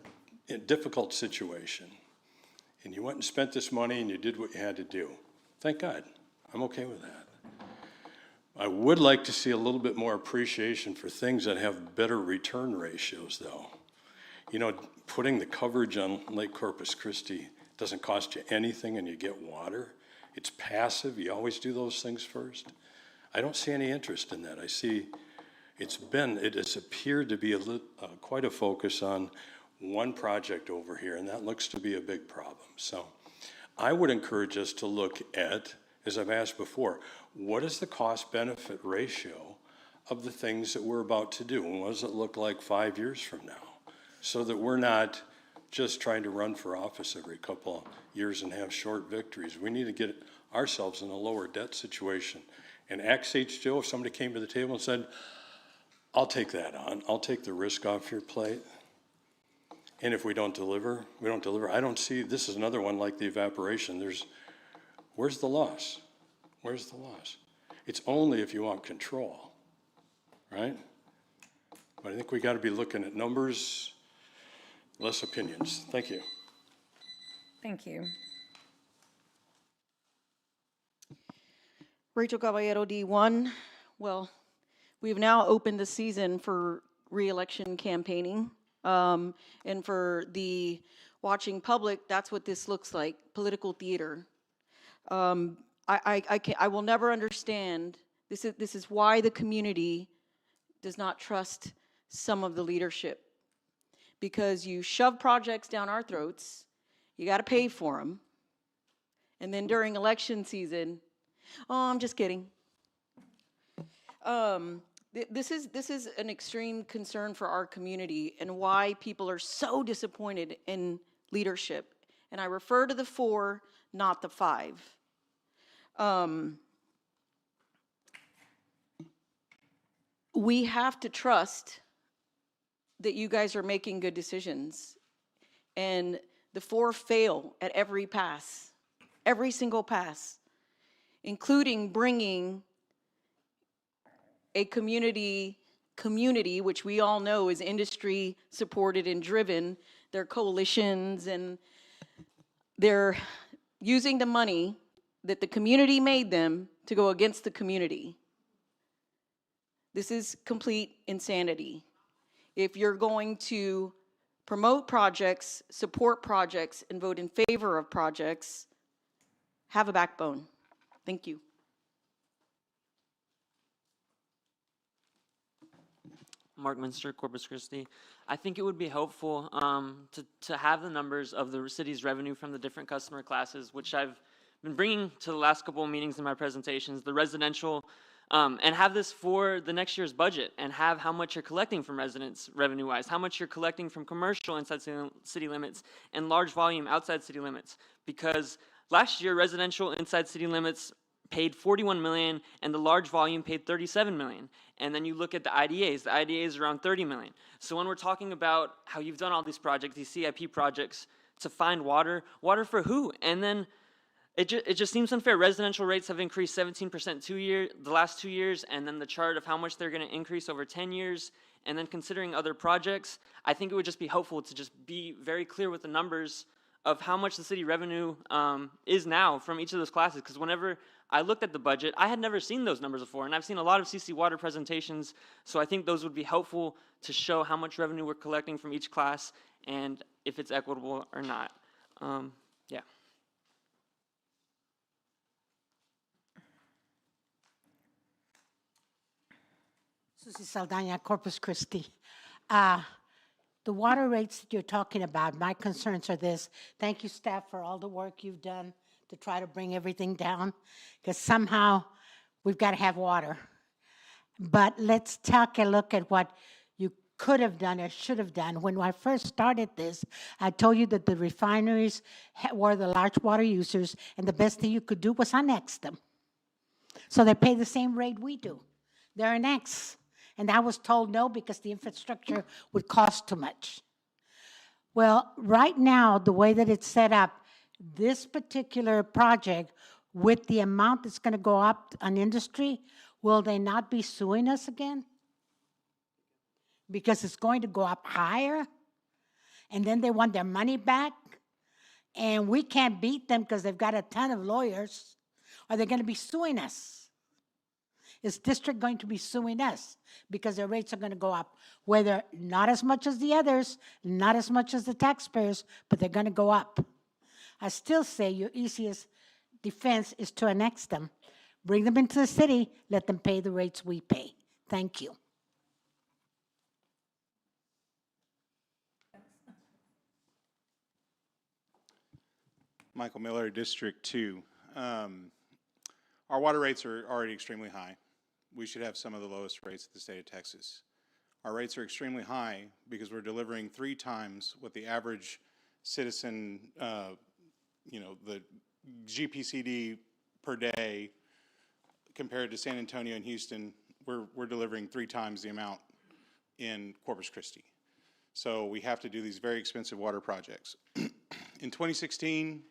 difficult situation. And you went and spent this money and you did what you had to do. Thank God. I'm okay with that. I would like to see a little bit more appreciation for things that have better return ratios, though. You know, putting the coverage on Lake Corpus Christi doesn't cost you anything and you get water. It's passive. You always do those things first. I don't see any interest in that. I see it has appeared to be quite a focus on one project over here, and that looks to be a big problem. So I would encourage us to look at, as I've asked before, what is the cost-benefit ratio of the things that we're about to do? And what does it look like 5 years from now? So that we're not just trying to run for office every couple of years and have short victories. We need to get ourselves in a lower debt situation. And XH2, if somebody came to the table and said, I'll take that on. I'll take the risk off your plate. And if we don't deliver, we don't deliver. I don't see, this is another one like the evaporation. Where's the loss? Where's the loss? It's only if you want control, right? But I think we got to be looking at numbers, less opinions. Thank you. Thank you. Rachel Caballero, D1. Well, we've now opened the season for re-election campaigning. And for the watching public, that's what this looks like, political theater. I will never understand, this is why the community does not trust some of the leadership. Because you shove projects down our throats, you got to pay for them. And then during election season, oh, I'm just kidding. This is an extreme concern for our community and why people are so disappointed in leadership. And I refer to the 4, not the 5. We have to trust that you guys are making good decisions. And the 4 fail at every pass, every single pass, including bringing a community, which we all know is industry supported and driven. They're coalitions and they're using the money that the community made them to go against the community. This is complete insanity. If you're going to promote projects, support projects, and vote in favor of projects, have a backbone. Thank you. Mark Minster, Corpus Christi. I think it would be helpful to have the numbers of the city's revenue from the different customer classes, which I've been bringing to the last couple of meetings in my presentations, the residential, and have this for the next year's budget, and have how much you're collecting from residents revenue-wise, how much you're collecting from commercial inside city limits, and large volume outside city limits. Because last year, residential inside city limits paid 41 million and the large volume paid 37 million. And then you look at the IDAs are around 30 million. So when we're talking about how you've done all these projects, these CIP projects, to find water for who? And then it just seems unfair. Residential rates have increased 17% the last 2 years, and then the chart of how much they're gonna increase over 10 years, and then considering other projects, I think it would just be helpful to just be very clear with the numbers of how much the city revenue is now from each of those classes. Because whenever I looked at the budget, I had never seen those numbers before, and I've seen a lot of CC Water presentations, so I think those would be helpful to show how much revenue we're collecting from each class and if it's equitable or not. Yeah. Susie Saldana, Corpus Christi. The water rates that you're talking about, my concerns are this. Thank you, staff, for all the work you've done to try to bring everything down, because somehow we've got to have water. But let's take a look at what you could have done or should have done. When I first started this, I told you that the refineries were the large water users, and the best thing you could do was annex them. So they pay the same rate we do. They're annexed. And I was told no because the infrastructure would cost too much. Well, right now, the way that it's set up, this particular project, with the amount that's going to go up on industry, will they not be suing us again? Because it's going to go up higher, and then they want their money back, and we can't beat them because they've got a ton of lawyers. Are they going to be suing us? Is district going to be suing us because their rates are going to go up? Whether not as much as the others, not as much as the taxpayers, but they're going to go up. I still say your easiest defense is to annex them. Bring them into the city, let them pay the rates we pay. Thank you. Michael Miller, District 2. Our water rates are already extremely high. We should have some of the lowest rates in the state of Texas. Our rates are extremely high because we're delivering 3 times what the average citizen, the GPCD per day compared to San Antonio and Houston, we're delivering 3 times the amount in Corpus Christi. So we have to do these very expensive water projects. In 2016,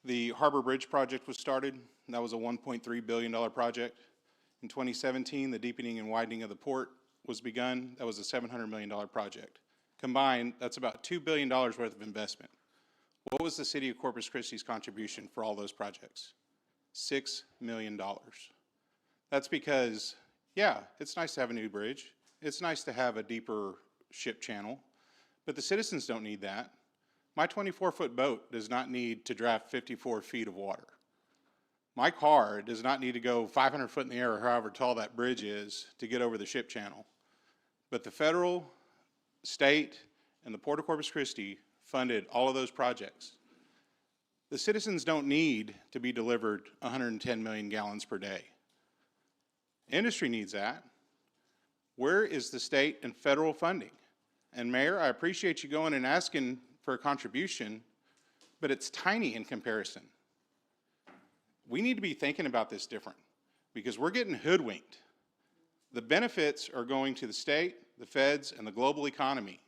the Harbor Bridge project was started. That was a $1.3 billion project. In 2017, the deepening and widening of the port was begun. That was a $700 million project. Combined, that's about $2 billion worth of investment. What was the city of Corpus Christi's contribution for all those projects? $6 million. That's because, yeah, it's nice to have a new bridge. It's nice to have a deeper ship channel, but the citizens don't need that. My 24-foot boat does not need to draft 54 feet of water. My car does not need to go 500 foot in the air or however tall that bridge is to get over the ship channel. But the federal, state, and the Port of Corpus Christi funded all of those projects. The citizens don't need to be delivered 110 million gallons per day. Industry needs that. Where is the state and federal funding? And Mayor, I appreciate you going and asking for a contribution, but it's tiny in comparison. We need to be thinking about this different because we're getting hoodwinked. The benefits are going to the state, the feds, and the global economy,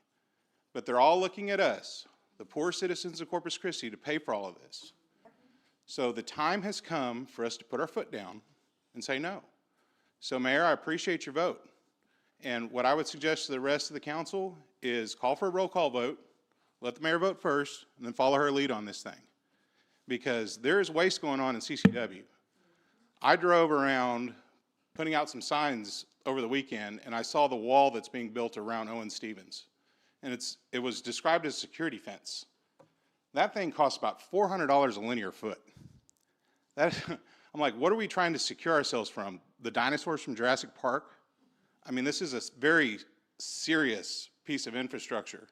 but they're all looking at us, the poor citizens of Corpus Christi, to pay for all of this. So the time has come for us to put our foot down and say no. So Mayor, I appreciate your vote. And what I would suggest to the rest of the council is call for a roll call vote, let the mayor vote first, and then follow her lead on this thing. Because there is waste going on in CCW. I drove around putting out some signs over the weekend, and I saw the wall that's being built around Owen Stevens. And it was described as a security fence. That thing costs about $400 a linear foot. I'm like, what are we trying to secure ourselves from? The dinosaurs from Jurassic Park? I mean, this is a very serious piece of infrastructure.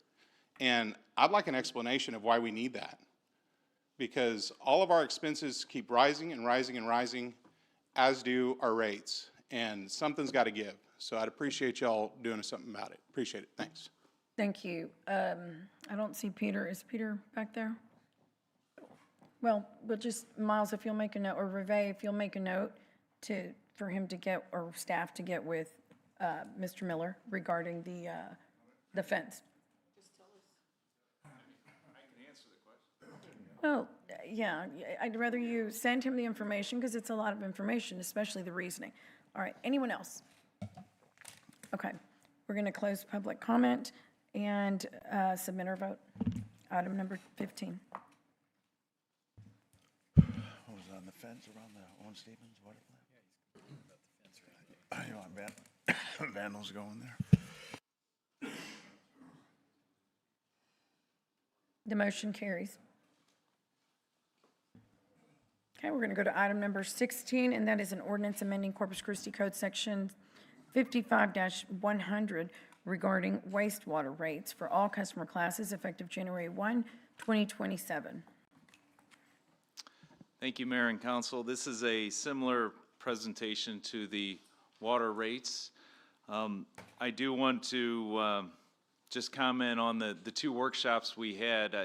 And I'd like an explanation of why we need that. Because all of our expenses keep rising and rising and rising, as do our rates. And something's got to give. So I'd appreciate y'all doing something about it. Appreciate it. Thanks. Thank you. I don't see Peter. Is Peter back there? Well, we'll just, Miles, if you'll make a note, or Reve, if you'll make a note for him to get, or staff to get with Mr. Miller regarding the fence. Well, yeah, I'd rather you send him the information because it's a lot of information, especially the reasoning. All right, anyone else? Okay, we're going to close public comment and submit our vote. Item number 15. What was it, on the fence around the Owen Stevens water plant? You want vandals going there? The motion carries. Okay, we're going to go to item number 16, and that is an ordinance amending Corpus Christi Code Section 55-100 regarding wastewater rates for all customer classes effective January 1, 2027. Thank you, Mayor and Council. This is a similar presentation to the water rates. I do want to just comment on the two workshops we had.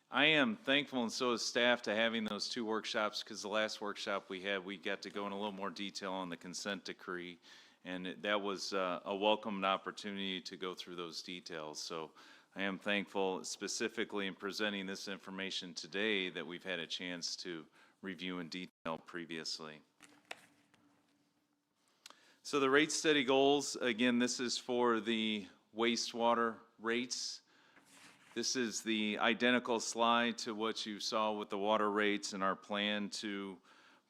I am thankful, and so is staff, to having those two workshops, because the last workshop we had, we got to go in a little more detail on the consent decree, and that was a welcomed opportunity to go through those details. So I am thankful, specifically in presenting this information today, that we've had a chance to review in detail previously. So the rate study goals, again, this is for the wastewater rates. This is the identical slide to what you saw with the water rates and our plan to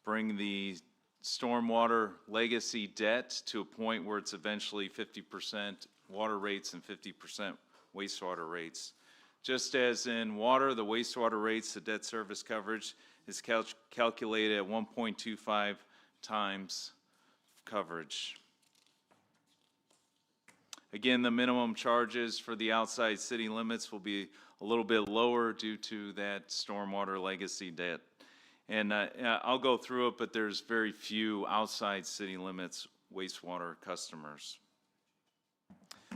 bring the stormwater legacy debt to a point where it's eventually 50% water rates and 50% wastewater rates. Just as in water, the wastewater rates, the debt service coverage is calculated at 1.25 times coverage. Again, the minimum charges for the outside city limits will be a little bit lower due to that stormwater legacy debt. And I'll go through it, but there's very few outside city limits wastewater customers.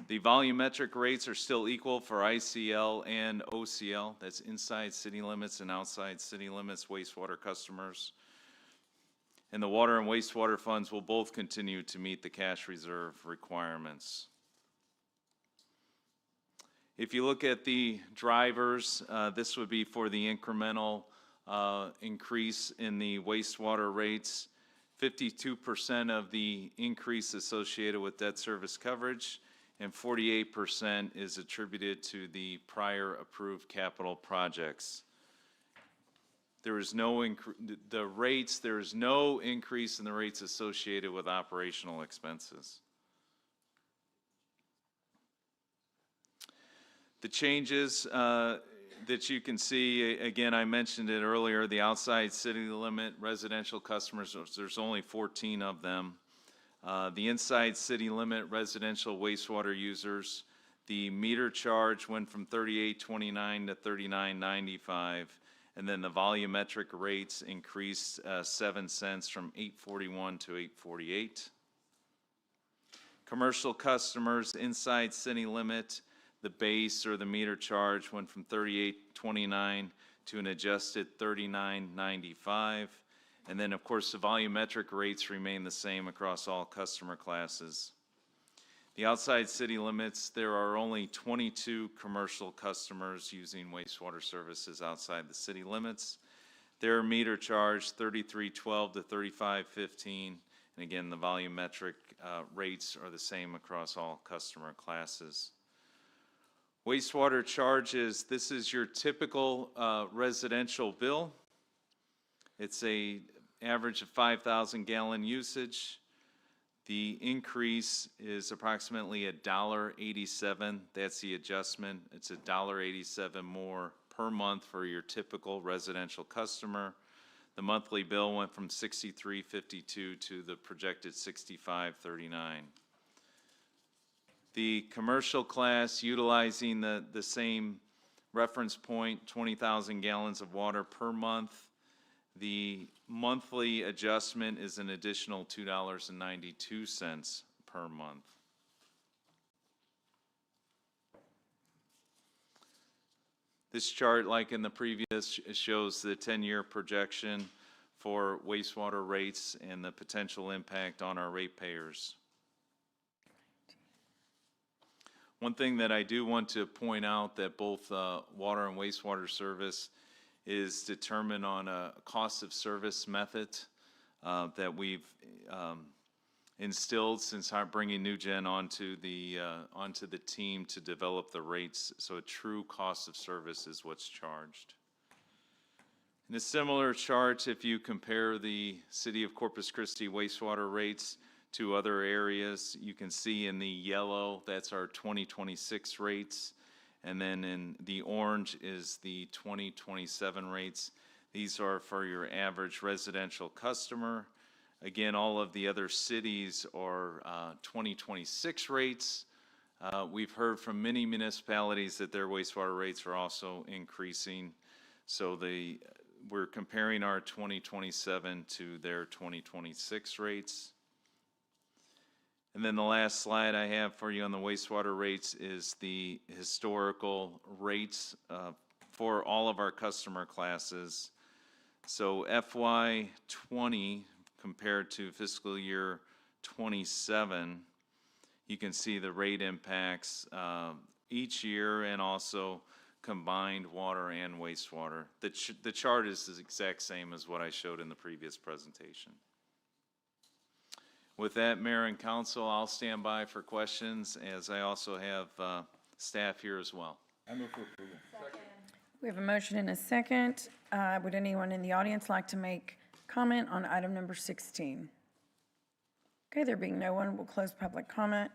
The volumetric rates are still equal for ICL and OCL. That's inside city limits and outside city limits wastewater customers. And the water and wastewater funds will both continue to meet the cash reserve requirements. If you look at the drivers, this would be for the incremental increase in the wastewater rates. 52% of the increase associated with debt service coverage, and 48% is attributed to the prior approved capital projects. There is no there is no increase in the rates associated with operational expenses. The changes that you can see, again, I mentioned it earlier, the outside city limit residential customers, there's only 14 of them. The inside city limit residential wastewater users, the meter charge went from $38.29 to $39.95, and then the volumetric rates increased 7 cents from $8.41 to $8.48. Commercial customers inside city limit, the base or the meter charge went from $38.29 to an adjusted $39.95. And then, of course, the volumetric rates remain the same across all customer classes. The outside city limits, there are only 22 commercial customers using wastewater services outside the city limits. Their meter charge $33.12 to $35.15. And again, the volumetric rates are the same across all customer classes. Wastewater charges, this is your typical residential bill. It's a average of 5,000 gallon usage. The increase is approximately $1.87. That's the adjustment. It's $1.87 more per month for your typical residential customer. The monthly bill went from $63.52 to the projected $65.39. The commercial class, utilizing the same reference point, 20,000 gallons of water per month. The monthly adjustment is an additional $2.92 per month. This chart, like in the previous, shows the 10-year projection for wastewater rates and the potential impact on our ratepayers. One thing that I do want to point out that both water and wastewater service is determined on a cost of service method that we've instilled since bringing NewGen onto the team to develop the rates. So a true cost of service is what's charged. In a similar chart, if you compare the City of Corpus Christi wastewater rates to other areas, you can see in the yellow, that's our 2026 rates. And then in the orange is the 2027 rates. These are for your average residential customer. Again, all of the other cities are 2026 rates. We've heard from many municipalities that their wastewater rates are also increasing. So we're comparing our 2027 to their 2026 rates. And then the last slide I have for you on the wastewater rates is the historical rates for all of our customer classes. So FY '20 compared to fiscal year '27, you can see the rate impacts each year and also combined water and wastewater. The chart is the exact same as what I showed in the previous presentation. With that, Mayor and Council, I'll stand by for questions, as I also have staff here as well. I move for approval. We have a motion and a second. Would anyone in the audience like to make comment on item number 16? Okay, there being no one, we'll close public comment.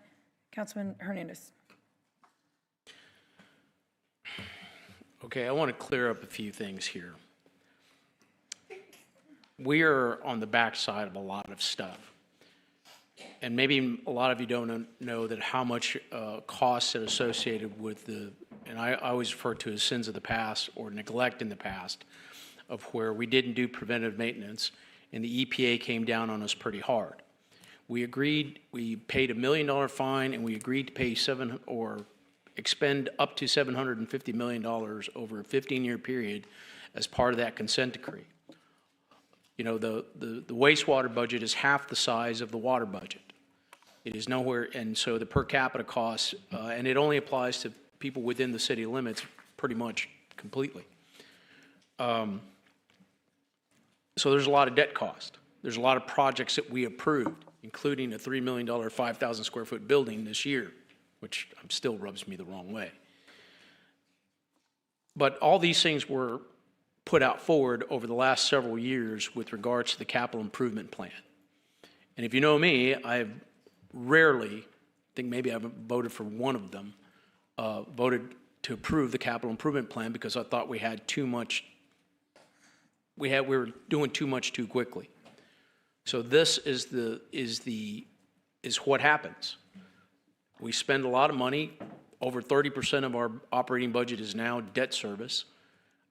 Councilman Hernandez. Okay, I want to clear up a few things here. We are on the backside of a lot of stuff. And maybe a lot of you don't know that how much costs are associated with and I always refer to as sins of the past or neglect in the past, of where we didn't do preventive maintenance and the EPA came down on us pretty hard. We paid $1 million fine, and we agreed to pay expend up to $750 million over a 15-year period as part of that consent decree. You know, the wastewater budget is half the size of the water budget. It is nowhere, and so the per capita costs, and it only applies to people within the city limits pretty much completely. So there's a lot of debt cost. There's a lot of projects that we approved, including a $3 million, 5,000 square foot building this year, which still rubs me the wrong way. But all these things were put out forward over the last several years with regards to the capital improvement plan. And if you know me, I've rarely, I think maybe I've voted for one of them, voted to approve the capital improvement plan because I thought we had too much, we were doing too much too quickly. So this is what happens. We spend a lot of money. Over 30% of our operating budget is now debt service.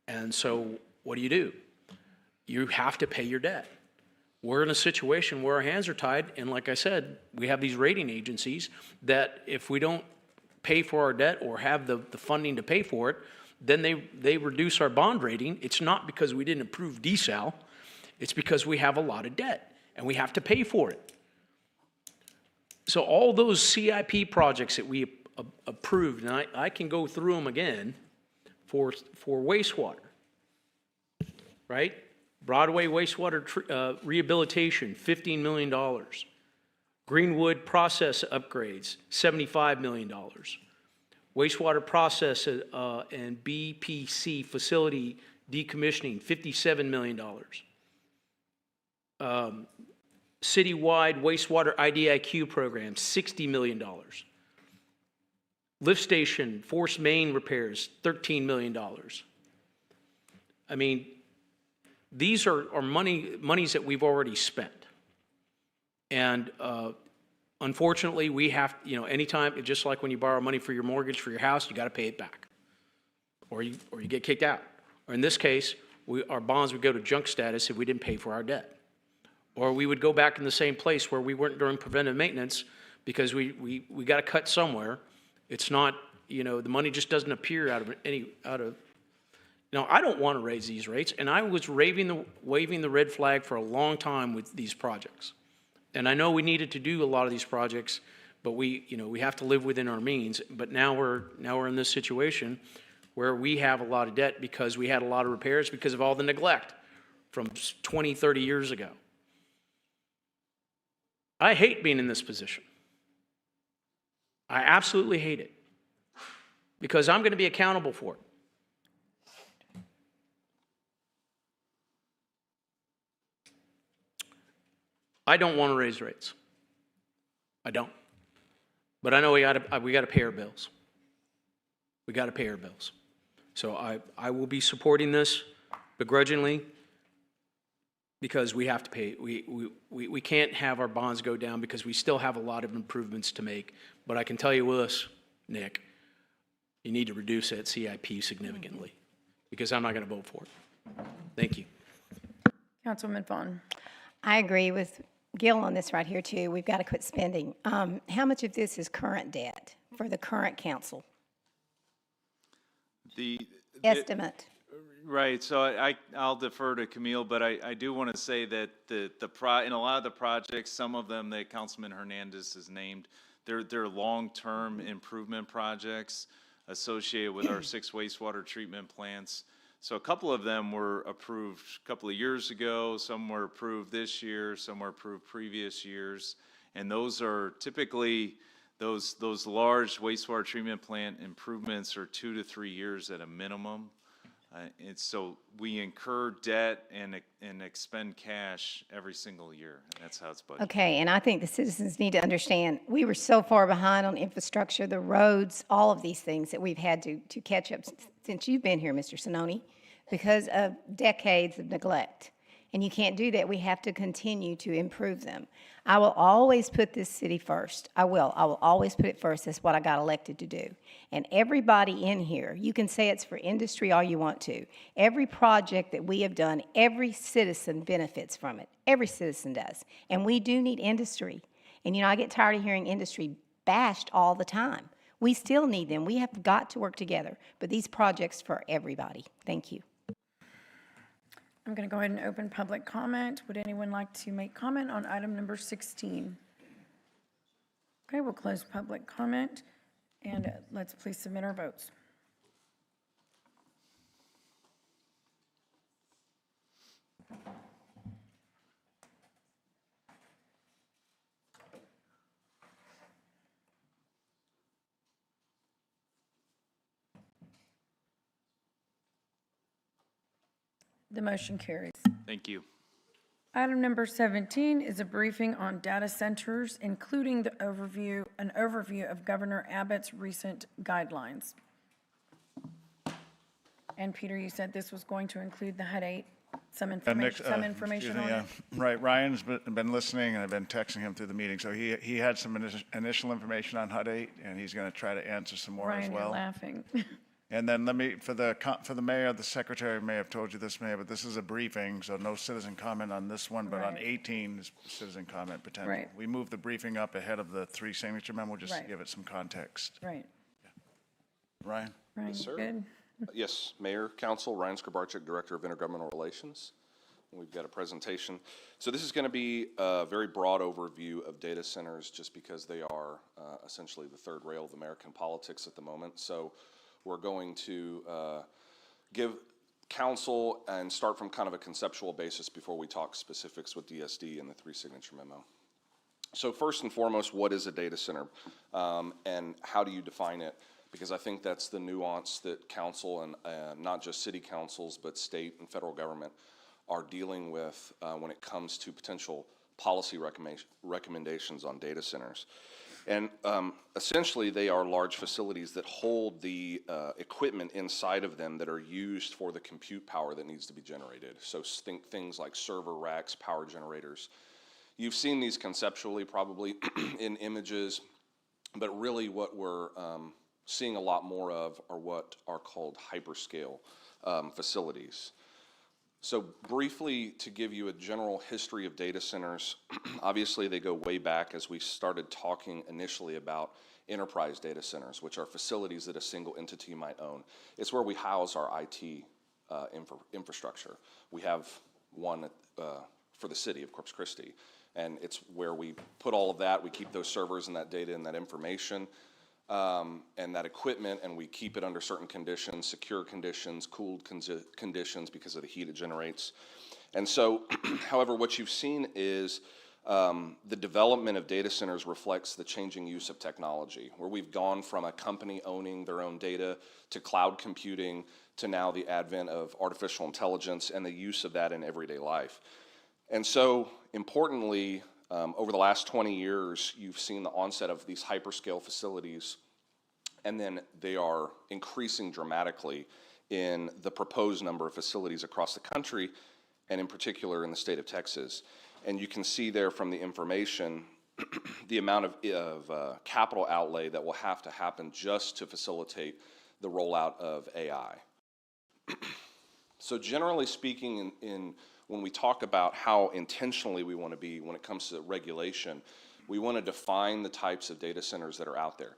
And so what do? You have to pay your debt. We're in a situation where our hands are tied, and like I said, we have these rating agencies that if we don't pay for our debt or have the funding to pay for it, then they reduce our bond rating. It's not because we didn't approve desal, it's because we have a lot of debt, and we have to pay for it. So all those CIP projects that we approved, and I can go through them again for wastewater, right? Broadway wastewater rehabilitation, $15 million. Greenwood process upgrades, $75 million. Wastewater process and BPC facility decommissioning, $57 million. Citywide wastewater IDIQ program, $60 million. Lift station, force main repairs, $13 million. I mean, these are monies that we've already spent. And unfortunately, we have, anytime, just like when you borrow money for your mortgage for your house, you got to pay it back. Or you get kicked out. Or in this case, our bonds would go to junk status if we didn't pay for our debt. Or we would go back in the same place where we weren't doing preventive maintenance because we got to cut somewhere. It's not, the money just doesn't appear out of. Now, I don't want to raise these rates, and I was waving the red flag for a long time with these projects. And I know we needed to do a lot of these projects, but we have to live within our means. But now we're in this situation where we have a lot of debt because we had a lot of repairs because of all the neglect from 20, 30 years ago. I hate being in this position. I absolutely hate it because I'm going to be accountable for it. I don't want to raise rates. I don't. But I know we got to pay our bills. We got to pay our bills. So I will be supporting this begrudgingly because we have to pay. We can't have our bonds go down because we still have a lot of improvements to make. But I can tell you this, Nick, you need to reduce that CIP significantly because I'm not going to vote for it. Thank you. Councilwoman Vaughn. I agree with Gil on this right here too. We've got to quit spending. How much of this is current debt for the current council? The Estimate. Right, so I'll defer to Camille, but I do want to say that in a lot of the projects, some of them that Councilman Hernandez has named, they're long-term improvement projects associated with our 6 wastewater treatment plants. So a couple of them were approved a couple of years ago, some were approved this year, some were approved previous years, and those are typically, those large wastewater treatment plant improvements are 2 to 3 years at a minimum. And so we incur debt and expend cash every single year, and that's how it's budgeted. Okay, and I think the citizens need to understand, we were so far behind on infrastructure, the roads, all of these things that we've had to catch up since you've been here, Mr. Sononi, because of decades of neglect. And you can't do that. We have to continue to improve them. I will always put this city first. I will always put it first. That's what I got elected to do. And everybody in here, you can say it's for industry all you want to. Every project that we have done, every citizen benefits from it. Every citizen does. And we do need industry. And I get tired of hearing industry bashed all the time. We still need them. We have got to work together. But these projects for everybody. Thank you. I'm going to go ahead and open public comment. Would anyone like to make comment on item number 16? Okay, we'll close public comment, and let's please submit our votes. The motion carries. Thank you. Item number 17 is a briefing on data centers, including an overview of Governor Abbott's recent guidelines. And Peter, you said this was going to include the HUD 8, some information on it? Right, Ryan's been listening, and I've been texting him through the meeting, so he had some initial information on HUD 8, and he's going to try to answer some more as Ryan, well. you're laughing. And then for the mayor, the secretary may have told you this, Mayor, but this is a briefing, so no citizen comment on this one, but on Right. 18 is citizen comment potential. Right. We moved the briefing up ahead of the 3 signature memo, just to Right. give it some context. Right. Ryan? Ryan, Yes, sir. good? Yes, Mayor, Council, Ryan Skrabarczyk, Director of Intergovernmental Relations. We've got a presentation. So this is going to be a very broad overview of data centers, just because they are essentially the third rail of American politics at the moment. So we're going to give council and start from kind of a conceptual basis before we talk specifics with DSD and the 3 signature memo. So first and foremost, what is a data center, and how do you define it? Because I think that's the nuance that council and not just city councils, but state and federal government are dealing with when it comes to potential policy recommendations on data centers. And essentially, they are large facilities that hold the equipment inside of them that are used for the compute power that needs to be generated. So think things like server racks, power generators. You've seen these conceptually probably in images, but really what we're seeing a lot more of are what are called hyperscale facilities. So briefly, to give you a general history of data centers, obviously they go way back as we started talking initially about enterprise data centers, which are facilities that a single entity might own. It's where we house our IT infrastructure. We have one for the city of Corpus Christi, and it's where we put all of that. We keep those servers and that data and that information and that equipment, and we keep it under certain conditions, secure conditions, cooled conditions because of the heat it generates. And so, however, what you've seen is the development of data centers reflects the changing use of technology, where we've gone from a company owning their own data to cloud computing to now the advent of artificial intelligence and the use of that in everyday life. And so, importantly, over the last 20 years, you've seen the onset of these hyperscale facilities, and then they are increasing dramatically in the proposed number of facilities across the country, and in particular in the state of Texas. And you can see there from the information the amount of capital outlay that will have to happen just to facilitate the rollout of AI. So generally speaking, in when we talk about how intentionally we want to be when it comes to regulation, we want to define the types of data centers that are out there.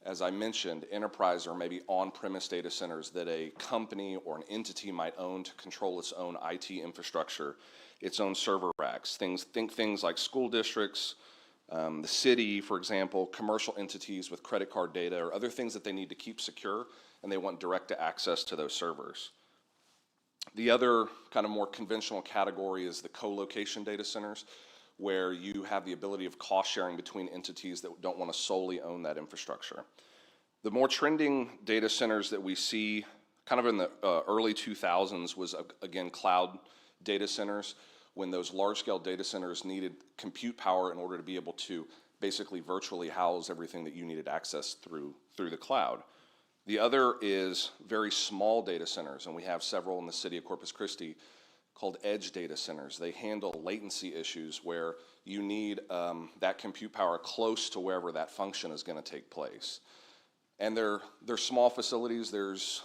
As I mentioned, enterprise or maybe on-premise data centers that a company or an entity might own to control its own IT infrastructure, its own server racks. Think things like school districts, the city, for example, commercial entities with credit card data or other things that they need to keep secure, and they want direct access to those servers. The other kind of more conventional category is the co-location data centers, where you have the ability of cost sharing between entities that don't want to solely own that infrastructure. The more trending data centers that we see kind of in the early 2000s was, again, cloud data centers, when those large-scale data centers needed compute power in order to be able to basically virtually house everything that you needed access through the cloud. The other is very small data centers, and we have several in the city of Corpus Christi, called edge data centers. They handle latency issues where you need that compute power close to wherever that function is going to take place. And they're small facilities. There's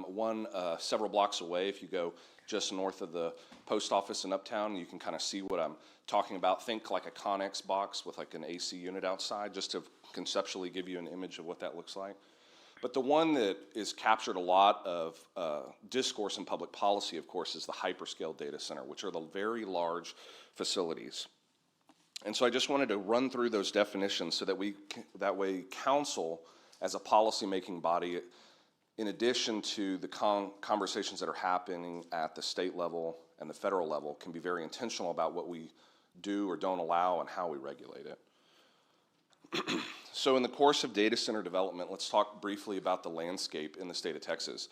one several blocks away. If you go just north of the post office in Uptown, you can kind of see what I'm talking about. Think like a Connex box with like an AC unit outside, just to conceptually give you an image of what that looks like. But the one that is captured a lot of discourse in public policy, of course, is the hyperscale data center, which are the very large facilities. And so I just wanted to run through those definitions so that that way council, as a policy-making body, in addition to the conversations that are happening at the state level and the federal level, can be very intentional about what we do or don't allow and how we regulate it. So in the course of data center development, let's talk briefly about the landscape in the state of Texas.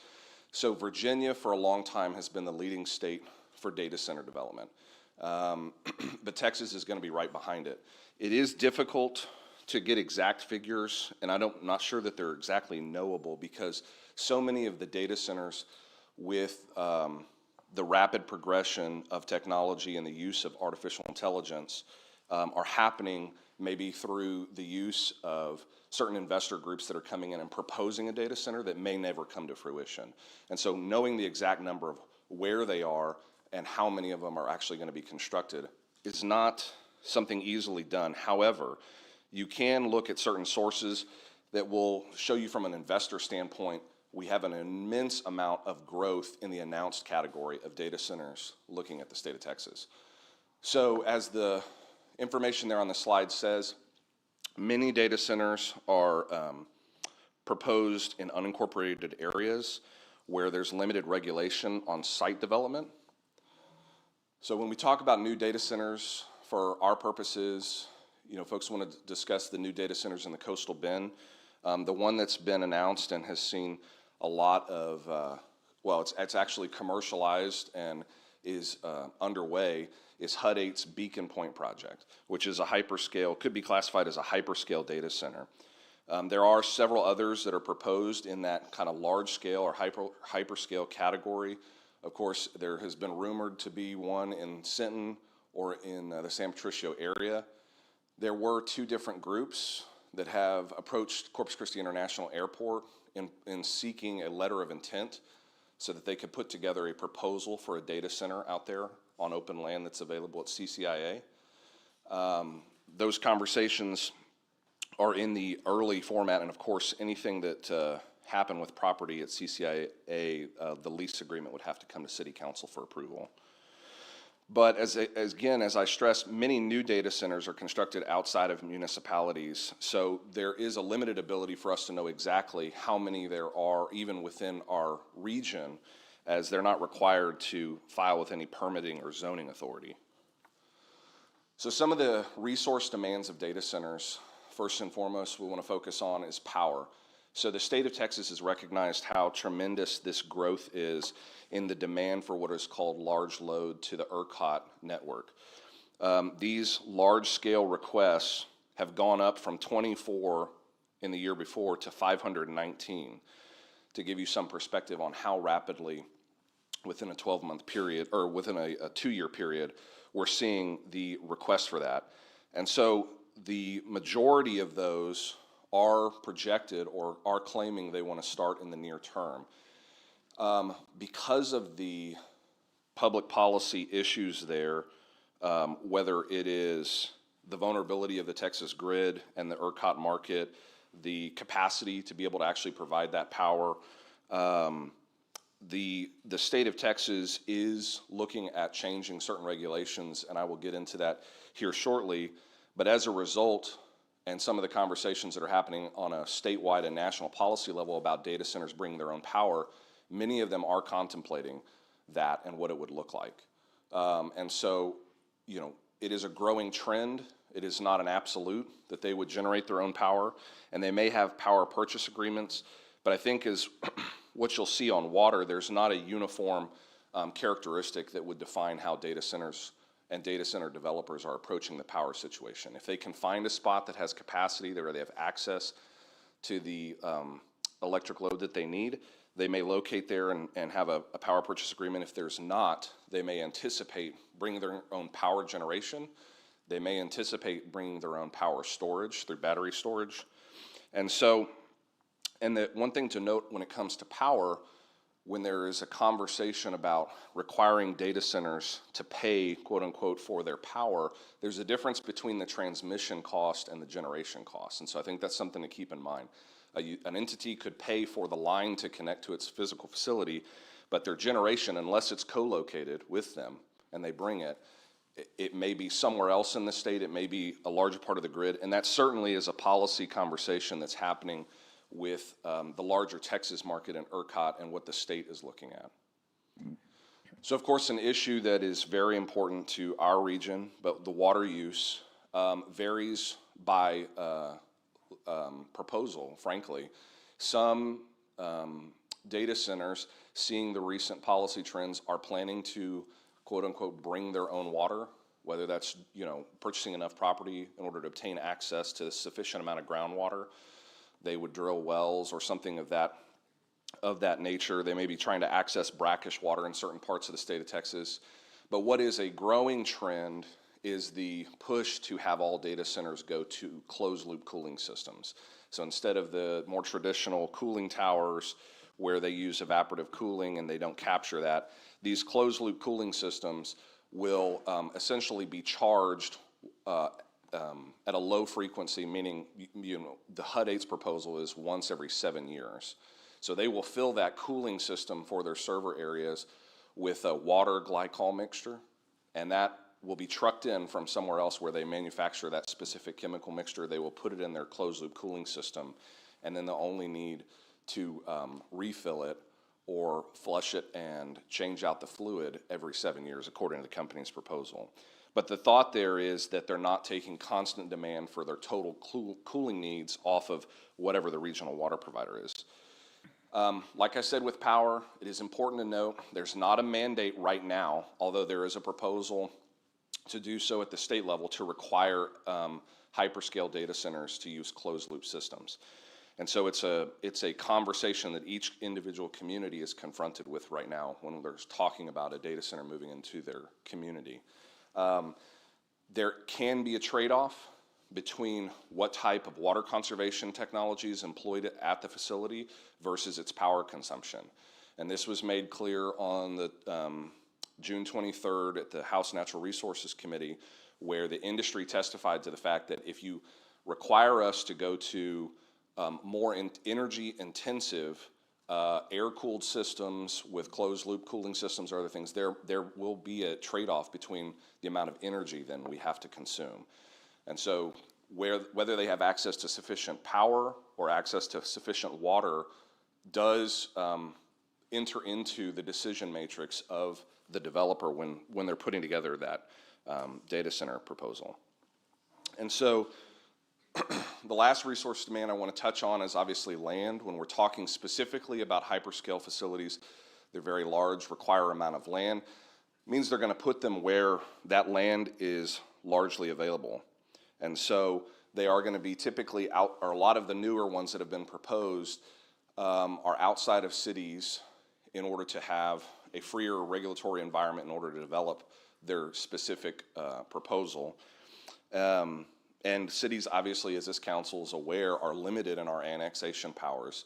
So Virginia, for a long time, has been the leading state for data center development. But Texas is going to be right behind it. It is difficult to get exact figures, and I'm not sure that they're exactly knowable, because so many of the data centers with the rapid progression of technology and the use of artificial intelligence are happening maybe through the use of certain investor groups that are coming in and proposing a data center that may never come to fruition. And so knowing the exact number of where they are and how many of them are actually going to be constructed is not something easily done. However, you can look at certain sources that will show you from an investor standpoint, we have an immense amount of growth in the announced category of data centers looking at the state of Texas. So as the information there on the slide says, many data centers are proposed in unincorporated areas where there's limited regulation on site development. So when we talk about new data centers, for our purposes, folks want to discuss the new data centers in the coastal bend. The one that's been announced and has seen a lot of, it's actually commercialized and is underway, is HUD 8's Beacon Point project, which is a hyperscale, could be classified as a hyperscale data center. There are several others that are proposed in that kind of large scale or hyperscale category. Of course, there has been rumored to be one in Sinton or in the San Patricio area. There were two different groups that have approached Corpus Christi International Airport in seeking a letter of intent so that they could put together a proposal for a data center out there on open land that's available at CCIA. Those conversations are in the early format, and of course, anything that happened with property at CCIA, the lease agreement would have to come to City Council for approval. But as I stressed, many new data centers are constructed outside of municipalities, so there is a limited ability for us to know exactly how many there are even within our region, as they're not required to file with any permitting or zoning authority. So some of the resource demands of data centers, first and foremost, we want to focus on is power. So the state of Texas has recognized how tremendous this growth is in the demand for what is called large load to the ERCOT network. These large-scale requests have gone up from 24 in the year before to 519, to give you some perspective on how rapidly within a 12-month period, or within a 2-year period, we're seeing the request for that. And so the majority of those are projected or are claiming they want to start in the near term. Because of the public policy issues there, whether it is the vulnerability of the Texas grid and the ERCOT market, the capacity to be able to actually provide that power. The state of Texas is looking at changing certain regulations, and I will get into that here shortly. But as a result, and some of the conversations that are happening on a statewide and national policy level about data centers bringing their own power, many of them are contemplating that and what it would look like. And so, you know, it is a growing trend. It is not an absolute that they would generate their own power, and they may have power purchase agreements. But I think is what you'll see on water, there's not a uniform characteristic that would define how data centers and data center developers are approaching the power situation. If they can find a spot that has capacity, where they have access to the electric load that they need, they may locate there and have a power purchase agreement. If there's not, they may anticipate bringing their own power generation. They may anticipate bringing their own power storage through battery storage. And so, and the one thing to note when it comes to power, when there is a conversation about requiring data centers to pay, quote unquote, for their power, there's a difference between the transmission cost and the generation cost. And so I think that's something to keep in mind. An entity could pay for the line to connect to its physical facility, but their generation, unless it's co-located with them and they bring it, it may be somewhere else in the state, it may be a larger part of the grid, and that certainly is a policy conversation that's happening with the larger Texas market and ERCOT and what the state is looking at. So of course, an issue that is very important to our region, but the water use varies by proposal, frankly. Some data centers, seeing the recent policy trends, are planning to, quote unquote, bring their own water, whether that's, you know, purchasing enough property in order to obtain access to a sufficient amount of groundwater. They would drill wells or something of that nature. They may be trying to access brackish water in certain parts of the state of Texas. But what is a growing trend is the push to have all data centers go to closed-loop cooling systems. So instead of the more traditional cooling towers where they use evaporative cooling and they don't capture that, these closed-loop cooling systems will essentially be charged at a low frequency, meaning, you know, the HUD 8's proposal is once every 7 years. So they will fill that cooling system for their server areas with a water glycol mixture, and that will be trucked in from somewhere else where they manufacture that specific chemical mixture. They will put it in their closed-loop cooling system, and then they'll only need to refill it or flush it and change out the fluid every 7 years, according to the company's proposal. But the thought there is that they're not taking constant demand for their total cooling needs off of whatever the regional water provider is. Like I said with power, it is important to note there's not a mandate right now, although there is a proposal to do so at the state level to require hyperscale data centers to use closed-loop systems. And so it's a conversation that each individual community is confronted with right now when they're talking about a data center moving into their community. There can be a trade-off between what type of water conservation technology is employed at the facility versus its power consumption. And this was made clear on the June 23rd at the House Natural Resources Committee, where the industry testified to the fact that if you require us to go to more energy-intensive air-cooled systems with closed-loop cooling systems or other things, there will be a trade-off between the amount of energy then we have to consume. And so whether they have access to sufficient power or access to sufficient water does enter into the decision matrix of the developer when they're putting together that data center proposal. And so the last resource demand I want to touch on is obviously land. When we're talking specifically about hyperscale facilities, they're very large, require amount of land. It means they're going to put them where that land is largely available. And so they are going to be typically out, or a lot of the newer ones that have been proposed are outside of cities in order to have a freer regulatory environment in order to develop their specific proposal. And cities, obviously, as this council is aware, are limited in our annexation powers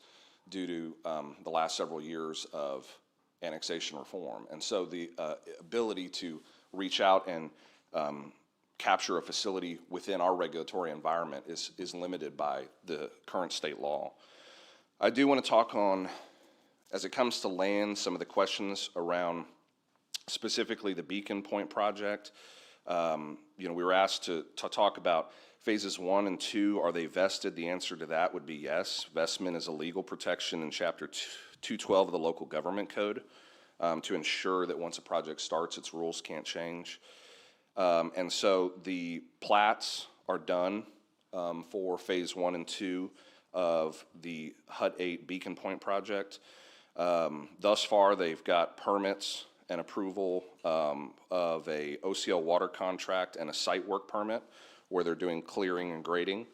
due to the last several years of annexation reform. And so the ability to reach out and capture a facility within our regulatory environment is limited by the current state law. I do want to talk on, as it comes to land, some of the questions around specifically the Beacon Point project. We were asked to talk about phases 1 and 2. Are they vested? The answer to that would be yes. Vestment is a legal protection in Chapter 212 of the Local Government Code to ensure that once a project starts, its rules can't change. And so the plats are done for phase 1 and 2 of the HUD 8 Beacon Point project. Thus far, they've got permits and approval of a OCL water contract and a site work permit where they're doing clearing and grading.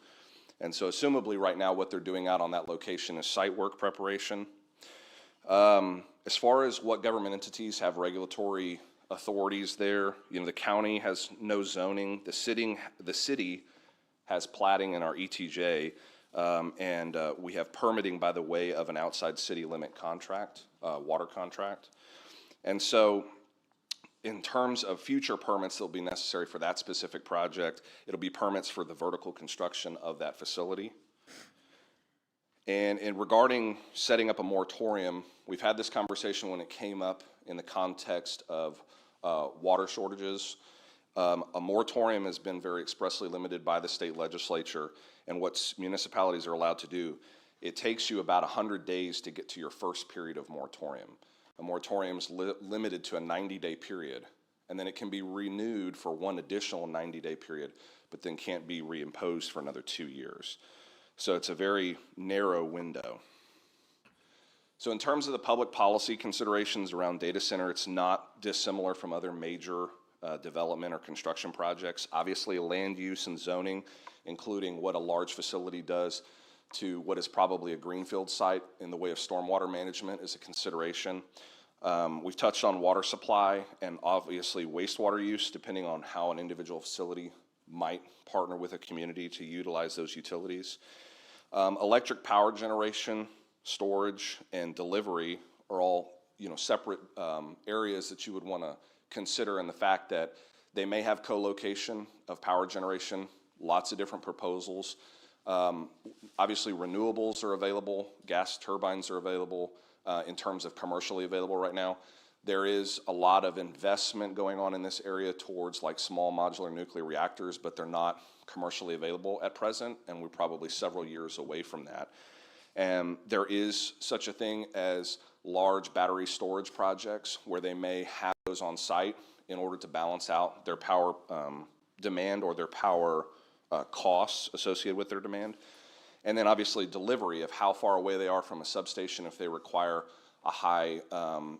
And so assumably right now what they're doing out on that location is site work preparation. As far as what government entities have regulatory authorities there, the county has no zoning. The city has platting in our ETJ, and we have permitting by the way of an outside city limit contract, water contract. And so in terms of future permits that will be necessary for that specific project, it'll be permits for the vertical construction of that facility. And regarding setting up a moratorium, we've had this conversation when it came up in the context of water shortages. A moratorium has been very expressly limited by the state legislature, and what municipalities are allowed to do. It takes you about 100 days to get to your first period of moratorium. A moratorium is limited to a 90-day period, and then it can be renewed for one additional 90-day period, but then can't be reimposed for another 2 years. So it's a very narrow window. So in terms of the public policy considerations around data center, it's not dissimilar from other major development or construction projects. Obviously, land use and zoning, including what a large facility does to what is probably a greenfield site in the way of stormwater management, is a consideration. We've touched on water supply and obviously wastewater use, depending on how an individual facility might partner with a community to utilize those utilities. Electric power generation, storage, and delivery are all separate areas that you would want to consider, in the fact that they may have co-location of power generation, lots of different proposals. Obviously, renewables are available, gas turbines are available in terms of commercially available right now. There is a lot of investment going on in this area towards like small modular nuclear reactors, but they're not commercially available at present, and we're probably several years away from that. And there is such a thing as large battery storage projects where they may have those on site in order to balance out their power demand or their power costs associated with their demand. And then obviously delivery of how far away they are from a substation if they require a high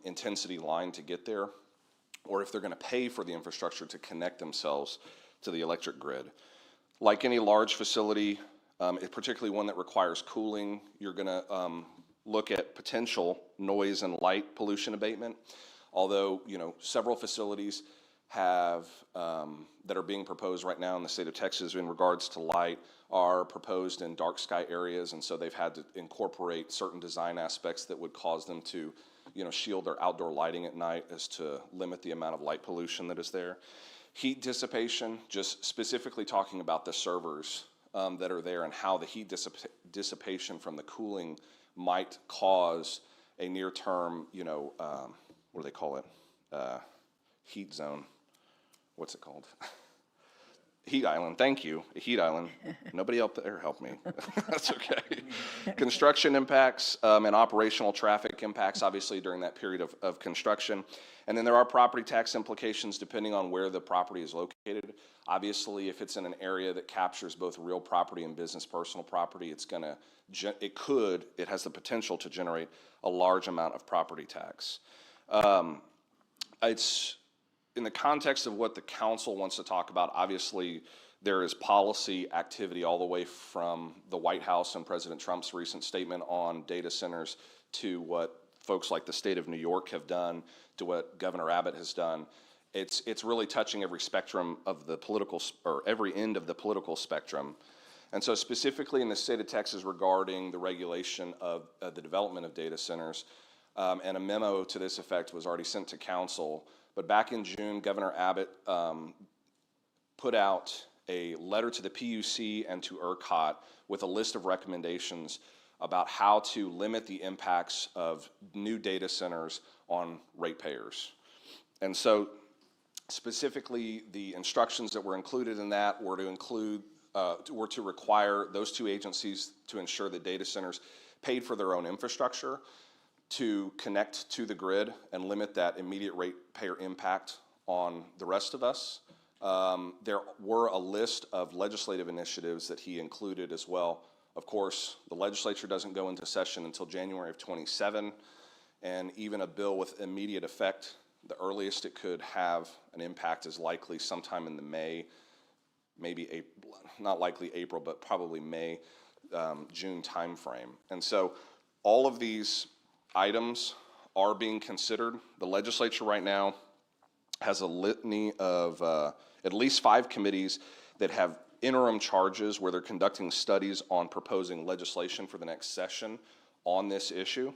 intensity line to get there, or if they're going to pay for the infrastructure to connect themselves to the electric grid. Like any large facility, particularly one that requires cooling, you're going to look at potential noise and light pollution abatement. Although, several facilities have that are being proposed right now in the state of Texas in regards to light are proposed in dark sky areas, and so they've had to incorporate certain design aspects that would cause them to, shield their outdoor lighting at night as to limit the amount of light pollution that is there. Heat dissipation, just specifically talking about the servers that are there and how the heat dissipation from the cooling might cause a near-term, what do they call it? Heat zone. What's it called? Heat island, thank you, a heat island. Nobody out there help me, that's okay. Construction impacts and operational traffic impacts, obviously during that period of construction. And then there are property tax implications depending on where the property is located. Obviously, if it's in an area that captures both real property and business personal property, it has the potential to generate a large amount of property tax. It's in the context of what the council wants to talk about. Obviously, there is policy activity all the way from the White House and President Trump's recent statement on data centers to what folks like the state of New York have done, to what Governor Abbott has done. It's really touching every spectrum of the political, or every end of the political spectrum. And so specifically in the state of Texas regarding the regulation of the development of data centers, and a memo to this effect was already sent to council. But back in June, Governor Abbott put out a letter to the PUC and to ERCOT with a list of recommendations about how to limit the impacts of new data centers on ratepayers. And so specifically, the instructions that were included in that were to require those two agencies to ensure that data centers paid for their own infrastructure to connect to the grid and limit that immediate ratepayer impact on the rest of us. There were a list of legislative initiatives that he included as well. Of course, the legislature doesn't go into session until January of 27, and even a bill with immediate effect, the earliest it could have an impact is likely sometime in the May, maybe April, not likely April, but probably May, June timeframe. And so all of these items are being considered. The legislature right now has a litany of at least 5 committees that have interim charges where they're conducting studies on proposing legislation for the next session on this issue.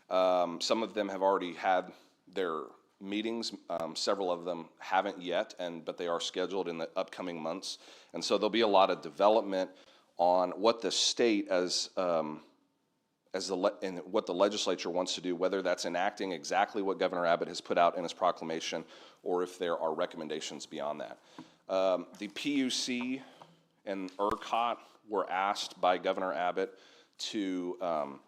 Some of them have already had their meetings. Several of them haven't yet, but they are scheduled in the upcoming months. And so there'll be a lot of development on what the state and what the legislature wants to do, whether that's enacting exactly what Governor Abbott has put out in his proclamation, or if there are recommendations beyond that. The PUC and ERCOT were asked by Governor Abbott to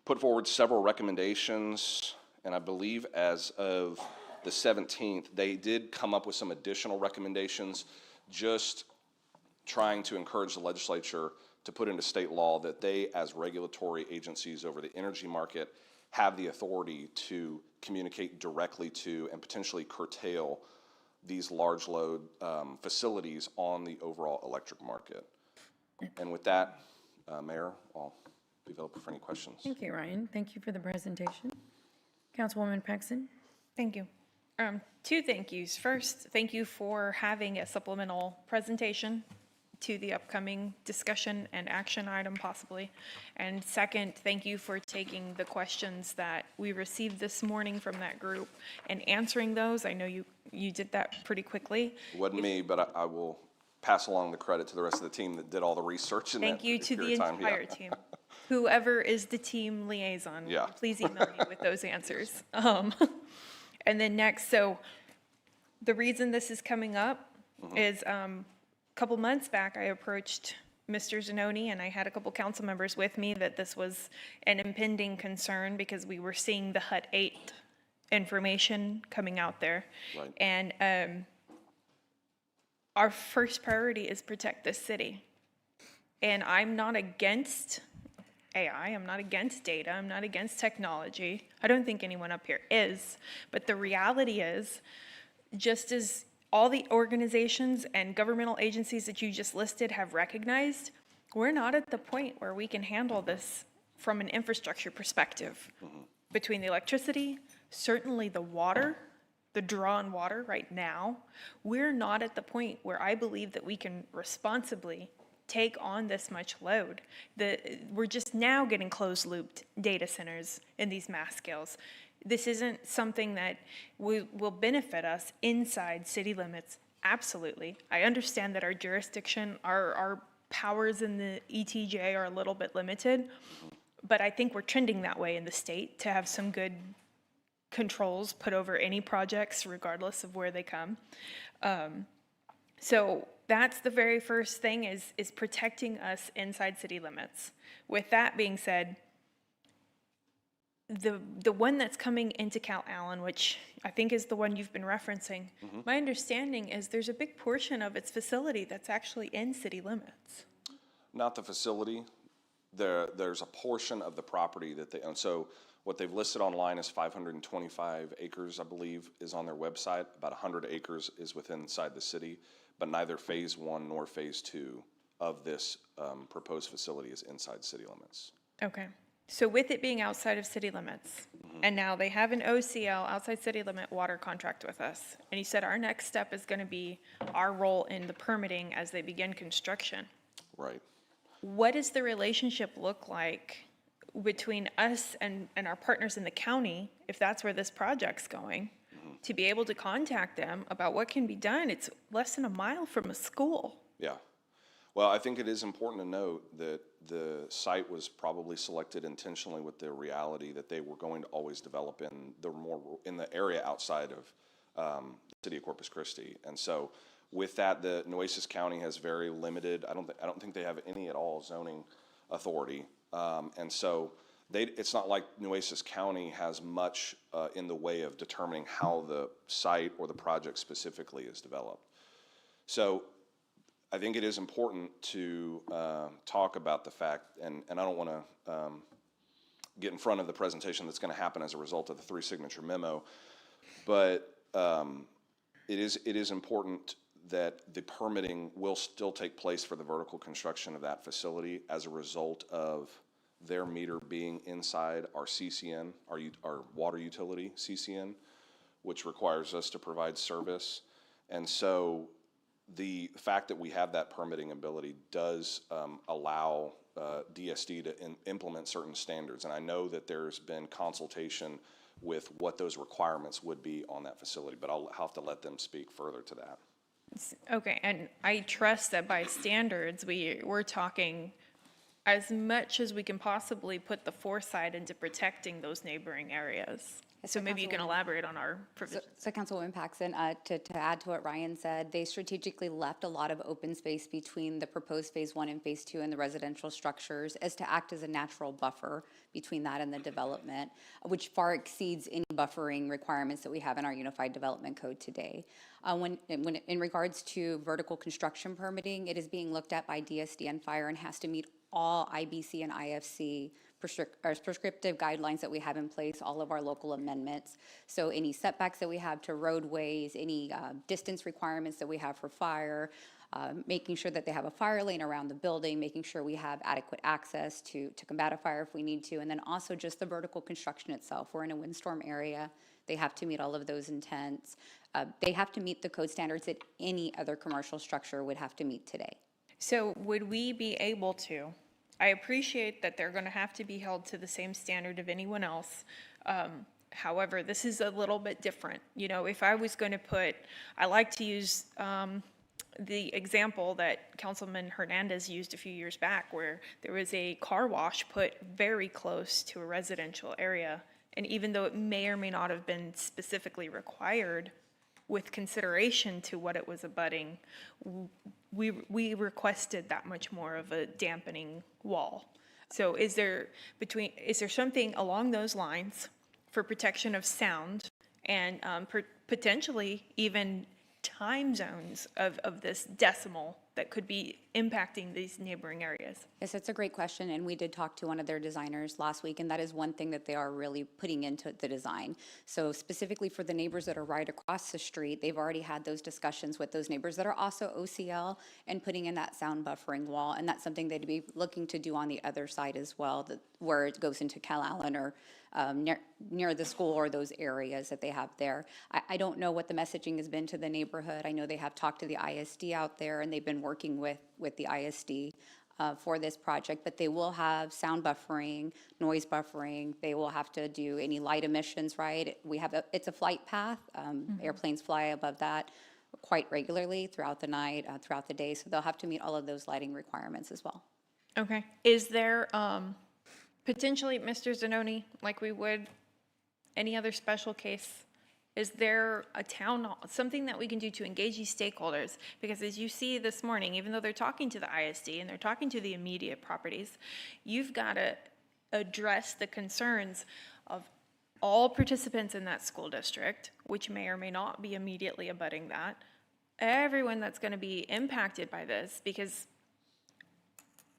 put forward several recommendations, and I believe as of the 17th, they did come up with some additional recommendations, just trying to encourage the legislature to put into state law that they, as regulatory agencies over the energy market, have the authority to communicate directly to and potentially curtail these large load facilities on the overall electric market. And with that, Mayor, I'll be available for any questions. Thank you, Ryan. Thank you for the presentation. Councilwoman Paxson. Thank you. 2 thank yous. First, thank you for having a supplemental presentation to the upcoming discussion and action item possibly. And second, thank you for taking the questions that we received this morning from that group and answering those. I know you did that pretty quickly. It wasn't me, but I will pass along the credit to the rest of the team that did all the research in Thank that you to the period of time. entire team. Whoever is the team liaison, Yeah. please email me with those answers. And then next, so the reason this is coming up is a couple months back, I approached Mr. Zanoni, and I had a couple council members with me that this was an impending concern because we were seeing the HUD 8 information coming out there. Right. And our first priority is protect this city. And I'm not against AI, I'm not against data, I'm not against technology. I don't think anyone up here is. But the reality is, just as all the organizations and governmental agencies that you just listed have recognized, we're not at the point where we can handle this from an infrastructure perspective. Between the electricity, certainly the water, the draw on water right now, we're not at the point where I believe that we can responsibly take on this much load. We're just now getting closed-looped data centers in these mass scales. This isn't something that will benefit us inside city limits. Absolutely. I understand that our jurisdiction, our powers in the ETJ are a little bit limited, but I think we're trending that way in the state to have some good controls put over any projects regardless of where they come. So that's the very first thing is protecting us inside city limits. With that being said, the one that's coming into Cal Allen, which I think is the one you've been referencing, my understanding is there's a big portion of its facility that's actually in city limits. Not the facility. There's a portion of the property that they own. So what they've listed online is 525 acres, I believe, is on their website. About 100 acres is inside the city, but neither phase 1 nor phase 2 of this proposed facility is inside city limits. Okay. So with it being outside of city limits, and now they have an OCL, outside city limit water contract with us, and you said our next step is going to be our role in the permitting as they begin construction. Right. What does the relationship look like between us and our partners in the county, if that's where this project's going, to be able to contact them about what can be done. It's less than a mile from a school. Yeah. Well, I think it is important to note that the site was probably selected intentionally with the reality that they were going to always develop in the area outside of the city of Corpus Christi. And so with that, the Nueces County has very limited, I don't think they have any at all zoning authority. And so it's not like Nueces County has much in the way of determining how the site or the project specifically is developed. So I think it is important to talk about the fact, and I don't want to get in front of the presentation that's going to happen as a result of the 3-signature memo, but it is important that the permitting will still take place for the vertical construction of that facility as a result of their meter being inside our CCN, our water utility CCN, which requires us to provide service. And so the fact that we have that permitting ability does allow DSD to implement certain standards. And I know that there's been consultation with what those requirements would be on that facility, but I'll have to let them speak further to that. Okay, and I trust that by standards, we're talking as much as we can possibly put the foresight into protecting those neighboring areas. So maybe you can elaborate on our provisions. So Councilwoman Paxton, to add to what Ryan said, they strategically left a lot of open space between the proposed Phase 1 and Phase 2 and the residential structures as to act as a natural buffer between that and the development, which far exceeds any buffering requirements that we have in our Unified Development Code today. When in regards to vertical construction permitting, it is being looked at by DSD and Fire and has to meet all IBC and IFC prescriptive guidelines that we have in place, all of our local amendments. So any setbacks that we have to roadways, any distance requirements that we have for fire, making sure that they have a fire lane around the building, making sure we have adequate access to combat a fire if we need to, and then also just the vertical construction itself. We're in a windstorm area. They have to meet all of those intents. They have to meet the code standards that any other commercial structure would have to meet today. So would we be able to, I appreciate that they're going to have to be held to the same standard of anyone else. However, this is a little bit different. You know, if I was going to put, I like to use the example that Councilman Hernandez used a few years back, where there was a car wash put very close to a residential area. And even though it may or may not have been specifically required with consideration to what it was abutting, we requested that much more of a dampening wall. So is there something along those lines for protection of sound and potentially even time zones of this decimal that could be impacting these neighboring areas? Yes, that's a great question, and we did talk to one of their designers last week, and that is one thing that they are really putting into the design. So specifically for the neighbors that are right across the street, they've already had those discussions with those neighbors that are also OCL and putting in that sound buffering wall, and that's something they'd be looking to do on the other side as well, where it goes into Cal Allen or near the school or those areas that they have there. I don't know what the messaging has been to the neighborhood. I know they have talked to the ISD out there, and they've been working with the ISD for this project, but they will have sound buffering, noise buffering. They will have to do any light emissions, right? It's a flight path. Airplanes fly above that quite regularly throughout the night, throughout the day, so they'll have to meet all of those lighting requirements as well. Okay. Is there potentially, Mr. Zanoni, like we would any other special case, is there a something that we can do to engage these stakeholders? Because as you see this morning, even though they're talking to the ISD and they're talking to the immediate properties, you've got to address the concerns of all participants in that school district, which may or may not be immediately abutting that, everyone that's going to be impacted by this, because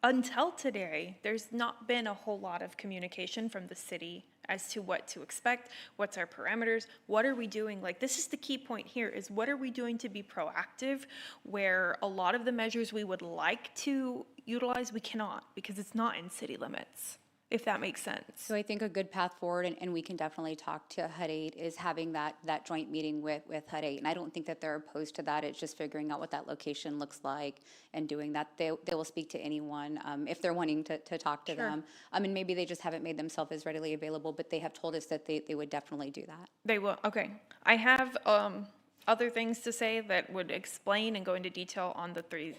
until today, there's not been a whole lot of communication from the city as to what to expect, what's our parameters, what are we doing? Like, this is the key point here, is what are we doing to be proactive, where a lot of the measures we would like to utilize, we cannot, because it's not in city limits. if that makes sense. So I think a good path forward, and we can definitely talk to HUD 8, is having that joint meeting with HUD 8. And I don't think that they're opposed to that. It's just figuring out what that location looks like and doing that. They will speak to anyone if they're wanting to talk to them. And maybe they just haven't made themselves as readily available, but they have told us that they would definitely do that. They will, okay. I have other things to say that would explain and go into detail on the three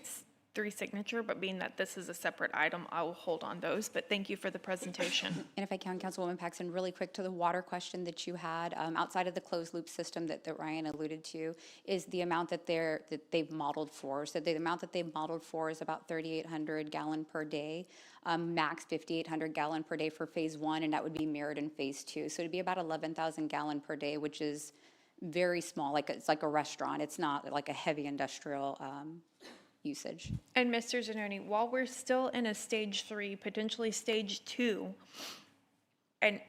signature, but being that this is a separate item, I will hold on those, but thank you for the presentation. And if I can, Councilwoman Paxton, really quick to the water question that you had, outside of the closed loop system that Ryan alluded to, is the amount that they've modeled for. So the amount that they've modeled for is about 3,800 gallon per day, max 5,800 gallon per day for phase 1, and that would be mirrored in phase 2. So it'd be about 11,000 gallon per day, which is very small, it's like a restaurant. It's not like a heavy industrial usage. And Mr. Zanoni, while we're still in a stage 3, potentially stage 2, and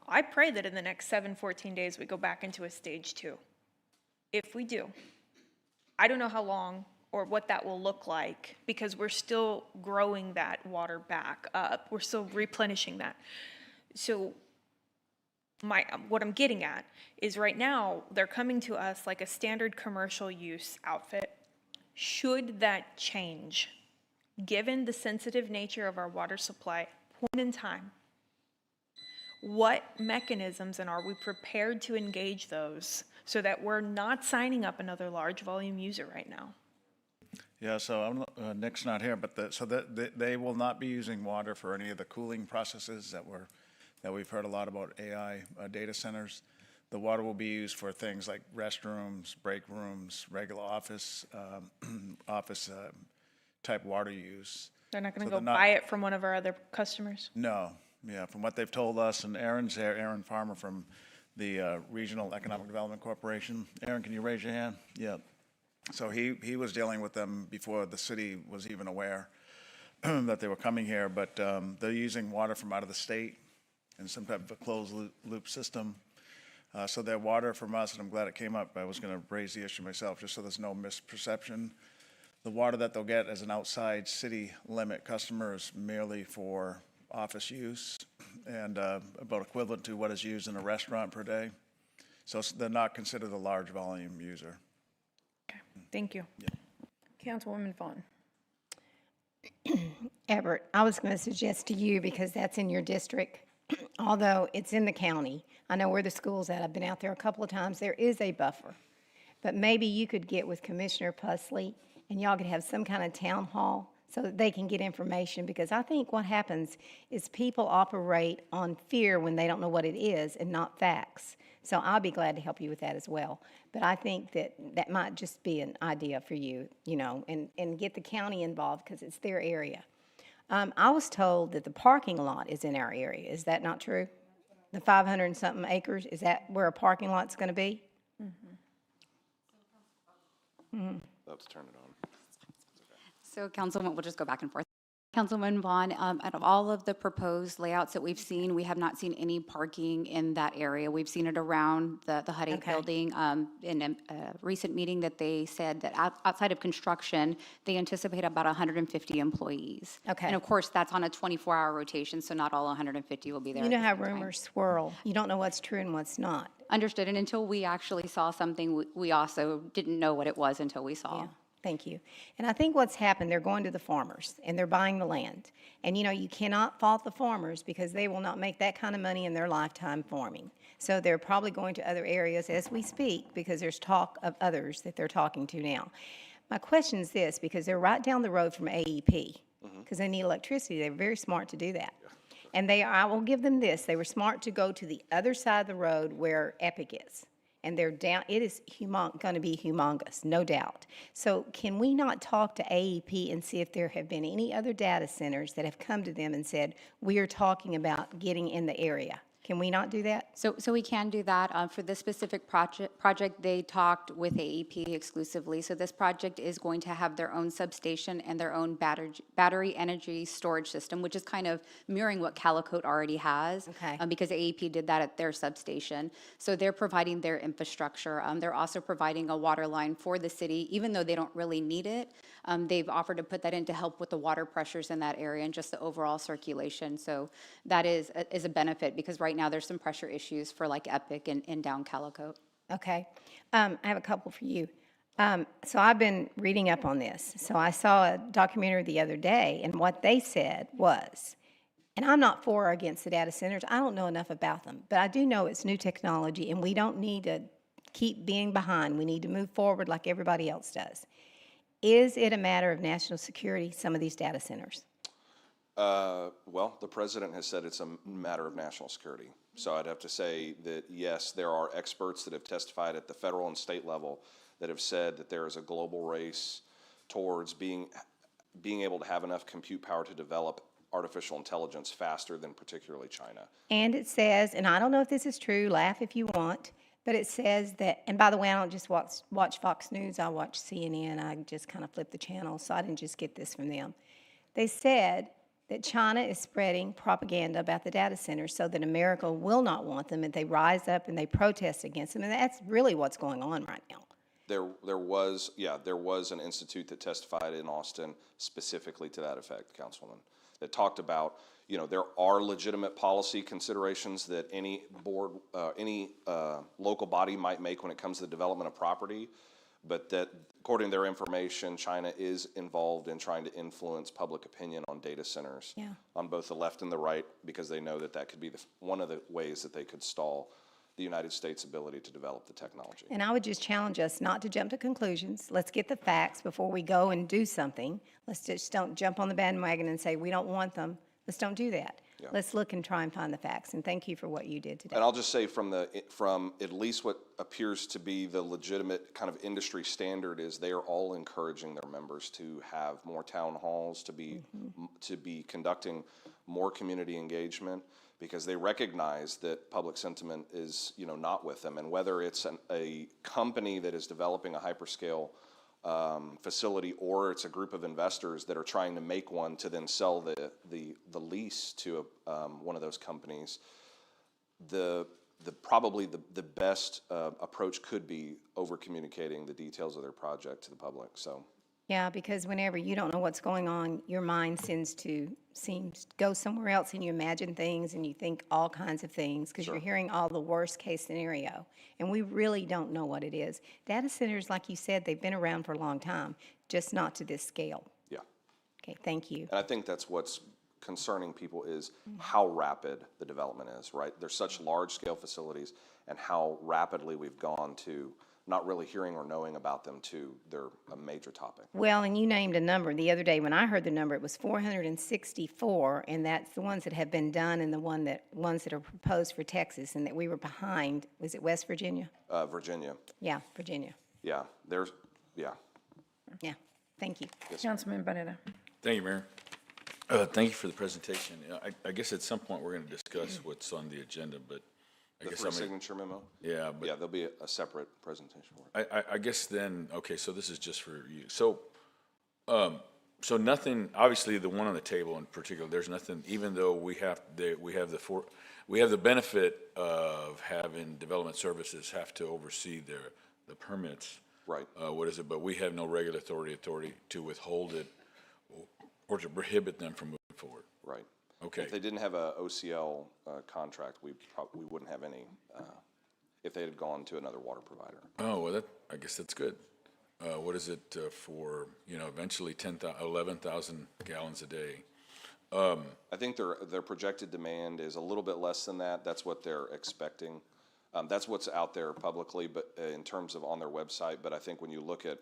I pray that in the next 14 days we go back into a stage 2. If we do, I don't know how long or what that will look like, because we're still growing that water back up. We're still replenishing that. So what I'm getting at is right now they're coming to us like a standard commercial use outfit. Should that change, given the sensitive nature of our water supply, point in time, what mechanisms and are we prepared to engage those so that we're not signing up another large volume user right now? Yeah, so Nick's not here, but they will not be using water for any of the cooling processes that we've heard a lot about AI data centers. The water will be used for things like restrooms, break rooms, regular office type water use. They're not going to go buy it from one of our other customers? No, yeah, from what they've told us, and Aaron's there, Aaron Farmer from the Regional Economic Development Corporation. Aaron, can you raise your hand? Yeah. So he was dealing with them before the city was even aware that they were coming here, but they're using water from out of the state in some type of a closed loop system. So their water from us, and I'm glad it came up, I was going to raise the issue myself just so there's no misperception. The water that they'll get as an outside city limit customer is merely for office use and about equivalent to what is used in a restaurant per day. So they're not considered a large volume user. Okay, thank you. Yeah. Councilwoman Vaughn. Everett, I was going to suggest to you, because that's in your district, although it's in the county, I know where the school's at, I've been out there a couple of times, there is a buffer. But maybe you could get with Commissioner Pusley and y'all could have some kind of town hall so that they can get information, because I think what happens is people operate on fear when they don't know what it is and not facts. So I'll be glad to help you with that as well. But I think that might just be an idea for you, and get the county involved because it's their area. I was told that the parking lot is in our area. Is that not true? The 500 and something acres, is that where a parking lot's going to be? Let's turn it on. So Councilwoman, we'll just go back and forth. Councilman Vaughn, out of all of the proposed layouts that we've seen, we have not seen any parking in that area. We've seen it around the HUD 8 building. In a recent meeting that they said that outside of construction, they anticipate about 150 employees. Okay. And of course, that's on a 24-hour rotation, so not all 150 will be there. You know at the how same time. rumors swirl. You don't know what's true and what's not. Understood. And until we actually saw something, we also didn't know what it was until we saw. Yeah. Thank you. And I think what's happened, they're going to the farmers and they're buying the land. And you cannot fault the farmers because they will not make that kind of money in their lifetime farming. So they're probably going to other areas as we speak because there's talk of others that they're talking to now. My question is this, because they're right down the road from AEP, because they need electricity. They're very smart to do that. And I will give them this, they were smart to go to the other side of the road where Epic is. And they're down, it is going to be humongous, no doubt. So can we not talk to AEP and see if there have been any other data centers that have come to them and said, we are talking about getting in the area? Can we not do that? So we can do that. For this specific project, they talked with AEP exclusively. So this project is going to have their own substation and their own battery energy storage system, which is kind of mirroring what Calicote already has. Okay. Because AEP did that at their substation. So they're providing their infrastructure. They're also providing a water line for the city, even though they don't really need it. They've offered to put that in to help with the water pressures in that area and just the overall circulation. So that is a benefit, because right now there's some pressure issues for like Epic and down Calicote. Okay. I have a couple for you. So I've been reading up on this. So I saw a documentary the other day, and what they said was, and I'm not for or against the data centers. I don't know enough about them, but I do know it's new technology, and we don't need to keep being behind. We need to move forward like everybody else does. Is it a matter of national security, some of these data centers? Well, the president has said it's a matter of national security. So I'd have to say that, yes, there are experts that have testified at the federal and state level that have said that there is a global race towards being able to have enough compute power to develop artificial intelligence faster than particularly China. And it says, and I don't know if this is true, laugh if you want, but it says that, and by the way, I don't just watch Fox News, I watch CNN, I just kind of flip the channel, so I didn't just get this from them. They said that China is spreading propaganda about the data centers so that America will not want them, and they rise up and they protest against them, and that's really what's going on right now. There was an institute that testified in Austin specifically to that effect, Councilwoman, that talked about, there are legitimate policy considerations that any board, any local body might make when it comes to the development of property, but that according to their information, China is involved in trying to influence public opinion on data centers on both the left and the right, because they know that that could be one of the ways that they could stall the United States' ability to develop the technology. And I would just challenge us not to jump to conclusions. Let's get the facts before we go and do something. Let's just don't jump on the bandwagon and say we don't want them. Let's don't do that. Yeah. Let's look and try and find the facts. And thank you for what you did today. And I'll just say from at least what appears to be the legitimate kind of industry standard is they are all encouraging their members to have more town halls, to be conducting more community engagement, because they recognize that public sentiment is not with them. And whether it's a company that is developing a hyperscale facility, or it's a group of investors that are trying to make one to then sell the lease to one of those companies, probably the best approach could be over communicating the details of their project to the public. So. Yeah, because whenever you don't know what's going on, your mind seems to go somewhere else, and you imagine things and you think all kinds of things because you're hearing all the worst case scenario, and we really don't know what it is. Data centers, like you said, they've been around for a long time, just not to this scale. Yeah. Okay, thank you. And I think that's what's concerning people is how rapid the development is, right? There's such large scale facilities, and how rapidly we've gone to not really hearing or knowing about them to they're a major topic. Well, and you named a number the other day. When I heard the number, it was 464, and that's the ones that have been done and the ones that are proposed for Texas, and that we were behind. Was it West Virginia? Virginia. Yeah, Virginia. Yeah, Yeah, thank you. Yes, Councilman Barrera. Thank you, Mayor. Thank you for the presentation. I guess at some point we're going to discuss what's on the agenda, but I guess the signature memo? Yeah, but there'll be a separate presentation for it. I guess then, okay, so this is just for you. So nothing, obviously the one on the table in particular, there's nothing, even though we have the benefit of having development services have to oversee the permits. Right. But we have no regulatory authority to withhold it or to prohibit them from moving forward. Right. Okay. If they didn't have a OCL contract, we wouldn't have any, if they had gone to another water provider. Oh, well, I guess that's good. What is it for, eventually 11,000 gallons a day? I think their projected demand is a little bit less than that. That's what they're expecting. That's what's out there publicly, but in terms of on their website. But I think when you look at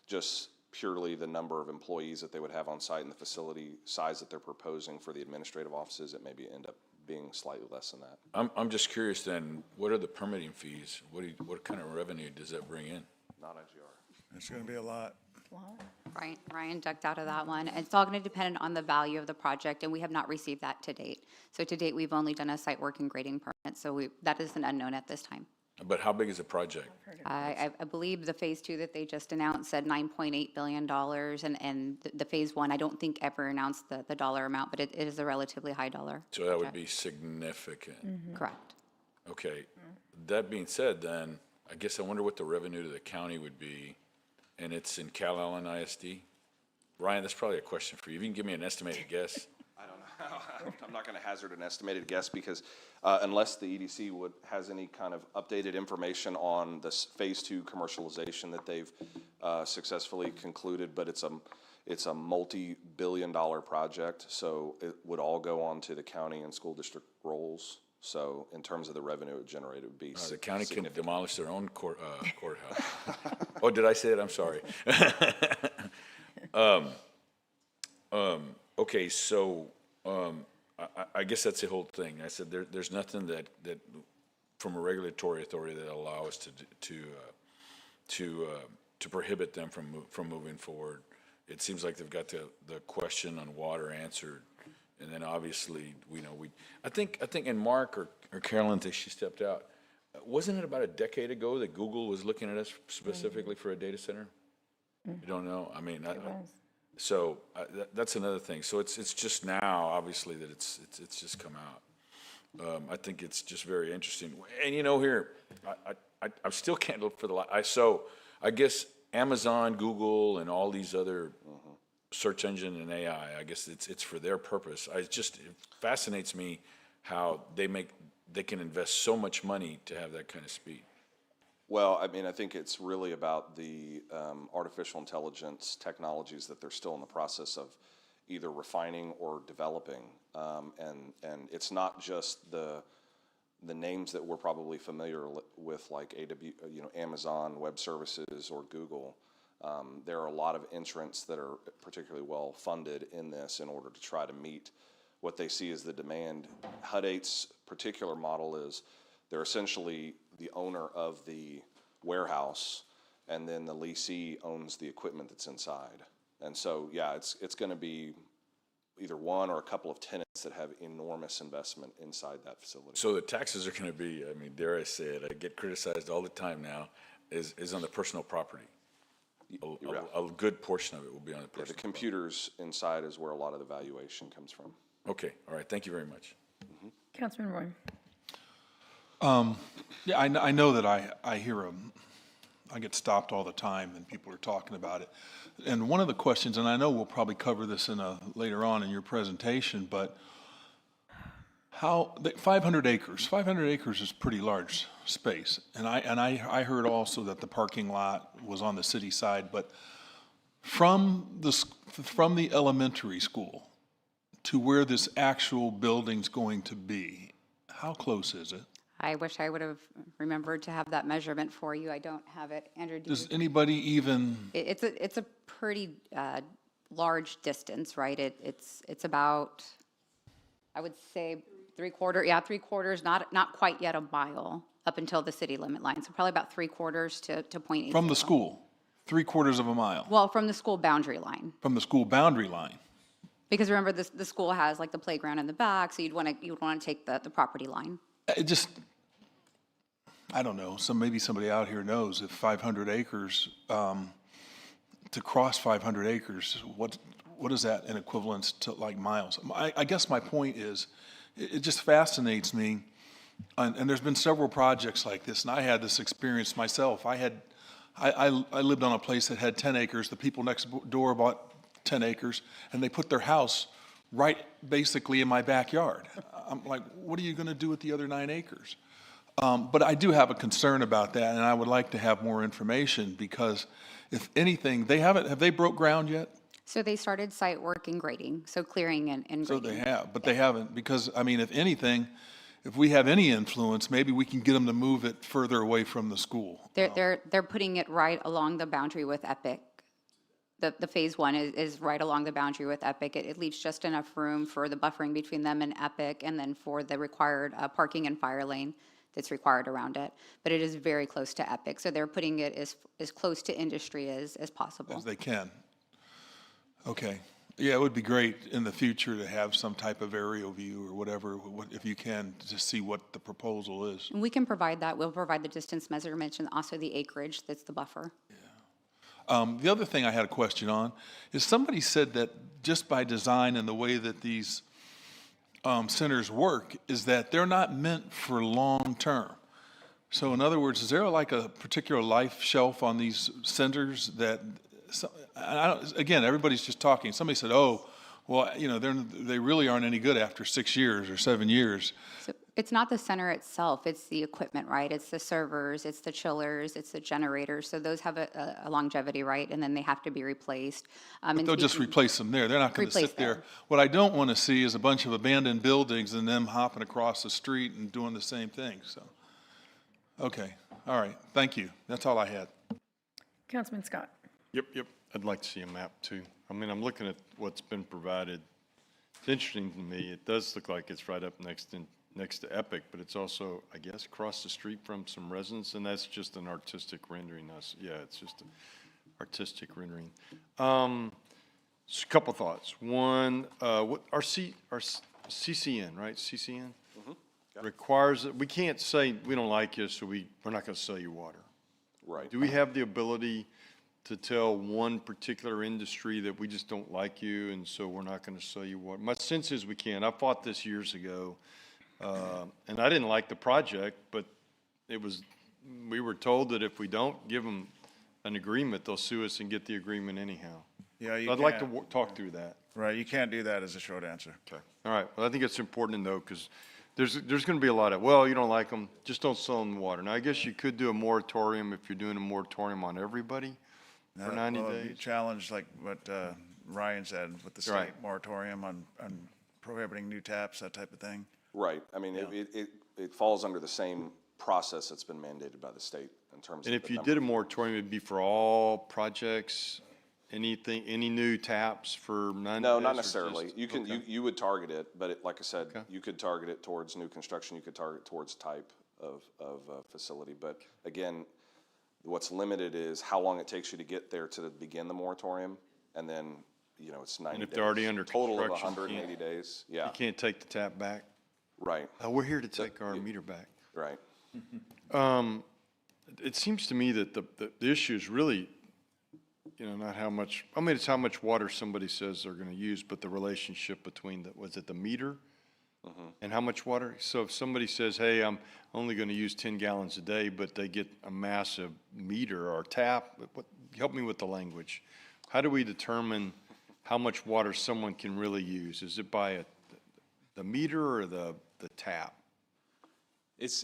just purely the number of employees that they would have on site and the facility size that they're proposing for the administrative offices, it maybe end up being slightly less than that. I'm just curious then, what are the permitting fees? What kind of revenue does that bring in? Not IGR. It's going to be a lot. Ryan ducked out of that one. It's all going to depend on the value of the project, and we have not received that to date. So to date, we've only done a site work and grading permit, so that is an unknown at this time. But how big is the project? I believe the Phase 2 that they just announced said $9.8 billion, and the Phase 1, I don't think ever announced the dollar amount, but it is a relatively high dollar. So that would be significant. Correct. Okay. That being said, then, I guess I wonder what the revenue to the county would be, and it's in Cal Allen ISD? Ryan, that's probably a question for you. If you can give me an estimated guess. I don't know. I'm not going to hazard an estimated guess because unless the EDC has any kind of updated information on this Phase 2 commercialization that they've successfully concluded, but it's a multi-billion-dollar project, so it would all go on to the county and school district rolls. So in terms of the revenue it generated, it would be The county can demolish their own courthouse. Oh, did I say it? I'm sorry. Okay, so I guess that's the whole thing. I said there's nothing that from a regulatory authority that allow us to prohibit them from moving forward. It seems like they've got the question on water answered, and then obviously I think and Mark or Carolyn, I think she stepped out. Wasn't it about a decade ago that Google was looking at us specifically for a data center? You don't know? I mean, so that's another thing. So it's just now, obviously, that it's just come out. I think it's just very interesting. And here, I still can't look for so I guess Amazon, Google, and all these other search engine and AI, I guess it's for their purpose. It fascinates me how they can invest so much money to have that kind of speed. Well, I mean, I think it's really about the artificial intelligence technologies that they're still in the process of either refining or developing. And it's not just the names that we're probably familiar with, like Amazon Web Services or Google. There are a lot of entrants that are particularly well funded in this in order to try to meet what they see as the demand. Hut 8's particular model is they're essentially the owner of the warehouse, and then the leasee owns the equipment that's inside. And so, yeah, it's going to be either one or a couple of tenants that have enormous investment inside that facility. So the taxes are going to be, I mean, dare I say it, I get criticized all the time now, is on the personal property. A good portion of it will be on the personal the computers inside is where a lot of the valuation comes from. Okay, all right, thank you very much. Councilman Roy. Yeah, I know that I hear I get stopped all the time and people are talking about it. And one of the questions, and I know we'll probably cover this later on in your presentation, but 500 acres is pretty large space. And I heard also that the parking lot was on the city side, but from the elementary school to where this actual building's going to be, how close is it? I wish I would have remembered to have that measurement for you. I don't have it. Andrew, Does anybody even? It's a pretty large distance, right? It's about, I would say, three-quarters, not quite yet a mile up until the city limit line. So probably about three-quarters to 0.8. From the school, 3/4 of a mile? Well, from the school boundary line. From the school boundary line? Because remember, the school has like the playground in the back, so you'd want to take the property line. It just, I don't know, maybe somebody out here knows if 500 acres, to cross 500 acres, what is that in equivalence to like miles? I guess my point is, it just fascinates me, and there's been several projects like this, and I had this experience myself. I lived on a place that had 10 acres, the people next door bought 10 acres, and they put their house right basically in my backyard. I'm like, what are you going to do with the other 9 acres? But I do have a concern about that, and I would like to have more information because, if anything, have they broke ground yet? So they started site work and grading, so clearing and grading. So they have, but they haven't, because, I mean, if anything, if we have any influence, maybe we can get them to move it further away from the school. They're putting it right along the boundary with Epic. The Phase 1 is right along the boundary with Epic. It leaves just enough room for the buffering between them and Epic, and then for the required parking and fire lane that's required around it. But it is very close to Epic, so they're putting it as close to industry as possible. As they can. Okay. Yeah, it would be great in the future to have some type of aerial view or whatever, if you can, to see what the proposal is. And we can provide that. We'll provide the distance measurements and also the acreage that's the buffer. The other thing I had a question on is somebody said that just by design and the way that these centers work is that they're not meant for long term. So in other words, is there like a particular life shelf on these centers that, again, everybody's just talking. Somebody said, oh, well, you know, they really aren't any good after 6 years or 7 years. So it's not the center itself, it's the equipment, right? It's the servers, it's the chillers, it's the generators. So those have a longevity, right? And then they have to be replaced. But they'll just replace them there. They're not going to sit there. What I don't want to see is a bunch of abandoned buildings and them hopping across the street and doing the same thing. So, okay. All right. Thank you. That's all I had. Councilman Scott. Yep. I'd like to see a map too. I mean, I'm looking at what's been provided. It's interesting to me. It does look like it's right up next to Epic, but it's also, I guess, across the street from some residents, and that's just an artistic rendering. Yeah, it's just an artistic rendering. A couple thoughts. One, what our CCN, right? CCN requires that we can't say we don't like you, so we're not going to sell you water. Right. Do we have the ability to tell one particular industry that we just don't like you, and so we're not going to sell you water? My sense is we can. I fought this years ago, and I didn't like the project, but we were told that if we don't give them an agreement, they'll sue us and get the agreement anyhow. Yeah, you So I'd like to talk through that. Right, you can't do that as a short answer. Okay. All right. Well, I think it's important to know because there's going to be a lot of, well, you don't like them, just don't sell them water. Now, I guess you could do a moratorium if you're doing a moratorium on everybody for 90 Well, days. you challenge like what Ryan said with the state Right. moratorium on prohibiting new taps, that type of thing. Right. I mean, it falls under the same process that's been mandated by the state in terms of. And if the you number did a of- moratorium, it'd be for all projects, anything, any new taps for 90 days? No, or not necessarily. just- You can, okay. you would target it, but like I said, Okay. you could target it towards new construction, you could target towards type of facility. But again, what's limited is how long it takes you to get there to begin the moratorium, and then, you know, it's 90 And if days. they're already under Total of construction, 180 days, yeah, You can't take the tap back? right, We're here to take our meter back. right. It seems to me that the issue is really, you know, not how much, I mean, it's how much water somebody says they're going to use, but the relationship between was it the meter? And how much water? So if somebody says, hey, I'm only going to use 10 gallons a day, but they get a massive meter or tap, help me with the language. How do we determine how much water someone can really use? Is it by the meter or the tap? It's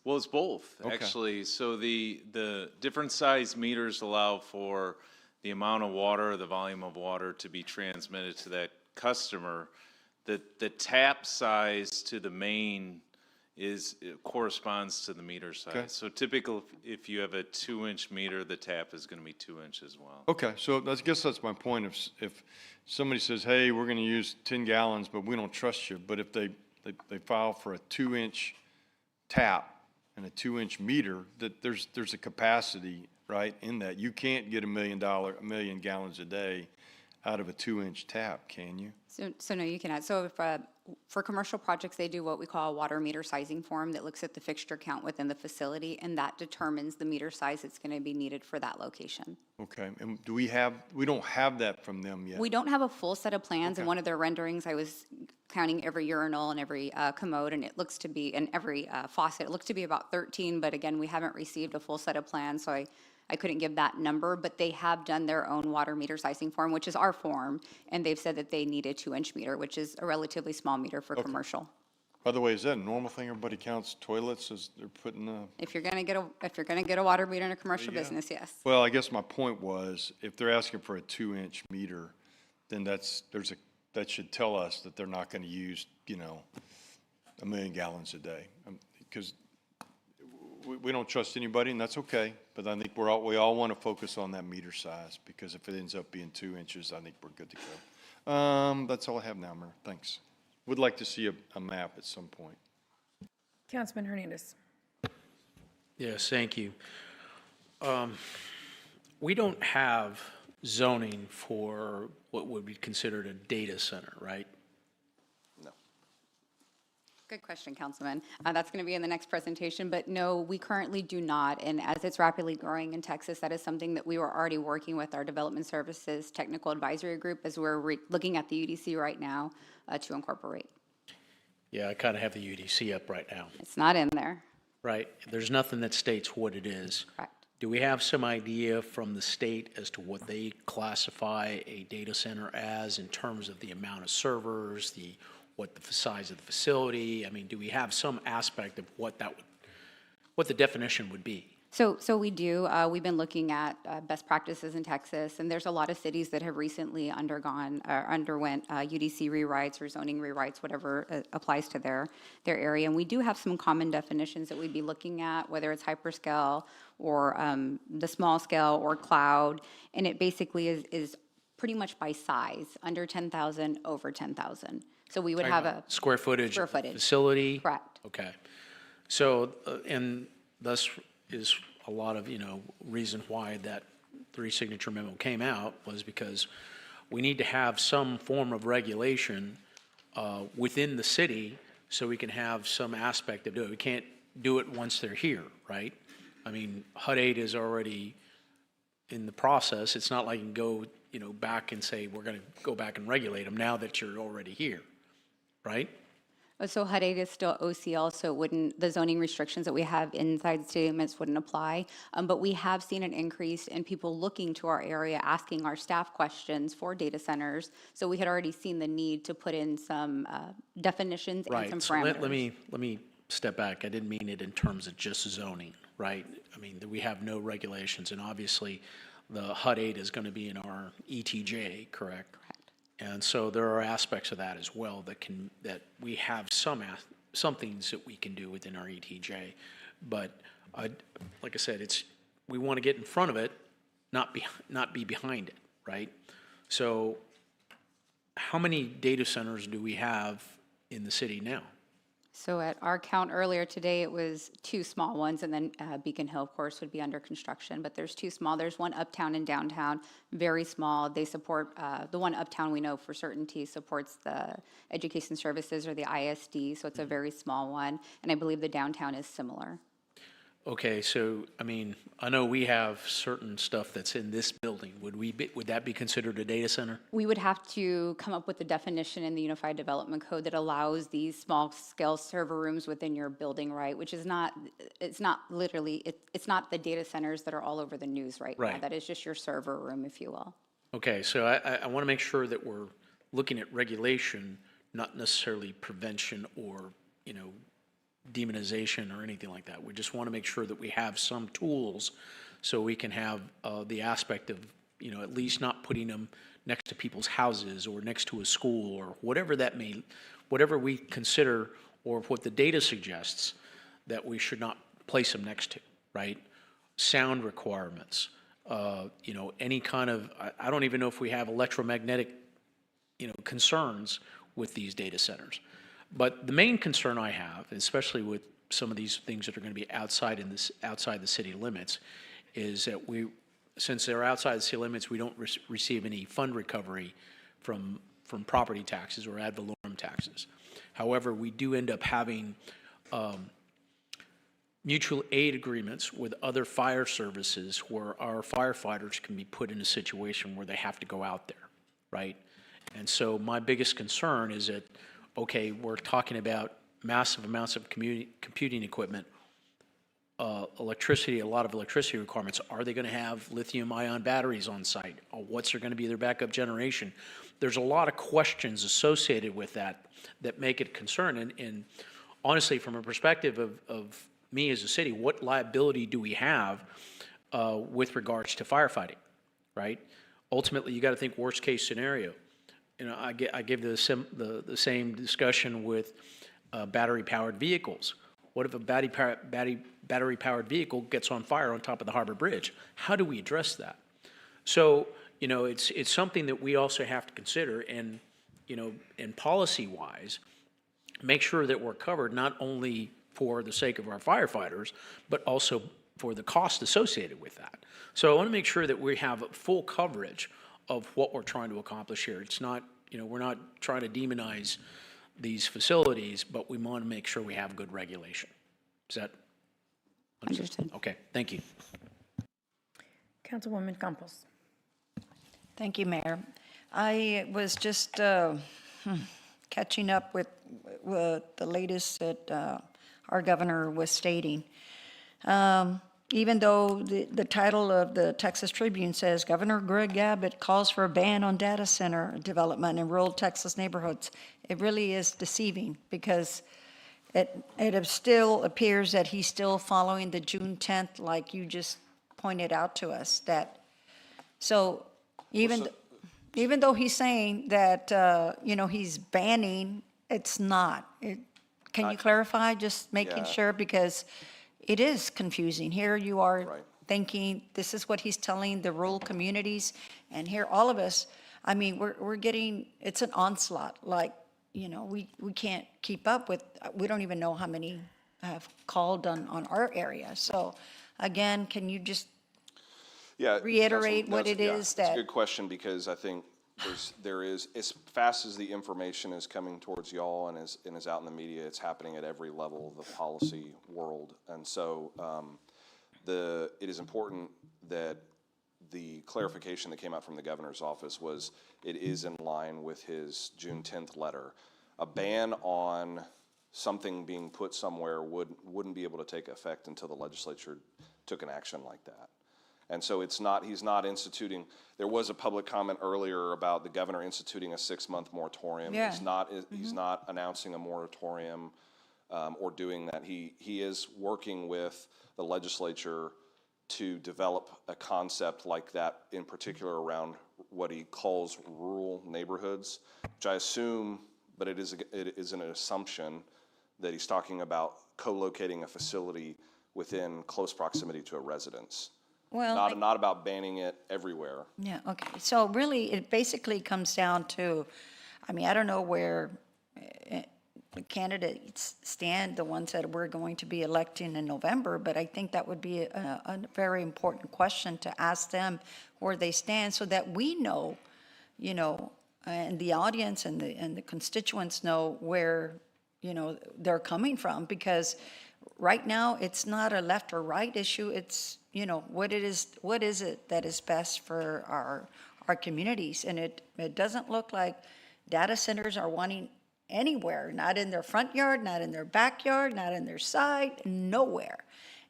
both, Okay. actually. So the different size meters allow for the amount of water, the volume of water to be transmitted to that customer. The tap size to the main corresponds to the meter size. Okay. So typical, if you have a 2-inch meter, the tap is going to be 2 inches as well. Okay, so I guess that's my point. If somebody says, hey, we're going to use 10 gallons, but we don't trust you, but if they file for a 2-inch tap and a 2-inch meter, that there's a capacity, right, in that. You can't get a million gallons a day out of a 2-inch tap, can you? So no, you cannot. So if, for commercial projects, they do what we call a water meter sizing form that looks at the fixture count within the facility, and that determines the meter size that's going to be needed for that location. Okay, and we don't have that from them yet? We don't have a full set of plans. In Okay. one of their renderings, I was counting every urinal and every commode, and it looks to be, and every faucet, it looks to be about 13, but again, we haven't received a full set of plans, so I couldn't give that number, but they have done their own water meter sizing form, which is our form, and they've said that they need a 2-inch meter, which is a relatively small meter for commercial. By the way, is that a normal thing? Everybody counts toilets as they're putting If you're gonna get a water meter in a commercial business, yes. Well, I guess my point was, if they're asking for a 2-inch meter, then that should tell us that they're not going to use, you know, 1 million gallons a day. Because we don't trust anybody, and that's okay. But I think we all want to focus on that meter size, because if it ends up being 2 inches, I think we're good to go. That's all I have now, Mayor. Thanks. Would like to see a map at some point. Councilman Hernandez. Yes, thank you. We don't have zoning for what would be considered a data center, right? No. Good question, Councilman. That's going to be in the next presentation, but no, we currently do not. And as it's rapidly growing in Texas, that is something that we were already working with our Development Services Technical Advisory Group as we're looking at the UDC right now to incorporate. Yeah, I kind of have the UDC up right now. It's not in there. Right. There's nothing that states what it is. Correct. Do we have some idea from the state as to what they classify a data center as in terms of the amount of servers, what the size of the facility? I mean, do we have some aspect of what the definition would be? So we do. We've been looking at best practices in Texas, and there's a lot of cities that have recently underwent UDC rewrites or zoning rewrites, whatever applies to their area. And we do have some common definitions that we'd be looking at, whether it's hyperscale or the small scale or cloud. And it basically is pretty much by size, under 10,000, over 10,000. So we would have a square footage facility? Correct. Okay. So, and thus is a lot of, reason why that 3-signature memo came out was because we need to have some form of regulation within the city so we can have some aspect of doing it. We can't do it once they're here, right? I mean, HUD 8 is already in the process. It's not like you can go, back and say, we're going to go back and regulate them now that you're already here, right? So HUD 8 is still OCL, so the zoning restrictions that we have inside city limits wouldn't apply. But we have seen an increase in people looking to our area, asking our staff questions for data centers. So we had already seen the need to put in some definitions and some parameters. So let me step back. I didn't mean it in terms of just zoning, right? I mean, we have no regulations, and obviously the HUD 8 is going to be in our ETJ, correct? Correct. And so there are aspects of that as well that we have some things that we can do within our ETJ. But like I said, we want to get in front of it, not be behind it, right? So how many data centers do we have in the city now? So at our count earlier today, it was 2 small ones, and then Beacon Hill, of course, would be under construction. But there's 2 small. There's one uptown and downtown, very small. They support, the one uptown we know for certainty supports the education services or the ISD, so it's a very small one. And I believe the downtown is similar. Okay, so, I mean, I know we have certain stuff that's in this building. Would that be considered a data center? We would have to come up with a definition in the Unified Development Code that allows these small-scale server rooms within your building, right? Which is not, it's not the data centers that are all over the news right now. That is just your server room, if you will. Okay, so I want to make sure that we're looking at regulation, not necessarily prevention or, demonization or anything like that. We just want to make sure that we have some tools so we can have the aspect of, at least not putting them next to people's houses or next to a school or whatever we consider or what the data suggests that we should not place them next to, right? Sound requirements, any kind of, I don't even know if we have electromagnetic, concerns with these data centers. But the main concern I have, especially with some of these things that are going to be outside the city limits, is that since they're outside the city limits, we don't receive any fund recovery from property taxes or ad valorem taxes. However, we do end up having mutual aid agreements with other fire services where our firefighters can be put in a situation where they have to go out there, right? And so my biggest concern is that, okay, we're talking about massive amounts of computing equipment, electricity, a lot of electricity requirements. Are they going to have lithium-ion batteries on site? Or what's going to be their backup generation? There's a lot of questions associated with that make it a concern. And honestly, from a perspective of me as a city, what liability do we have with regards to firefighting, right? Ultimately, you got to think worst-case scenario. I give the same discussion with battery-powered vehicles. What if a battery-powered vehicle gets on fire on top of the Harbor Bridge? How do we address that? So, it's something that we also have to consider, and policy-wise, make sure that we're covered not only for the sake of our firefighters, but also for the cost associated with that. So I want to make sure that we have full coverage of what we're trying to accomplish here. It's not, we're not trying to demonize these facilities, but we want to make sure we have good regulation. Is that Understood. Okay, thank you. Councilwoman Campos. Thank you, Mayor. I was just catching up with the latest that our governor was stating. Even though the title of the Texas Tribune says, Governor Greg Abbott calls for a ban on data center development in rural Texas neighborhoods, it really is deceiving because it still appears that he's still following the June 10th, like you just pointed out to us. So even though he's saying that, he's banning, it's not. Can you clarify, just making sure, because it is confusing. Here you are thinking this is what he's telling the rural communities, and here all of us, I mean, we're getting, it's an onslaught. Like, we can't keep up with, we don't even know how many have called on our area. So again, can you just reiterate what it is that? It's a good question, because I think there is, as fast as the information is coming towards y'all and is out in the media, it's happening at every level of the policy world. And so it is important that the clarification that came out from the governor's office was it is in line with his June 10th letter. A ban on something being put somewhere wouldn't be able to take effect until the legislature took an action like that. And so he's not instituting, there was a public comment earlier about the governor instituting a 6-month moratorium. Yeah. He's not announcing a moratorium or doing that. He is working with the legislature to develop a concept like that, in particular around what he calls rural neighborhoods, which I assume, but it is an assumption that he's talking about co-locating a facility within close proximity to a residence. Well, Not about banning it everywhere. Yeah, okay. So really, it basically comes down to, I mean, I don't know where the candidates stand, the ones that we're going to be electing in November, but I think that would be a very important question to ask them where they stand so that we know, and the audience and the constituents know where, they're coming from, because right now it's not a left or right issue. It's, what is it that is best for our communities? And it doesn't look like data centers are wanting anywhere, not in their front yard, not in their backyard, not in their side, nowhere.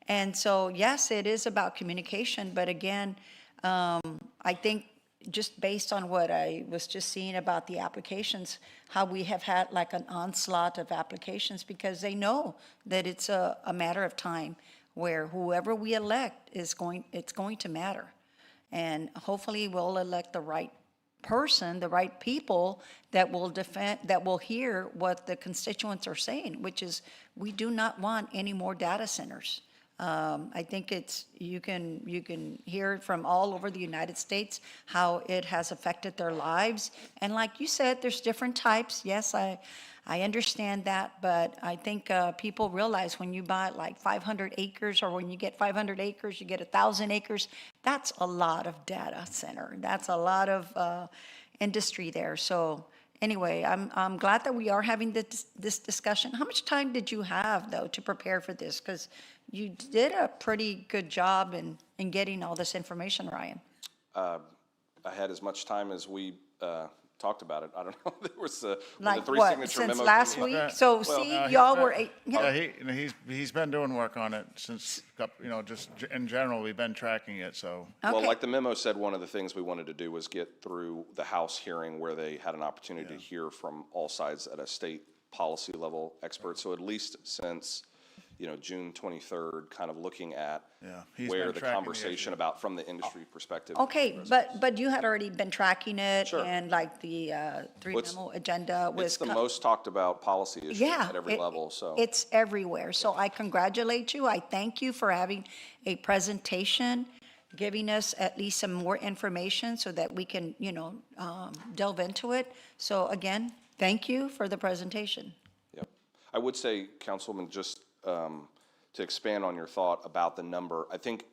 And so, yes, it is about communication, but again, I think just based on what I was just seeing about the applications, how we have had like an onslaught of applications, because they know that it's a matter of time where whoever we elect it's going to matter. And hopefully we'll elect the right person, the right people that will defend, that will hear what the constituents are saying, which is we do not want any more data centers. I think you can hear it from all over the United States how it has affected their lives. And like you said, there's different types. Yes, I understand that, but I think people realize when you buy like 500 acres, or when you get 500 acres, you get 1,000 acres, that's a lot of data center. That's a lot of industry there. So anyway, I'm glad that we are having this discussion. How much time did you have, though, to prepare for this? Because you did a pretty good job in getting all this information, Ryan. I had as much time as we talked about it. I don't know. There was like the what, signature since memo last came week? out. So Well, see, y'all were, He's been doing work on it since, just in general, we've been tracking it, so. Well, like the memo said, one of the things we wanted to do was get through the House hearing where they had an opportunity to hear from all sides at a state policy level expert. So at least since, June 23rd, kind of looking at where the conversation about from the industry perspective. okay, but you had already been tracking it. Sure. And like the three-memo agenda was. It's the most talked about policy issue at every level, so. It's everywhere. So I congratulate you. I thank you for having a presentation, giving us at least some more information so that we can, delve into it. So again, thank you for the presentation. Yep. I would say, Councilwoman, just to expand on your thought about the number, I think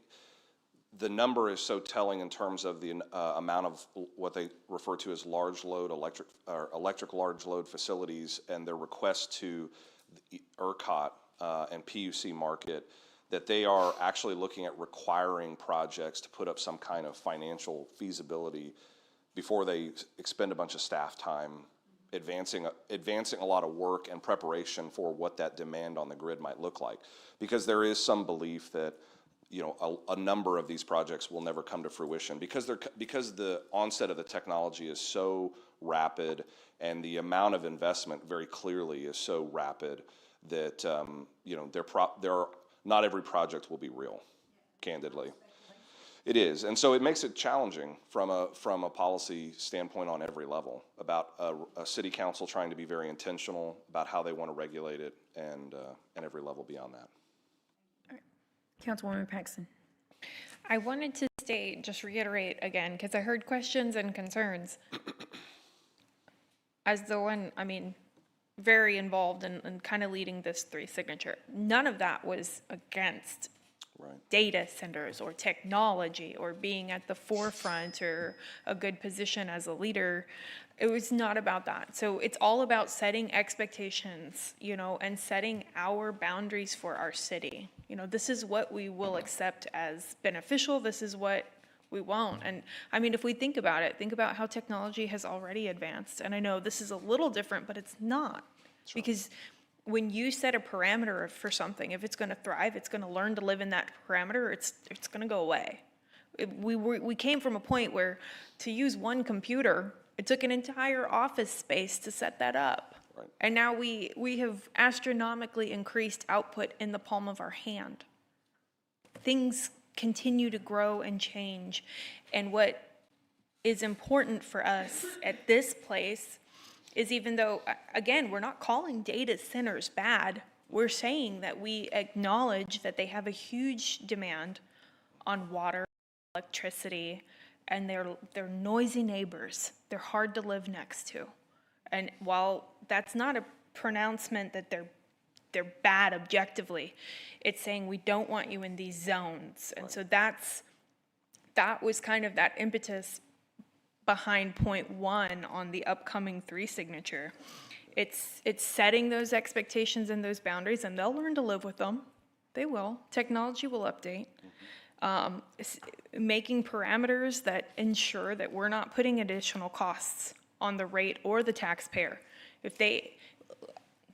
the number is so telling in terms of the amount of what they refer to as large load electric large load facilities and their request to the ERCOT and PUC market, that they are actually looking at requiring projects to put up some kind of financial feasibility before they expend a bunch of staff time advancing a lot of work and preparation for what that demand on the grid might look like. Because there is some belief that, you know, a number of these projects will never come to fruition because the onset of the technology is so rapid and the amount of investment very clearly is so rapid that you know, not every project will be real, candidly. It is, and so it makes it challenging from a policy standpoint on every level about a city council trying to be very intentional about how they want to regulate it, and every level beyond that. Councilwoman Paxton. I wanted to just reiterate again, because I heard questions and concerns. As the one, I mean, very involved in kind of leading this 3 signature, none of that was against data centers or technology or being at the forefront or a good position as a leader. It was not about that. So it's all about setting expectations, you know, and setting our boundaries for our city. You know, this is what we will accept as beneficial. This is what we won't. And I mean, if we think about it, think about how technology has already advanced. And I know this is a little different, but it's not. Sure. Because when you set a parameter for something, if it's going to thrive, it's going to learn to live in that parameter, it's going to go away. We came from a point where to use one computer, it took an entire office space to set that up. Right. And now we have astronomically increased output in the palm of our hand. Things continue to grow and change. And what is important for us at this place is, even though, again, we're not calling data centers bad, we're saying that we acknowledge that they have a huge demand on water, electricity, and they're noisy neighbors. They're hard to live next to. And while that's not a pronouncement that they're bad objectively, it's saying we don't want you in these zones. And so that was kind of that impetus behind point 1 on the upcoming 3 signature. It's setting those expectations and those boundaries, and they'll learn to live with them. They will. Technology will update. Making parameters that ensure that we're not putting additional costs on the rate or the taxpayer.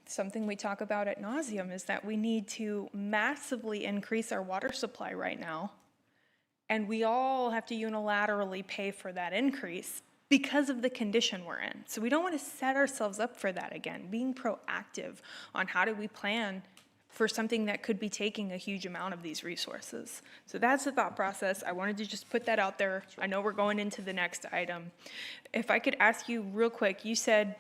Something we talk about ad nauseum is that we need to massively increase our water supply right now. And we all have to unilaterally pay for that increase because of the condition we're in. So we don't want to set ourselves up for that again. Being proactive on how do we plan for something that could be taking a huge amount of these resources. So that's the thought process. I wanted to just put that out there. I know we're going into the next item. If I could ask you real quick, you said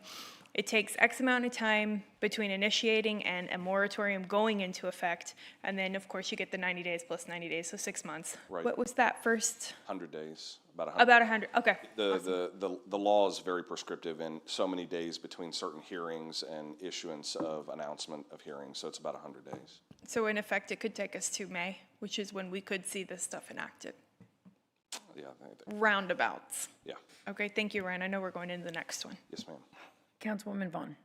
it takes X amount of time between initiating and a moratorium going into effect, and then of course you get the 90 days plus 90 days, so 6 months. Right. What was that first? 100 days, about 100. About 100, okay. The law is very prescriptive in so many days between certain hearings and issuance of announcement of hearings, so it's about 100 days. So in effect, it could take us to May, which is when we could see this stuff enacted. Yeah. Roundabouts. Yeah. Okay, thank you, Ryan. I know we're going into the next one. Yes, ma'am. Councilwoman Vaughn.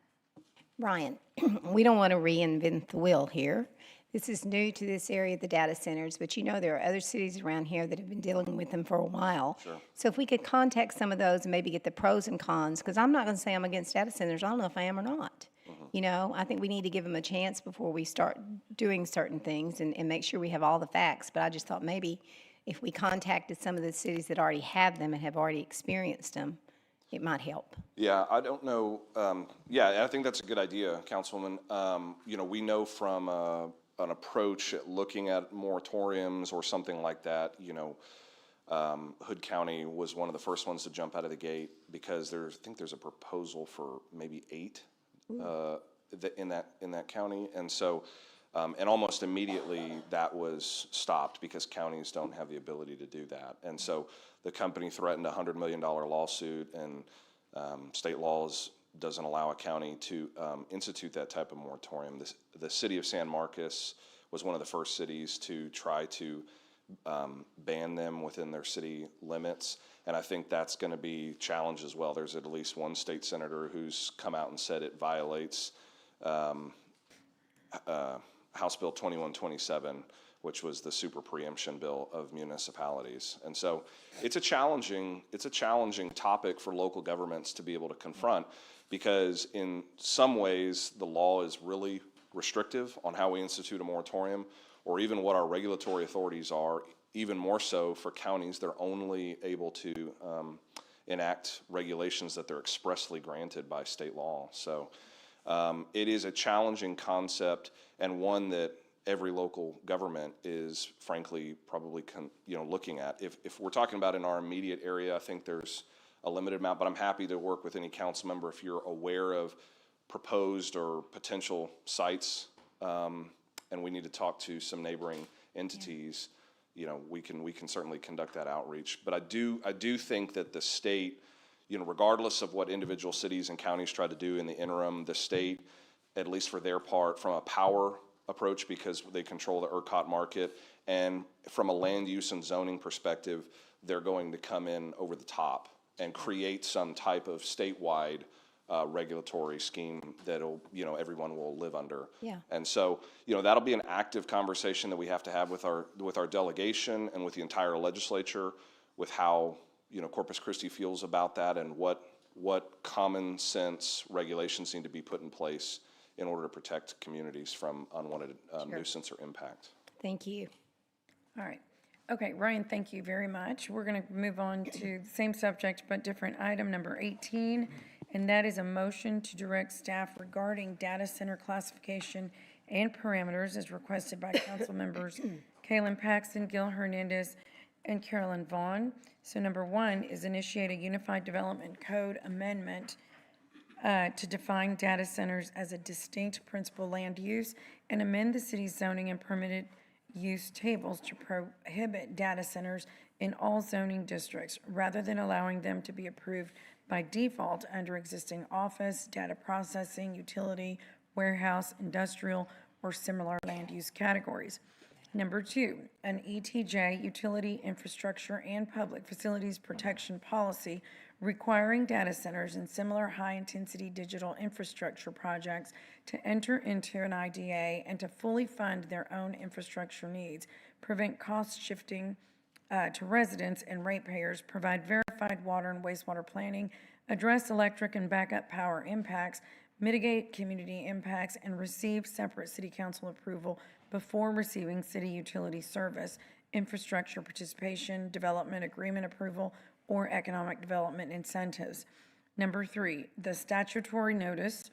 Ryan, we don't want to reinvent the wheel here. This is new to this area of the data centers, but you know there are other cities around here that have been dealing with them for a while. Sure. So if we could contact some of those and maybe get the pros and cons, because I'm not going to say I'm against data centers. I don't know if I am or not. You know, I think we need to give them a chance before we start doing certain things and make sure we have all the facts. But I just thought maybe if we contacted some of the cities that already have them and have already experienced them, it might help. Yeah, I don't know. Yeah, I think that's a good idea, Councilwoman. You know, we know from an approach at looking at moratoriums or something like that, you know, Hood County was one of the first ones to jump out of the gate because I think there's a proposal for maybe 8 in that county. And so, and almost immediately that was stopped because counties don't have the ability to do that. And so the company threatened a $100 million lawsuit, and state laws doesn't allow a county to institute that type of moratorium. The city of San Marcos was one of the first cities to try to ban them within their city limits. And I think that's going to be challenged as well. There's at least one state senator who's come out and said it violates House Bill 2127, which was the super preemption bill of municipalities. And so it's a challenging topic for local governments to be able to confront, because in some ways the law is really restrictive on how we institute a moratorium, or even what our regulatory authorities are. Even more so for counties, they're only able to enact regulations that they're expressly granted by state law. So it is a challenging concept, and one that every local government is frankly probably looking at. If we're talking about in our immediate area, I think there's a limited amount, but I'm happy to work with any council member if you're aware of proposed or potential sites, and we need to talk to some neighboring entities. We can certainly conduct that outreach. But I do think that the state, regardless of what individual cities and counties try to do in the interim, the state, at least for their part, from a power approach, because they control the ERCOT market, and from a land use and zoning perspective, they're going to come in over the top and create some type of statewide regulatory scheme that'll, everyone will live under. Yeah. And so, that'll be an active conversation that we have to have with our delegation and with the entire legislature, with how, Corpus Christi feels about that, and what common sense regulations need to be put in place in order to protect communities from unwanted nuisance or impact. Thank you. All right. Okay, Ryan, thank you very much. We're going to move on to the same subject but different item, number 18, and that is a motion to direct staff regarding data center classification and parameters as requested by council members Kalen Paxton, Gil Hernandez, and Carolyn Vaughn. So number 1 is initiate a unified development code amendment to define data centers as a distinct principal land use and amend the city's zoning and permitted use tables to prohibit data centers in all zoning districts rather than allowing them to be approved by default under existing office, data processing, utility, warehouse, industrial, or similar land use categories. Number 2, an ETJ, Utility, Infrastructure, and Public Facilities Protection Policy requiring data centers and similar high-intensity digital infrastructure projects to enter into an IDA and to fully fund their own infrastructure needs, prevent cost shifting to residents and ratepayers, provide verified water and wastewater planning, address electric and backup power impacts, mitigate community impacts, and receive separate city council approval before receiving city utility service, infrastructure participation, development agreement approval, or economic development incentives. Number 3, the statutory notice,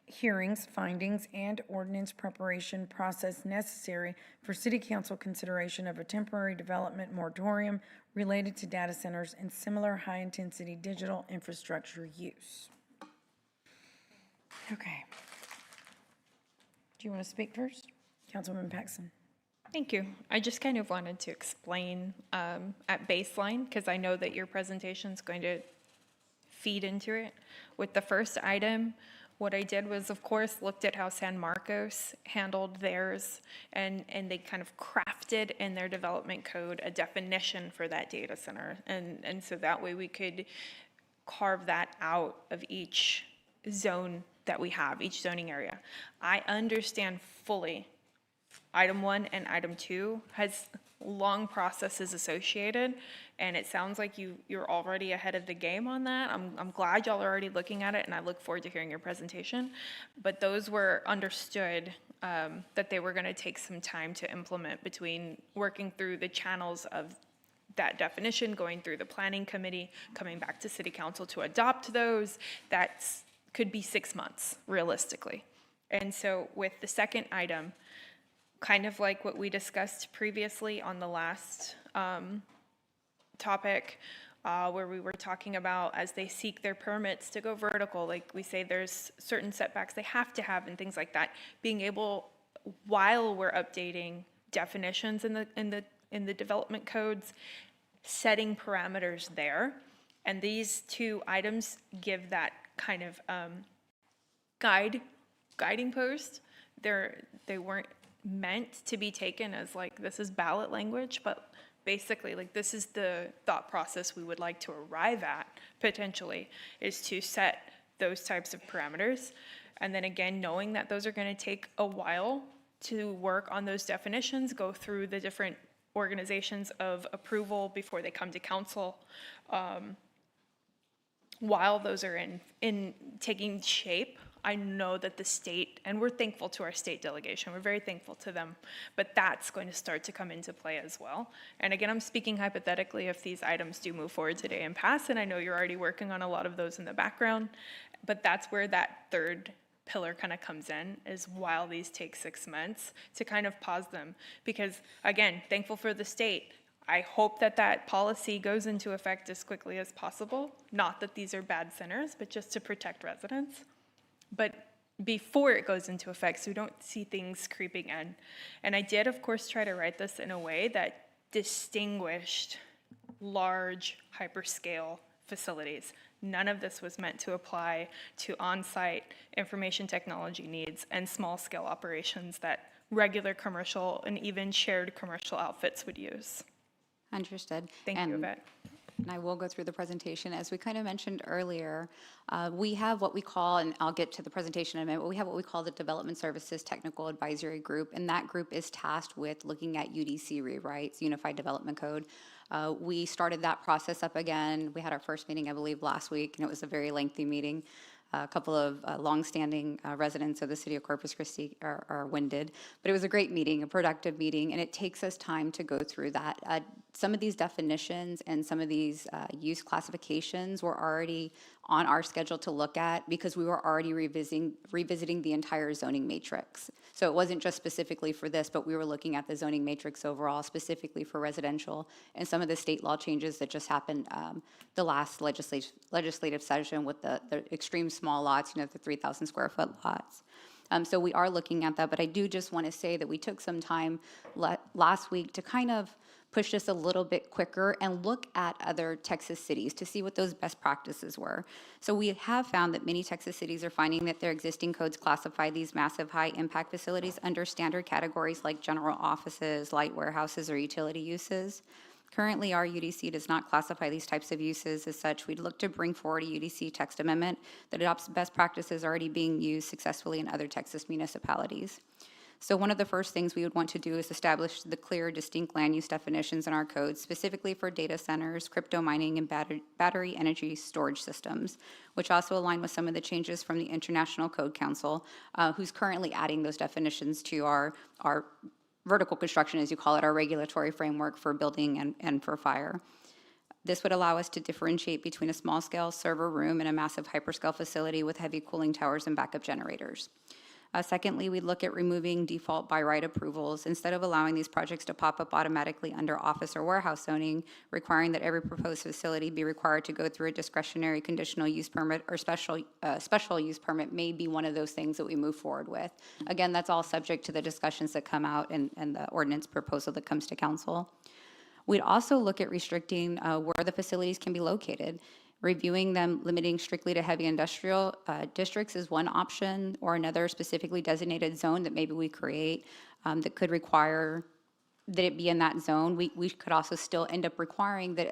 hearings, findings, and ordinance preparation process necessary for city council consideration of a temporary development moratorium related to data centers and similar high-intensity digital infrastructure use. Okay. Do you want to speak first? Councilwoman Paxton. Thank you. I just kind of wanted to explain at baseline, because I know that your presentation is going to feed into it. With the first item, what I did was, of course, looked at how San Marcos handled theirs, and they kind of crafted in their development code a definition for that data center. And so that way we could carve that out of each zone that we have, each zoning area. I understand fully item 1 and item 2 has long processes associated, and it sounds like you're already ahead of the game on that. I'm glad y'all are already looking at it, and I look forward to hearing your presentation. But those were understood that they were going to take some time to implement, between working through the channels of that definition, going through the planning committee, coming back to city council to adopt those. That could be 6 months realistically. And so with the second item, kind of like what we discussed previously on the last topic, where we were talking about as they seek their permits to go vertical, like we say there's certain setbacks they have to have and things like that, being able, while we're updating definitions in the development codes, setting parameters there. And these 2 items give that kind of guiding post. They weren't meant to be taken as like, this is ballot language, but basically, like, this is the thought process we would like to arrive at, potentially, is to set those types of parameters. And then again, knowing that those are going to take a while to work on those definitions, go through the different organizations of approval before they come to council. While those are in taking shape, I know that the state, and we're thankful to our state delegation, we're very thankful to them, but that's going to start to come into play as well. And again, I'm speaking hypothetically if these items do move forward today and pass, and I know you're already working on a lot of those in the background, but that's where that third pillar kind of comes in, is while these take 6 months to kind of pause them. Because again, thankful for the state. I hope that that policy goes into effect as quickly as possible. Not that these are bad centers, but just to protect residents. But before it goes into effect, so we don't see things creeping in. And I did, of course, try to write this in a way that distinguished large hyperscale facilities. None of this was meant to apply to on-site information technology needs and small-scale operations that regular commercial and even shared commercial outfits would use. Understood. Thank you, Yvette. And I will go through the presentation. As we kind of mentioned earlier, we have what we call, and I'll get to the presentation in a minute, but we have what we call the Development Services Technical Advisory Group, and that group is tasked with looking at UDC rewrites, Unified Development Code. We started that process up again. We had our first meeting, I believe, last week, and it was a very lengthy meeting. A couple of longstanding residents of the city of Corpus Christi are winded, but it was a great meeting, a productive meeting, and it takes us time to go through that. Some of these definitions and some of these use classifications were already on our schedule to look at because we were already revisiting the entire zoning matrix. So it wasn't just specifically for this, but we were looking at the zoning matrix overall, specifically for residential, and some of the state law changes that just happened the last legislative session with the extreme small lots, the 3,000 square foot lots. So we are looking at that, but I do just want to say that we took some time last week to kind of push this a little bit quicker and look at other Texas cities to see what those best practices were. So we have found that many Texas cities are finding that their existing codes classify these massive high-impact facilities under standard categories like general offices, light warehouses, or utility uses. Currently, our UDC does not classify these types of uses as such. We'd look to bring forward a UDC text amendment that adopts best practices already being used successfully in other Texas municipalities. So one of the first things we would want to do is establish the clear, distinct land use definitions in our codes, specifically for data centers, crypto mining, and battery energy storage systems, which also align with some of the changes from the International Code Council, who's currently adding those definitions to our vertical construction, as you call it, our regulatory framework for building and for fire. This would allow us to differentiate between a small-scale server room and a massive hyperscale facility with heavy cooling towers and backup generators. Secondly, we look at removing default by right approvals. Instead of allowing these projects to pop up automatically under office or warehouse zoning, requiring that every proposed facility be required to go through a discretionary conditional use permit or special use permit may be one of those things that we move forward with. Again, that's all subject to the discussions that come out and the ordinance proposal that comes to council. We'd also look at restricting where the facilities can be located. Reviewing them, limiting strictly to heavy industrial districts is one option, or another specifically designated zone that maybe we create that could require that it be in that zone. We could also still end up requiring that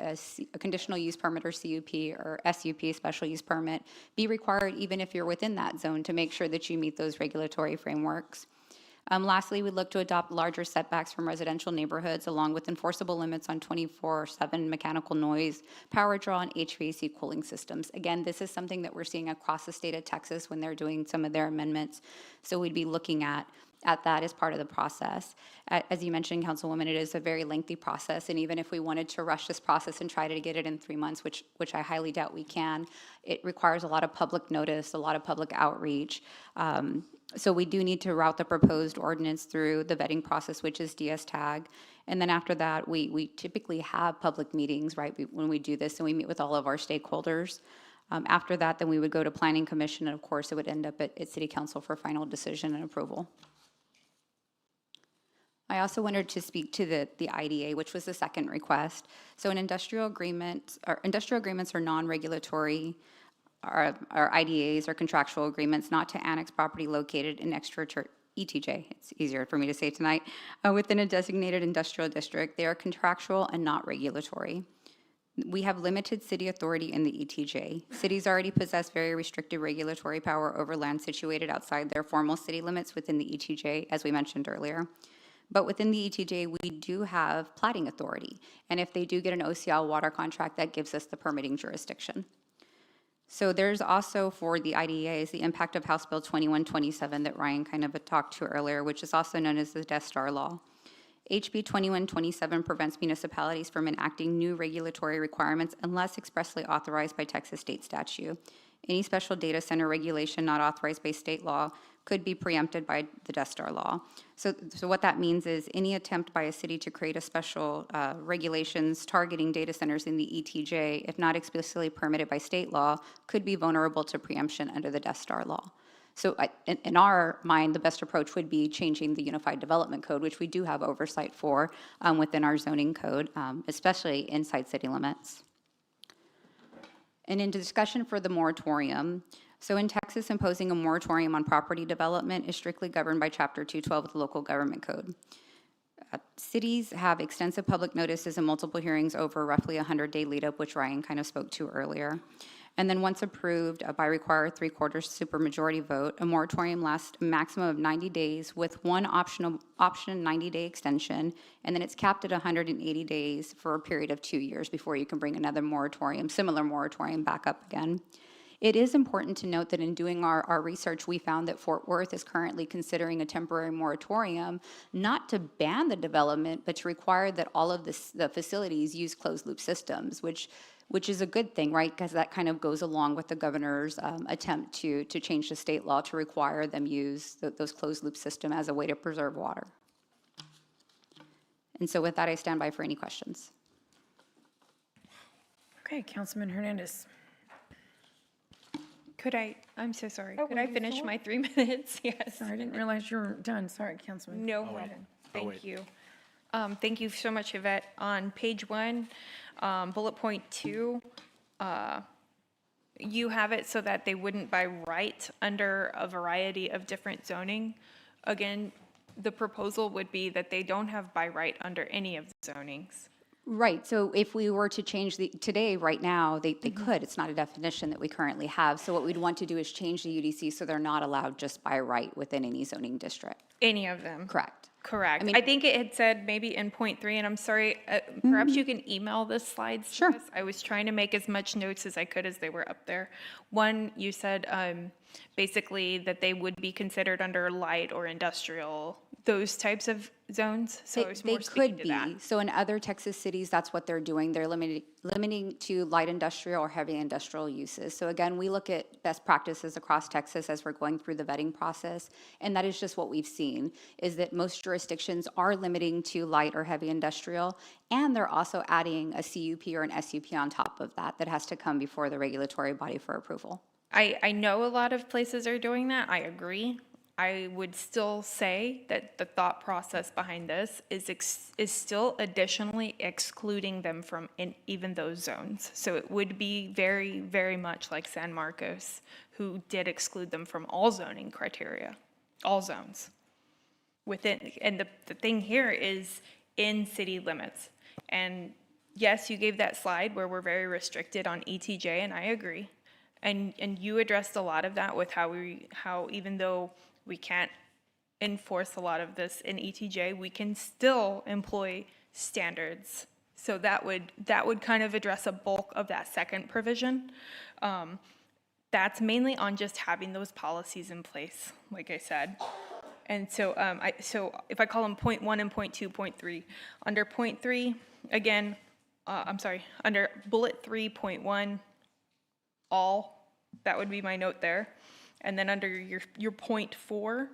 a conditional use permit or CUP or SUP, special use permit, be required even if you're within that zone to make sure that you meet those regulatory frameworks. Lastly, we look to adopt larger setbacks from residential neighborhoods along with enforceable limits on 24/7 mechanical noise, power draw, and HVAC cooling systems. Again, this is something that we're seeing across the state of Texas when they're doing some of their amendments. So we'd be looking at that as part of the process. As you mentioned, Councilwoman, it is a very lengthy process, and even if we wanted to rush this process and try to get it in 3 months, which I highly doubt we can, it requires a lot of public notice, a lot of public outreach. So we do need to route the proposed ordinance through the vetting process, which is DS-TAG. And then after that, we typically have public meetings, right, when we do this, and we meet with all of our stakeholders. After that, then we would go to Planning Commission, and of course, it would end up at City Council for final decision and approval. I also wanted to speak to the IDA, which was the second request. So an industrial agreements are non-regulatory. Our IDAs are contractual agreements not to annex property located in ETJ, it's easier for me to say tonight, within a designated industrial district, they are contractual and not regulatory. We have limited city authority in the ETJ. Cities already possess very restricted regulatory power over land situated outside their formal city limits within the ETJ, as we mentioned earlier. But within the ETJ, we do have plating authority. And if they do get an OCL water contract, that gives us the permitting jurisdiction. So there's also for the IDEAs, the impact of House Bill 2127 that Ryan kind of talked to earlier, which is also known as the Death Star Law. HB 2127 prevents municipalities from enacting new regulatory requirements unless expressly authorized by Texas state statute. Any special data center regulation not authorized by state law could be preempted by the Death Star Law. So what that means is any attempt by a city to create a special regulations targeting data centers in the ETJ, if not explicitly permitted by state law, could be vulnerable to preemption under the Death Star Law. So in our mind, the best approach would be changing the Unified Development Code, which we do have oversight for within our zoning code, especially inside city limits. And in discussion for the moratorium, so in Texas, imposing a moratorium on property development is strictly governed by Chapter 212 of the Local Government Code. Cities have extensive public notices and multiple hearings over roughly a 100-day lead-up, which Ryan kind of spoke to earlier. And then once approved by required 3/4 supermajority vote, a moratorium lasts a maximum of 90 days with one option 90-day extension, and then it's capped at 180 days for a period of 2 years before you can bring another moratorium, similar moratorium, back up again. It is important to note that in doing our research, we found that Fort Worth is currently considering a temporary moratorium, not to ban the development, but to require that all of the facilities use closed-loop systems, which is a good thing, right? Because that kind of goes along with the governor's attempt to change the state law to require them use those closed-loop system as a way to preserve water. And so with that, I stand by for any questions. Okay, Councilman Hernandez. I'm so sorry. Oh, Could were I you finish full? my 3 minutes? Yes. Sorry, I didn't realize you were done. Sorry, Councilman. No problem. Thank wait. you. Thank you so much, Yvette. On page 1, bullet point 2, you have it so that they wouldn't by right under a variety of different zoning. Again, the proposal would be that they don't have by right under any of the zonings. Right, so if we were to change today, right now, they could. It's not a definition that we currently have. So what we'd want to do is change the UDC so they're not allowed just by right within any zoning district. Any of them? Correct. Correct. I mean- I think it had said maybe in point 3, and I'm sorry, perhaps you can email the slides to us. I was trying to make as much notes as I could as they were up there. One, you said basically that they would be considered under light or industrial, those types of zones. So I was They more speaking could to that. be. So in other Texas cities, that's what they're doing. They're limiting to light industrial or heavy industrial uses. So again, we look at best practices across Texas as we're going through the vetting process. And that is just what we've seen, is that most jurisdictions are limiting to light or heavy industrial. And they're also adding a CUP or an SUP on top of that has to come before the regulatory body for approval. I know a lot of places are doing that. I agree. I would still say that the thought process behind this is still additionally excluding them from even those zones. So it would be very, very much like San Marcos, who did exclude them from all zoning criteria, all zones within. And the thing here is in city limits. And yes, you gave that slide where we're very restricted on ETJ, and I agree. And you addressed a lot of that with how even though we can't enforce a lot of this in ETJ, we can still employ standards. So that would kind of address a bulk of that second provision. That's mainly on just having those policies in place, like I said. And so so if I call them point 1 and point 2, point 3, under point 3, again, under bullet 3.1, all, that would be my note there. And then under your point 4,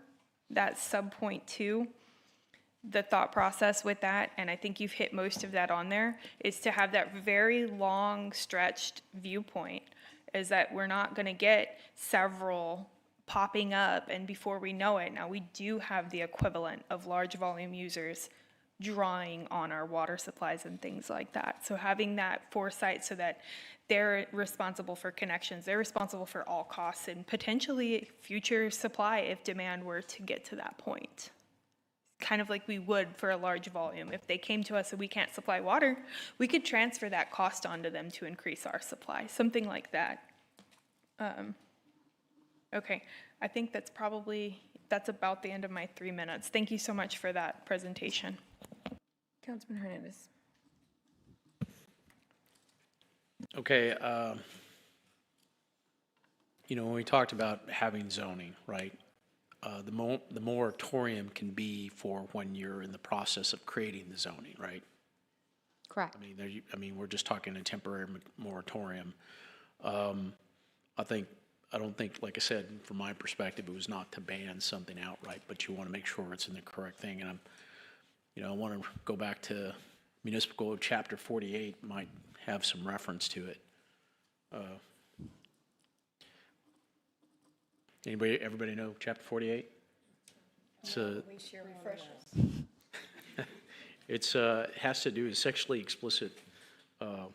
that's sub point 2, the thought process with that, and I think you've hit most of that on there, is to have that very long stretched viewpoint, is that we're not gonna get several popping up, and before we know it, now we do have the equivalent of large volume users drawing on our water supplies and things like that. So having that foresight so that they're responsible for connections, they're responsible for all costs and potentially future supply if demand were to get to that point. Kind of like we would for a large volume. If they came to us and we can't supply water, we could transfer that cost onto them to increase our supply, something like that. Okay, I think that's about the end of my 3 minutes. Thank you so much for that presentation. Councilman Hernandez. Okay, when we talked about having zoning, right? The moratorium can be for when you're in the process of creating the zoning, right? Correct. I mean, we're just talking a temporary moratorium. I don't think, like I said, from my perspective, it was not to ban something outright, but you want to make sure it's in the correct thing. And I want to go back to Municipal Code Chapter 48, might have some reference to it. Everybody know Chapter 48? It has to do with sexually explicit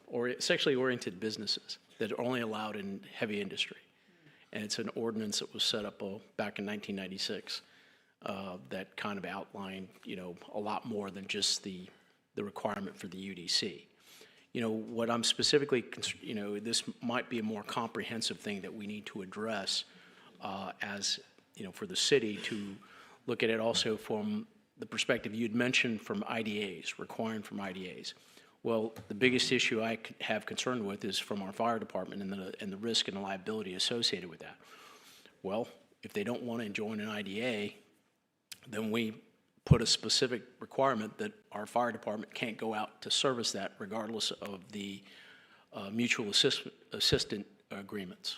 or sexually oriented businesses that are only allowed in heavy industry. And it's an ordinance that was set up back in 1996 that kind of outlined, a lot more than just the requirement for the UDC. What I'm specifically, this might be a more comprehensive thing that we need to address as, for the city to look at it also from the perspective you'd mentioned from IDAs, requiring from IDAs. Well, the biggest issue I have concern with is from our fire department and the risk and the liability associated with that. Well, if they don't want to join an IDA, then we put a specific requirement that our fire department can't go out to service that regardless of the mutual assistant agreements.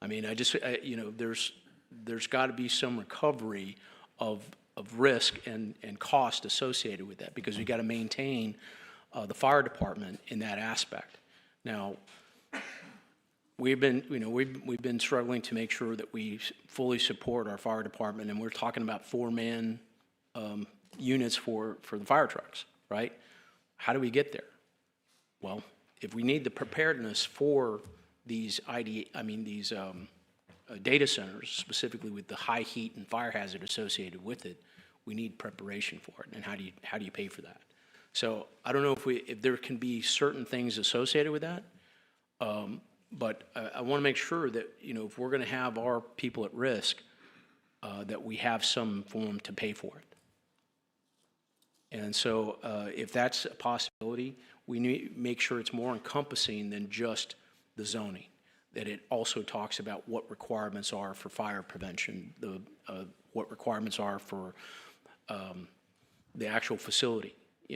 I mean, there's got to be some recovery of risk and cost associated with that because we got to maintain the fire department in that aspect. Now, we've been struggling to make sure that we fully support our fire department, and we're talking about 4-man units for the fire trucks, right? How do we get there? Well, if we need the preparedness for these data centers, specifically with the high heat and fire hazard associated with it, we need preparation for it. And how do you pay for that? So I don't know if there can be certain things associated with that, but I want to make sure that if we're going to have our people at risk, that we have some form to pay for it. And so if that's a possibility, we need to make sure it's more encompassing than just the zoning, that it also talks about what requirements are for fire prevention, what requirements are for the actual facility. I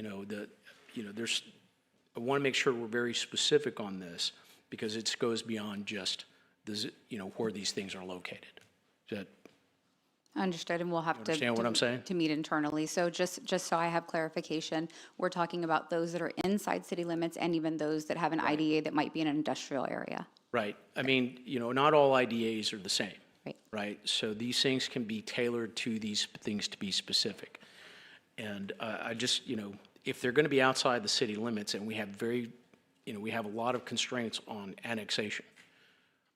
want to make sure we're very specific on this because it goes beyond just where these things are located. Is that Understood, and we'll have to. Understand what I'm saying? To meet internally. So just so I have clarification, we're talking about those that are inside city limits and even those that have an IDA that might be in an industrial area. Right. I mean, not all IDAs are the same. Right. Right. So these things can be tailored to these things to be specific. And I just, if they're going to be outside the city limits, and we have we have a lot of constraints on annexation,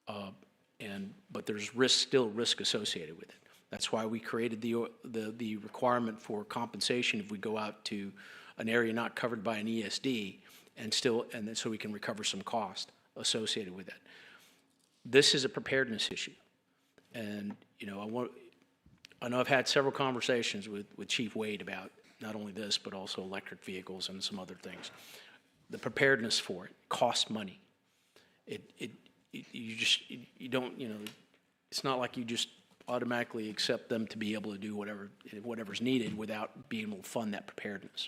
but there's still risk associated with it. That's why we created the requirement for compensation if we go out to an area not covered by an ESD, and then so we can recover some cost associated with that. This is a preparedness issue, and I know I've had several conversations with Chief Wade about not only this but also electric vehicles and some other things. The preparedness for it costs money. You don't it's not like you just automatically accept them to be able to do whatever's needed without being able to fund that preparedness.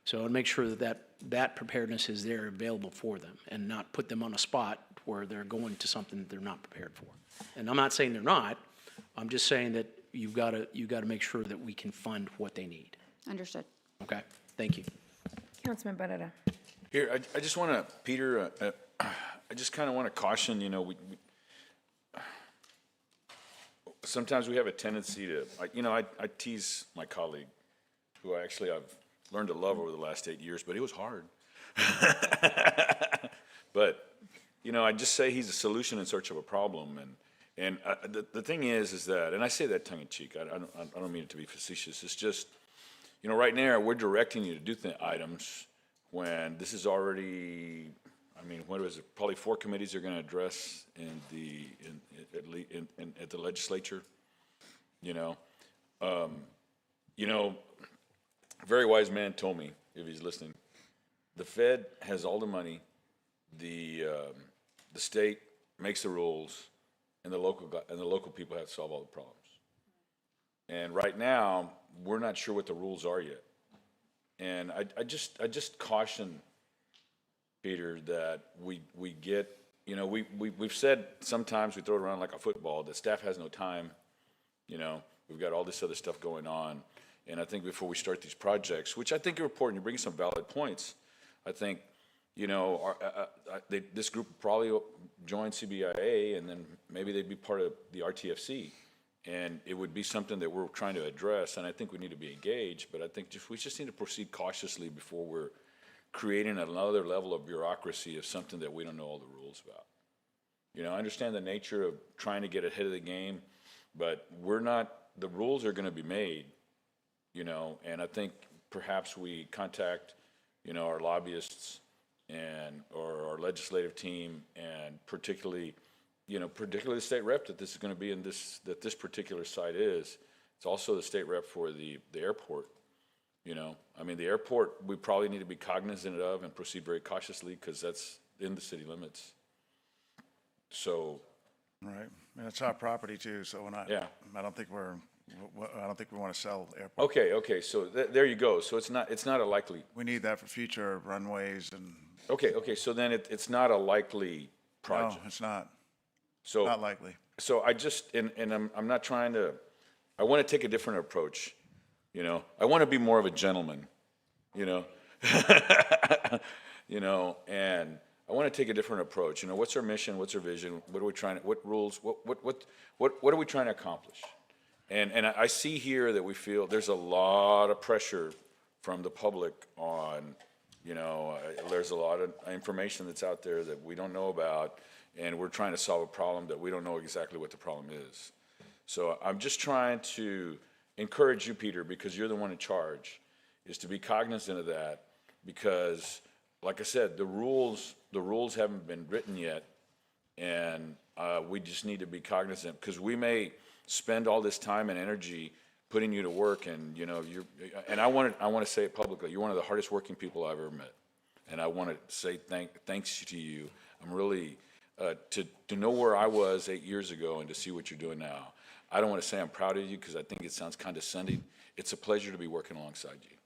So I'll make sure that preparedness is there available for them and not put them on a spot where they're going to something that they're not prepared for. And I'm not saying they're not. I'm just saying that you've got to make sure that we can fund what they need. Understood. Okay. Thank you. Councilman Barrera. Here, I just want to, Peter, I just kind of want to caution, sometimes we have a tendency to, I tease my colleague, who I've learned to love over the last 8 years, but it was hard. But, you know, I just say he's a solution in search of a problem. And the thing is that, and I say that tongue in cheek, I don't mean it to be facetious. It's just, you know, right now we're directing you to do items when this is already, I mean, what was it? Probably 4 committees are going to address at the legislature. You know, a very wise man told me, if he's listening, the Fed has all the money, the state makes the rules, and the local people have to solve all the problems. And right now, we're not sure what the rules are yet. And I just caution Peter that we get, you know, we've said sometimes we throw it around like a football, that staff has no time. You know, we've got all this other stuff going on. And I think before we start these projects, which I think are important, you bring some valid points. I think, you know, this group would probably join CBIA, and then maybe they'd be part of the RTFC. And it would be something that we're trying to address, and I think we need to be engaged, but I think we just need to proceed cautiously before we're creating another level of bureaucracy of something that we don't know all the rules about. You know, I understand the nature of trying to get ahead of the game, but the rules are going to be made, you know, and I think perhaps we contact, you know, our lobbyists or our legislative team, and particularly the state rep that this is going to be that this particular site is. It's also the state rep for the airport. You know, I mean, the airport, we probably need to be cognizant of and proceed very cautiously because that's in the city limits. So. Right, and it's our property too, so I don't think we want to sell the airport. Okay, so there you go. So it's not a likely. We need that for future runways and. Okay, so then it's not a likely project. No, it's not. So not likely. So I just, and I'm not trying to, I want to take a different approach, you know. I want to be more of a gentleman, you know. You know, and I want to take a different approach. You know, what's our mission? What's our vision? What are we trying to, what rules, what are we trying to accomplish? And I see here that we feel there's a lot of pressure from the public on, you know, there's a lot of information that's out there that we don't know about, and we're trying to solve a problem that we don't know exactly what the problem is. So I'm just trying to encourage you, Peter, because you're the one in charge, is to be cognizant of that, because, like I said, the rules haven't been written yet, and we just need to be cognizant, because we may spend all this time and energy putting you to work, and you know, and I want to say it publicly, you're one of the hardest working people I've ever met, and I want to say thanks to you. I'm really to know where I was 8 years ago and to see what you're doing now. I don't want to say I'm proud of you because I think it sounds condescending. It's a pleasure to be working alongside you,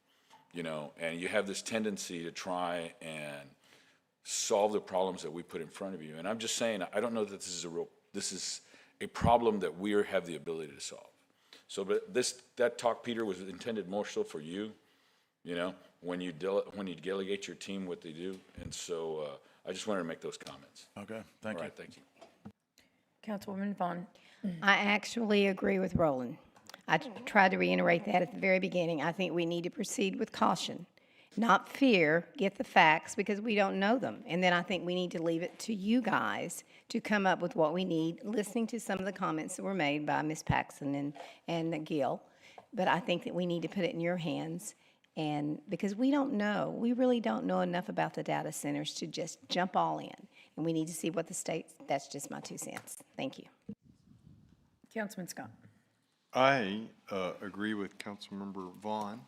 you know, and you have this tendency to try and solve the problems that we put in front of you. And I'm just saying, I don't know that this is a problem that we have the ability to solve. So, but that talk, Peter, was intended more so for you, you know, when you delegate your team what they do. And so I just wanted to make those comments. Okay, thank you. All right, thank you. Councilwoman Vaughn. I actually agree with Roland. I tried to reiterate that at the very beginning. I think we need to proceed with caution, not fear, get the facts, because we don't know them. And then I think we need to leave it to you guys to come up with what we need, listening to some of the comments that were made by Ms. Paxson and Gil. But I think that we need to put it in your hands, and because we don't know, we really don't know enough about the data centers to just jump all in. And we need to see what the state, that's just my 2 cents. Thank you. Councilman Scott. I agree with Councilmember Vaughn.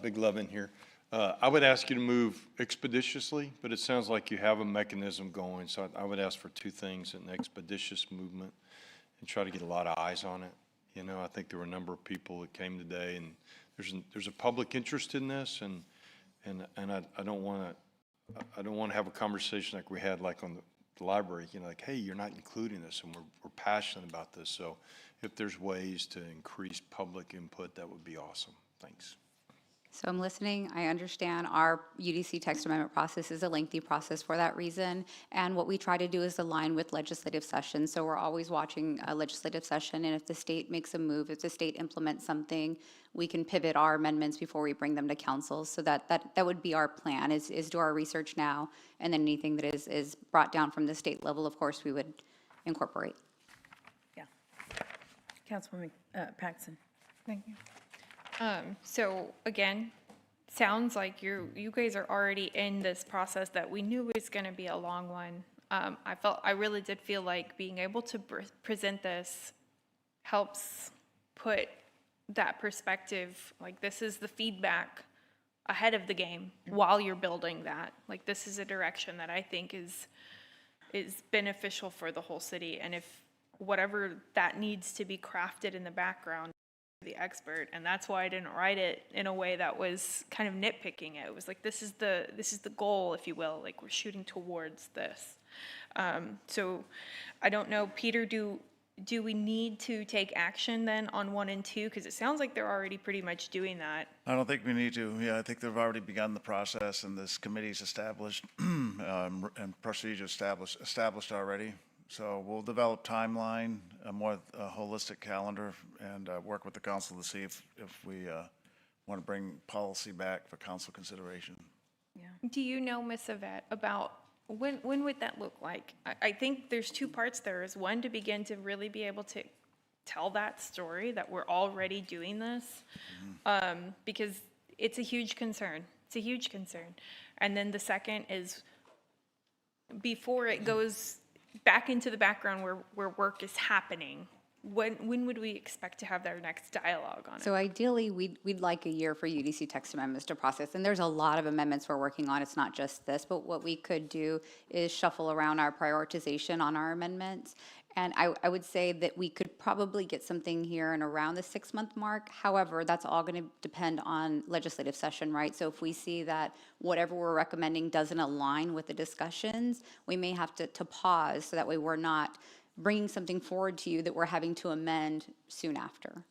Big love in here. I would ask you to move expeditiously, but it sounds like you have a mechanism going, so I would ask for 2 things: an expeditious movement and try to get a lot of eyes on it. You know, I think there were a number of people that came today, and there's a public interest in this, and I don't want to have a conversation like we had like on the library, you know, like, hey, you're not including this, and we're passionate about this. So if there's ways to increase public input, that would be awesome. Thanks. So I'm listening. I understand our UDC text amendment process is a lengthy process for that reason. And what we try to do is align with legislative session. So we're always watching a legislative session. And if the state makes a move, if the state implements something, we can pivot our amendments before we bring them to council. So that would be our plan, is do our research now. And then anything that is brought down from the state level, of course, we would incorporate. Yeah. Councilwoman Paxson. Thank you. So again, sounds like you guys are already in this process that we knew was going to be a long one. I really did feel like being able to present this helps put that perspective, like this is the feedback ahead of the game while you're building that. Like this is a direction that I think is beneficial for the whole city. And if whatever that needs to be crafted in the background, the expert, and that's why I didn't write it in a way that was kind of nitpicking it. It was like this is the goal, if you will, like we're shooting towards this. So I don't know, Peter, do we need to take action then on 1 and 2? Because it sounds like they're already pretty much doing that. I don't think we need to. Yeah, I think they've already begun the process, and this committee's established and procedure established already. So we'll develop timeline, a more holistic calendar, and work with the council to see if we want to bring policy back for council consideration. Do you know, Ms. Yvette, about when would that look like? I think there's two parts there. Is one, to begin to really be able to tell that story that we're already doing this, because it's a huge concern. It's a huge concern. And then the second is before it goes back into the background where work is happening, when would we expect to have their next dialogue on it? So ideally, we'd like a year for UDC text amendments to process. And there's a lot of amendments we're working on. It's not just this, but what we could do is shuffle around our prioritization on our amendments. And I would say that we could probably get something here in around the 6-month mark. However, that's all going to depend on legislative session, right? So if we see that whatever we're recommending doesn't align with the discussions, we may have to pause so that way we're not bringing something forward to you that we're having to amend soon after.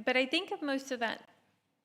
But I think of most of that,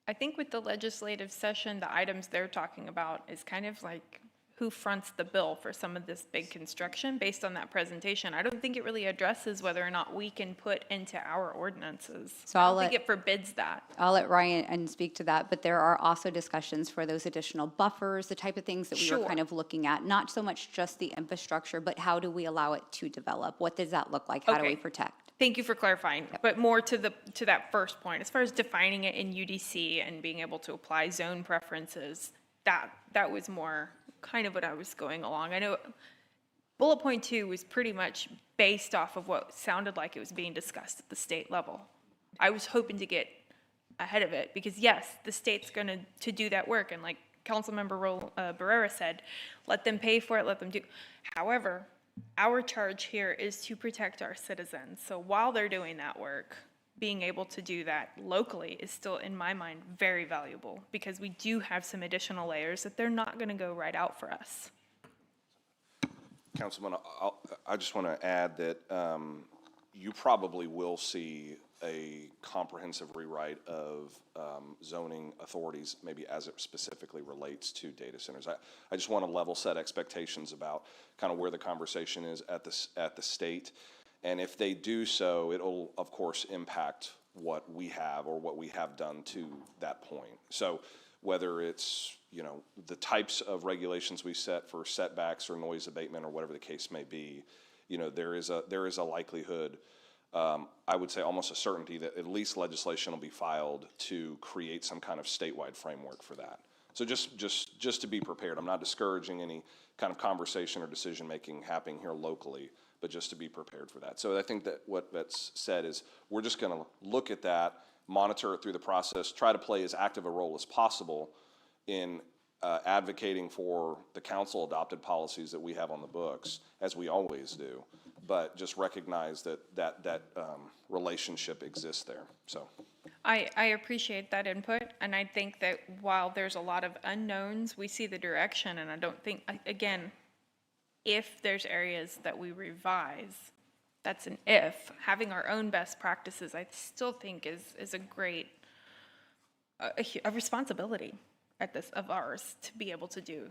I think with the legislative session, the items they're talking about is kind of like who fronts the bill for some of this big construction based on that presentation. I don't think it really addresses whether or not we can put into our ordinances. So I don't think it forbids that. I'll let Ryan speak to that, but there are also discussions for those additional buffers, the type of things that we were kind of looking at, not so much just the infrastructure, but how do we allow it to develop? What does that look like? How do we protect? Thank you for clarifying, but more to that first point, as far as defining it in UDC and being able to apply zone preferences, that was more kind of what I was going along. I know bullet point 2 was pretty much based off of what sounded like it was being discussed at the state level. I was hoping to get ahead of it because yes, the state's going to do that work, and like Councilmember Barrera said, let them pay for it, let them do. However, our charge here is to protect our citizens. So while they're doing that work, being able to do that locally is still, in my mind, very valuable because we do have some additional layers that they're not going to go right out for us. Councilman, I just want to add that you probably will see a comprehensive rewrite of zoning authorities, maybe as it specifically relates to data centers. I just want to level set expectations about kind of where the conversation is at the state. And if they do so, it'll, of course, impact what we have or what we have done to that point. So whether it's, the types of regulations we set for setbacks or noise abatement or whatever the case may be, there is a likelihood, I would say almost a certainty, that at least legislation will be filed to create some kind of statewide framework for that. So just to be prepared. I'm not discouraging any kind of conversation or decision-making happening here locally, but just to be prepared for that. So I think that what Bet's said is we're just going to look at that, monitor it through the process, try to play as active a role as possible in advocating for the council-adopted policies that we have on the books, as we always do, but just recognize that relationship exists there. So I appreciate that input, and I think that while there's a lot of unknowns, we see the direction, and I don't think, again, if there's areas that we revise, that's an if. Having our own best practices, I still think is a great a responsibility at this of ours to be able to do.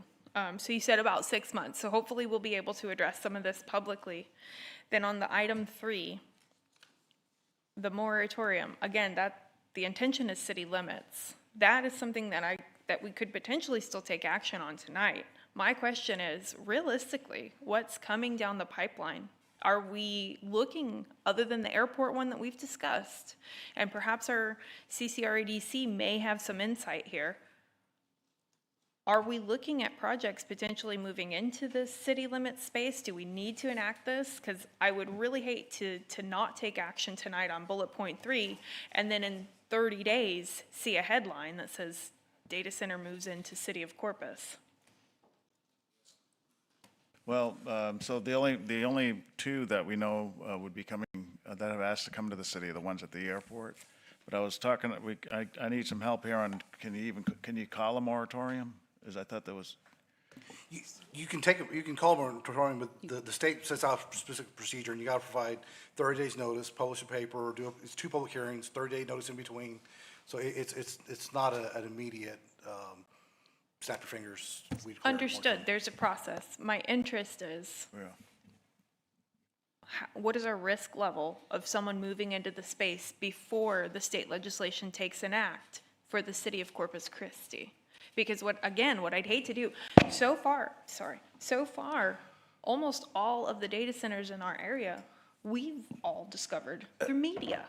So you said about 6 months, so hopefully we'll be able to address some of this publicly. Then on the item 3, the moratorium, again, that the intention is city limits. That is something that we could potentially still take action on tonight. My question is, realistically, what's coming down the pipeline? Are we looking, other than the airport one that we've discussed, and perhaps our CCRADC may have some insight here, are we looking at projects potentially moving into this city limit space? Do we need to enact this? Because I would really hate to not take action tonight on bullet point 3, and then in 30 days, see a headline that says data center moves into city of Corpus. Well, so the only two that we know would be coming, that have asked to come to the city, are the ones at the airport. But I was talking, I need some help here on, can you call a moratorium? I thought there was. You can call a moratorium, but the state sets out a specific procedure, and you gotta provide 30 days notice, publish a paper, it's 2 public hearings, 30-day notice in between. So it's not an immediate, snap your fingers. we declare a Understood, there's a process. My interest is, what is our risk level of someone moving into the space before the state legislation takes an act for the city of Corpus Christi? Because what I'd hate to do, so far, almost all of the data centers in our area, we've all discovered through media.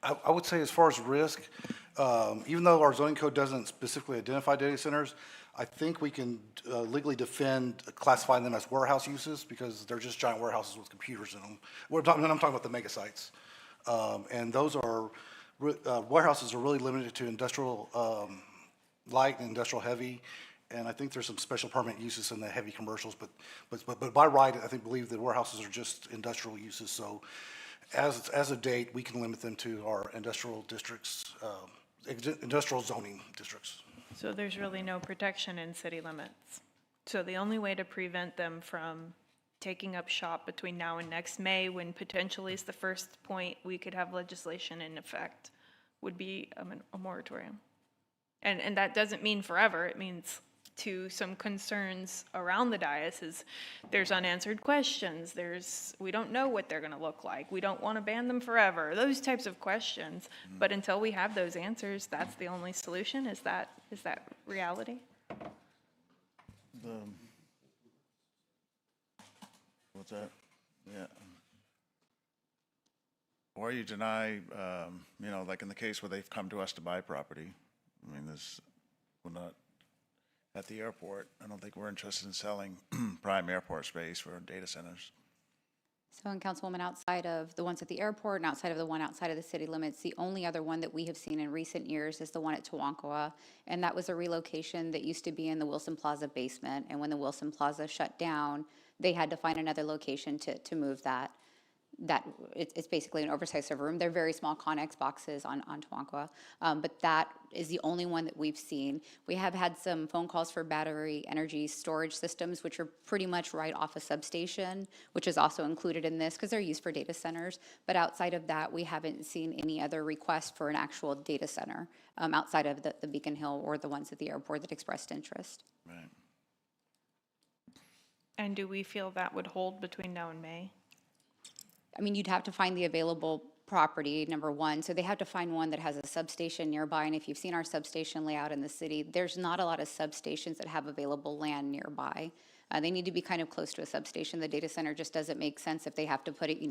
I would say as far as risk, even though our zoning code doesn't specifically identify data centers, I think we can legally defend classifying them as warehouse uses because they're just giant warehouses with computers in them. I'm talking about the mega sites. And those are, warehouses are really limited to industrial light and industrial heavy, and I think there's some special permit uses in the heavy commercials, but by right, I believe the warehouses are just industrial uses. So as of date, we can limit them to our industrial districts, industrial zoning districts. So there's really no protection in city limits. So the only way to prevent them from taking up shop between now and next May, when potentially is the first point we could have legislation in effect, would be a moratorium. And that doesn't mean forever. It means to some concerns around the dais is there's unanswered questions. We don't know what they're going to look like. We don't want to ban them forever. Those types of questions. But until we have those answers, that's the only solution. Is that reality? What's that? Yeah. Or you deny, like in the case where they've come to us to buy property. I mean, we're not at the airport. I don't think we're interested in selling prime airport space for data centers. So, and Councilwoman, outside of the ones at the airport and outside of the one outside of the city limits, the only other one that we have seen in recent years is the one at Tawankoa, and that was a relocation that used to be in the Wilson Plaza basement, and when the Wilson Plaza shut down, they had to find another location to move that. It's basically an oversized server room. They're very small Connex boxes on Tawankoa, but that is the only one that we've seen. We have had some phone calls for battery energy storage systems, which are pretty much right off a substation, which is also included in this because they're used for data centers. But outside of that, we haven't seen any other requests for an actual data center outside of the Beacon Hill or the ones at the airport that expressed interest. Right. And do we feel that would hold between now and May? I mean, you'd have to find the available property, number one. So they have to find one that has a substation nearby. And if you've seen our substation layout in the city, there's not a lot of substations that have available land nearby. They need to be kind of close to a substation. The data center just doesn't make sense if they have to put it,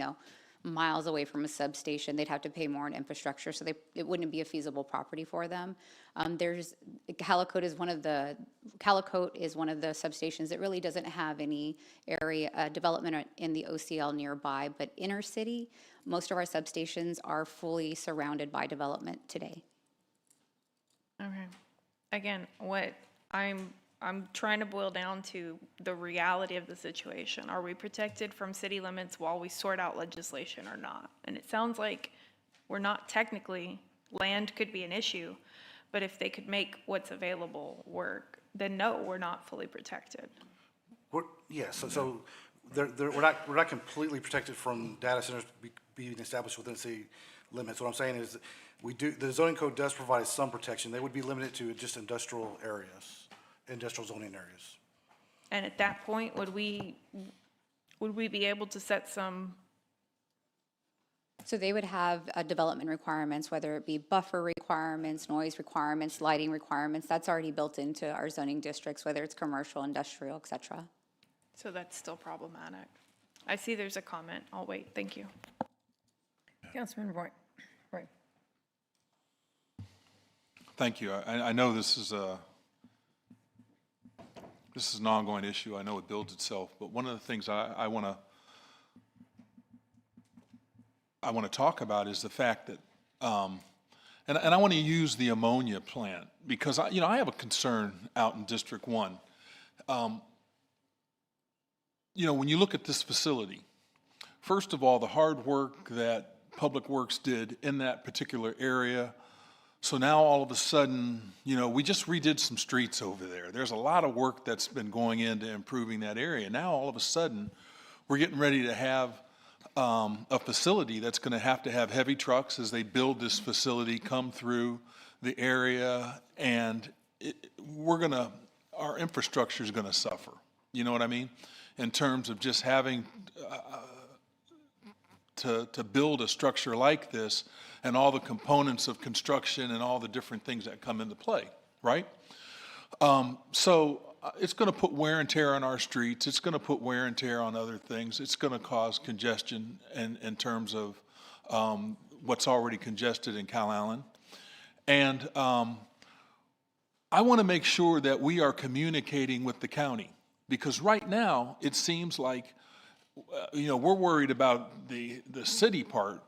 miles away from a substation. They'd have to pay more in infrastructure, so it wouldn't be a feasible property for them. Calicote is one of the substations that really doesn't have any area development in the OCL nearby, but inner city, most of our substations are fully surrounded by development today. Okay. Again, what I'm trying to boil down to the reality of the situation. Are we protected from city limits while we sort out legislation or not? And it sounds like we're not technically, land could be an issue, but if they could make what's available work, then no, we're not fully protected. We're not completely protected from data centers being established within the city limits. What I'm saying is, the zoning code does provide some protection. They would be limited to just industrial areas, industrial zoning areas. And at that point, would we be able to set some, So they would have development requirements, whether it be buffer requirements, noise requirements, lighting requirements. That's already built into our zoning districts, whether it's commercial, industrial, et cetera. so that's still problematic? I see there's a comment. I'll wait. Thank you. Councilman Roy. Thank you. I know this is an ongoing issue. I know it builds itself, but one of the things I want to talk about is the fact that, and I want to use the ammonia plant because I have a concern out in District 1. When you look at this facility, first of all, the hard work that Public Works did in that particular area. So now all of a sudden, we just redid some streets over there. There's a lot of work that's been going into improving that area. Now all of a sudden, we're getting ready to have a facility that's going to have heavy trucks as they build this facility come through the area, and our infrastructure is going to suffer. You know what I mean? In terms of just having to build a structure like this and all the components of construction and all the different things that come into play, right? So it's going to put wear and tear on our streets. It's going to put wear and tear on other things. It's going to cause congestion in terms of what's already congested in Calallen. And I want to make sure that we are communicating with the county, because right now it seems like we're worried about the city part,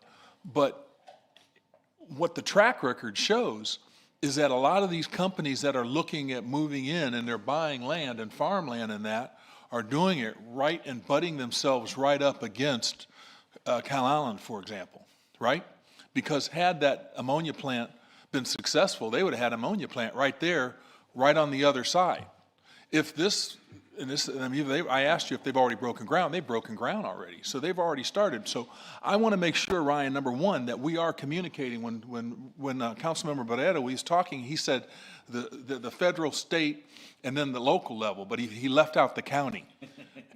but what the track record shows is that a lot of these companies that are looking at moving in and they're buying land and farmland and that are doing it right and butting themselves right up against Calallen, for example, right? Because had that ammonia plant been successful, they would have had an ammonia plant right there, right on the other side. If this, I asked you if they've already broken ground. They've broken ground already, so they've already started. So I want to make sure, Ryan, number one, that we are communicating. When Councilmember Barrera was talking, he said the federal, state, and then the local level, but he left out the county.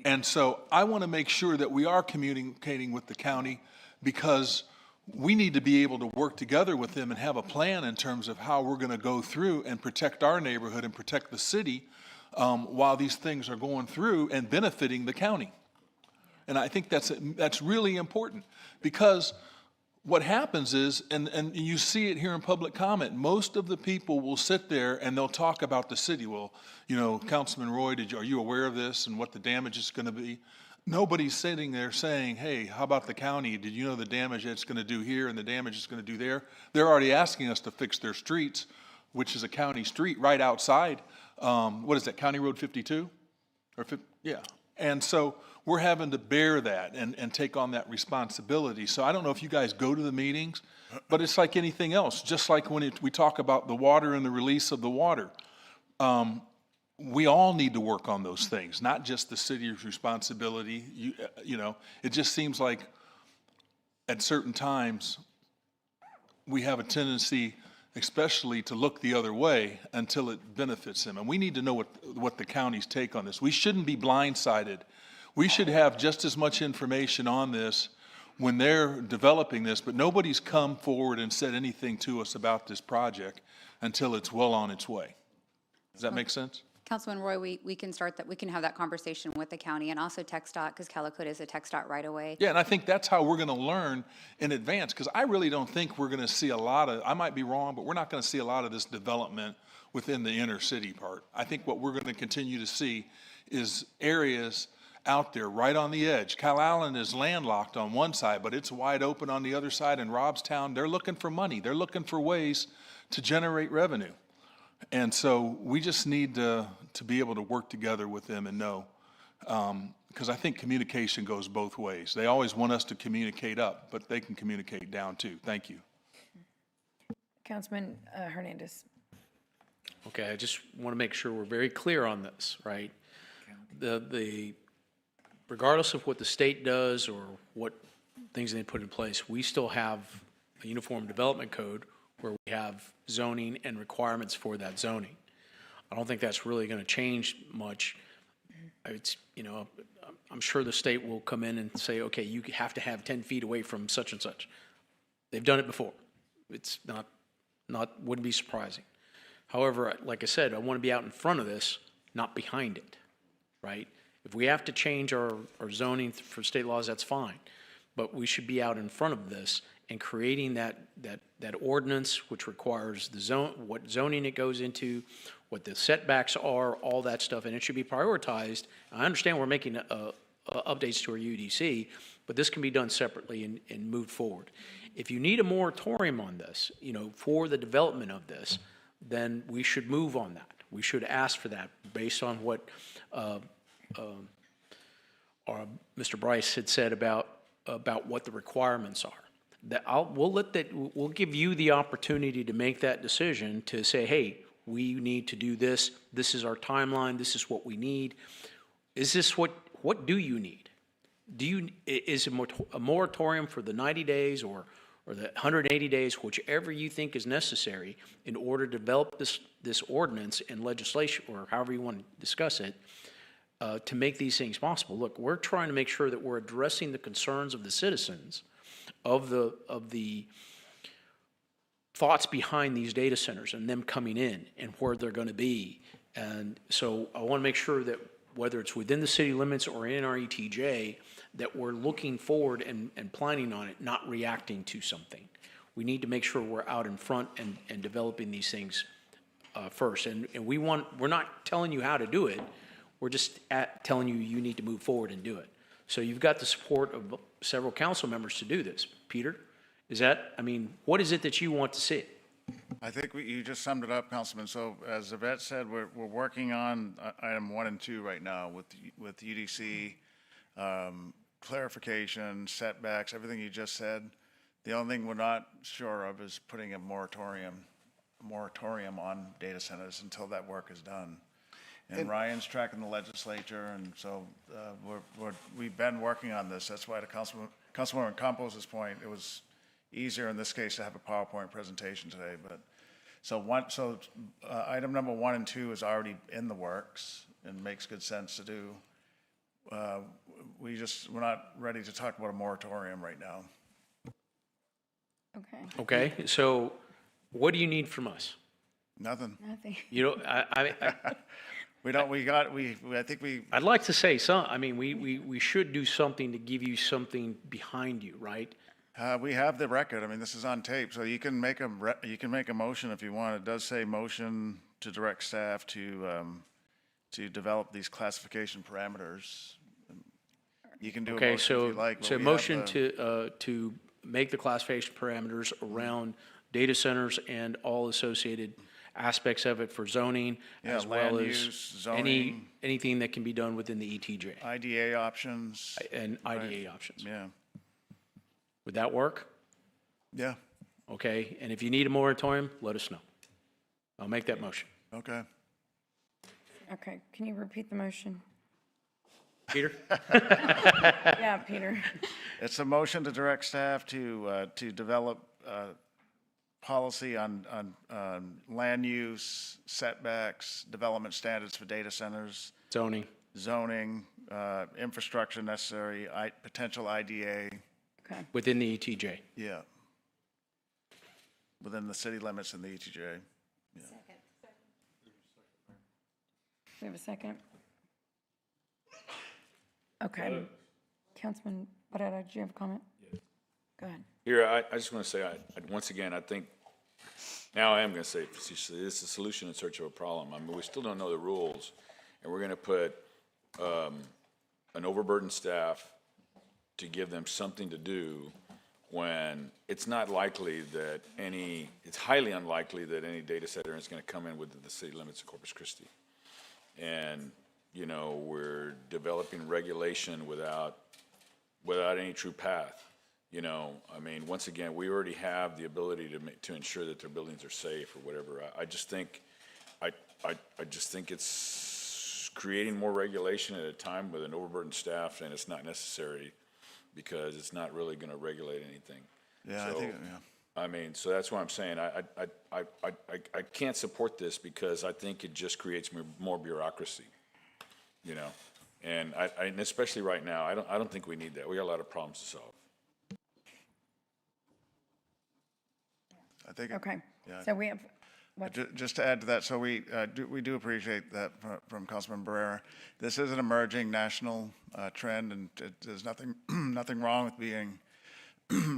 And so I want to make sure that we are communicating with the county, because we need to be able to work together with them and have a plan in terms of how we're going to go through and protect our neighborhood and protect the city while these things are going through and benefiting the county. And I think that's really important, because what happens is, and you see it here in public comment, most of the people will sit there and they'll talk about the city. Well, Councilman Roy, are you aware of this and what the damage is going to be? Nobody's sitting there saying, hey, how about the county? Did you know the damage it's going to do here and the damage it's going to do there? They're already asking us to fix their streets, which is a county street right outside. What is that, County Road 52? Yeah. And so we're having to bear that and take on that responsibility. So I don't know if you guys go to the meetings, but it's like anything else. Just like when we talk about the water and the release of the water, we all need to work on those things, not just the city's responsibility. It just seems like at certain times we have a tendency, especially, to look the other way until it benefits them. And we need to know what the county's take on this. We shouldn't be blindsided. We should have just as much information on this when they're developing this, but nobody's come forward and said anything to us about this project until it's well on its way. Does that make sense? Councilman Roy, we can start that, we can have that conversation with the county and also TxDOT, because Calicut is a TxDOT right away. Yeah, and I think that's how we're going to learn in advance, because I really don't think we're going to see a lot of, I might be wrong, but we're not going to see a lot of this development within the inner city part. I think what we're going to continue to see is areas out there right on the edge. Calallen is landlocked on one side, but it's wide open on the other side. In Robstown, they're looking for money. They're looking for ways to generate revenue. And so we just need to be able to work together with them and know, because I think communication goes both ways. They always want us to communicate up, but they can communicate down too. Thank you. Councilman Hernandez. Okay, I just want to make sure we're very clear on this, right? Regardless of what the state does or what things they put in place, we still have a uniform development code where we have zoning and requirements for that zoning. I don't think that's really going to change much. It's, you know, I'm sure the state will come in and say, okay, you have to have 10 feet away from such and such. They've done it before. It's wouldn't be surprising. However, like I said, I want to be out in front of this, not behind it, right? If we have to change our zoning for state laws, that's fine. But we should be out in front of this and creating that ordinance, which requires the zone, what zoning it goes into, what the setbacks are, all that stuff, and it should be prioritized. I understand we're making updates to our UDC, but this can be done separately and moved forward. If you need a moratorium on this, you know, for the development of this, then we should move on that. We should ask for that based on what Mr. Bryce had said about what the requirements are. That we'll give you the opportunity to make that decision to say, hey, we need to do this. This is our timeline. This is what we need. Is this what do you need? Is a moratorium for the 90 days or the 180 days, whichever you think is necessary in order to develop this ordinance and legislation, or however you want to discuss it, to make these things possible? Look, we're trying to make sure that we're addressing the concerns of the citizens, of the thoughts behind these data centers and them coming in and where they're going to be. And so I want to make sure that whether it's within the city limits or in our ETJ, that we're looking forward and planning on it, not reacting to something. We need to make sure we're out in front and developing these things first. And we're not telling you how to do it. We're just telling you need to move forward and do it. So you've got the support of several council members to do this. Peter, what is it that you want to see? I think you just summed it up, Councilman. So as Yvette said, we're working on item 1 and 2 right now with UDC, clarification, setbacks, everything you just said. The only thing we're not sure of is putting a moratorium on data centers until that work is done. And Ryan's tracking the legislature, and so we've been working on this. That's why to Councilwoman Campos' point, it was easier in this case to have a PowerPoint presentation today. But item number 1 and 2 is already in the works and makes good sense to do. We're not ready to talk about a moratorium right now. Okay, so what do you need from us? Nothing. You know, I'd like to say we should do something to give you something behind you, right? We have the record. I mean, this is on tape, so you can make a motion if you want. It does say motion to direct staff to develop these classification parameters. You can do a motion if you like. So motion to make the classification parameters around data centers and all associated aspects of it for zoning, as well as anything that can be done within the ETJ. IDA options. And IDA options. Yeah. Would that work? Yeah. Okay, and if you need a moratorium, let us know. I'll make that motion. Okay. Okay, can you repeat the motion? Peter? Yeah, Peter. It's a motion to direct staff to develop policy on land use, setbacks, development standards for data centers. Zoning, infrastructure necessary, potential IDA. Okay. Within the ETJ. Yeah. Within the city limits in the ETJ. Yeah. We have a second? Okay. Councilman Barrera, do you have a comment? Yeah. Go ahead. Here, I just want to say, once again, I think, now I am going to say, it's a solution in search of a problem. I mean, we still don't know the rules, and we're going to put an overburdened staff to give them something to do when it's not likely that it's highly unlikely that any data center is going to come in within the city limits of Corpus Christi. And, you know, we're developing regulation without any true path. You know, I mean, once again, we already have the ability to ensure that their buildings are safe or whatever. I just think it's creating more regulation at a time with an overburdened staff, and it's not necessary because it's not really going to regulate anything. Yeah, so, I think, I mean, so that's what I'm saying. I can't support this because I think it just creates more bureaucracy, you know? And and especially right now, I don't think we need that. We got a lot of problems to solve. I think. Okay, Yeah. so we have, what, Just to add to that, so we do appreciate that from Councilman Barrera. This is an emerging national trend, and there's nothing wrong with being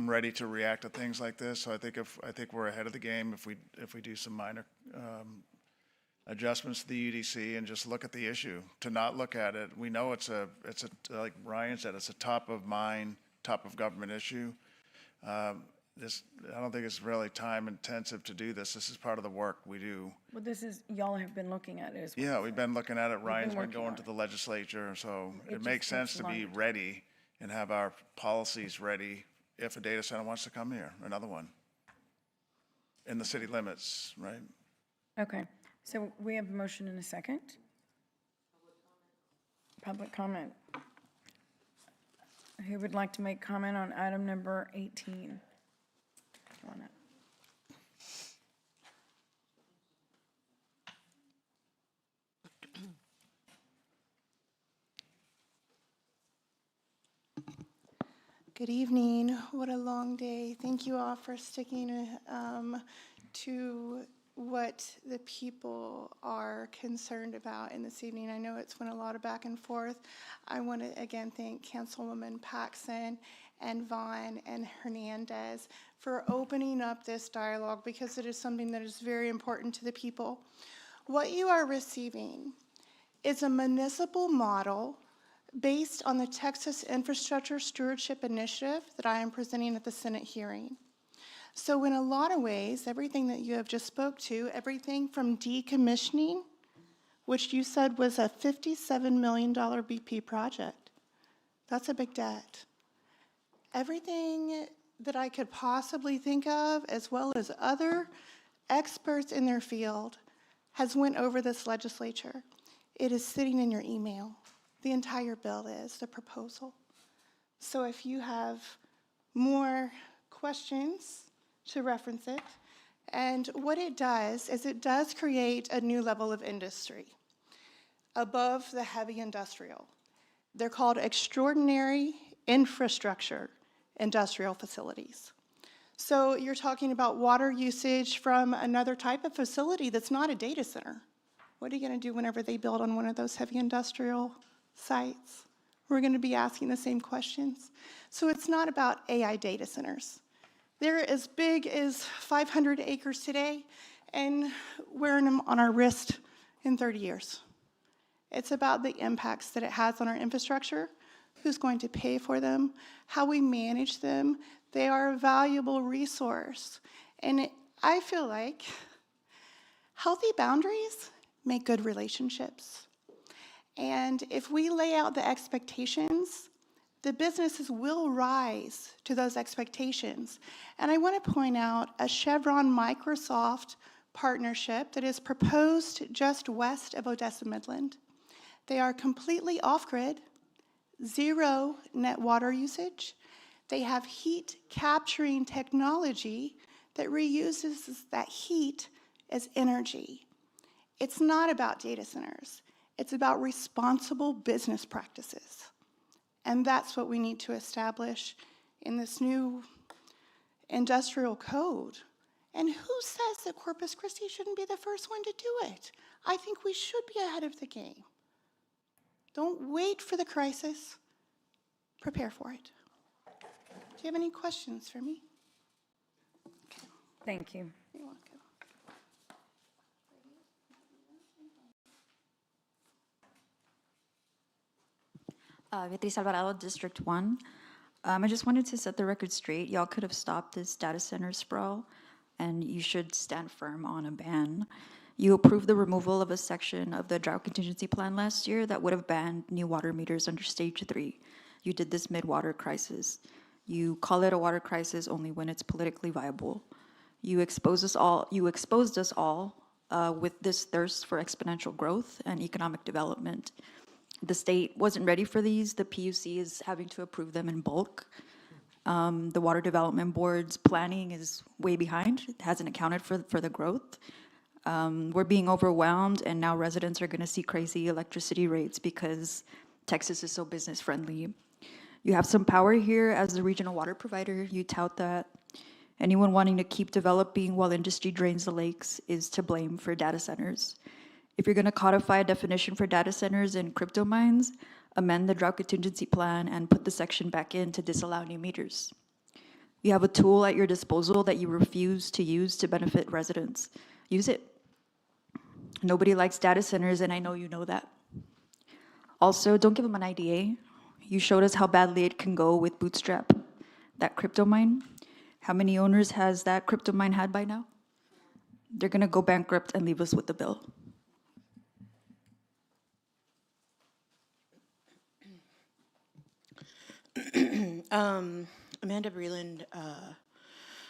ready to react to things like this. So I think we're ahead of the game if we do some minor adjustments to the UDC and just look at the issue. To not look at it, we know it's a like Ryan said, it's a top of mind, top of government issue. I don't think it's really time intensive to do this. This is part of the work we do. well, this is, y'all have been looking at it as well. Yeah, we've been looking at it. Ryan's been working going on to it. the legislature, so It it makes just sense takes to be longer. ready and have our policies ready if a data center wants to come here, another one, in the city limits, right? Okay, so we have a motion and a second. Public comment. Who would like to make comment on item number 18? Come on up. Good evening. What a long day. Thank you all for sticking to what the people are concerned about in this evening. I know it's been a lot of back and forth. I want to again thank Councilwoman Paxson and Vaughn and Hernandez for opening up this dialogue because it is something that is very important to the people. What you are receiving is a municipal model based on the Texas Infrastructure Stewardship Initiative that I am presenting at the Senate hearing. So in a lot of ways, everything that you have just spoke to, everything from decommissioning, which you said was a $57 million BP project, that's a big debt. Everything that I could possibly think of, as well as other experts in their field, has went over this legislature. It is sitting in your email. The entire bill is, the proposal. So if you have more questions to reference it, and what it does is it does create a new level of industry above the heavy industrial. They're called extraordinary infrastructure industrial facilities. So you're talking about water usage from another type of facility that's not a data center. What are you going to do whenever they build on one of those heavy industrial sites? We're going to be asking the same questions. So it's not about AI data centers. They're as big as 500 acres today, and wearing them on our wrist in 30 years. It's about the impacts that it has on our infrastructure, who's going to pay for them, how we manage them. They are a valuable resource. And I feel like healthy boundaries make good relationships. And if we lay out the expectations, the businesses will rise to those expectations. And I want to point out a Chevron-Microsoft partnership that is proposed just west of Odessa, Midland. They are completely off-grid, zero net water usage. They have heat capturing technology that reuses that heat as energy. It's not about data centers. It's about responsible business practices. And that's what we need to establish in this new industrial code. And who says that Corpus Christi shouldn't be the first one to do it? I think we should be ahead of the game. Don't wait for the crisis. Prepare for it. Do you have any questions for me? Okay. Thank you. You're welcome. Beatriz Alvarado, District 1. I just wanted to set the record straight. Y'all could have stopped this data center sprawl, and you should stand firm on a ban. You approved the removal of a section of the drought contingency plan last year that would have banned new water meters under stage 3. You did this mid-water crisis. You call it a water crisis only when it's politically viable. You exposed us all with this thirst for exponential growth and economic development. The state wasn't ready for these. The PUC is having to approve them in bulk. The Water Development Board's planning is way behind. It hasn't accounted for the growth. We're being overwhelmed, and now residents are going to see crazy electricity rates because Texas is so business friendly. You have some power here as the regional water provider. You tout that. Anyone wanting to keep developing while industry drains the lakes is to blame for data centers. If you're going to codify a definition for data centers and crypto mines, amend the drought contingency plan and put the section back in to disallow new meters. You have a tool at your disposal that you refuse to use to benefit residents. Use it. Nobody likes data centers, and I know you know that. Also, don't give them an IDA. You showed us how badly it can go with Bootstrap, that crypto mine. How many owners has that crypto mine had by now? They're going to go bankrupt and leave us with the bill. Amanda Breland,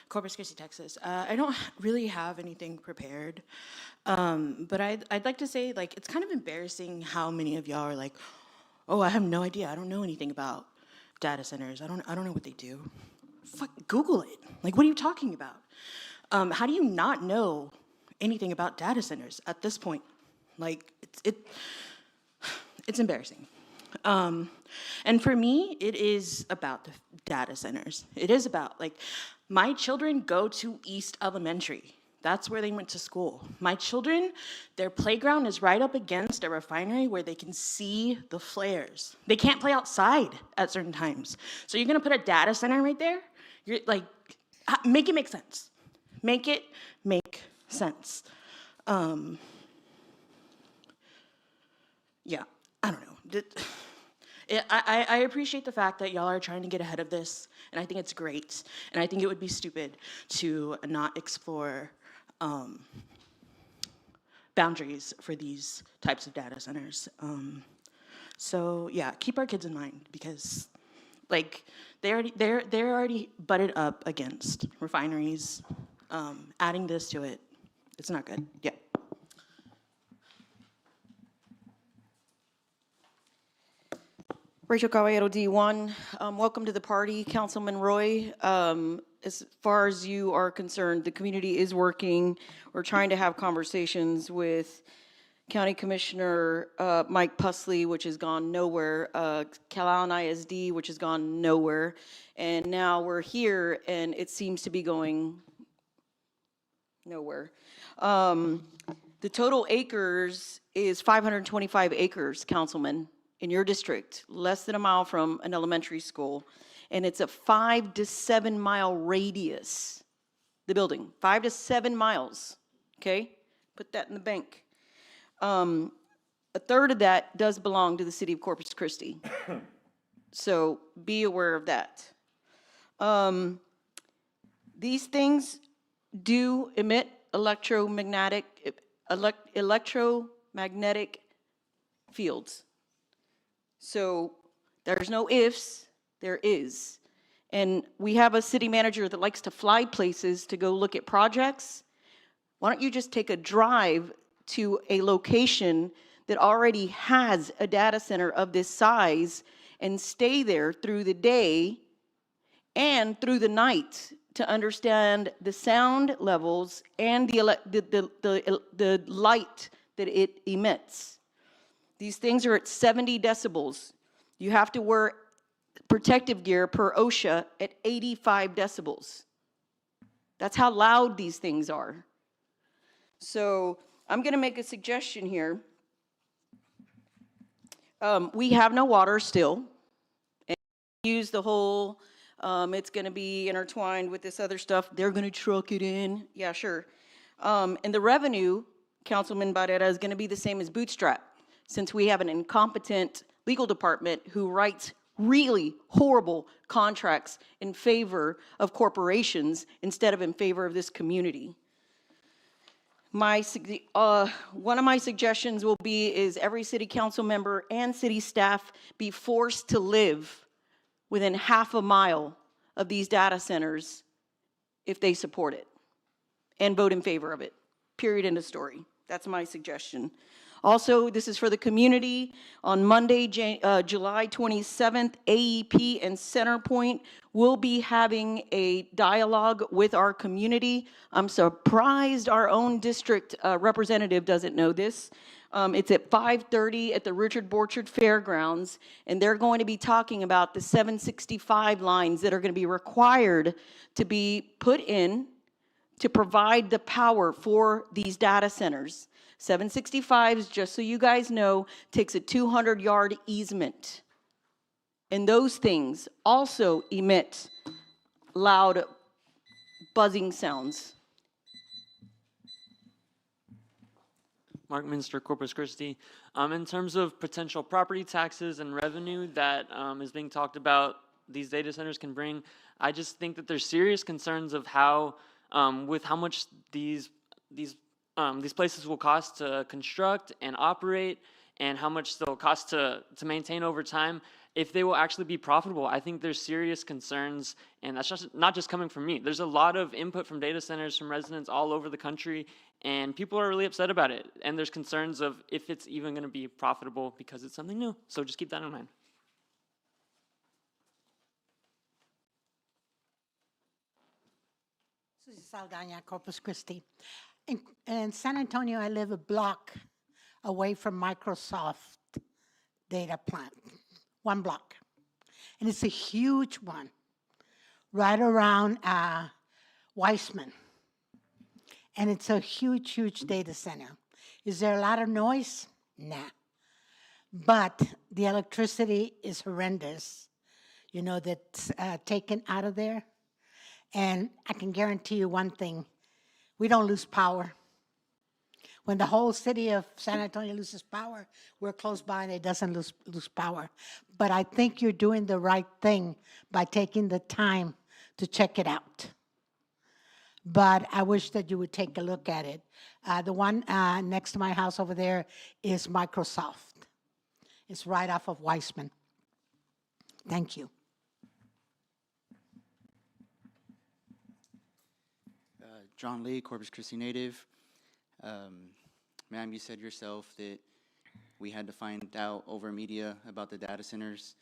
Corpus Christi, Texas. I don't really have anything prepared, but I'd like to say, like, it's kind of embarrassing how many of y'all are like, oh, I have no idea. I don't know anything about data centers. I don't know what they do. Fuck, Google it. Like, what are you talking about? How do you not know anything about data centers at this point? Like, it's embarrassing. And for me, it is about the data centers. It is about, like, my children go to East Elementary. That's where they went to school. My children, their playground is right up against a refinery where they can see the flares. They can't play outside at certain times. So you're gonna put a data center right there? You're like, make it make sense. Make it make sense. Yeah, I don't know. I appreciate the fact that y'all are trying to get ahead of this, and I think it's great. And I think it would be stupid to not explore boundaries for these types of data centers. So yeah, keep our kids in mind, because like they're already butted up against refineries. Adding this to it, it's not good. Yeah. Rachel Caballero, D1. Welcome to the party, Councilman Roy. As far as you are concerned, the community is working. We're trying to have conversations with County Commissioner Mike Pusley, which has gone nowhere, Calallen ISD, which has gone nowhere. And now we're here, and it seems to be going nowhere. The total acres is 525 acres, Councilman, in your district, less than a mile from an elementary school, and it's a 5 to 7 mile radius, the building, 5 to 7 miles, okay? Put that in the bank. A third of that does belong to the city of Corpus Christi, so be aware of that. These things do emit electromagnetic fields. So there's no ifs, there is. And we have a city manager that likes to fly places to go look at projects. Why don't you just take a drive to a location that already has a data center of this size and stay there through the day and through the night to understand the sound levels and the light that it emits. These things are at 70 decibels. You have to wear protective gear per OSHA at 85 decibels. That's how loud these things are. So I'm going to make a suggestion here. We have no water still. And use the whole, it's going to be intertwined with this other stuff. They're going to truck it in. Yeah, sure. And the revenue, Councilman Barrera, is going to be the same as Bootstrap, since we have an incompetent legal department who writes really horrible contracts in favor of corporations instead of in favor of this community. One of my suggestions will be is every city council member and city staff be forced to live within half a mile of these data centers if they support it and vote in favor of it. Period, end of story. That's my suggestion. Also, this is for the community. On Monday, July 27th, AEP and Centerpoint will be having a dialogue with our community. I'm surprised our own district representative doesn't know this. It's at 5:30 at the Richard Borchard Fairgrounds, and they're going to be talking about the 765 lines that are going to be required to be put in to provide the power for these data centers. 765s, just so you guys know, takes a 200-yard easement. And those things also emit loud buzzing sounds. Mark Minster, Corpus Christi. In terms of potential property taxes and revenue that is being talked about, these data centers can bring, I just think that there's serious concerns of how, with how much these places will cost to construct and operate, and how much they'll cost to maintain over time, if they will actually be profitable. I think there's serious concerns, and that's just not just coming from me. There's a lot of input from data centers, from residents all over the country, and people are really upset about it. And there's concerns of if it's even going to be profitable because it's something new. So just keep that in mind. Susie Saldana, Corpus Christi. In San Antonio, I live a block away from Microsoft data plant, 1 block. And it's a huge one, right around Weissman. And it's a huge, huge data center. Is there a lot of noise? Nah. But the electricity is horrendous, you know, that's taken out of there. And I can guarantee you one thing, we don't lose power. When the whole city of San Antonio loses power, we're close by and it doesn't lose power. But I think you're doing the right thing by taking the time to check it out. But I wish that you would take a look at it. The one next to my house over there is Microsoft. It's right off of Weissman. Thank you. John Lee, Corpus Christi native. Ma'am, you said yourself that we had to find out over media about the data centers.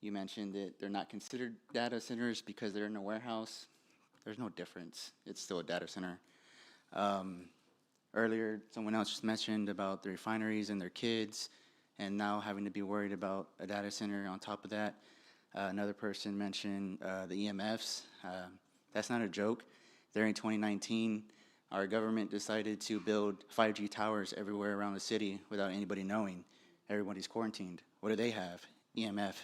You mentioned that they're not considered data centers because they're in a warehouse. There's no difference. It's still a data center. Earlier, someone else just mentioned about the refineries and their kids, and now having to be worried about a data center on top of that. Another person mentioned the EMFs. That's not a joke. During 2019, our government decided to build 5G towers everywhere around the city without anybody knowing. Everybody's quarantined. What do they have? EMF.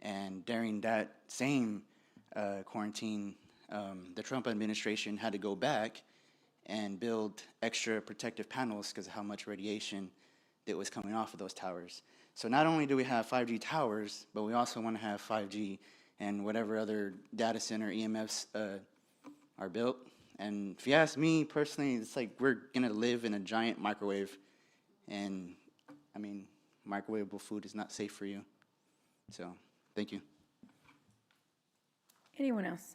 And during that same quarantine, the Trump administration had to go back and build extra protective panels because of how much radiation that was coming off of those towers. So not only do we have 5G towers, but we also want to have 5G and whatever other data center EMFs are built. And if you ask me personally, it's like we're gonna live in a giant microwave, and I mean, microwavable food is not safe for you. So, thank you. Anyone else?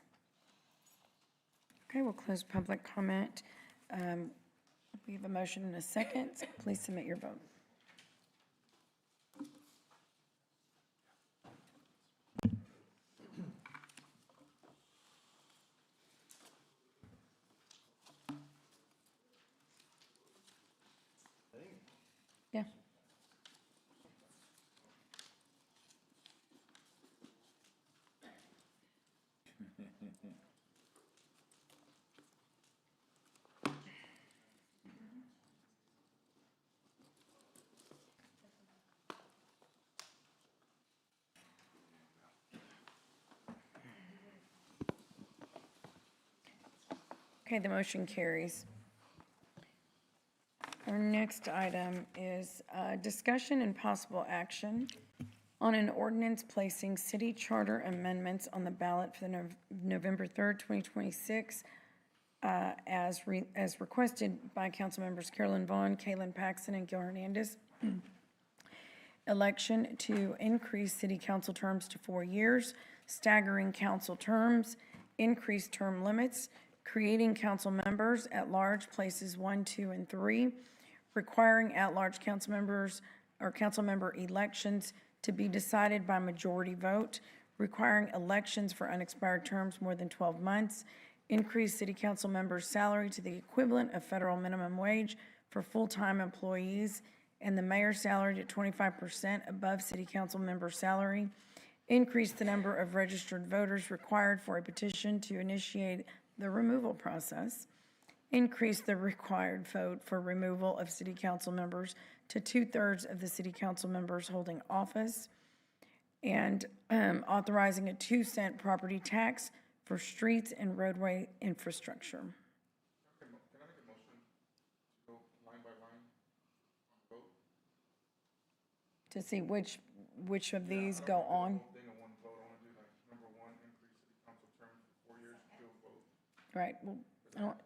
Okay, we'll close public comment. We have a motion and a second. Please submit your vote. Yeah. Okay, the motion carries. Our next item is discussion and possible action on an ordinance placing city charter amendments on the ballot for the November 3rd, 2026, as requested by council members Carolyn Vaughn, Kaylin Paxton, and Gil Hernandez. Election to increase city council terms to 4 years, staggering council terms, increase term limits, creating council members at large places 1, 2, and 3, requiring at-large council members or council member elections to be decided by majority vote, requiring elections for unexpired terms more than 12 months, increase city council members' salary to the equivalent of federal minimum wage for full-time employees, and the mayor's salary to 25% above city council member salary, increase the number of registered voters required for a petition to initiate the removal process, increase the required vote for removal of city council members to 2/3 of the city council members holding office, and authorizing a 2-cent property tax for streets and roadway infrastructure. To see which of these go on. Right, well,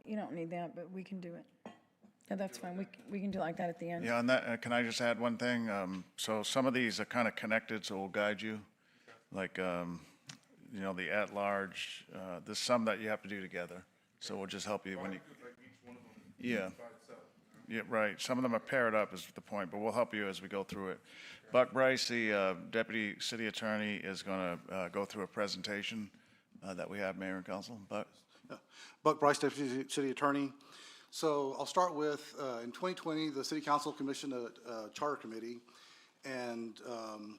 you don't need that, but we can do it. Yeah, that's fine, we can do it like that at the end. Yeah, and that, can I just add one thing? So some of these are kind of connected, so we'll guide you. Like, you know, the at-large, there's some that you have to do together, so we'll just help you when you. Yeah. Yeah, right. Some of them are paired up is the point, but we'll help you as we go through it. Buck Bryce, the Deputy City Attorney, is going to go through a presentation that we have, Mayor and Council. Buck? Buck Bryce, Deputy City Attorney. So I'll start with, in 2020, the City Council commissioned a charter committee, and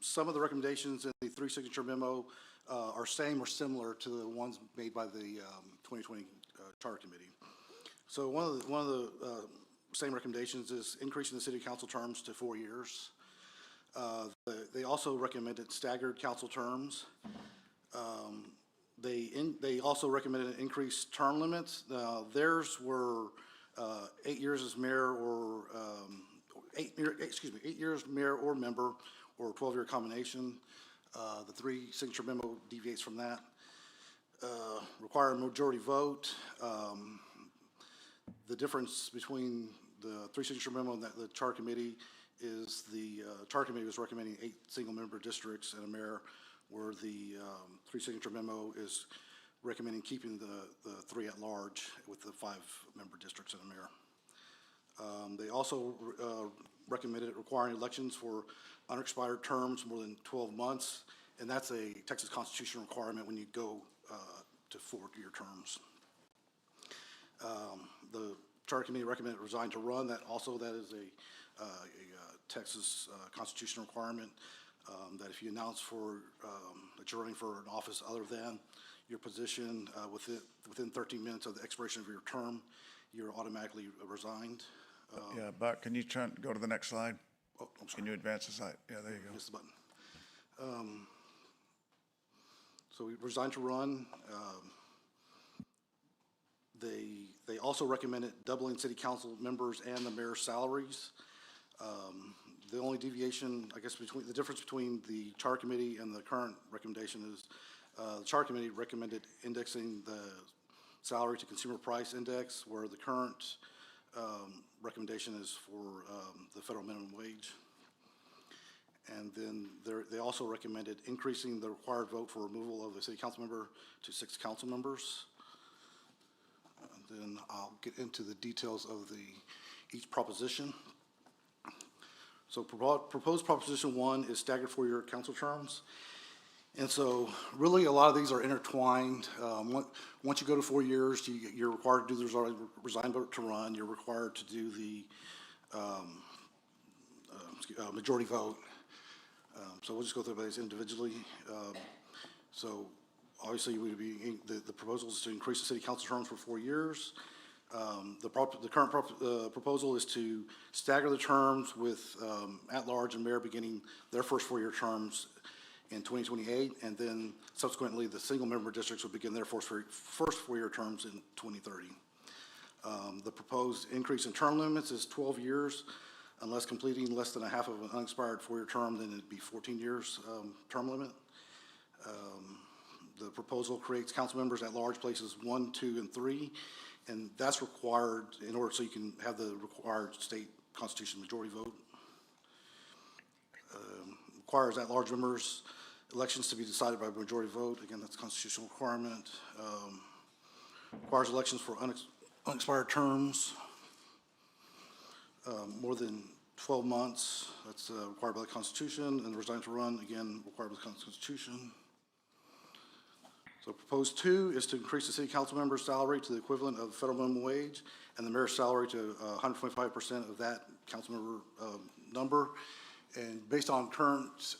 some of the recommendations in the 3-signature memo are same or similar to the ones made by the 2020 charter committee. So one of the same recommendations is increasing the city council terms to 4 years. They also recommended staggered council terms. They also recommended increased term limits. Theirs were 8 years as mayor or 8 years mayor or member, or a 12-year combination. The 3-signature memo deviates from that. Require a majority vote. The difference between the 3-signature memo and the charter committee is the charter committee was recommending 8 single-member districts and a mayor, where the 3-signature memo is recommending keeping the 3 at large with the 5-member districts and a mayor. They also recommended requiring elections for unexpired terms more than 12 months, and that's a Texas Constitution requirement when you go to 4-year terms. The charter committee recommended resign to run. That is a Texas Constitution requirement, that if you announce that you're running for an office other than your position within 13 minutes of the expiration of your term, you're automatically resigned. Yeah, Buck, can you go to the next slide? Oh, I'm sorry. Can you advance the slide? Yeah, there you go. Press the button. So we resigned to run. They also recommended doubling city council members and the mayor's salaries. The only deviation, I guess, the difference between the charter committee and the current recommendation is the charter committee recommended indexing the salary to consumer price index, where the current recommendation is for the federal minimum wage. And then they also recommended increasing the required vote for removal of a city council member to 6 council members. And then I'll get into the details of each proposition. So proposed proposition 1 is staggered 4-year council terms. And so really a lot of these are intertwined. Once you go to 4 years, you're required to do the resign vote to run. You're required to do the majority vote. So we'll just go through these individually. So obviously the proposal is to increase the city council terms for 4 years. The current proposal is to stagger the terms with at-large and mayor beginning their first 4-year terms in 2028, and then subsequently the single-member districts will begin their first 4-year terms in 2030. The proposed increase in term limits is 12 years. Unless completing less than a half of an unexpired 4-year term, then it'd be 14 years term limit. The proposal creates council members at large places 1, 2, and 3. And that's required in order so you can have the required state constitution majority vote. Requires at-large members elections to be decided by majority vote. Again, that's a constitutional requirement. Requires elections for unexpired terms. more than 12 months. That's required by the Constitution, and resign to run, again, required by the Constitution. So proposed 2 is to increase the city council member's salary to the equivalent of federal minimum wage and the mayor's salary to 125% of that council member number. And based on current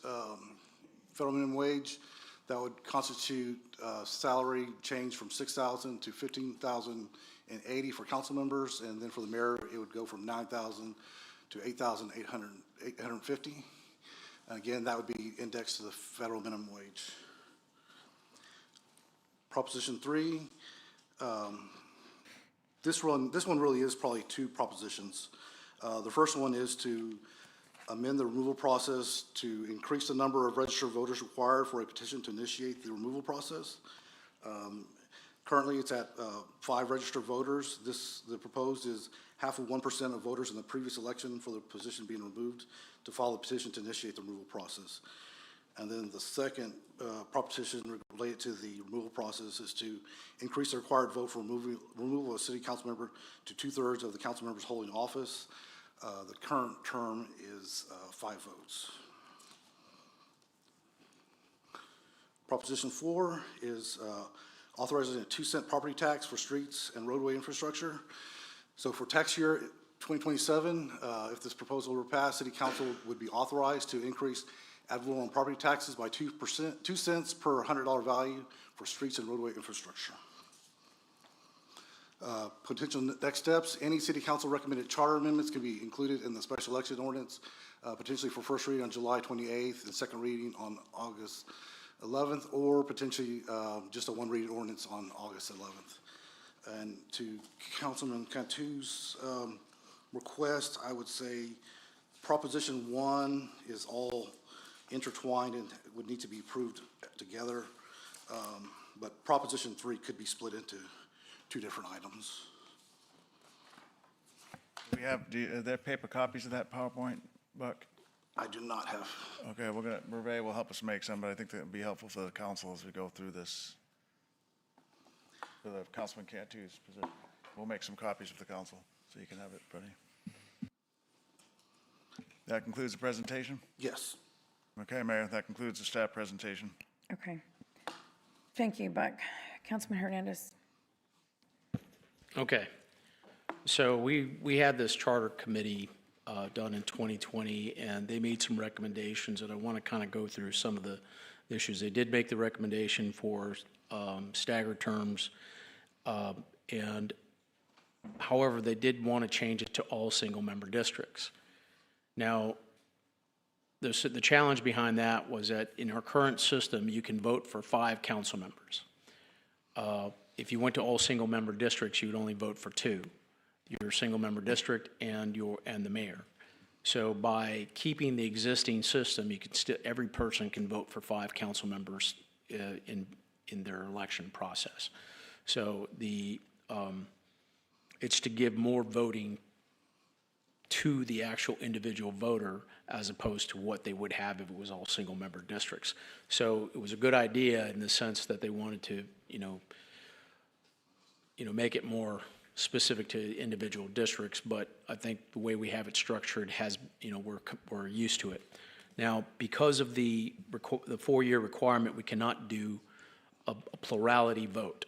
federal minimum wage, that would constitute salary change from $6,000 to $15,080 for council members, and then for the mayor, it would go from $9,000 to $8,850. And again, that would be indexed to the federal minimum wage. Proposition 3, this one really is probably 2 propositions. The first one is to amend the removal process to increase the number of registered voters required for a petition to initiate the removal process. Currently, it's at 5 registered voters. The proposed is half of 1% of voters in the previous election for the position being removed to file a petition to initiate the removal process. And then the second proposition related to the removal process is to increase the required vote for removal of a city council member to 2/3 of the council members holding office. The current term is 5 votes. Proposition 4 is authorizing a 2-cent property tax for streets and roadway infrastructure. So for tax year 2027, if this proposal were passed, City Council would be authorized to increase ad valorem property taxes by 2 cents per $100 value for streets and roadway infrastructure. Potential next steps, any City Council recommended charter amendments can be included in the special election ordinance, potentially for first reading on July 28th and second reading on August 11th, or potentially just a 1 reading ordinance on August 11th. And to Councilman Cantu's request, I would say Proposition 1 is all intertwined and would need to be approved together. But Proposition 3 could be split into 2 different items. Are there paper copies of that PowerPoint, Buck? I do not have. Okay, Hervé will help us make some, but I think that would be helpful for the council as we go through this. For the Councilman Cantu's position. We'll make some copies for the council so you can have it ready. That concludes the presentation? Yes. Okay, Mayor, that concludes the staff presentation. Okay. Thank you, Buck. Councilman Hernandez. Okay. So we had this charter committee done in 2020, and they made some recommendations, and I want to kind of go through some of the issues. They did make the recommendation for staggered terms, and however, they did want to change it to all single-member districts. Now, the challenge behind that was that in our current system, you can vote for 5 council members. If you went to all single-member districts, you would only vote for 2, your single-member district and the mayor. So by keeping the existing system, you can every person can vote for 5 council members in their election process. So it's to give more voting to the actual individual voter as opposed to what they would have if it was all single-member districts. So it was a good idea in the sense that they wanted to, make it more specific to individual districts, but I think the way we have it structured has, we're used to it. Now, because of the 4-year requirement, we cannot do a plurality vote.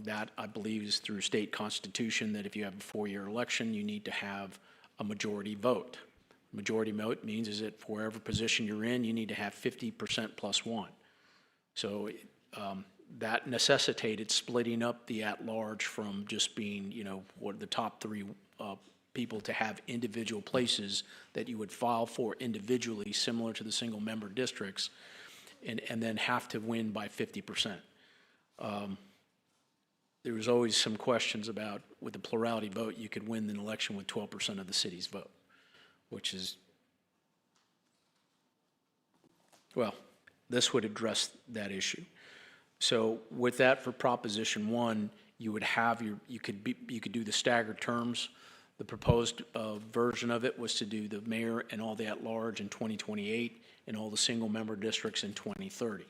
That, I believe, is through state constitution, that if you have a 4-year election, you need to have a majority vote. Majority vote means is that for whatever position you're in, you need to have 50% plus 1. So that necessitated splitting up the at-large from just being, what the top 3 people to have individual places that you would file for individually, similar to the single-member districts, and then have to win by 50%. There was always some questions about, with the plurality vote, you could win an election with 12% of the city's vote, which is, well, this would address that issue. So with that, for Proposition 1, you would have you could do the staggered terms. The proposed version of it was to do the mayor and all the at-large in 2028 and all the single-member districts in 2030.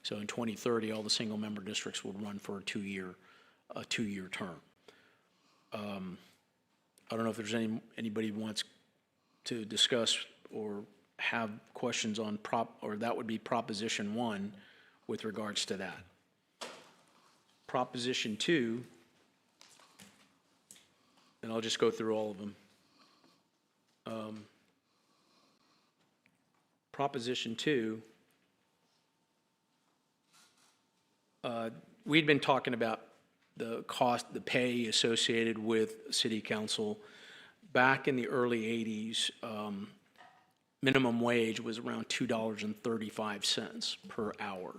So in 2030, all the single-member districts would run for a two-year term. I don't know if there's anybody who wants to discuss or have questions on or that would be Proposition 1 with regards to that. Proposition 2, and I'll just go through all of them. Proposition 2, we'd been talking about the cost, the pay associated with city council. Back in the early 80s, minimum wage was around $2.35 per hour,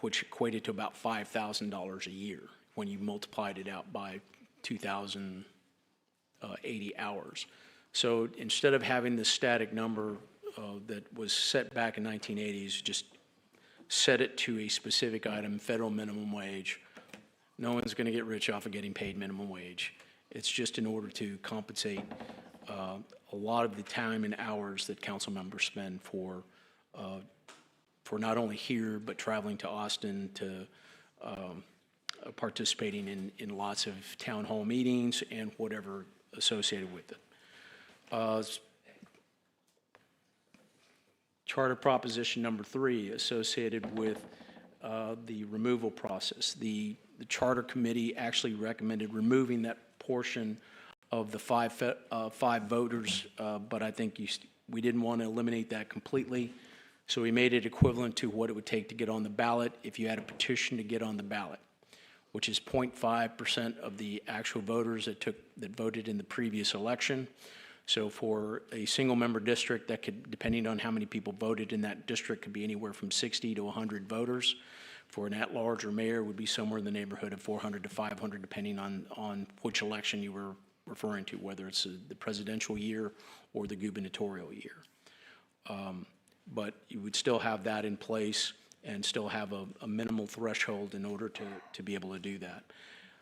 which equated to about $5,000 a year when you multiplied it out by 2,080 hours. So instead of having this static number that was set back in 1980s, just set it to a specific item, federal minimum wage. No one's going to get rich off of getting paid minimum wage. It's just in order to compensate a lot of the time and hours that council members spend for not only here, but traveling to Austin to participating in lots of town hall meetings and whatever associated with it. Charter Proposition number 3 associated with the removal process. The Charter Committee actually recommended removing that portion of the five voters, but I think we didn't want to eliminate that completely. So we made it equivalent to what it would take to get on the ballot if you had a petition to get on the ballot, which is 0.5% of the actual voters that voted in the previous election. So for a single-member district, that could, depending on how many people voted in that district, could be anywhere from 60 to 100 voters. For an at-large or mayor, would be somewhere in the neighborhood of 400 to 500, depending on which election you were referring to, whether it's the presidential year or the gubernatorial year. But you would still have that in place and still have a minimal threshold in order to be able to do that.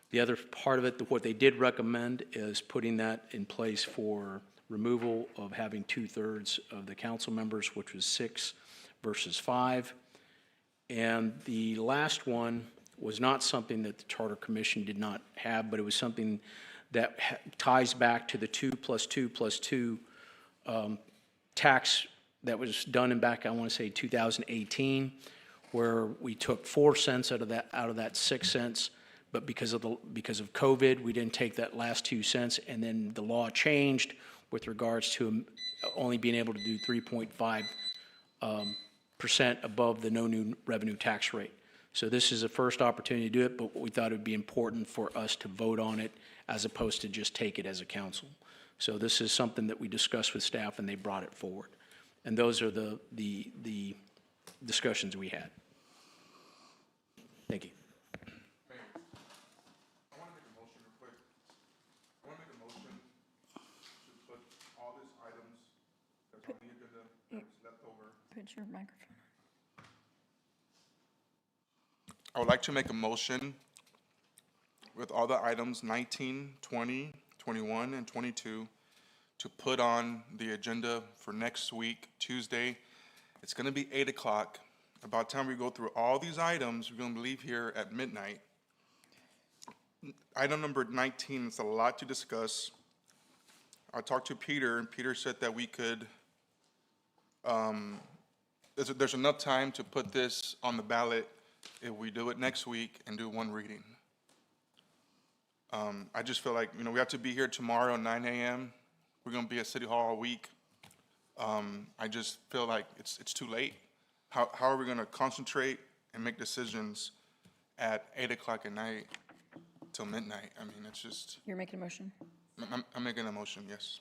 The other part of it, what they did recommend is putting that in place for removal of having 2/3 of the council members, which was 6 versus 5. And the last one was not something that the Charter Commission did not have, but it was something that ties back to the 2+2+2 tax that was done in back, I want to say 2018, where we took 4 cents out of that 6 cents. But because of COVID, we didn't take that last 2 cents, and then the law changed with regards to only being able to do 3.5% above the no new revenue tax rate. So this is a first opportunity to do it, but we thought it would be important for us to vote on it as opposed to just take it as a council. So this is something that we discussed with staff, and they brought it forward. And those are the discussions we had. Thank you. Put your microphone I would like to make a motion with all the items 19, 20, 21, and 22 to put on the agenda for next week, Tuesday. It's going to be 8 o'clock. About the time we go through all these items, we're going to leave here at midnight. Item number 19, it's a lot to discuss. I talked to Peter, and Peter said that we could, there's enough time to put this on the ballot if we do it next week and do one reading. I just feel like, we have to be here tomorrow at 9 a.m. We're going to be at City Hall all week. I just feel like it's too late. How are we going to concentrate and make decisions at 8 o'clock at night till midnight? I mean, it's just. You're making a motion? I'm making a motion, yes.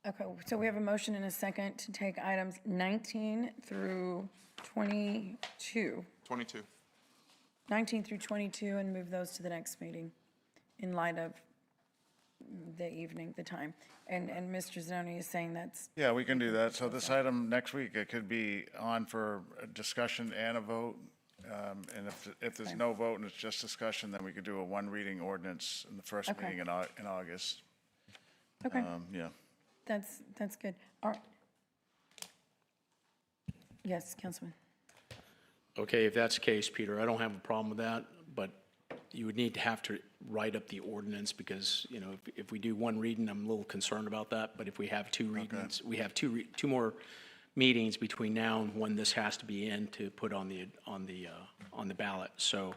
Okay, so we have a motion and a second to take items 19 through 22. 22. 19 through 22 and move those to the next meeting in light of the evening, the time. And Mr. Zanoni is saying that's. Yeah, we can do that. So this item next week, it could be on for a discussion and a vote. And if there's no vote and it's just discussion, then we could do a one reading ordinance in the first Okay. meeting in August. Okay. Yeah. That's good. All right. Yes, Councilman. Okay, if that's the case, Peter, I don't have a problem with that, but you would need to have to write up the ordinance because, you know, if we do one reading, I'm a little concerned about that. But if we have two readings, we have two more meetings between now and when this has to be in to put on the ballot. So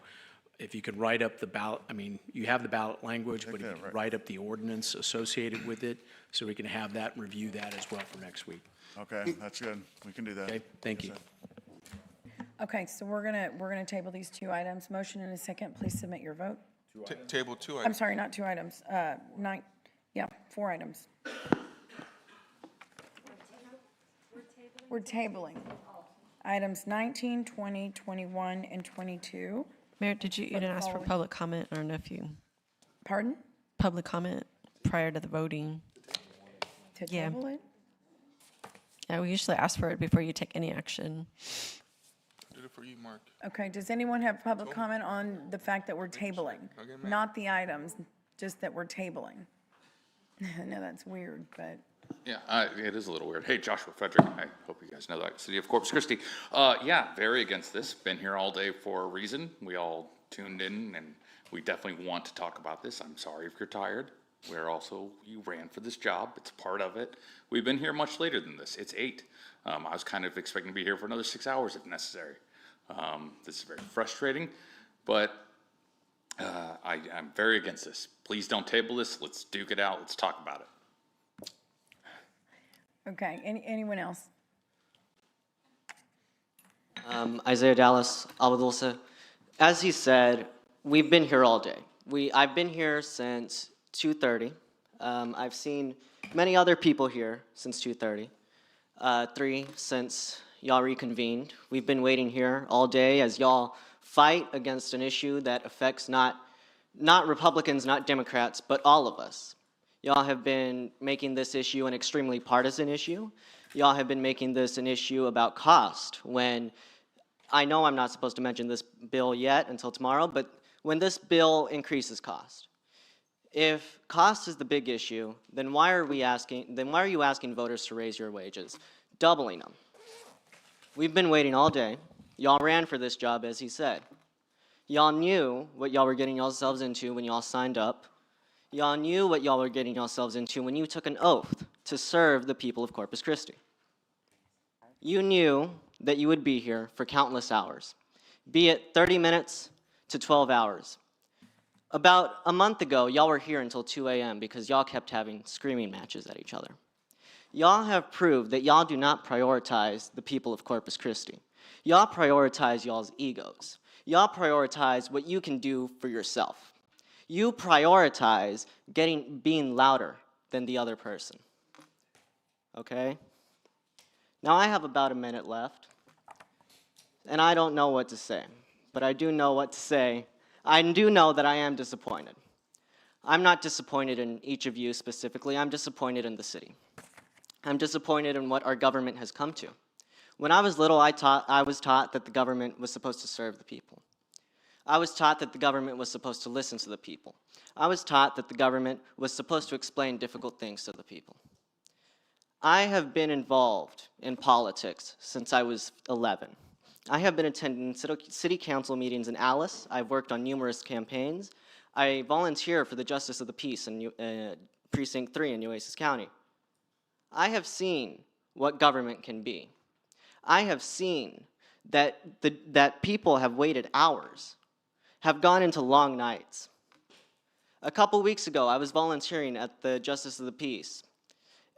if you could write up the ballot, I mean, you have the ballot language, but if you could write up the ordinance associated with it, so we can have that and review that as well for next week. Okay, that's good. We can do that. Okay, thank you. Yes, sir. Okay, so we're gonna table these two items. Motion and a second, please submit your vote. Table 2 I'm items. sorry, not two items, 4 items. We're tabling items 19, 20, 21, and 22. Mayor, you didn't ask for public comment or if you, Pardon? public comment prior to the voting? To Yeah. table it? Yeah, we usually ask for it before you take any action. I did it for you, Mark. Okay, does anyone have public comment on the fact that we're tabling? Okay, ma'am. Not the items, just that we're tabling. I know that's weird, but. Yeah, it is a little weird. Hey, Joshua Frederick, I hope you guys know that, City of Corpus Christi. Yeah, very against this. Been here all day for a reason. We all tuned in, and we definitely want to talk about this. I'm sorry if you're tired. You ran for this job. It's part of it. We've been here much later than this. It's 8. I was kind of expecting to be here for another 6 hours if necessary. This is very frustrating, but I'm very against this. Please don't table this. Let's duke it out. Let's talk about it. Okay, anyone else? Isaiah Dallas, Alba Dulce. As he said, we've been here all day. I've been here since 2:30. I've seen many other people here since 2:30. 3 since y'all reconvened. We've been waiting here all day as y'all fight against an issue that affects not Republicans, not Democrats, but all of us. Y'all have been making this issue an extremely partisan issue. Y'all have been making this an issue about cost when I know I'm not supposed to mention this bill yet until tomorrow, but when this bill increases cost. If cost is the big issue, then why are you asking voters to raise your wages? Doubling them. We've been waiting all day. Y'all ran for this job, as he said. Y'all knew what y'all were getting yourselves into when y'all signed up. Y'all knew what y'all were getting yourselves into when you took an oath to serve the people of Corpus Christi. You knew that you would be here for countless hours, be it 30 minutes to 12 hours. About a month ago, y'all were here until 2 a.m. because y'all kept having screaming matches at each other. Y'all have proved that y'all do not prioritize the people of Corpus Christi. Y'all prioritize y'all's egos. Y'all prioritize what you can do for yourself. You prioritize being louder than the other person. Okay? Now I have about a minute left, and I don't know what to say, but I do know what to say. I do know that I am disappointed. I'm not disappointed in each of you specifically. I'm disappointed in the city. I'm disappointed in what our government has come to. When I was little, I was taught that the government was supposed to serve the people. I was taught that the government was supposed to listen to the people. I was taught that the government was supposed to explain difficult things to the people. I have been involved in politics since I was 11. I have been attending city council meetings in Alice. I've worked on numerous campaigns. I volunteer for the Justice of the Peace in Precinct 3 in Nueces County. I have seen what government can be. I have seen that people have waited hours, have gone into long nights. A couple weeks ago, I was volunteering at the Justice of the Peace,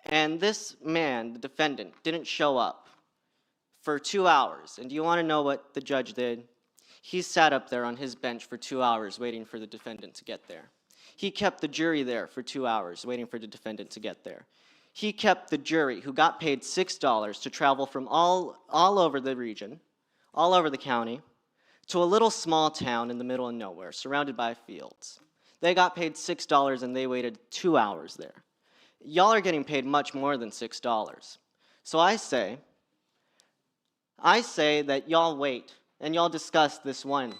and this man, the defendant, didn't show up for 2 hours. And do you want to know what the judge did? He sat up there on his bench for 2 hours waiting for the defendant to get there. He kept the jury there for 2 hours waiting for the defendant to get there. He kept the jury, who got paid $6 to travel from all over the region, all over the county, to a little small town in the middle of nowhere, surrounded by fields. They got paid $6 and they waited 2 hours there. Y'all are getting paid much more than $6. So I say that y'all wait and y'all discuss this one.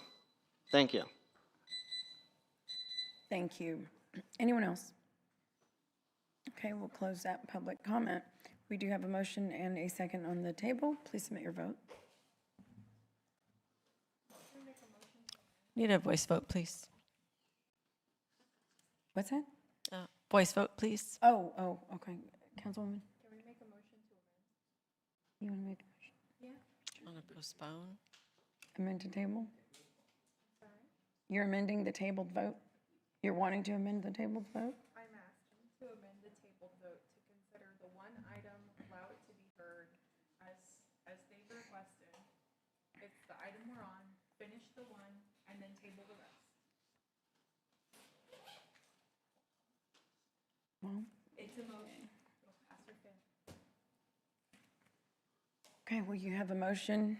Thank you. Thank you. Anyone else? Okay, we'll close that public comment. We do have a motion and a second on the table. Please submit your vote. Need a voice vote, please. What's that? Voice vote, please. Oh, okay. Councilwoman? Can we make a motion to amend? You want to make a motion? Yeah. Want to postpone? Amend to table? You're amending the tabled vote? You're wanting to amend the tabled vote? I'm asking to amend the tabled vote to consider the one item, allow it to be heard as they've requested. It's the item we're on, finish the one, and then table the rest. Well, It's a motion. It'll pass or fail. okay, well, you have a motion.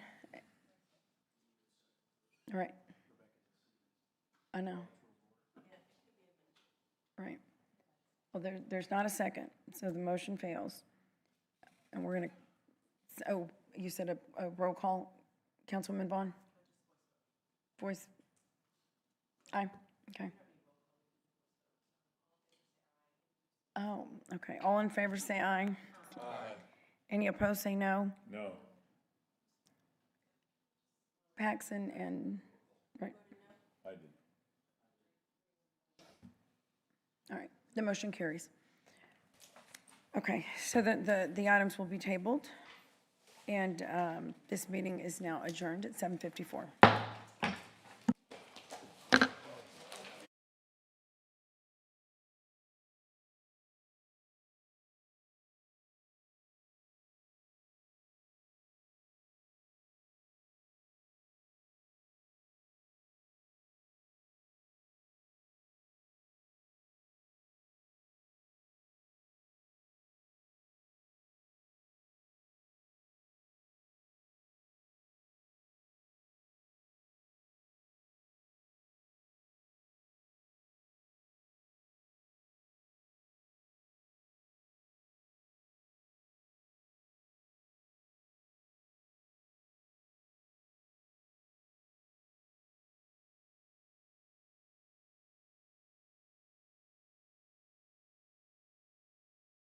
All right. I know. Right. Well, there's not a second, so the motion fails. And we're going to, oh, you said a roll call, Councilwoman Vaughn? Voice? Aye, okay. Oh, okay. All in favor, say aye. Aye. Any opposed, say no. No. Paxson and, right, I did. all right, the motion carries. Okay, so the items will be tabled, and this meeting is now adjourned at 7:54.